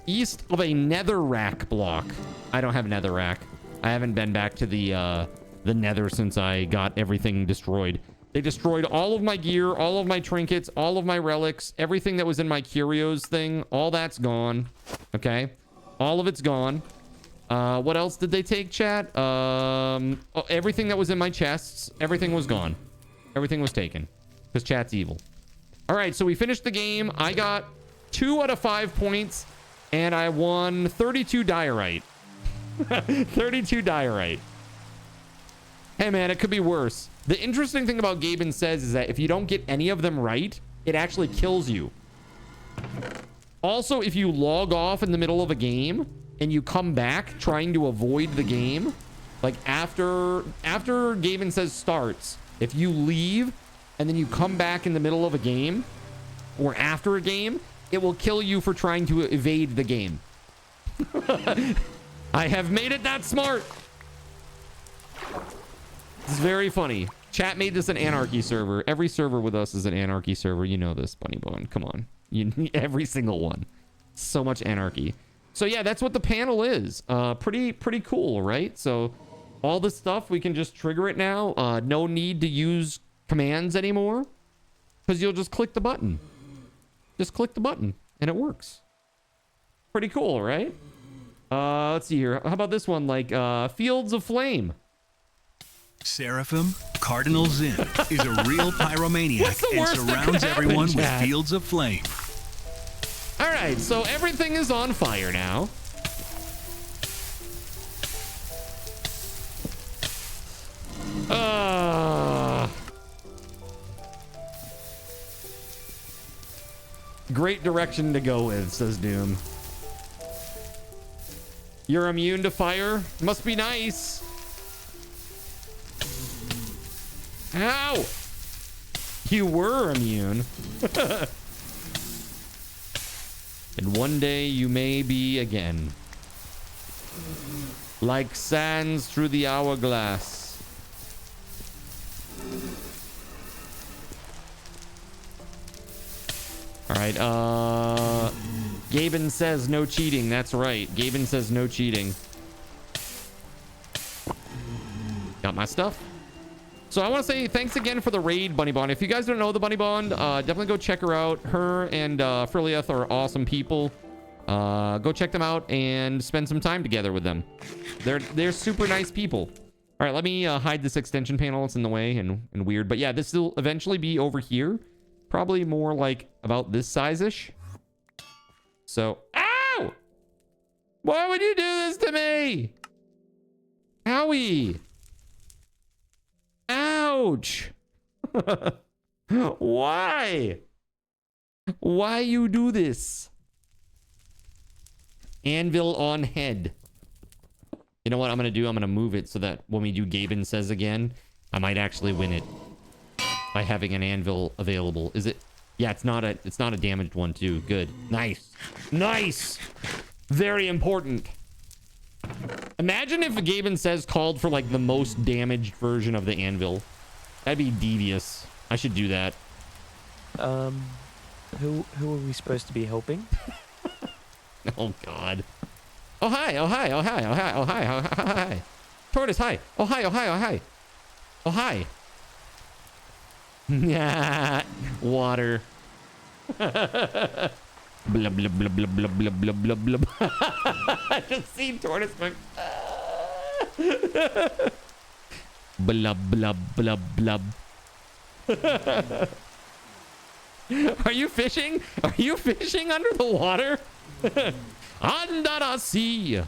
A: East of a netherrack block. I don't have netherrack. I haven't been back to the nether since I got everything destroyed. They destroyed all of my gear, all of my trinkets, all of my relics, everything that was in my curios thing. All that's gone. Okay. All of it's gone. What else did they take, chat? Everything that was in my chests. Everything was gone. Everything was taken. Because chat's evil. All right, so we finished the game. I got 2 out of 5 points. And I won 32 diorite. 32 diorite. Hey, man, it could be worse. The interesting thing about GabeN says is that if you don't get any of them right, it actually kills you. Also, if you log off in the middle of a game and you come back trying to avoid the game, like after GabeN says starts, if you leave and then you come back in the middle of a game or after a game, it will kill you for trying to evade the game. I have made it that smart. It's very funny. Chat made this an anarchy server. Every server with us is an anarchy server. You know this, Bunny Bone. Come on. Every single one. So much anarchy. So yeah, that's what the panel is. Pretty cool, right? So all this stuff, we can just trigger it now. No need to use commands anymore. Because you'll just click the button. Just click the button and it works. Pretty cool, right? Let's see here. How about this one? Like Fields of Flame.
F: Seraphim, Cardinal Zin, is a real pyromaniac and surrounds everyone with fields of flame.
A: All right, so everything is on fire now. Great direction to go with, says Doom. You're immune to fire? Must be nice. Ow! You were immune. And one day you may be again. Like sands through the hourglass. All right, GabeN says no cheating. That's right. GabeN says no cheating. Got my stuff. So I want to say thanks again for the raid, Bunny Bond. If you guys don't know the Bunny Bond, definitely go check her out. Her and Friliath are awesome people. Go check them out and spend some time together with them. They're super nice people. All right, let me hide this extension panel. It's in the way and weird. But yeah, this will eventually be over here. Probably more like about this size-ish. So, ow! Why would you do this to me? Owie! Ouch! Why? Why you do this? Anvil on head. You know what I'm gonna do? I'm gonna move it so that when we do GabeN says again, I might actually win it by having an anvil available. Is it? Yeah, it's not a damaged one too. Good. Nice. Nice. Very important. Imagine if GabeN says called for like the most damaged version of the anvil. That'd be devious. I should do that.
R: Who are we supposed to be helping?
A: Oh God. Oh hi, oh hi, oh hi, oh hi, oh hi, oh hi, oh hi. Tortoise, hi. Oh hi, oh hi, oh hi. Oh hi. Yeah. Water. Blub blub blub blub blub blub blub blub blub. I just seen Tortoise going. Blub blub blub blub. Are you fishing? Are you fishing under the water? Under the sea.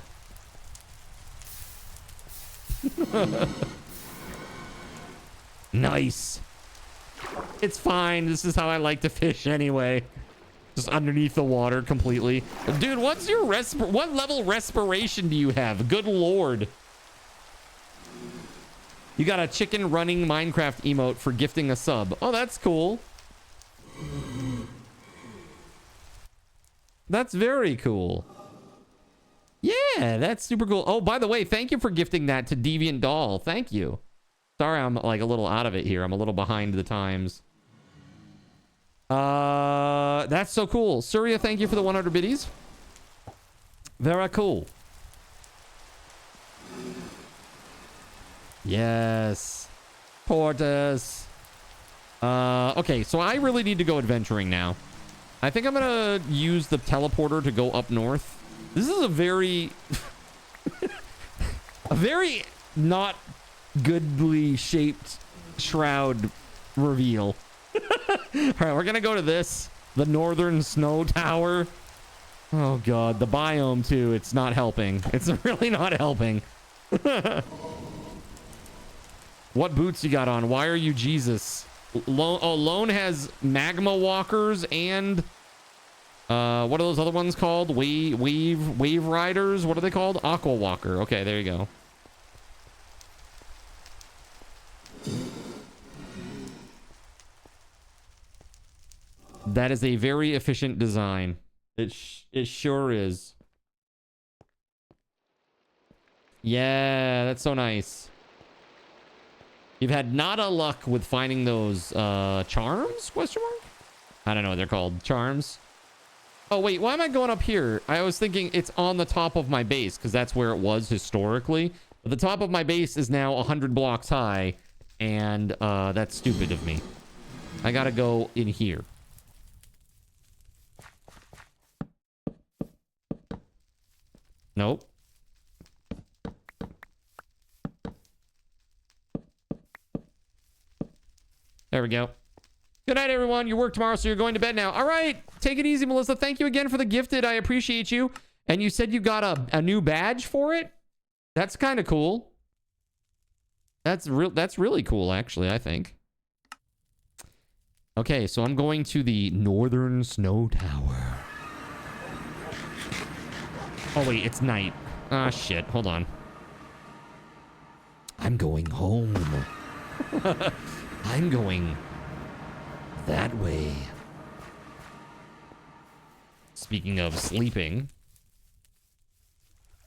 A: Nice. It's fine. This is how I like to fish anyway. Just underneath the water completely. Dude, what's your what level respiration do you have? Good Lord. You got a chicken running Minecraft emote for gifting a sub. Oh, that's cool. That's very cool. Yeah, that's super cool. Oh, by the way, thank you for gifting that to Deviant Doll. Thank you. Sorry, I'm like a little out of it here. I'm a little behind the times. That's so cool. Surya, thank you for the 100 biddies. Very cool. Yes. Tortoise. Okay, so I really need to go adventuring now. I think I'm gonna use the teleporter to go up north. This is a very a very not goodly shaped shroud reveal. All right, we're gonna go to this, the northern snow tower. Oh God, the biome too. It's not helping. It's really not helping. What boots you got on? Why are you Jesus? Lone has magma walkers and what are those other ones called? Wave riders. What are they called? Aqua walker. Okay, there you go. That is a very efficient design. It sure is. Yeah, that's so nice. You've had nada luck with finding those charms? Question mark? I don't know what they're called. Charms. Oh wait, why am I going up here? I was thinking it's on the top of my base because that's where it was historically. But the top of my base is now 100 blocks high, and that's stupid of me. I gotta go in here. Nope. There we go. Good night, everyone. You work tomorrow, so you're going to bed now. All right. Take it easy, Melissa. Thank you again for the gifted. I appreciate you. And you said you got a new badge for it? That's kind of cool. That's really cool, actually, I think. Okay, so I'm going to the Northern Snow Tower. Oh, wait. It's night. Ah, shit. Hold on. I'm going home. I'm going that way. Speaking of sleeping,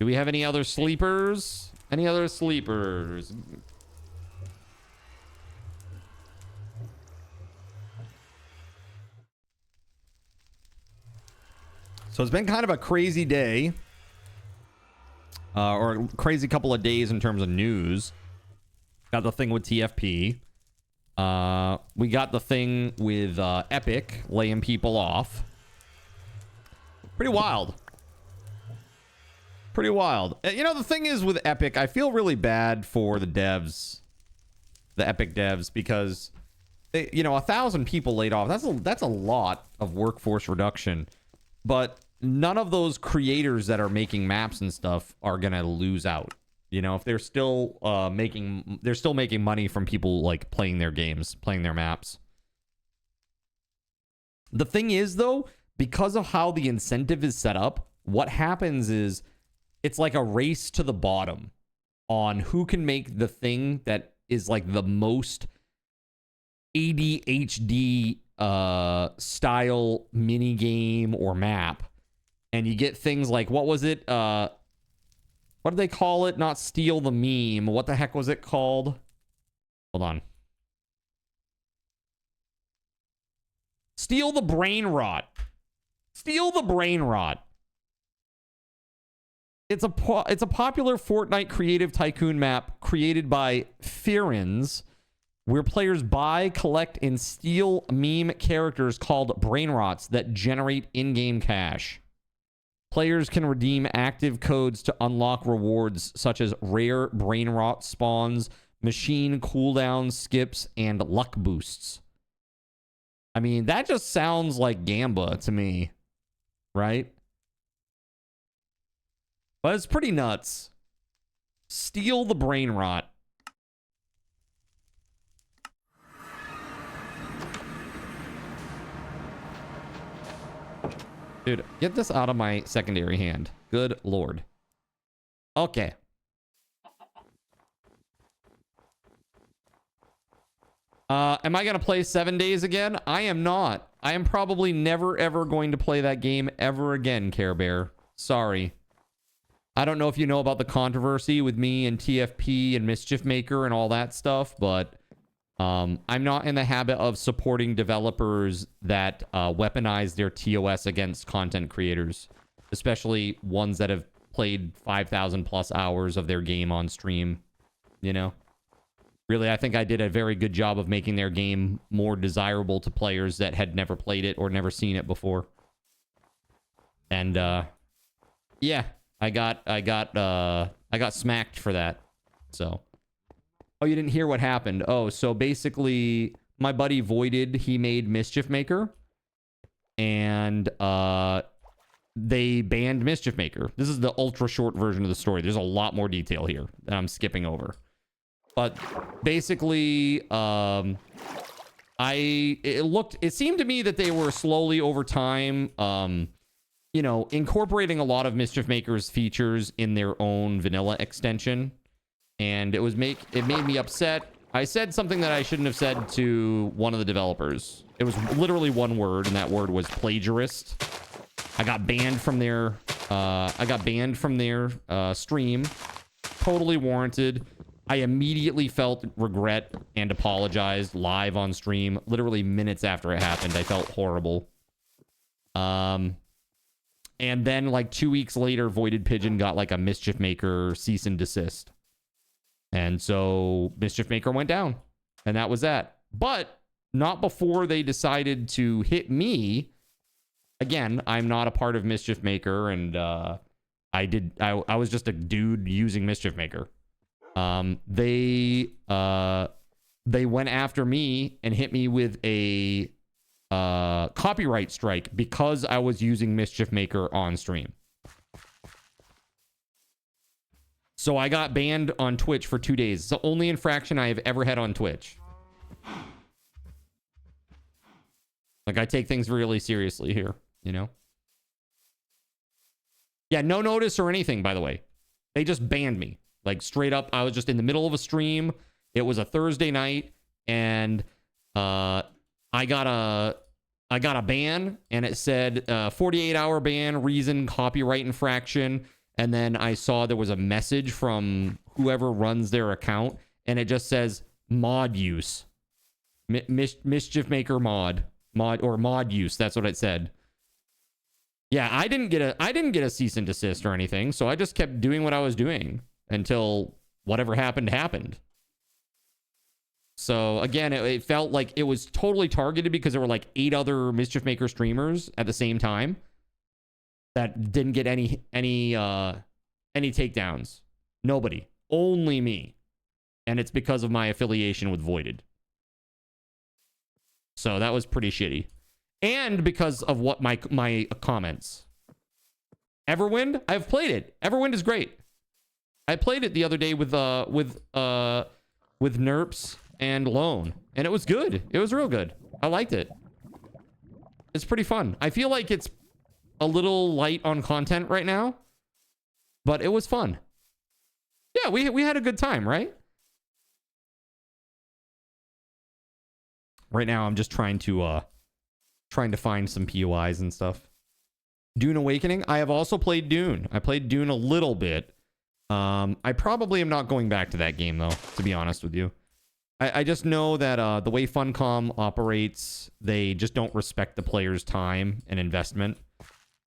A: do we have any other sleepers? Any other sleepers? So it's been kind of a crazy day. Or a crazy couple of days in terms of news. Got the thing with TFP. We got the thing with Epic laying people off. Pretty wild. Pretty wild. You know, the thing is with Epic, I feel really bad for the devs, the Epic devs, because they, you know, 1,000 people laid off. That's a lot of workforce reduction. But none of those creators that are making maps and stuff are gonna lose out. You know, if they're still making money from people like playing their games, playing their maps. The thing is, though, because of how the incentive is set up, what happens is it's like a race to the bottom on who can make the thing that is like the most ADHD style mini game or map. And you get things like, what was it? What did they call it? Not steal the meme. What the heck was it called? Hold on. Steal the brain rot. Steal the brain rot. It's a popular Fortnite creative tycoon map created by Fearins, where players buy, collect, and steal meme characters called brain rots that generate in-game cash. Players can redeem active codes to unlock rewards such as rare brain rot spawns, machine cooldowns, skips, and luck boosts. I mean, that just sounds like Gamba to me, right? But it's pretty nuts. Steal the brain rot. Dude, get this out of my secondary hand. Good lord. Okay. Am I going to play 7 Days again? I am not. I am probably never, ever going to play that game ever again, Care Bear. Sorry. I don't know if you know about the controversy with me and TFP and Mischief Maker and all that stuff, but I'm not in the habit of supporting developers that weaponize their TOS against content creators, especially ones that have played 5,000 plus hours of their game on stream, you know? Really, I think I did a very good job of making their game more desirable to players that had never played it or never seen it before. And yeah, I got smacked for that. So, oh, you didn't hear what happened? Oh, so basically, my buddy Voided, he made Mischief Maker, and they banned Mischief Maker. This is the ultra short version of the story. There's a lot more detail here that I'm skipping over. But basically, it seemed to me that they were slowly over time, you know, incorporating a lot of Mischief Maker's features in their own vanilla extension. And it made me upset. I said something that I shouldn't have said to one of the developers. It was literally one word, and that word was plagiarist. I got banned from their stream. Totally warranted. I immediately felt regret and apologized live on stream. Literally minutes after it happened, I felt horrible. And then like 2 weeks later, Voided Pigeon got like a Mischief Maker cease and desist. And so Mischief Maker went down. And that was that. But not before they decided to hit me. Again, I'm not a part of Mischief Maker, and I was just a dude using Mischief Maker. They went after me and hit me with a copyright strike because I was using Mischief Maker on stream. So I got banned on Twitch for 2 days. It's the only infraction I have ever had on Twitch. Like, I take things really seriously here, you know? Yeah, no notice or anything, by the way. They just banned me. Like, straight up, I was just in the middle of a stream. It was a Thursday night, and I got a ban, and it said 48-hour ban, reason, copyright infraction. And then I saw there was a message from whoever runs their account, and it just says mod use. Mischief Maker mod use. That's what it said. Yeah, I didn't get a cease and desist or anything, so I just kept doing what I was doing until whatever happened. So again, it felt like it was totally targeted because there were like 8 other Mischief Maker streamers at the same time that didn't get any takedowns. Nobody. Only me. And it's because of my affiliation with Voided. So that was pretty shitty. And because of what my comments. Everwind, I've played it. Everwind is great. I played it the other day with Nerps and Lone, and it was good. It was real good. I liked it. It's pretty fun. I feel like it's a little light on content right now, but it was fun. Yeah, we had a good time, right? Right now, I'm just trying to find some POIs and stuff. Dune Awakening. I have also played Dune. I played Dune a little bit. I probably am not going back to that game, though, to be honest with you. I just know that the way Funcom operates, they just don't respect the player's time and investment.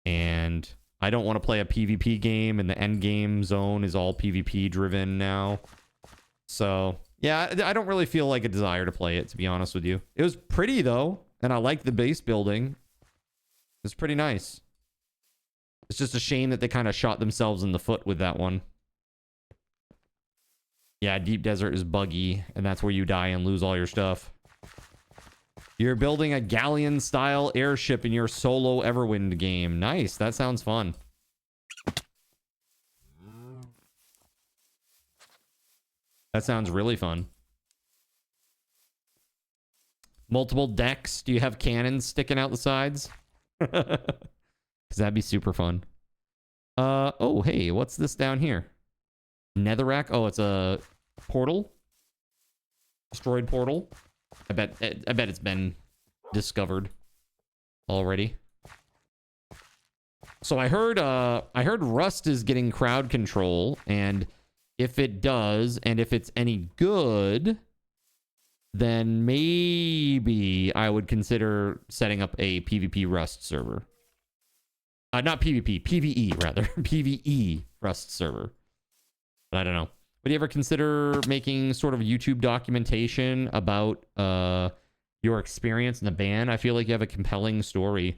A: And I don't want to play a PvP game, and the end game zone is all PvP driven now. So, yeah, I don't really feel like a desire to play it, to be honest with you. It was pretty, though, and I liked the base building. It's pretty nice. It's just a shame that they kind of shot themselves in the foot with that one. Yeah, Deep Desert is buggy, and that's where you die and lose all your stuff. You're building a galleon-style airship in your solo Everwind game. Nice, that sounds fun. That sounds really fun. Multiple decks? Do you have cannons sticking out the sides? Because that'd be super fun. Oh, hey, what's this down here? Netherrack? Oh, it's a portal? Destroyed portal? I bet it's been discovered already. So I heard Rust is getting crowd control, and if it does, and if it's any good, then maybe I would consider setting up a PvP Rust server. Not PvP, PvE rather. PvE Rust server. But I don't know. Would you ever consider making sort of YouTube documentation about your experience in the band? I feel like you have a compelling story.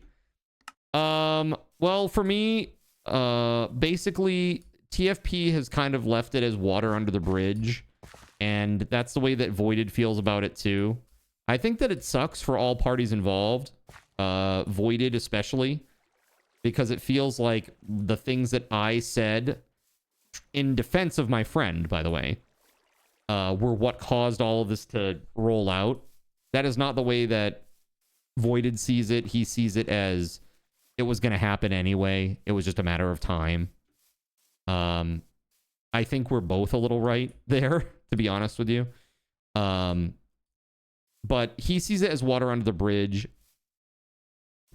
A: Well, for me, basically, TFP has kind of left it as water under the bridge. And that's the way that Voided feels about it, too. I think that it sucks for all parties involved. Voided especially. Because it feels like the things that I said... in defense of my friend, by the way, were what caused all of this to roll out. That is not the way that Voided sees it. He sees it as it was going to happen anyway. It was just a matter of time. I think we're both a little right there, to be honest with you. But he sees it as water under the bridge.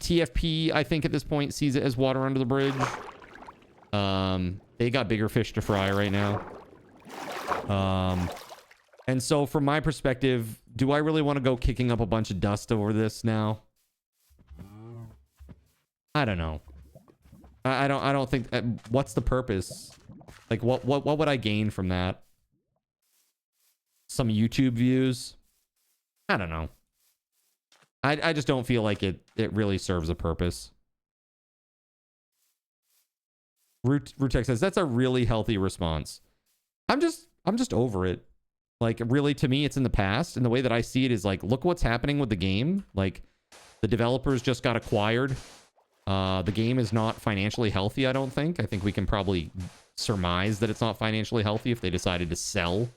A: TFP, I think at this point, sees it as water under the bridge. They got bigger fish to fry right now. And so from my perspective, do I really want to go kicking up a bunch of dust over this now? I don't know. I don't think what's the purpose? Like what would I gain from that? Some YouTube views? I don't know. I just don't feel like it really serves a purpose. Rutek says that's a really healthy response. I'm just over it. Like, really, to me, it's in the past. And the way that I see it is like, look what's happening with the game. Like, the developers just got acquired. The game is not financially healthy, I don't think. I think we can probably surmise that it's not financially healthy if they decided to sell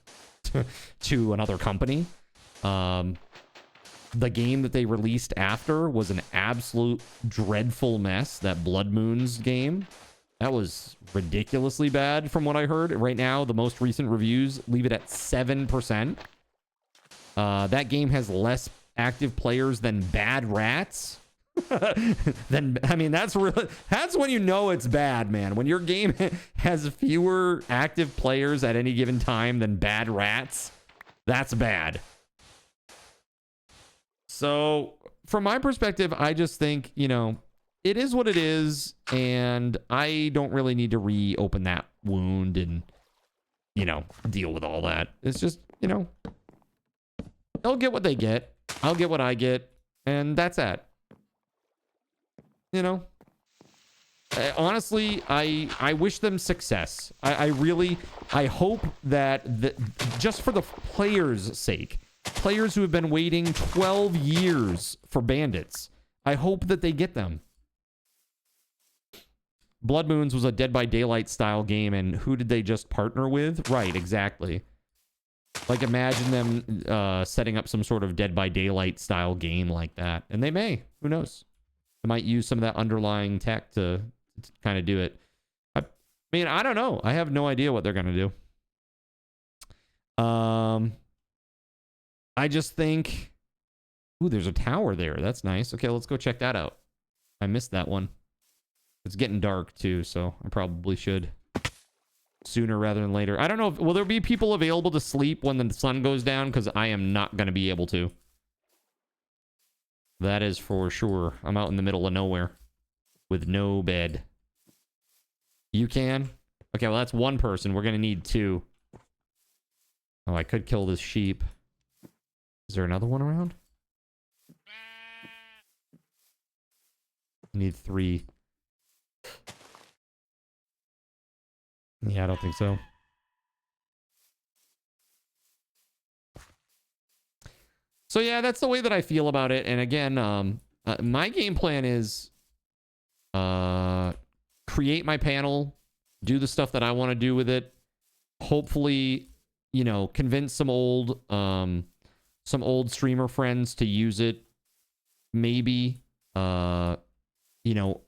A: to another company. The game that they released after was an absolute dreadful mess. That Blood Moons game. That was ridiculously bad from what I heard. Right now, the most recent reviews leave it at 7%. That game has less active players than Bad Rats. I mean, that's when you know it's bad, man. When your game has fewer active players at any given time than Bad Rats, that's bad. So, from my perspective, I just think, you know, it is what it is, and I don't really need to reopen that wound and, you know, deal with all that. It's just, you know, they'll get what they get. I'll get what I get, and that's that. You know? Honestly, I wish them success. I hope that, just for the players' sake, players who have been waiting 12 years for Bandits, I hope that they get them. Blood Moons was a Dead by Daylight style game, and who did they just partner with? Right, exactly. Like, imagine them setting up some sort of Dead by Daylight style game like that. And they may. Who knows? They might use some of that underlying tech to kind of do it. I mean, I don't know. I have no idea what they're going to do. I just think... Ooh, there's a tower there. That's nice. Okay, let's go check that out. I missed that one. It's getting dark, too, so I probably should. sooner rather than later. I don't know. Will there be people available to sleep when the sun goes down? Because I am not going to be able to. That is for sure. I'm out in the middle of nowhere with no bed. You can? Okay, well, that's one person. We're going to need two. Oh, I could kill this sheep. Is there another one around? I need 3. Yeah, I don't think so. So yeah, that's the way that I feel about it. And again, my game plan is create my panel, do the stuff that I want to do with it. Hopefully, you know, convince some old streamer friends to use it. Maybe, you know,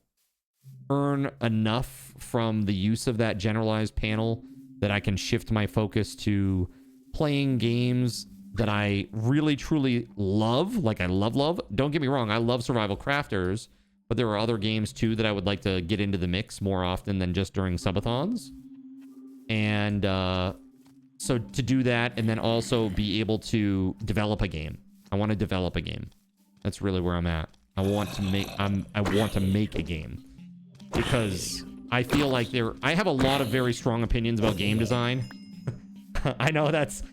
A: earn enough from the use of that generalized panel that I can shift my focus to playing games that I really truly love. Like, I love. Don't get me wrong, I love Survival Crafters, but there are other games too that I would like to get into the mix more often than just during subathons. And so to do that, and then also be able to develop a game. I want to develop a game. That's really where I'm at. I want to make a game, because I feel like I have a lot of very strong opinions about game design. I know that's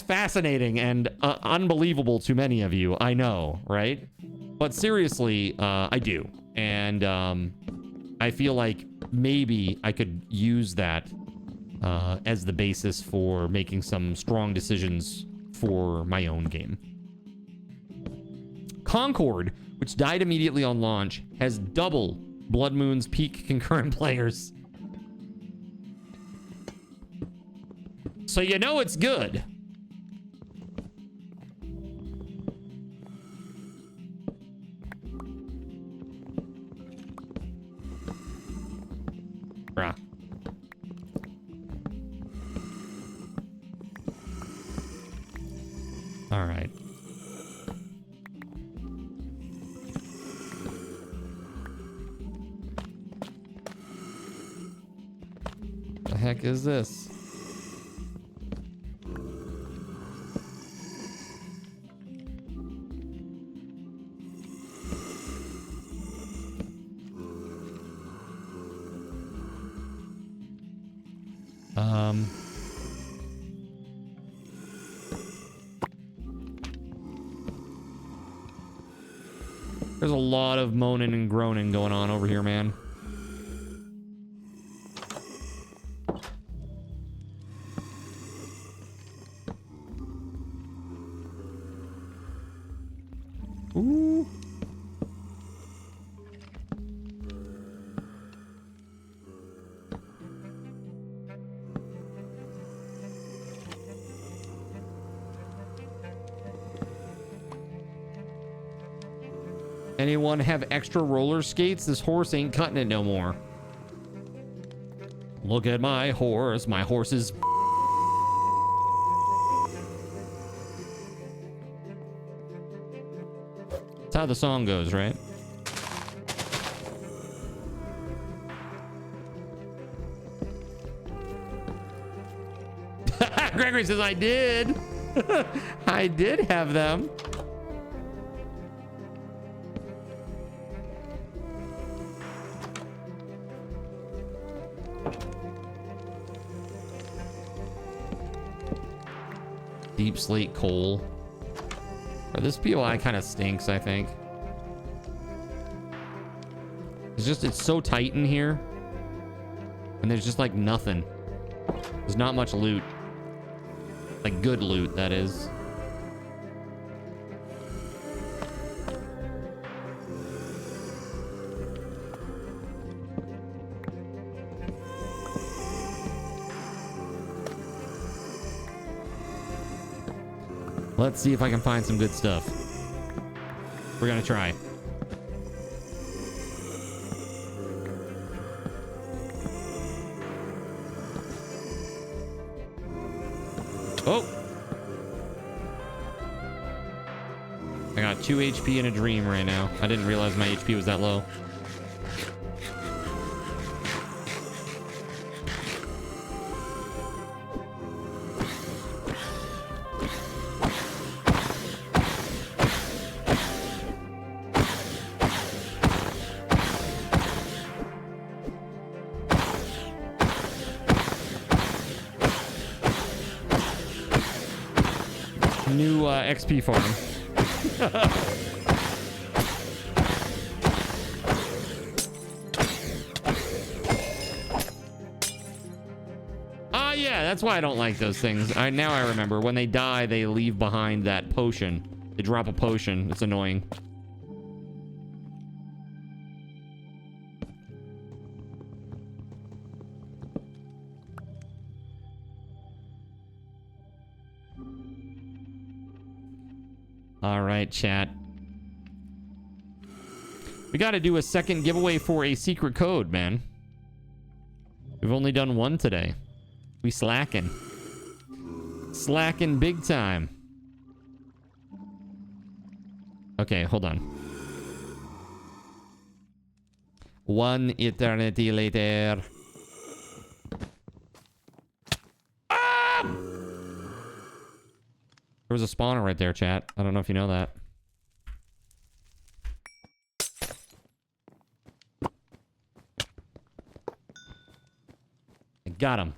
A: fascinating and unbelievable to many of you. I know, right? But seriously, I do. And I feel like maybe I could use that as the basis for making some strong decisions for my own game. Concord, which died immediately on launch, has double Blood Moon's peak concurrent players. So you know it's good. Bruh. All right. The heck is this? There's a lot of moaning and groaning going on over here, man. Ooh. Anyone have extra roller skates? This horse ain't cutting it no more. Look at my horse. My horse is... That's how the song goes, right? Gregory says, I did. I did have them. Deep slate coal. Or this POI kind of stinks, I think. It's so tight in here. And there's just like nothing. There's not much loot. Like good loot, that is. Let's see if I can find some good stuff. We're gonna try. Oh! I got 2 HP in a dream right now. I didn't realize my HP was that low. New XP farm. Yeah, that's why I don't like those things. Now I remember. When they die, they leave behind that potion. They drop a potion. It's annoying. All right, chat. We got to do a second giveaway for a secret code, man. We've only done one today. We slacking. Slacking big time. Okay, hold on. One eternity later. Ah! There was a spawner right there, chat. I don't know if you know that. I got him.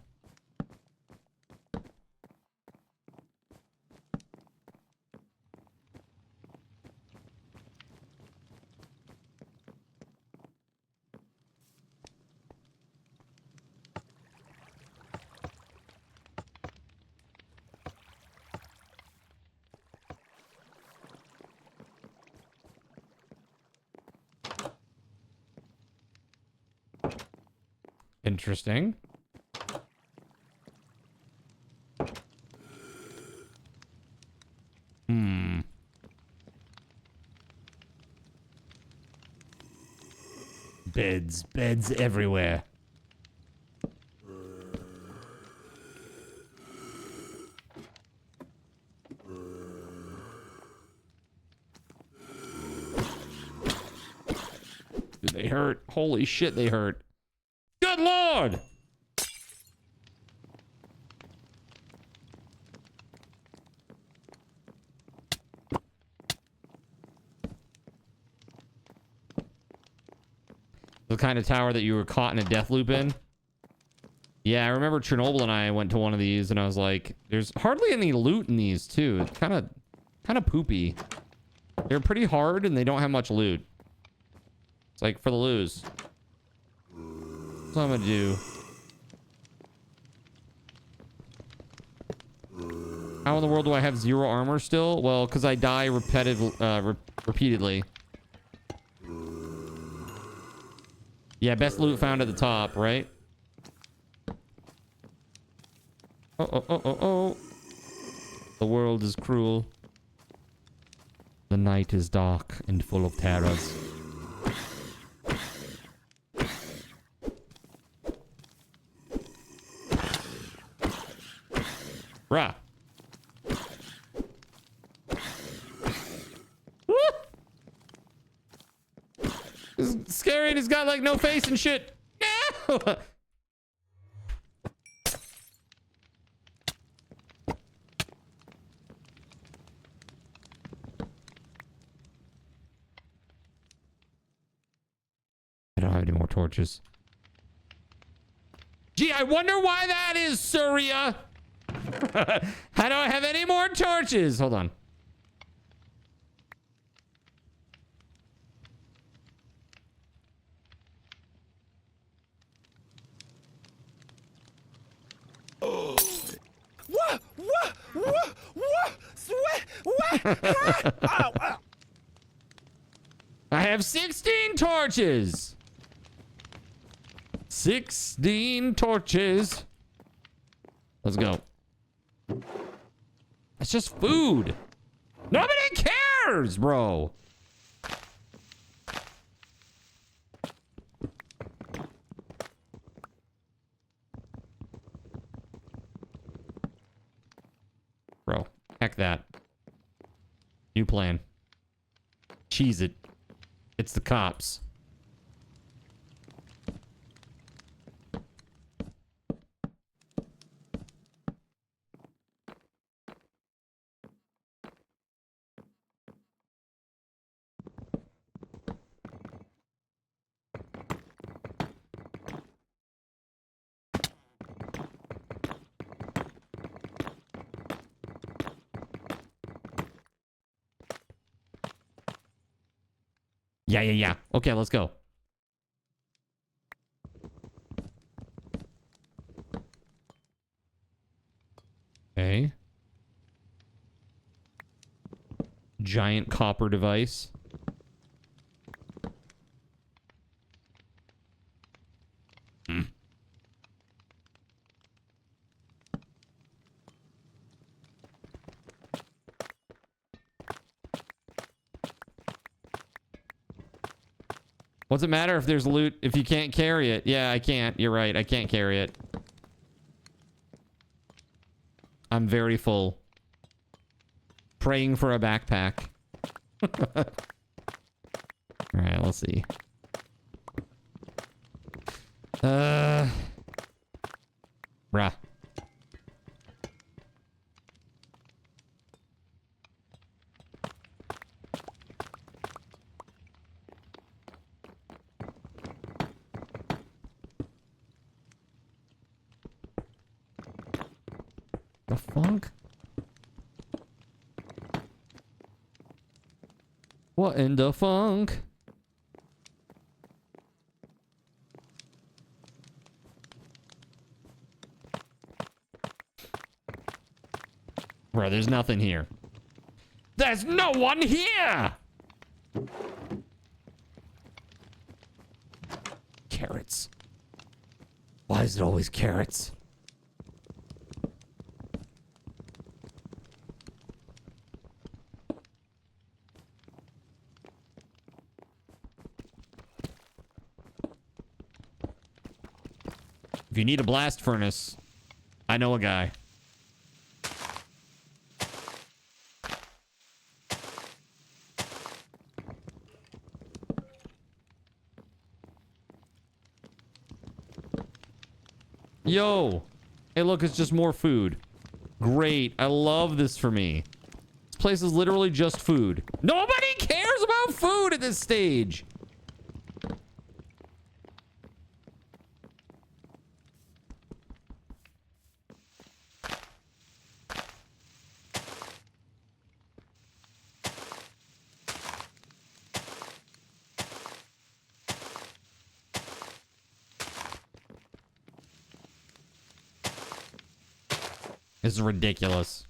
A: Interesting. Beds everywhere. Dude, they hurt. Holy shit, they hurt. Good lord! The kind of tower that you were caught in a death loop in. Yeah, I remember Chernobyl and I went to one of these and I was like, there's hardly any loot in these too. It's kind of poopy. They're pretty hard and they don't have much loot. It's like for the lose. That's what I'm gonna do. How in the world do I have 0 armor still? Well, because I die repeatedly. Yeah, best loot found at the top, right? Oh. The world is cruel. The night is dark and full of terrors. Bruh. This is scary and he's got like no face and shit. No! I don't have any more torches. Gee, I wonder why that is, Surya. How do I have any more torches? Hold on. I have 16 torches. 16 torches. Let's go. It's just food. Nobody cares, bro. Bro, heck that. New plan. Cheese it. It's the cops. Yeah. Okay, let's go. Okay. Giant copper device. What's it matter if there's loot if you can't carry it? Yeah, I can't. You're right. I can't carry it. I'm very full. Praying for a backpack. All right, let's see. Bruh. The fuck? What in the funk? Bro, there's nothing here. There's no one here! Carrots. Why is it always carrots? If you need a blast furnace, I know a guy. Yo! Hey, look, it's just more food. Great. I love this for me. This place is literally just food. Nobody cares about food at this stage! This is ridiculous.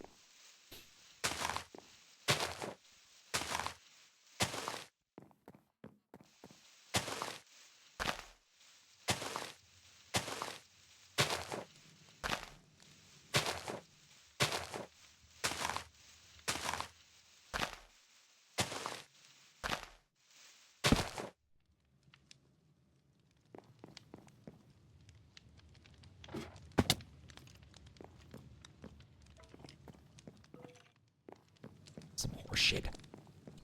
A: Horseshit.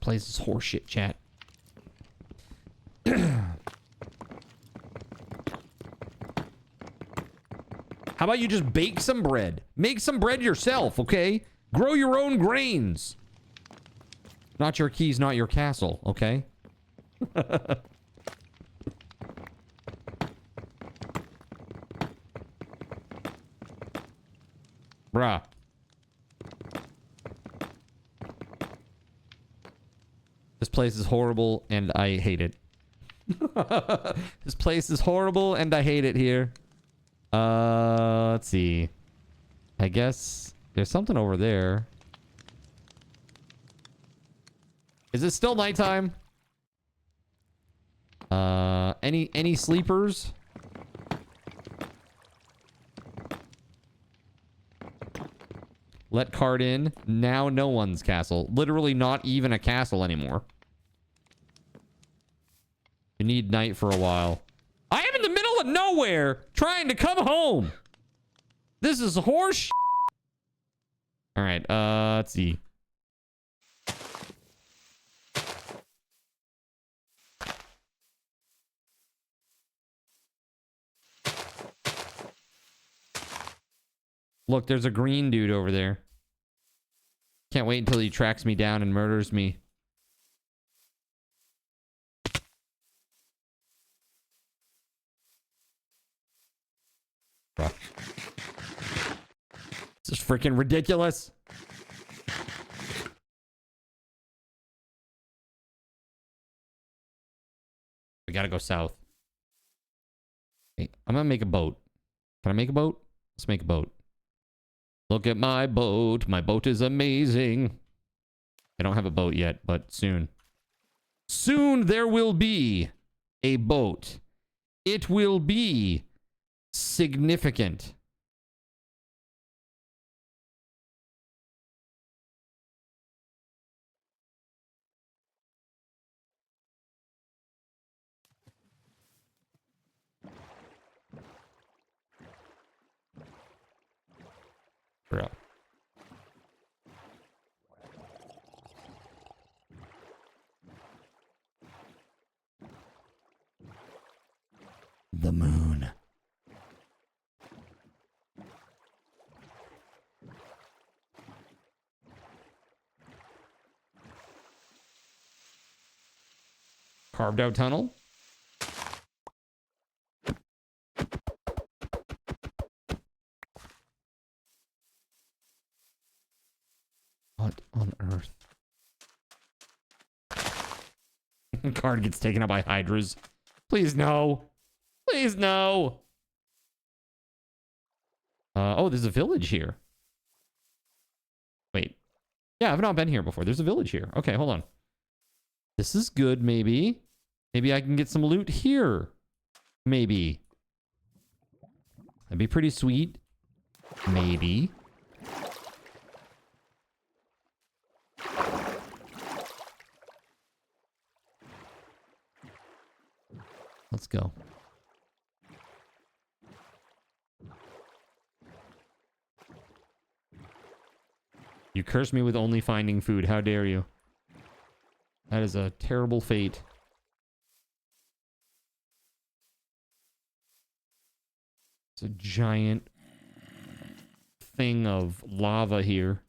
A: Place is horseshit, chat. How about you just bake some bread? Make some bread yourself, okay? Grow your own grains. Not your keys, not your castle, okay? Bruh. This place is horrible and I hate it. This place is horrible and I hate it here. Let's see. I guess there's something over there. Is it still nighttime? Any sleepers? Let card in. Now no one's castle. Literally not even a castle anymore. You need night for a while. I am in the middle of nowhere trying to come home. This is horse. All right, let's see. Look, there's a green dude over there. Can't wait until he tracks me down and murders me. Fuck. This is freaking ridiculous. gotta go south. Hey, I'm gonna make a boat. Can I make a boat? Let's make a boat. Look at my boat. My boat is amazing. I don't have a boat yet, but soon. Soon there will be a boat. It will be significant. Bro. The moon. Carved out tunnel. What on earth? Card gets taken out by hydras. Please no. Please no. Oh, there's a village here. Wait. Yeah, I've not been here before. There's a village here. Okay, hold on. This is good, maybe. Maybe I can get some loot here. Maybe. That'd be pretty sweet. Maybe. Let's go. You curse me with only finding food. How dare you? That is a terrible fate. It's a giant thing of lava here.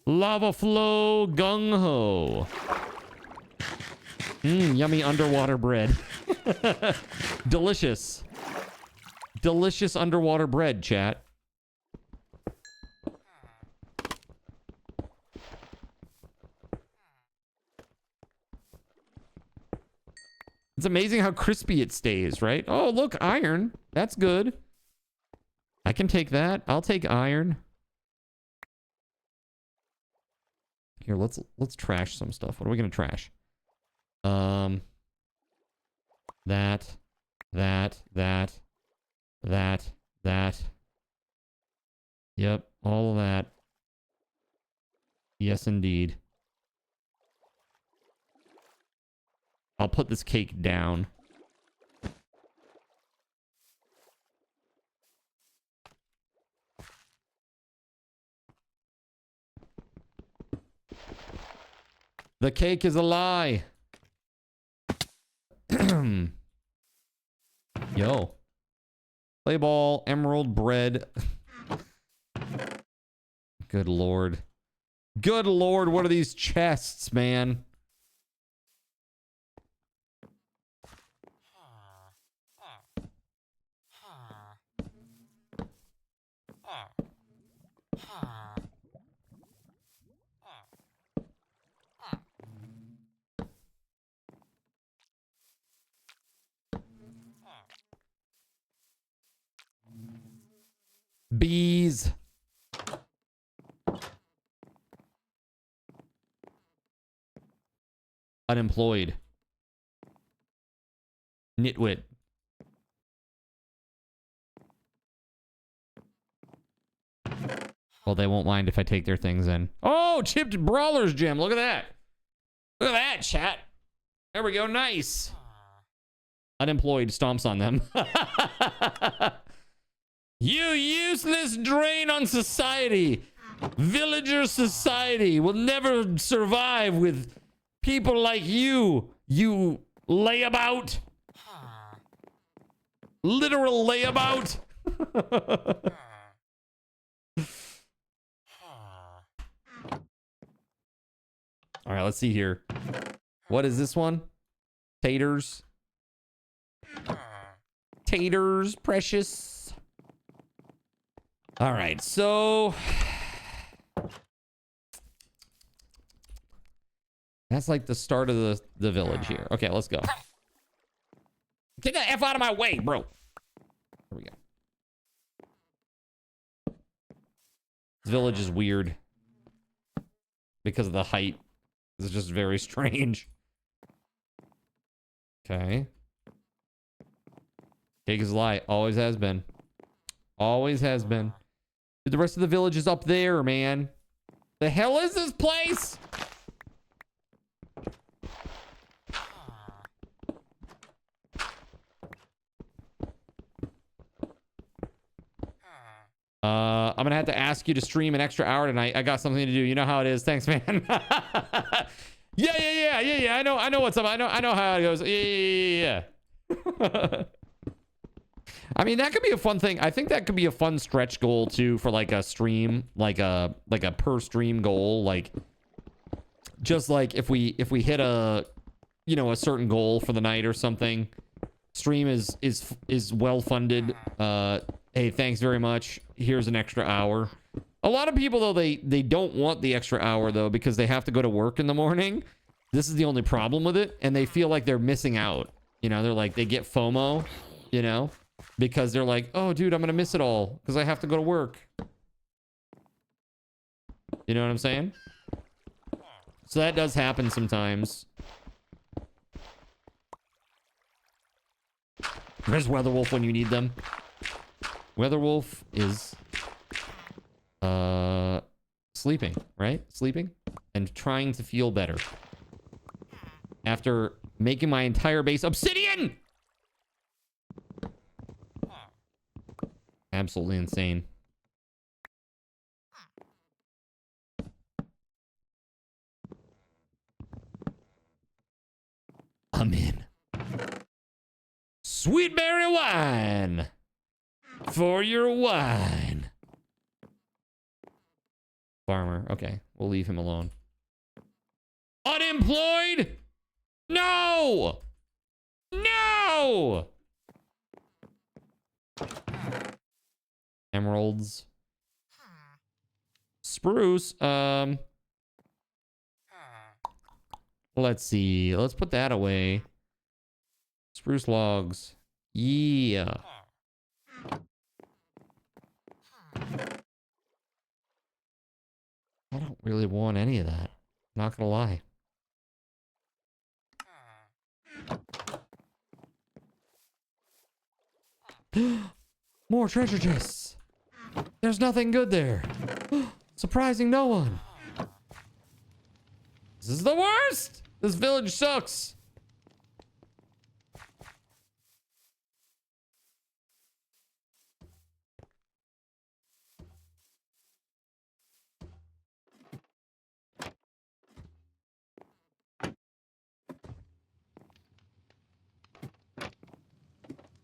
A: Lava flow gung-ho. Yummy underwater bread. Delicious. Delicious underwater bread, chat. It's amazing how crispy it stays, right? Oh, look, iron. That's good. I can take that. I'll take iron. Here, let's trash some stuff. What are we gonna trash? That. Yep, all of that. Yes, indeed. I'll put this cake down. The cake is a lie. Yo. Play ball, emerald bread. Good lord. Good lord, what are these chests, man? Bees. Unemployed. Nitwit. Well, they won't mind if I take their things in. Oh, chipped brawler's gem. Look at that. Look at that, chat. There we go. Nice. Unemployed stomps on them. You useless drain on society. Villager society will never survive with people like you. You layabout. Literal layabout. All right, let's see here. What is this one? Taters. Taters, precious. All right, so That's like the start of the village here. Okay, let's go. Get the F out of my way, bro. Here we go. This village is weird because of the height. It's just very strange. Okay. Cake is light. Always has been. Always has been. Dude, the rest of the village is up there, man. The hell is this place? I'm gonna have to ask you to stream an extra hour tonight. I got something to do. You know how it is. Thanks, man. Yeah. I know what's up. I know how it goes. Yeah. I mean, that could be a fun thing. I think that could be a fun stretch goal too for like a stream, like a per stream goal. Like, just like if we hit a, you know, a certain goal for the night or something. Stream is well funded. Hey, thanks very much. Here's an extra hour. A lot of people though, they don't want the extra hour though because they have to go to work in the morning. This is the only problem with it, and they feel like they're missing out. You know, they're like, they get FOMO, you know, because they're like, oh dude, I'm gonna miss it all because I have to go to work. You know what I'm saying? So that does happen sometimes. Where's Weatherwolf when you need them? Weatherwolf is sleeping, right? Sleeping and trying to feel better after making my entire base obsidian. Absolutely insane. I'm in. Sweet berry wine for your wine. Farmer. Okay, we'll leave him alone. Unemployed? No! No! Emeralds. Spruce. Let's see. Let's put that away. Spruce logs. Yeah. I don't really want any of that. Not gonna lie. More treasure chests. There's nothing good there. Surprising no one. This is the worst. This village sucks.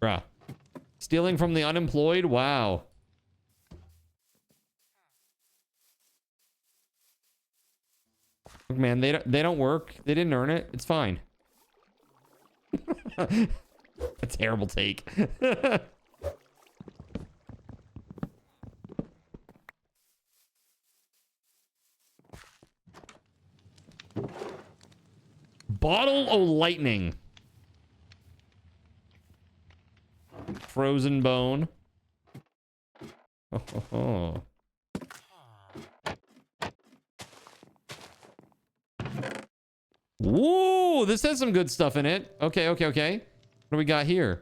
A: Bruh. Stealing from the unemployed? Wow. Look, man, they don't work. They didn't earn it. It's fine. A terrible take. Bottle of lightning. Frozen bone. Oh. Woo! This has some good stuff in it. Okay. What do we got here?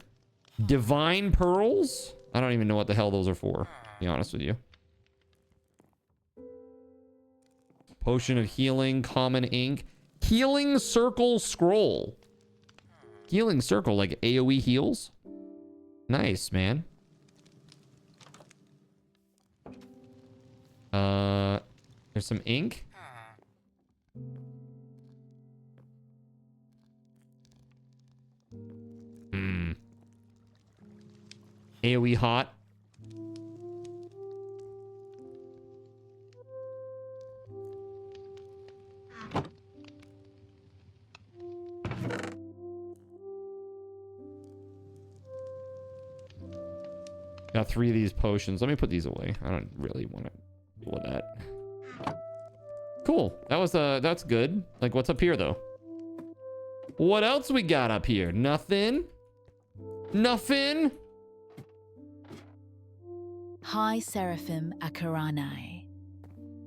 A: Divine pearls? I don't even know what the hell those are for, to be honest with you. Potion of healing, common ink. Healing circle scroll. Healing circle, like AoE heals? Nice, man. There's some ink. AoE hot. Got 3 of these potions. Let me put these away. I don't really want to deal with that. Cool. That's good. Like, what's up here, though? What else we got up here? Nothing? Nothing?
S: Hi, Seraphim Akeranai.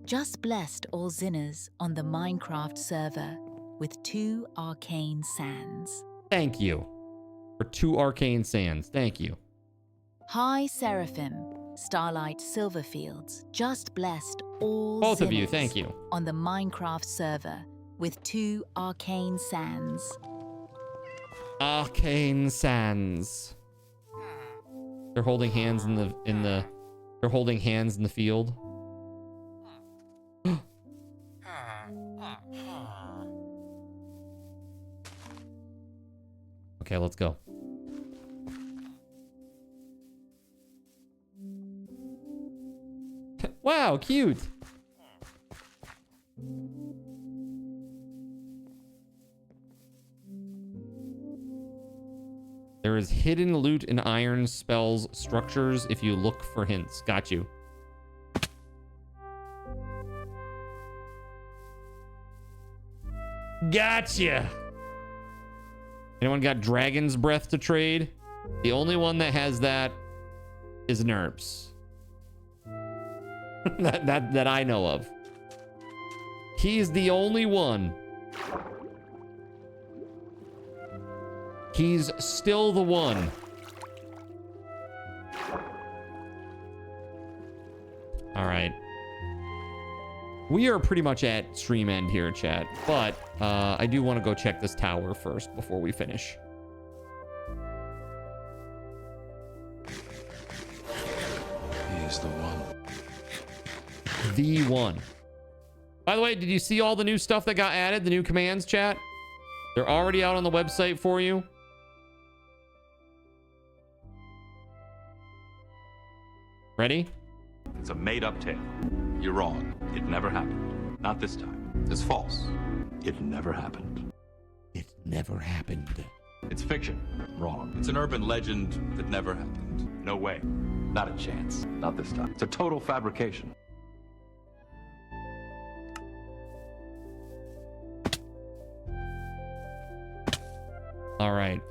S: Just blessed all Zinners on the Minecraft server with 2 arcane sands.
A: Thank you. For 2 arcane sands. Thank you.
S: Hi, Seraphim, Starlight Silverfields. Just blessed all
A: Both
S: Zinners
A: of you, thank you.
S: on the Minecraft server with 2 arcane sands.
A: Arcane sands. They're holding hands in the they're holding hands in the field. Okay, let's go. Wow, cute. There is hidden loot in iron spells structures if you look for hints. Got you. Gotcha. Anyone got Dragon's Breath to trade? The only one that has that is Nerps. that I know of. He's the only one. He's still the one. All right. We are pretty much at stream end here, chat. But I do want to go check this tower first before we finish.
T: He is the one.
A: The one. By the way, did you see all the new stuff that got added? The new commands, chat? They're already out on the website for you. Ready?
E: It's a made-up tale. You're wrong. It never happened. Not this time. It's false. It never happened.
A: It never happened.
E: It's fiction. Wrong. It's an urban legend that never happened. No way. Not a chance. Not this time. It's a total fabrication.
A: All right.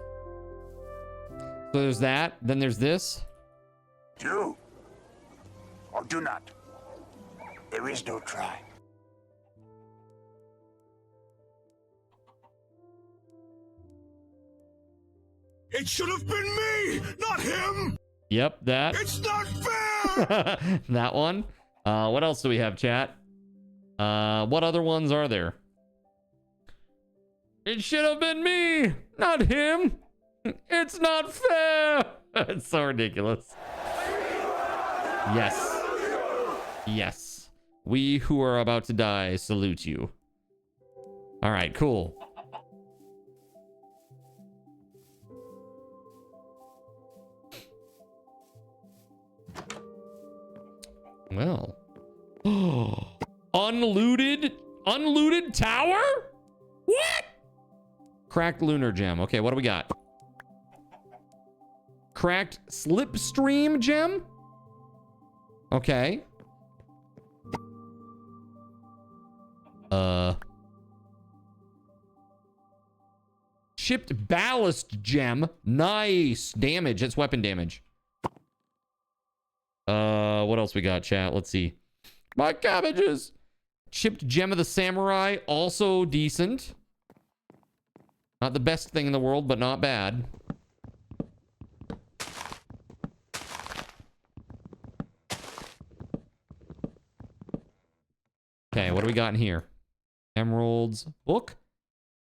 A: So there's that. Then there's this.
U: Do or do not. There is no try. It should have been me, not him.
A: Yep, that.
U: It's not fair.
A: That one. What else do we have, chat? What other ones are there? It should have been me, not him. It's not fair. It's so ridiculous. Yes. Yes. We who are about to die salute you. All right, cool. Well. Unlooted tower? What? Cracked lunar gem. Okay, what do we got? Cracked slipstream gem? Okay. Chipped ballast gem. Nice. Damage. It's weapon damage. What else we got, chat? Let's see. My cabbages. Chipped gem of the samurai. Also decent. Not the best thing in the world, but not bad. Okay, what do we got in here? Emeralds. Book?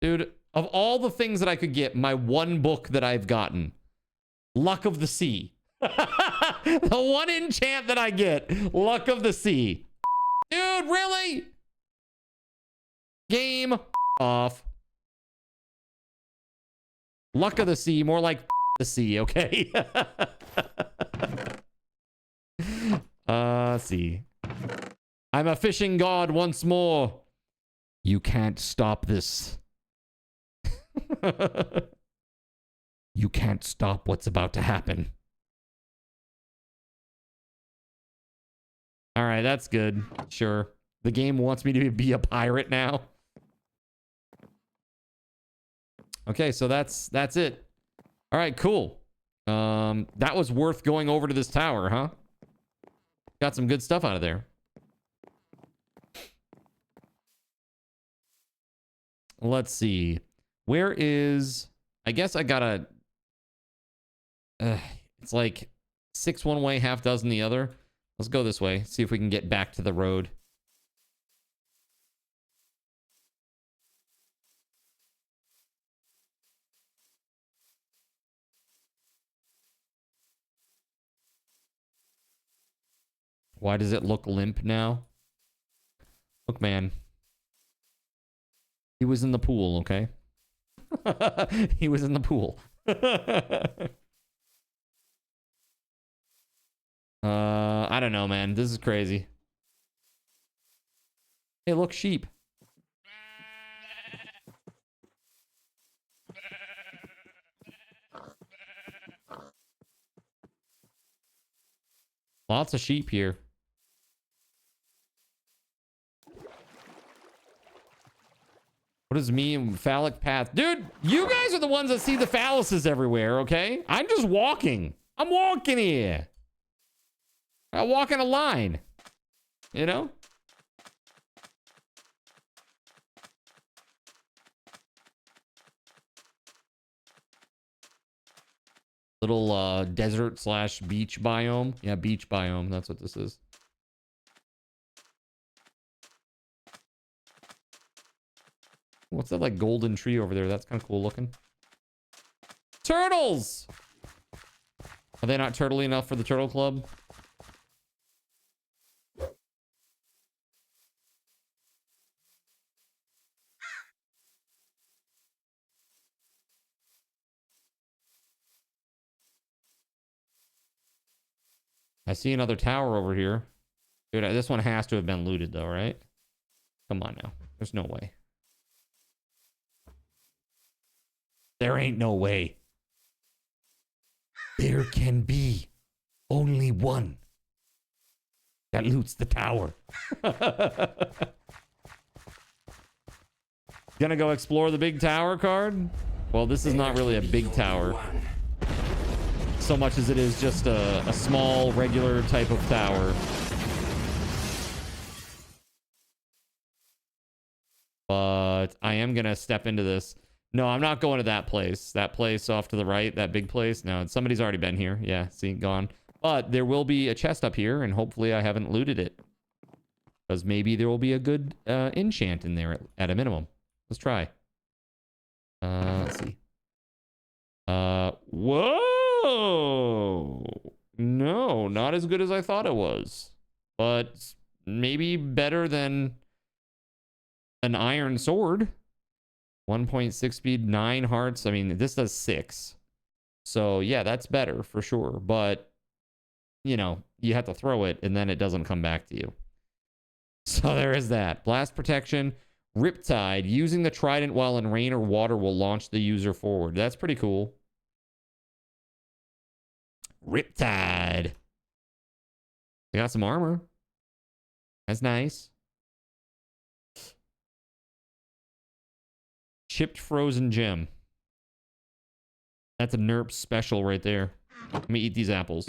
A: Dude, of all the things that I could get, my one book that I've gotten. Luck of the Sea. The one enchant that I get. Luck of the Sea. Dude, really? Game off. Luck of the Sea, more like the sea, okay? Let's see. I'm a fishing god once more. You can't stop this. You can't stop what's about to happen. All right, that's good. Sure. The game wants me to be a pirate now. Okay, so that's it. All right, cool. That was worth going over to this tower, huh? Got some good stuff out of there. Let's see. Where is... I guess I gotta... it's like 6 one way, half dozen the other. Let's go this way. See if we can get back to the road. Why does it look limp now? Look, man. He was in the pool, okay? He was in the pool. I don't know, man. This is crazy. Hey, look, sheep. Lots of sheep here. What is me and phallic path? Dude, you guys are the ones that see the phalluses everywhere, okay? I'm just walking. I'm walking here. I walk in a line. You know? Little desert slash beach biome. Yeah, beach biome. That's what this is. What's that like golden tree over there? That's kind of cool looking. Turtles! Are they not turtly enough for the turtle club? I see another tower over here. Dude, this one has to have been looted though, right? Come on now. There's no way. There ain't no way. There can be only one that loots the tower. Gonna go explore the big tower card? Well, this is not really a big tower. So much as it is just a small, regular type of tower. But I am gonna step into this. No, I'm not going to that place. That place off to the right, that big place. No, somebody's already been here. Yeah, see, gone. But there will be a chest up here, and hopefully I haven't looted it. Because maybe there will be a good enchant in there at a minimum. Let's try. Let's see. Whoa! No, not as good as I thought it was. But maybe better than an iron sword. 1.6 speed, 9 hearts. I mean, this does 6. So, yeah, that's better for sure. But, you know, you have to throw it and then it doesn't come back to you. So there is that. Blast protection. Riptide. Using the trident while in rain or water will launch the user forward. That's pretty cool. Riptide. They got some armor. That's nice. Chipped frozen gem. That's a NERP special right there. Let me eat these apples.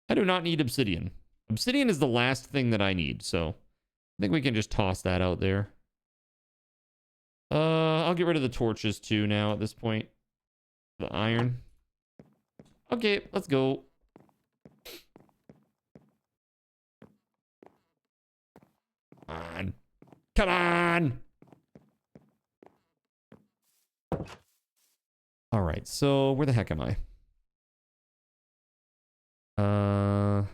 A: I do not need obsidian. Obsidian is the last thing that I need, so I think we can just toss that out there. I'll get rid of the torches too now at this point. The iron. Okay, let's go. Come on. Come on. All right, so where the heck am I? I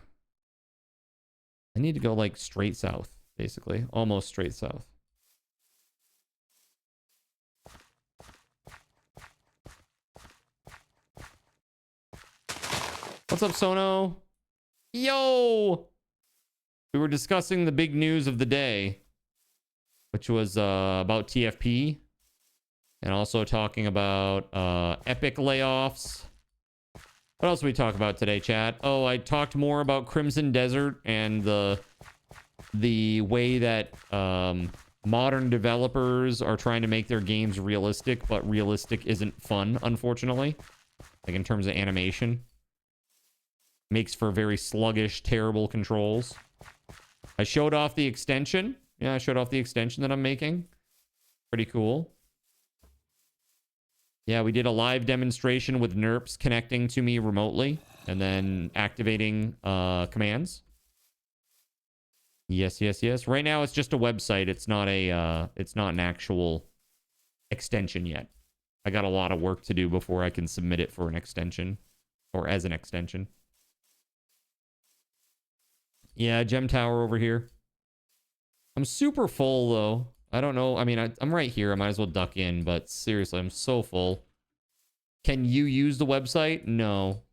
A: need to go like straight south, basically. Almost straight south. What's up, Sono? Yo! We were discussing the big news of the day. which was about TFP, and also talking about Epic layoffs. What else did we talk about today, chat? Oh, I talked more about Crimson Desert and the way that modern developers are trying to make their games realistic, but realistic isn't fun, unfortunately. Like in terms of animation. Makes for very sluggish, terrible controls. I showed off the extension. Yeah, I showed off the extension that I'm making. Pretty cool. Yeah, we did a live demonstration with NERPs connecting to me remotely and then activating commands. Yes, yes, yes. Right now it's just a website. It's not an actual extension yet. I got a lot of work to do before I can submit it for an extension or as an extension. Yeah, Gem Tower over here. I'm super full though. I don't know. I mean, I'm right here. I might as well duck in, but seriously, I'm so full. Can you use the website? No.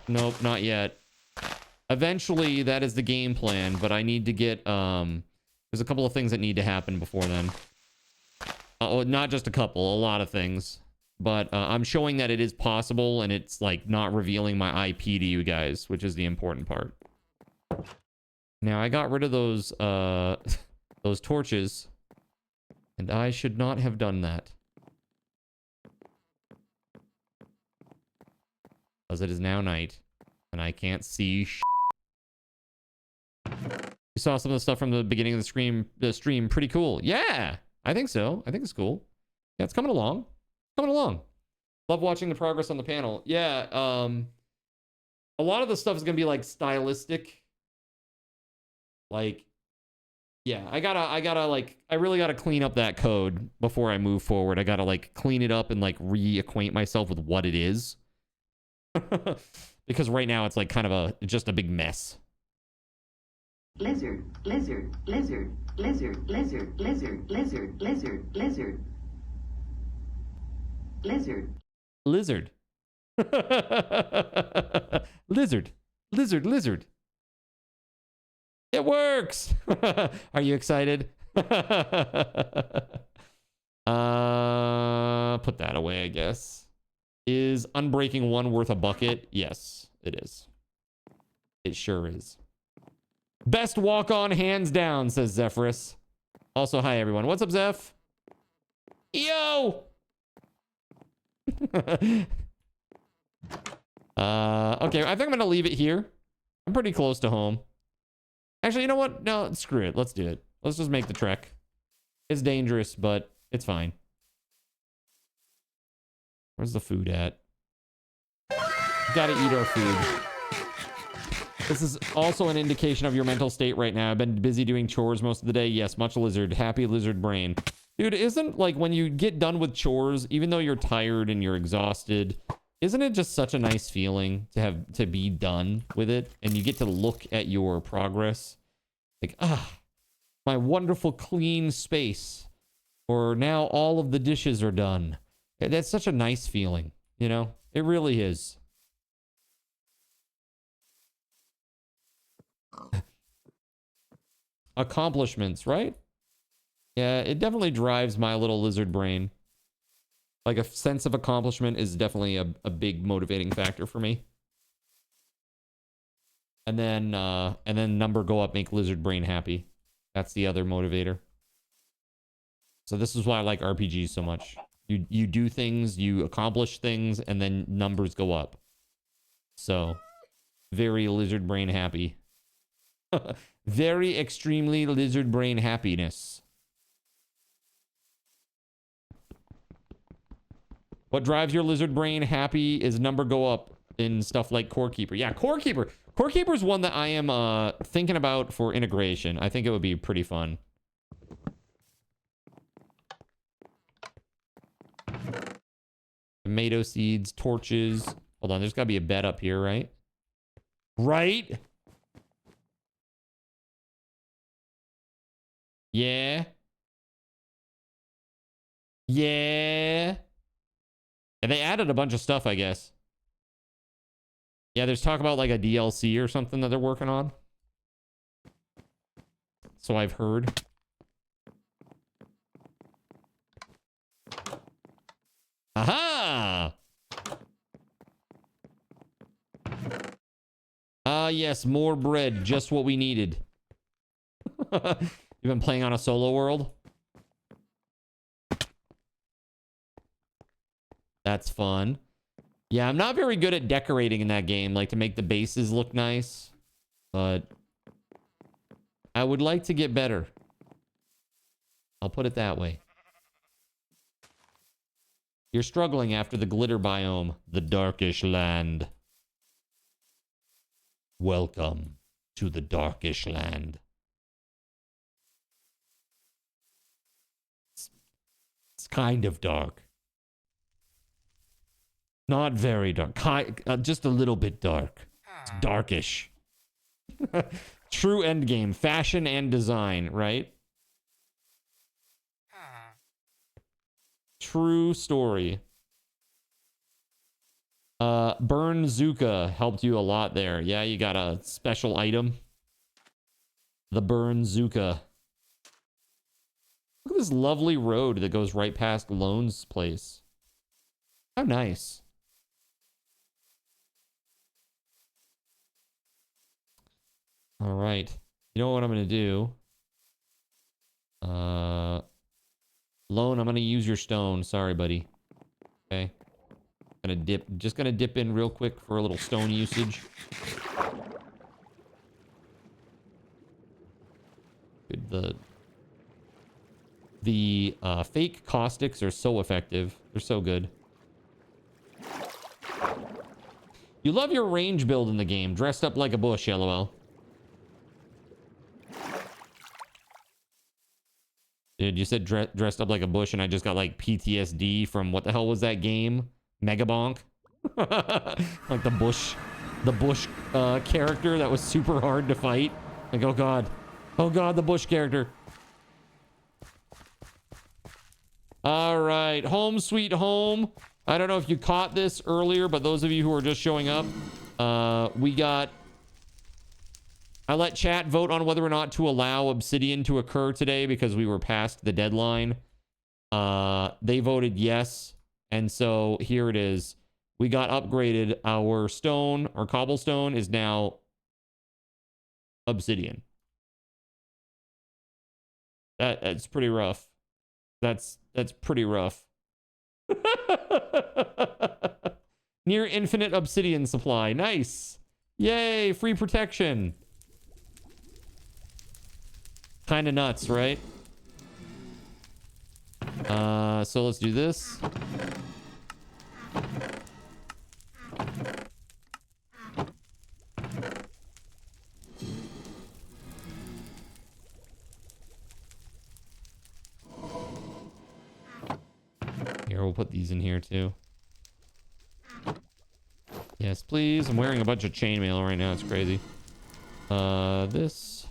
A: Nope, not yet. Eventually, that is the game plan, but I need to get, there's a couple of things that need to happen before then. Oh, not just a couple, a lot of things. But I'm showing that it is possible, and it's, like, not revealing my IP to you guys, which is the important part. Now, I got rid of those, those torches, and I should not have done that. Because it is now night, and I can't see shit. You saw some of the stuff from the beginning of the stream. Pretty cool. Yeah, I think so. I think it's cool. Yeah, it's coming along. Coming along. Love watching the progress on the panel. Yeah, a lot of the stuff is going to be, like, stylistic. Like, yeah, I really gotta clean up that code before I move forward. I gotta, like, clean it up and, like, reacquaint myself with what it is. Because right now it's, like, kind of just a big mess.
C: Lizard, lizard, lizard, lizard, lizard, lizard, lizard, lizard, lizard. Lizard.
A: Lizard. Lizard. Lizard, lizard. It works! Are you excited? Put that away, I guess. Is Unbreaking 1 worth a bucket? Yes, it is. It sure is. Best walk-on hands down, says Zephyrus. Also, hi everyone. What's up, Zeph? Yo! Okay, I think I'm gonna leave it here. I'm pretty close to home. Actually, you know what? No, screw it. Let's do it. Let's just make the trek. It's dangerous, but it's fine. Where's the food at? Gotta eat our food. This is also an indication of your mental state right now. I've been busy doing chores most of the day. Yes, much lizard. Happy lizard brain. Dude, isn't, like, when you get done with chores, even though you're tired and you're exhausted, isn't it just such a nice feeling to be done with it? And you get to look at your progress. Like, my wonderful clean space. Or now all of the dishes are done. That's such a nice feeling, you know? It really is. Accomplishments, right? Yeah, it definitely drives my little lizard brain. Like, a sense of accomplishment is definitely a big motivating factor for me. And then number go up, make lizard brain happy. That's the other motivator. So this is why I like RPGs so much. You do things, you accomplish things, and then numbers go up. So, very lizard brain happy. Very extremely lizard brain happiness. What drives your lizard brain happy is number go up in stuff like Core Keeper. Yeah, Core Keeper. Core Keeper is one that I am thinking about for integration. I think it would be pretty fun. Tomato seeds, torches. Hold on, there's got to be a bed up here, right? Right? Yeah. Yeah. And they added a bunch of stuff, I guess. Yeah, there's talk about like a DLC or something that they're working on. So I've heard. Aha! Ah, yes, more bread. Just what we needed. You've been playing on a solo world? That's fun. Yeah, I'm not very good at decorating in that game, like to make the bases look nice. But I would like to get better. I'll put it that way. You're struggling after the glitter biome, the darkish land. Welcome to the darkish land. It's kind of dark. Not very dark. Just a little bit dark. It's darkish. True endgame. Fashion and design, right? True story. Burn Zuka helped you a lot there. Yeah, you got a special item. The Burn Zuka. Look at this lovely road that goes right past Lone's place. How nice. All right. You know what I'm going to do? Lone, I'm going to use your stone. Sorry, buddy. Okay. Just gonna dip in real quick for a little stone usage. Good. The fake caustics are so effective. They're so good. You love your range build in the game. Dressed up like a bush, LOL. Dude, you said dressed up like a bush, and I just got like PTSD from what the hell was that game? Megabonk. Like the bush character that was super hard to fight. Like, oh god, the bush character. All right, home sweet home. I don't know if you caught this earlier, but those of you who are just showing up, I let chat vote on whether or not to allow Obsidian to occur today because we were past the deadline. They voted yes. And so here it is. We got upgraded. Our stone, our cobblestone is now obsidian. That's pretty rough. That's pretty rough. Near infinite obsidian supply. Nice. Yay, free protection. Kind of nuts, right? So let's do this. Here, we'll put these in here too. Yes, please. I'm wearing a bunch of chainmail right now. It's crazy. This.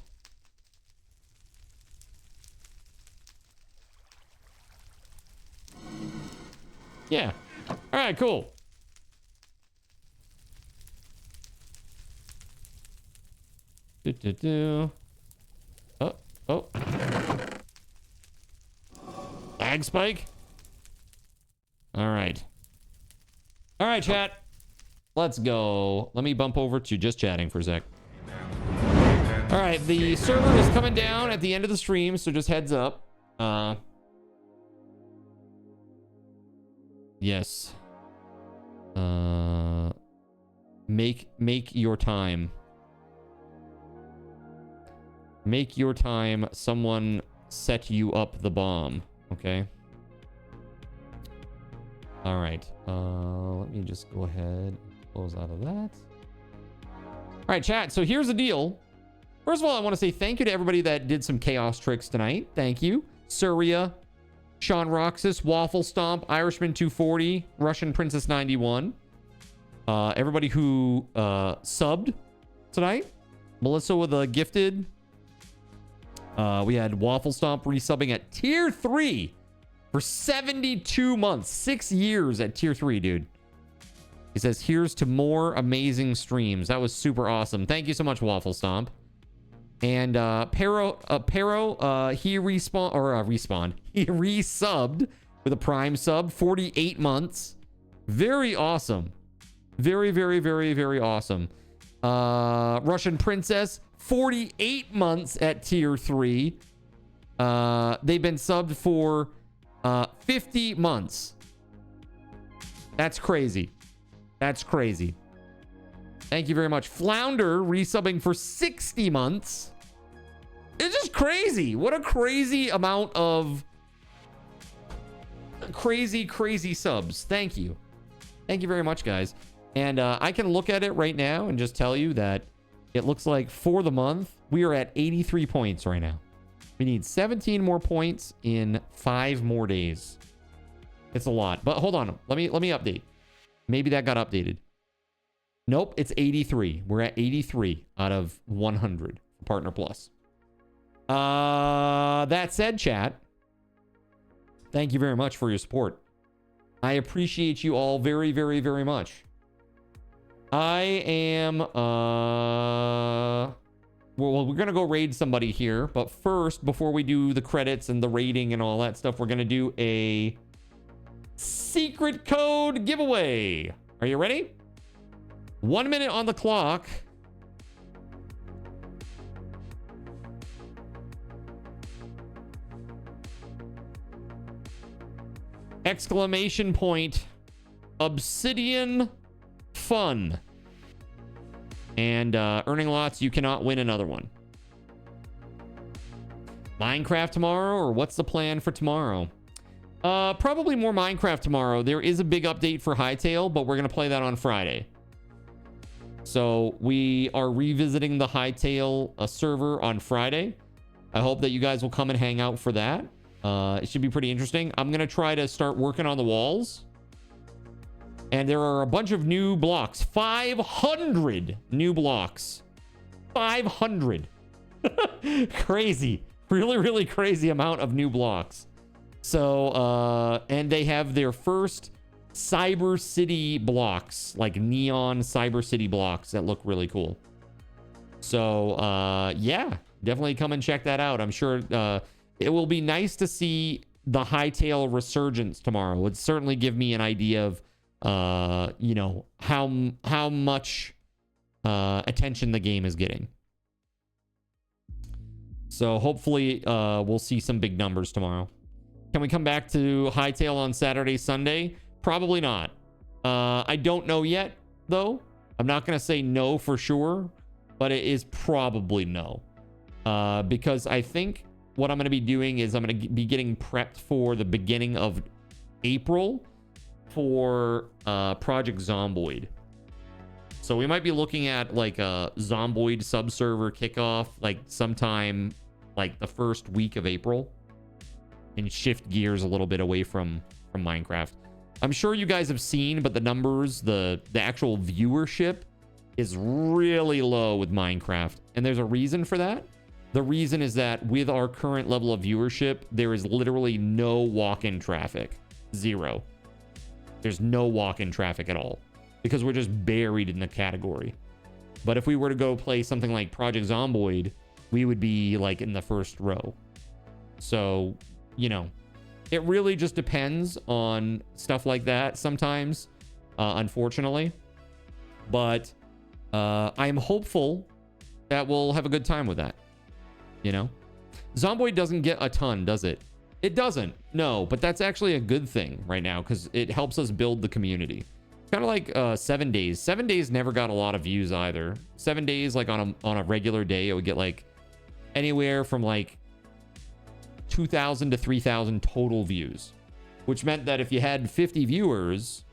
A: Yeah. All right, cool. Oh. Lag spike. All right. All right, chat. Let's go. Let me bump over to just chatting for a sec. All right, the server is coming down at the end of the stream, so just heads up. Yes. Make your time. Make your time. Someone set you up the bomb. Okay. All right. Let me just go ahead and close out of that. All right, chat. So here's the deal. First of all, I want to say thank you to everybody that did some chaos tricks tonight. Thank you. Surya, Sean Roxas, Waffle Stomp, Irishman 240, Russian Princess 91. Everybody who subbed tonight. Melissa with a gifted. We had Waffle Stomp resubbing at tier 3 for 72 months. 6 years at tier 3, dude. He says, here's to more amazing streams. That was super awesome. Thank you so much, Waffle Stomp. And Pero, he respawned, or respawned. He resubbed with a Prime sub. 48 months. Very awesome. Very, very, very, very awesome. Russian Princess, 48 months at tier 3. They've been subbed for 50 months. That's crazy. That's crazy. Thank you very much. Flounder resubbing for 60 months. It's just crazy. What a crazy amount of crazy subs. Thank you. Thank you very much, guys. And I can look at it right now and just tell you that it looks like for the month, we are at 83 points right now. We need 17 more points in 5 more days. It's a lot. But hold on. Let me update. Maybe that got updated. Nope, it's 83. We're at 83 out of 100 Partner Plus. That said, chat, thank you very much for your support. I appreciate you all very, very, very much. I am well, we're gonna go raid somebody here, but first, before we do the credits and the raiding and all that stuff, we're gonna do a secret code giveaway. Are you ready? 1 minute on the clock. Exclamation point. Obsidian fun. And earning lots, you cannot win another one. Minecraft tomorrow, or what's the plan for tomorrow? Probably more Minecraft tomorrow. There is a big update for Hytale, but we're going to play that on Friday. So we are revisiting the Hytale server on Friday. I hope that you guys will come and hang out for that. It should be pretty interesting. I'm going to try to start working on the walls. And there are a bunch of new blocks. 500 new blocks. 500. Crazy. Really, really crazy amount of new blocks. So, and they have their first Cyber City blocks, like neon Cyber City blocks that look really cool. So, yeah, definitely come and check that out. I'm sure it will be nice to see the Hytale resurgence tomorrow. It would certainly give me an idea of, you know, how much attention the game is getting. So hopefully we'll see some big numbers tomorrow. Can we come back to Hytale on Saturday, Sunday? Probably not. I don't know yet, though. I'm not going to say no for sure, but it is probably no. Because I think what I'm going to be doing is I'm going to be getting prepped for the beginning of April for Project Zomboid. So we might be looking at like a Zomboid subserver kickoff like sometime like the first week of April, and shift gears a little bit away from Minecraft. I'm sure you guys have seen, but the numbers, the actual viewership is really low with Minecraft, and there's a reason for that. The reason is that with our current level of viewership, there is literally no walk-in traffic. Zero. There's no walk-in traffic at all because we're just buried in the category. But if we were to go play something like Project Zomboid, we would be like in the first row. So, you know, it really just depends on stuff like that sometimes, unfortunately. But I'm hopeful that we'll have a good time with that. You know, Zomboid doesn't get a ton, does it? It doesn't. No, but that's actually a good thing right now because it helps us build the community. Kind of like 7 days. 7 days never got a lot of views either. 7 days, like on a regular day, it would get like anywhere from like 2,000 to 3,000 total views, which meant that if you had 50 viewers,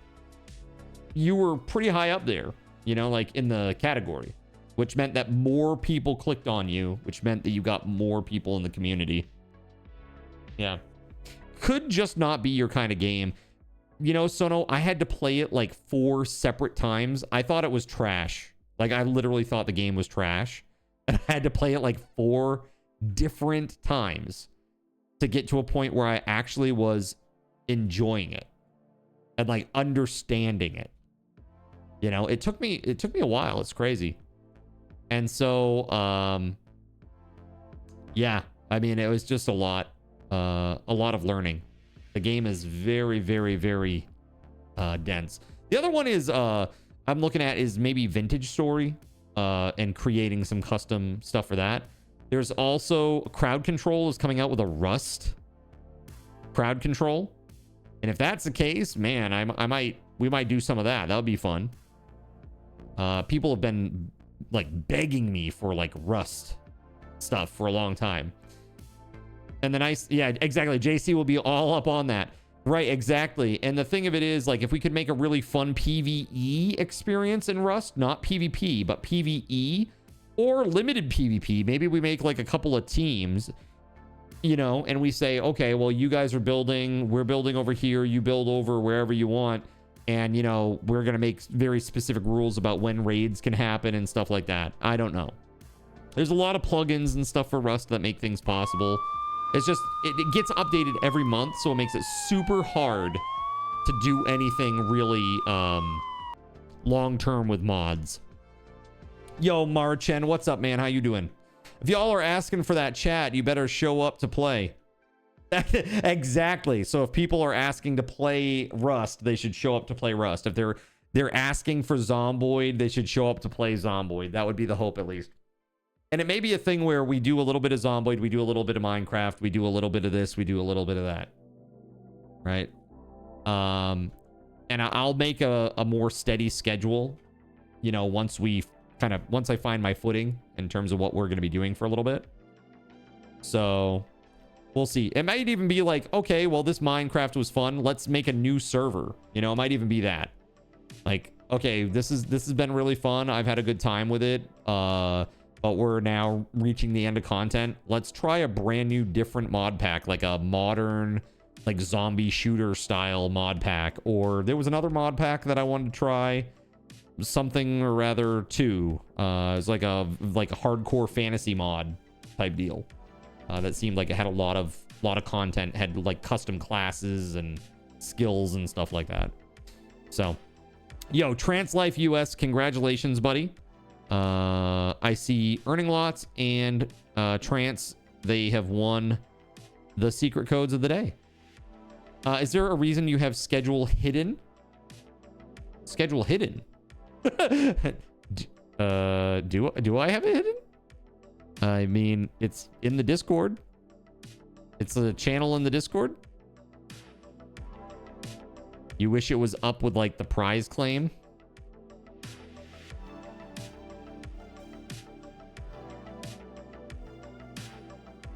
A: you were pretty high up there, you know, like in the category, which meant that more people clicked on you, which meant that you got more people in the community. Yeah. Could just not be your kind of game. You know, Sono, I had to play it like 4 separate times. I thought it was trash. Like, I literally thought the game was trash. And I had to play it like 4 different times to get to a point where I actually was enjoying it and like understanding it. You know, it took me a while. It's crazy. And so, yeah, I mean, it was just a lot of learning. The game is very, very, very dense. The other one is I'm looking at is maybe Vintage Story and creating some custom stuff for that. There's also Crowd Control is coming out with a Rust crowd control. And if that's the case, man, we might do some of that. That would be fun. People have been like begging me for like Rust stuff for a long time. And the nice, yeah, exactly. JC will be all up on that. Right, exactly. And the thing of it is, like, if we could make a really fun PvE experience in Rust, not PvP, but PvE or limited PvP, maybe we make like a couple of teams, you know, and we say, okay, well, you guys are building, we're building over here, you build over wherever you want. And, you know, we're going to make very specific rules about when raids can happen and stuff like that. I don't know. There's a lot of plugins and stuff for Rust that make things possible. It's just, it gets updated every month, so it makes it super hard to do anything really long-term with mods. Yo, Marchen, what's up, man? How you doing? If y'all are asking for that chat, you better show up to play. Exactly. So if people are asking to play Rust, they should show up to play Rust. If they're asking for Zomboid, they should show up to play Zomboid. That would be the hope, at least. And it may be a thing where we do a little bit of Zomboid, we do a little bit of Minecraft, we do a little bit of this, we do a little bit of that. Right? And I'll make a more steady schedule, you know, once I find my footing in terms of what we're going to be doing for a little bit. So we'll see. It might even be like, okay, well, this Minecraft was fun. Let's make a new server. You know, it might even be that. Like, okay, this has been really fun. I've had a good time with it. But we're now reaching the end of content. Let's try a brand new different mod pack, like a modern, like zombie shooter style mod pack. Or there was another mod pack that I wanted to try, something or rather two. It's like a hardcore fantasy mod type deal. That seemed like it had a lot of content, had like custom classes and skills and stuff like that. So, yo, Translife US, congratulations, buddy. I see Earning Lots and Trance, they have won the secret codes of the day. Is there a reason you have schedule hidden? Schedule hidden? Do I have it hidden? I mean, it's in the Discord. It's a channel in the Discord. You wish it was up with like the prize claim?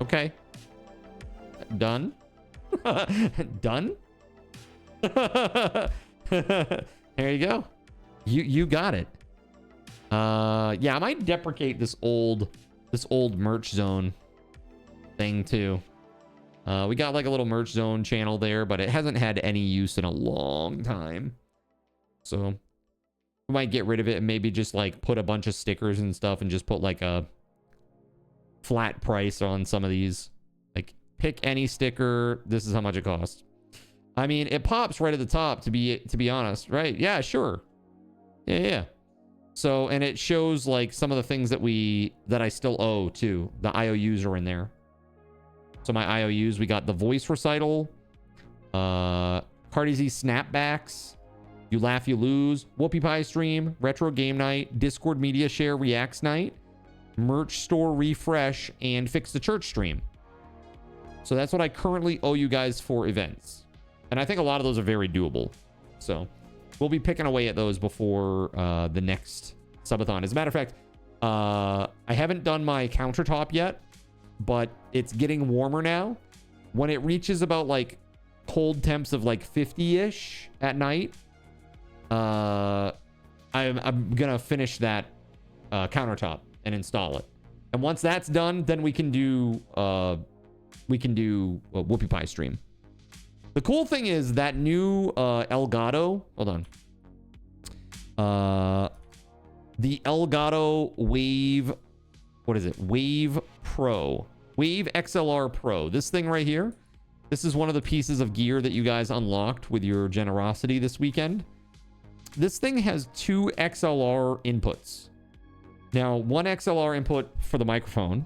A: Okay. Done. Done. There you go. You got it. Yeah, I might deprecate this old merch zone thing too. We got like a little merch zone channel there, but it hasn't had any use in a long time. So we might get rid of it and maybe just like put a bunch of stickers and stuff and just put like a flat price on some of these. Like, pick any sticker, this is how much it costs. I mean, it pops right at the top, to be honest, right? Yeah, sure. Yeah. So, and it shows like some of the things that I still owe too. The IOUs are in there. So my IOUs, we got the voice recital, Cardi Z snapbacks, You Laugh You Lose, Whoopie Pie stream, retro game night, Discord media share reacts night, merch store refresh, and fix the church stream. So that's what I currently owe you guys for events. And I think a lot of those are very doable. So we'll be picking away at those before the next subathon. As a matter of fact, I haven't done my countertop yet, but it's getting warmer now. When it reaches about like cold temps of like 50-ish at night, I'm gonna finish that countertop and install it. And once that's done, then we can do a Whoopie Pie stream. The cool thing is that new Elgato, hold on. The Elgato Wave, what is it? Wave Pro. Wave XLR Pro. This thing right here. This is one of the pieces of gear that you guys unlocked with your generosity this weekend. This thing has 2 XLR inputs. Now, one XLR input for the microphone,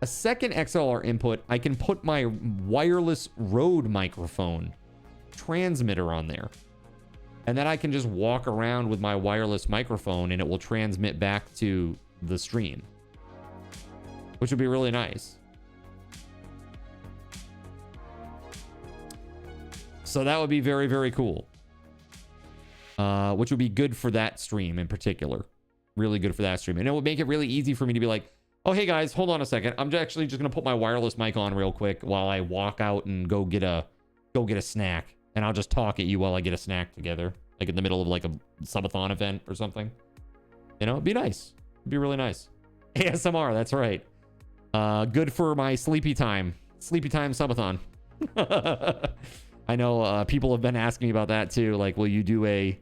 A: a second XLR input, I can put my wireless Rode microphone transmitter on there. And then I can just walk around with my wireless microphone and it will transmit back to the stream, which would be really nice. So that would be very, very cool. Which would be good for that stream in particular. Really good for that stream. And it would make it really easy for me to be like, oh, hey guys, hold on a second. I'm actually just going to put my wireless mic on real quick while I walk out and go get a snack. And I'll just talk at you while I get a snack together. Like in the middle of like a subathon event or something. You know, it'd be nice. It'd be really nice. ASMR, that's right. Good for my sleepy time. Sleepy time subathon. I know people have been asking me about that too. Like, will you do a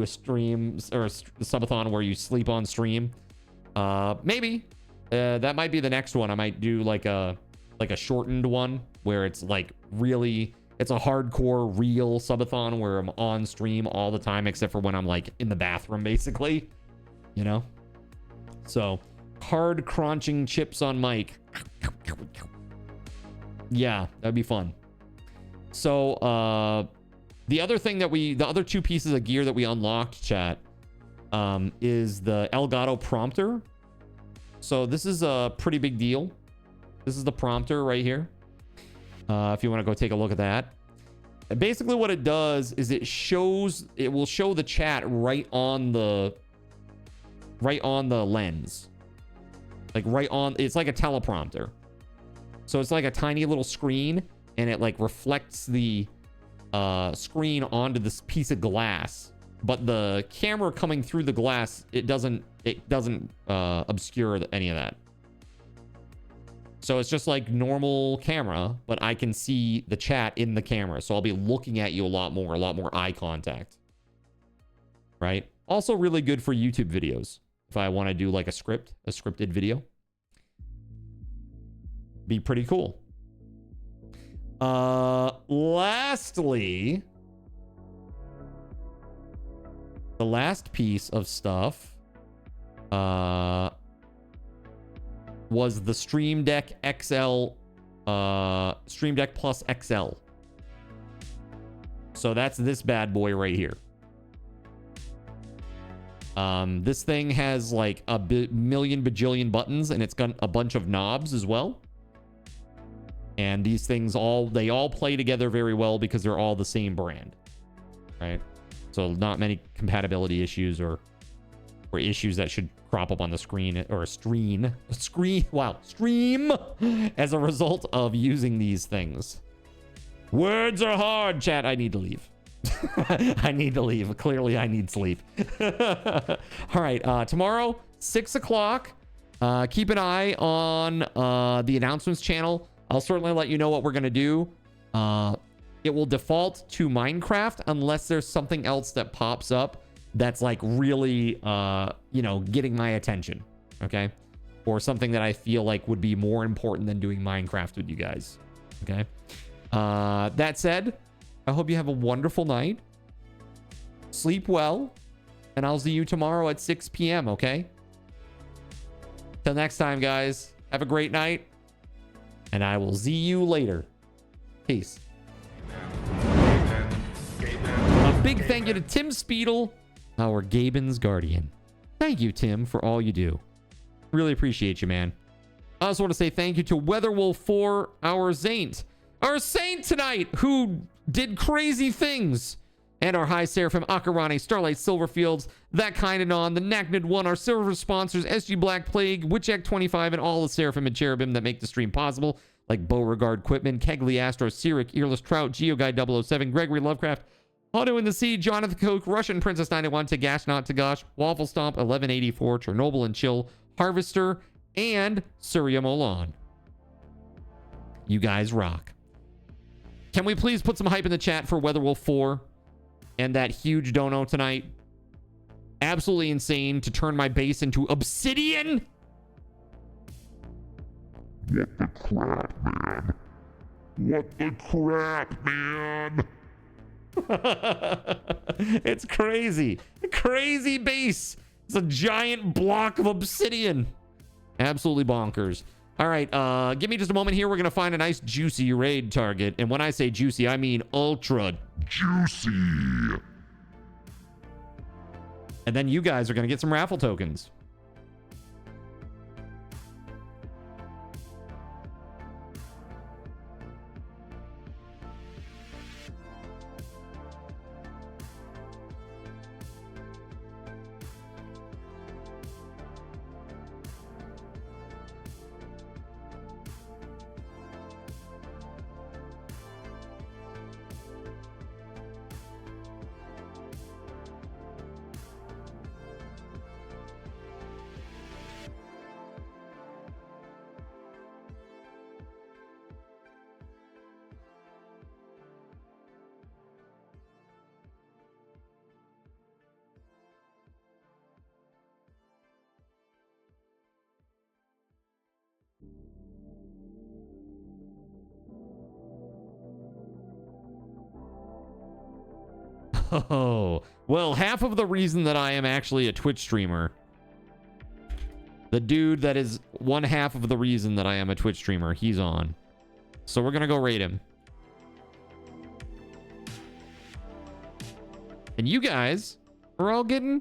A: stream or a subathon where you sleep on stream? Maybe. That might be the next one. I might do like a shortened one where it's like really, it's a hardcore real subathon where I'm on stream all the time except for when I'm like in the bathroom, basically. You know? So, hard crunching chips on mic. Yeah, that'd be fun. So, the other thing that the other two pieces of gear that we unlocked, chat, is the Elgato prompter. So this is a pretty big deal. This is the prompter right here. If you want to go take a look at that. And basically what it does is it will show the chat right on the lens. Like it's like a teleprompter. So it's like a tiny little screen and it like reflects the screen onto this piece of glass, but the camera coming through the glass, it doesn't obscure any of that. So it's just like normal camera, but I can see the chat in the camera, so I'll be looking at you a lot more eye contact, right? Also really good for YouTube videos if I want to do like a scripted video. Be pretty cool. Lastly, the last piece of stuff was the Stream Deck XL, Stream Deck Plus XL. So that's this bad boy right here. This thing has like a million bajillion buttons and it's got a bunch of knobs as well. And these things they all play together very well because they're all the same brand, right? So not many compatibility issues or issues that should crop up on the screen or stream as a result of using these things. Words are hard, chat. I need to leave. I need to leave. Clearly, I need sleep. All right. Tomorrow, 6 o'clock. Keep an eye on the announcements channel. I'll certainly let you know what we're going to do. It will default to Minecraft unless there's something else that pops up that's like really, getting my attention. Okay. Or something that I feel like would be more important than doing Minecraft with you guys. Okay. That said, I hope you have a wonderful night. Sleep well. And I'll see you tomorrow at 6 p.m. Okay. Till next time, guys. Have a great night. And I will see you later. Peace. A big thank you to TimSpeedle, our GabeN's guardian. Thank you, Tim, for all you do. Really appreciate you, man. I also want to say thank you to Weatherwolf4, our saint tonight, who did crazy things. And our High Seraphim, Akeranai, Starlight Silverfields, ThatKindAnon, the Knackened One, our silver sponsors, SG Black Plague, WitchAct25, and all the Seraphim and Cherubim that make the stream possible, like Beauregard Quitman, Kegley Astro, Cyric, Earless Trout, GeoGuy007, Gregory Lovecraft, Auto in the Sea, Jonathan Coke, Russian Princess 91, Tagash Not Tagash, Waffle Stomp 1184, Chernobyl and Chill, Harvester, and Surya Molan. You guys rock. Can we please put some hype in the chat for Weatherwolf4 and that huge dono tonight? Absolutely insane to turn my base into obsidian. What the crap, man? What the crap, man? It's crazy. Crazy base. It's a giant block of obsidian. Absolutely bonkers. All right, give me just a moment here. We're going to find a nice juicy raid target. And when I say juicy, I mean ultra juicy. And then you guys are going to get some raffle tokens. Oh, well, half of the reason that I am actually a Twitch streamer, the dude that is one half of the reason that I am a Twitch streamer, he's on. So we're going to go raid him. And you guys are all getting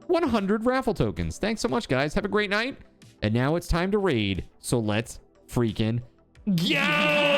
A: 100 raffle tokens. Thanks so much, guys. Have a great night. And now it's time to raid. So let's freaking go!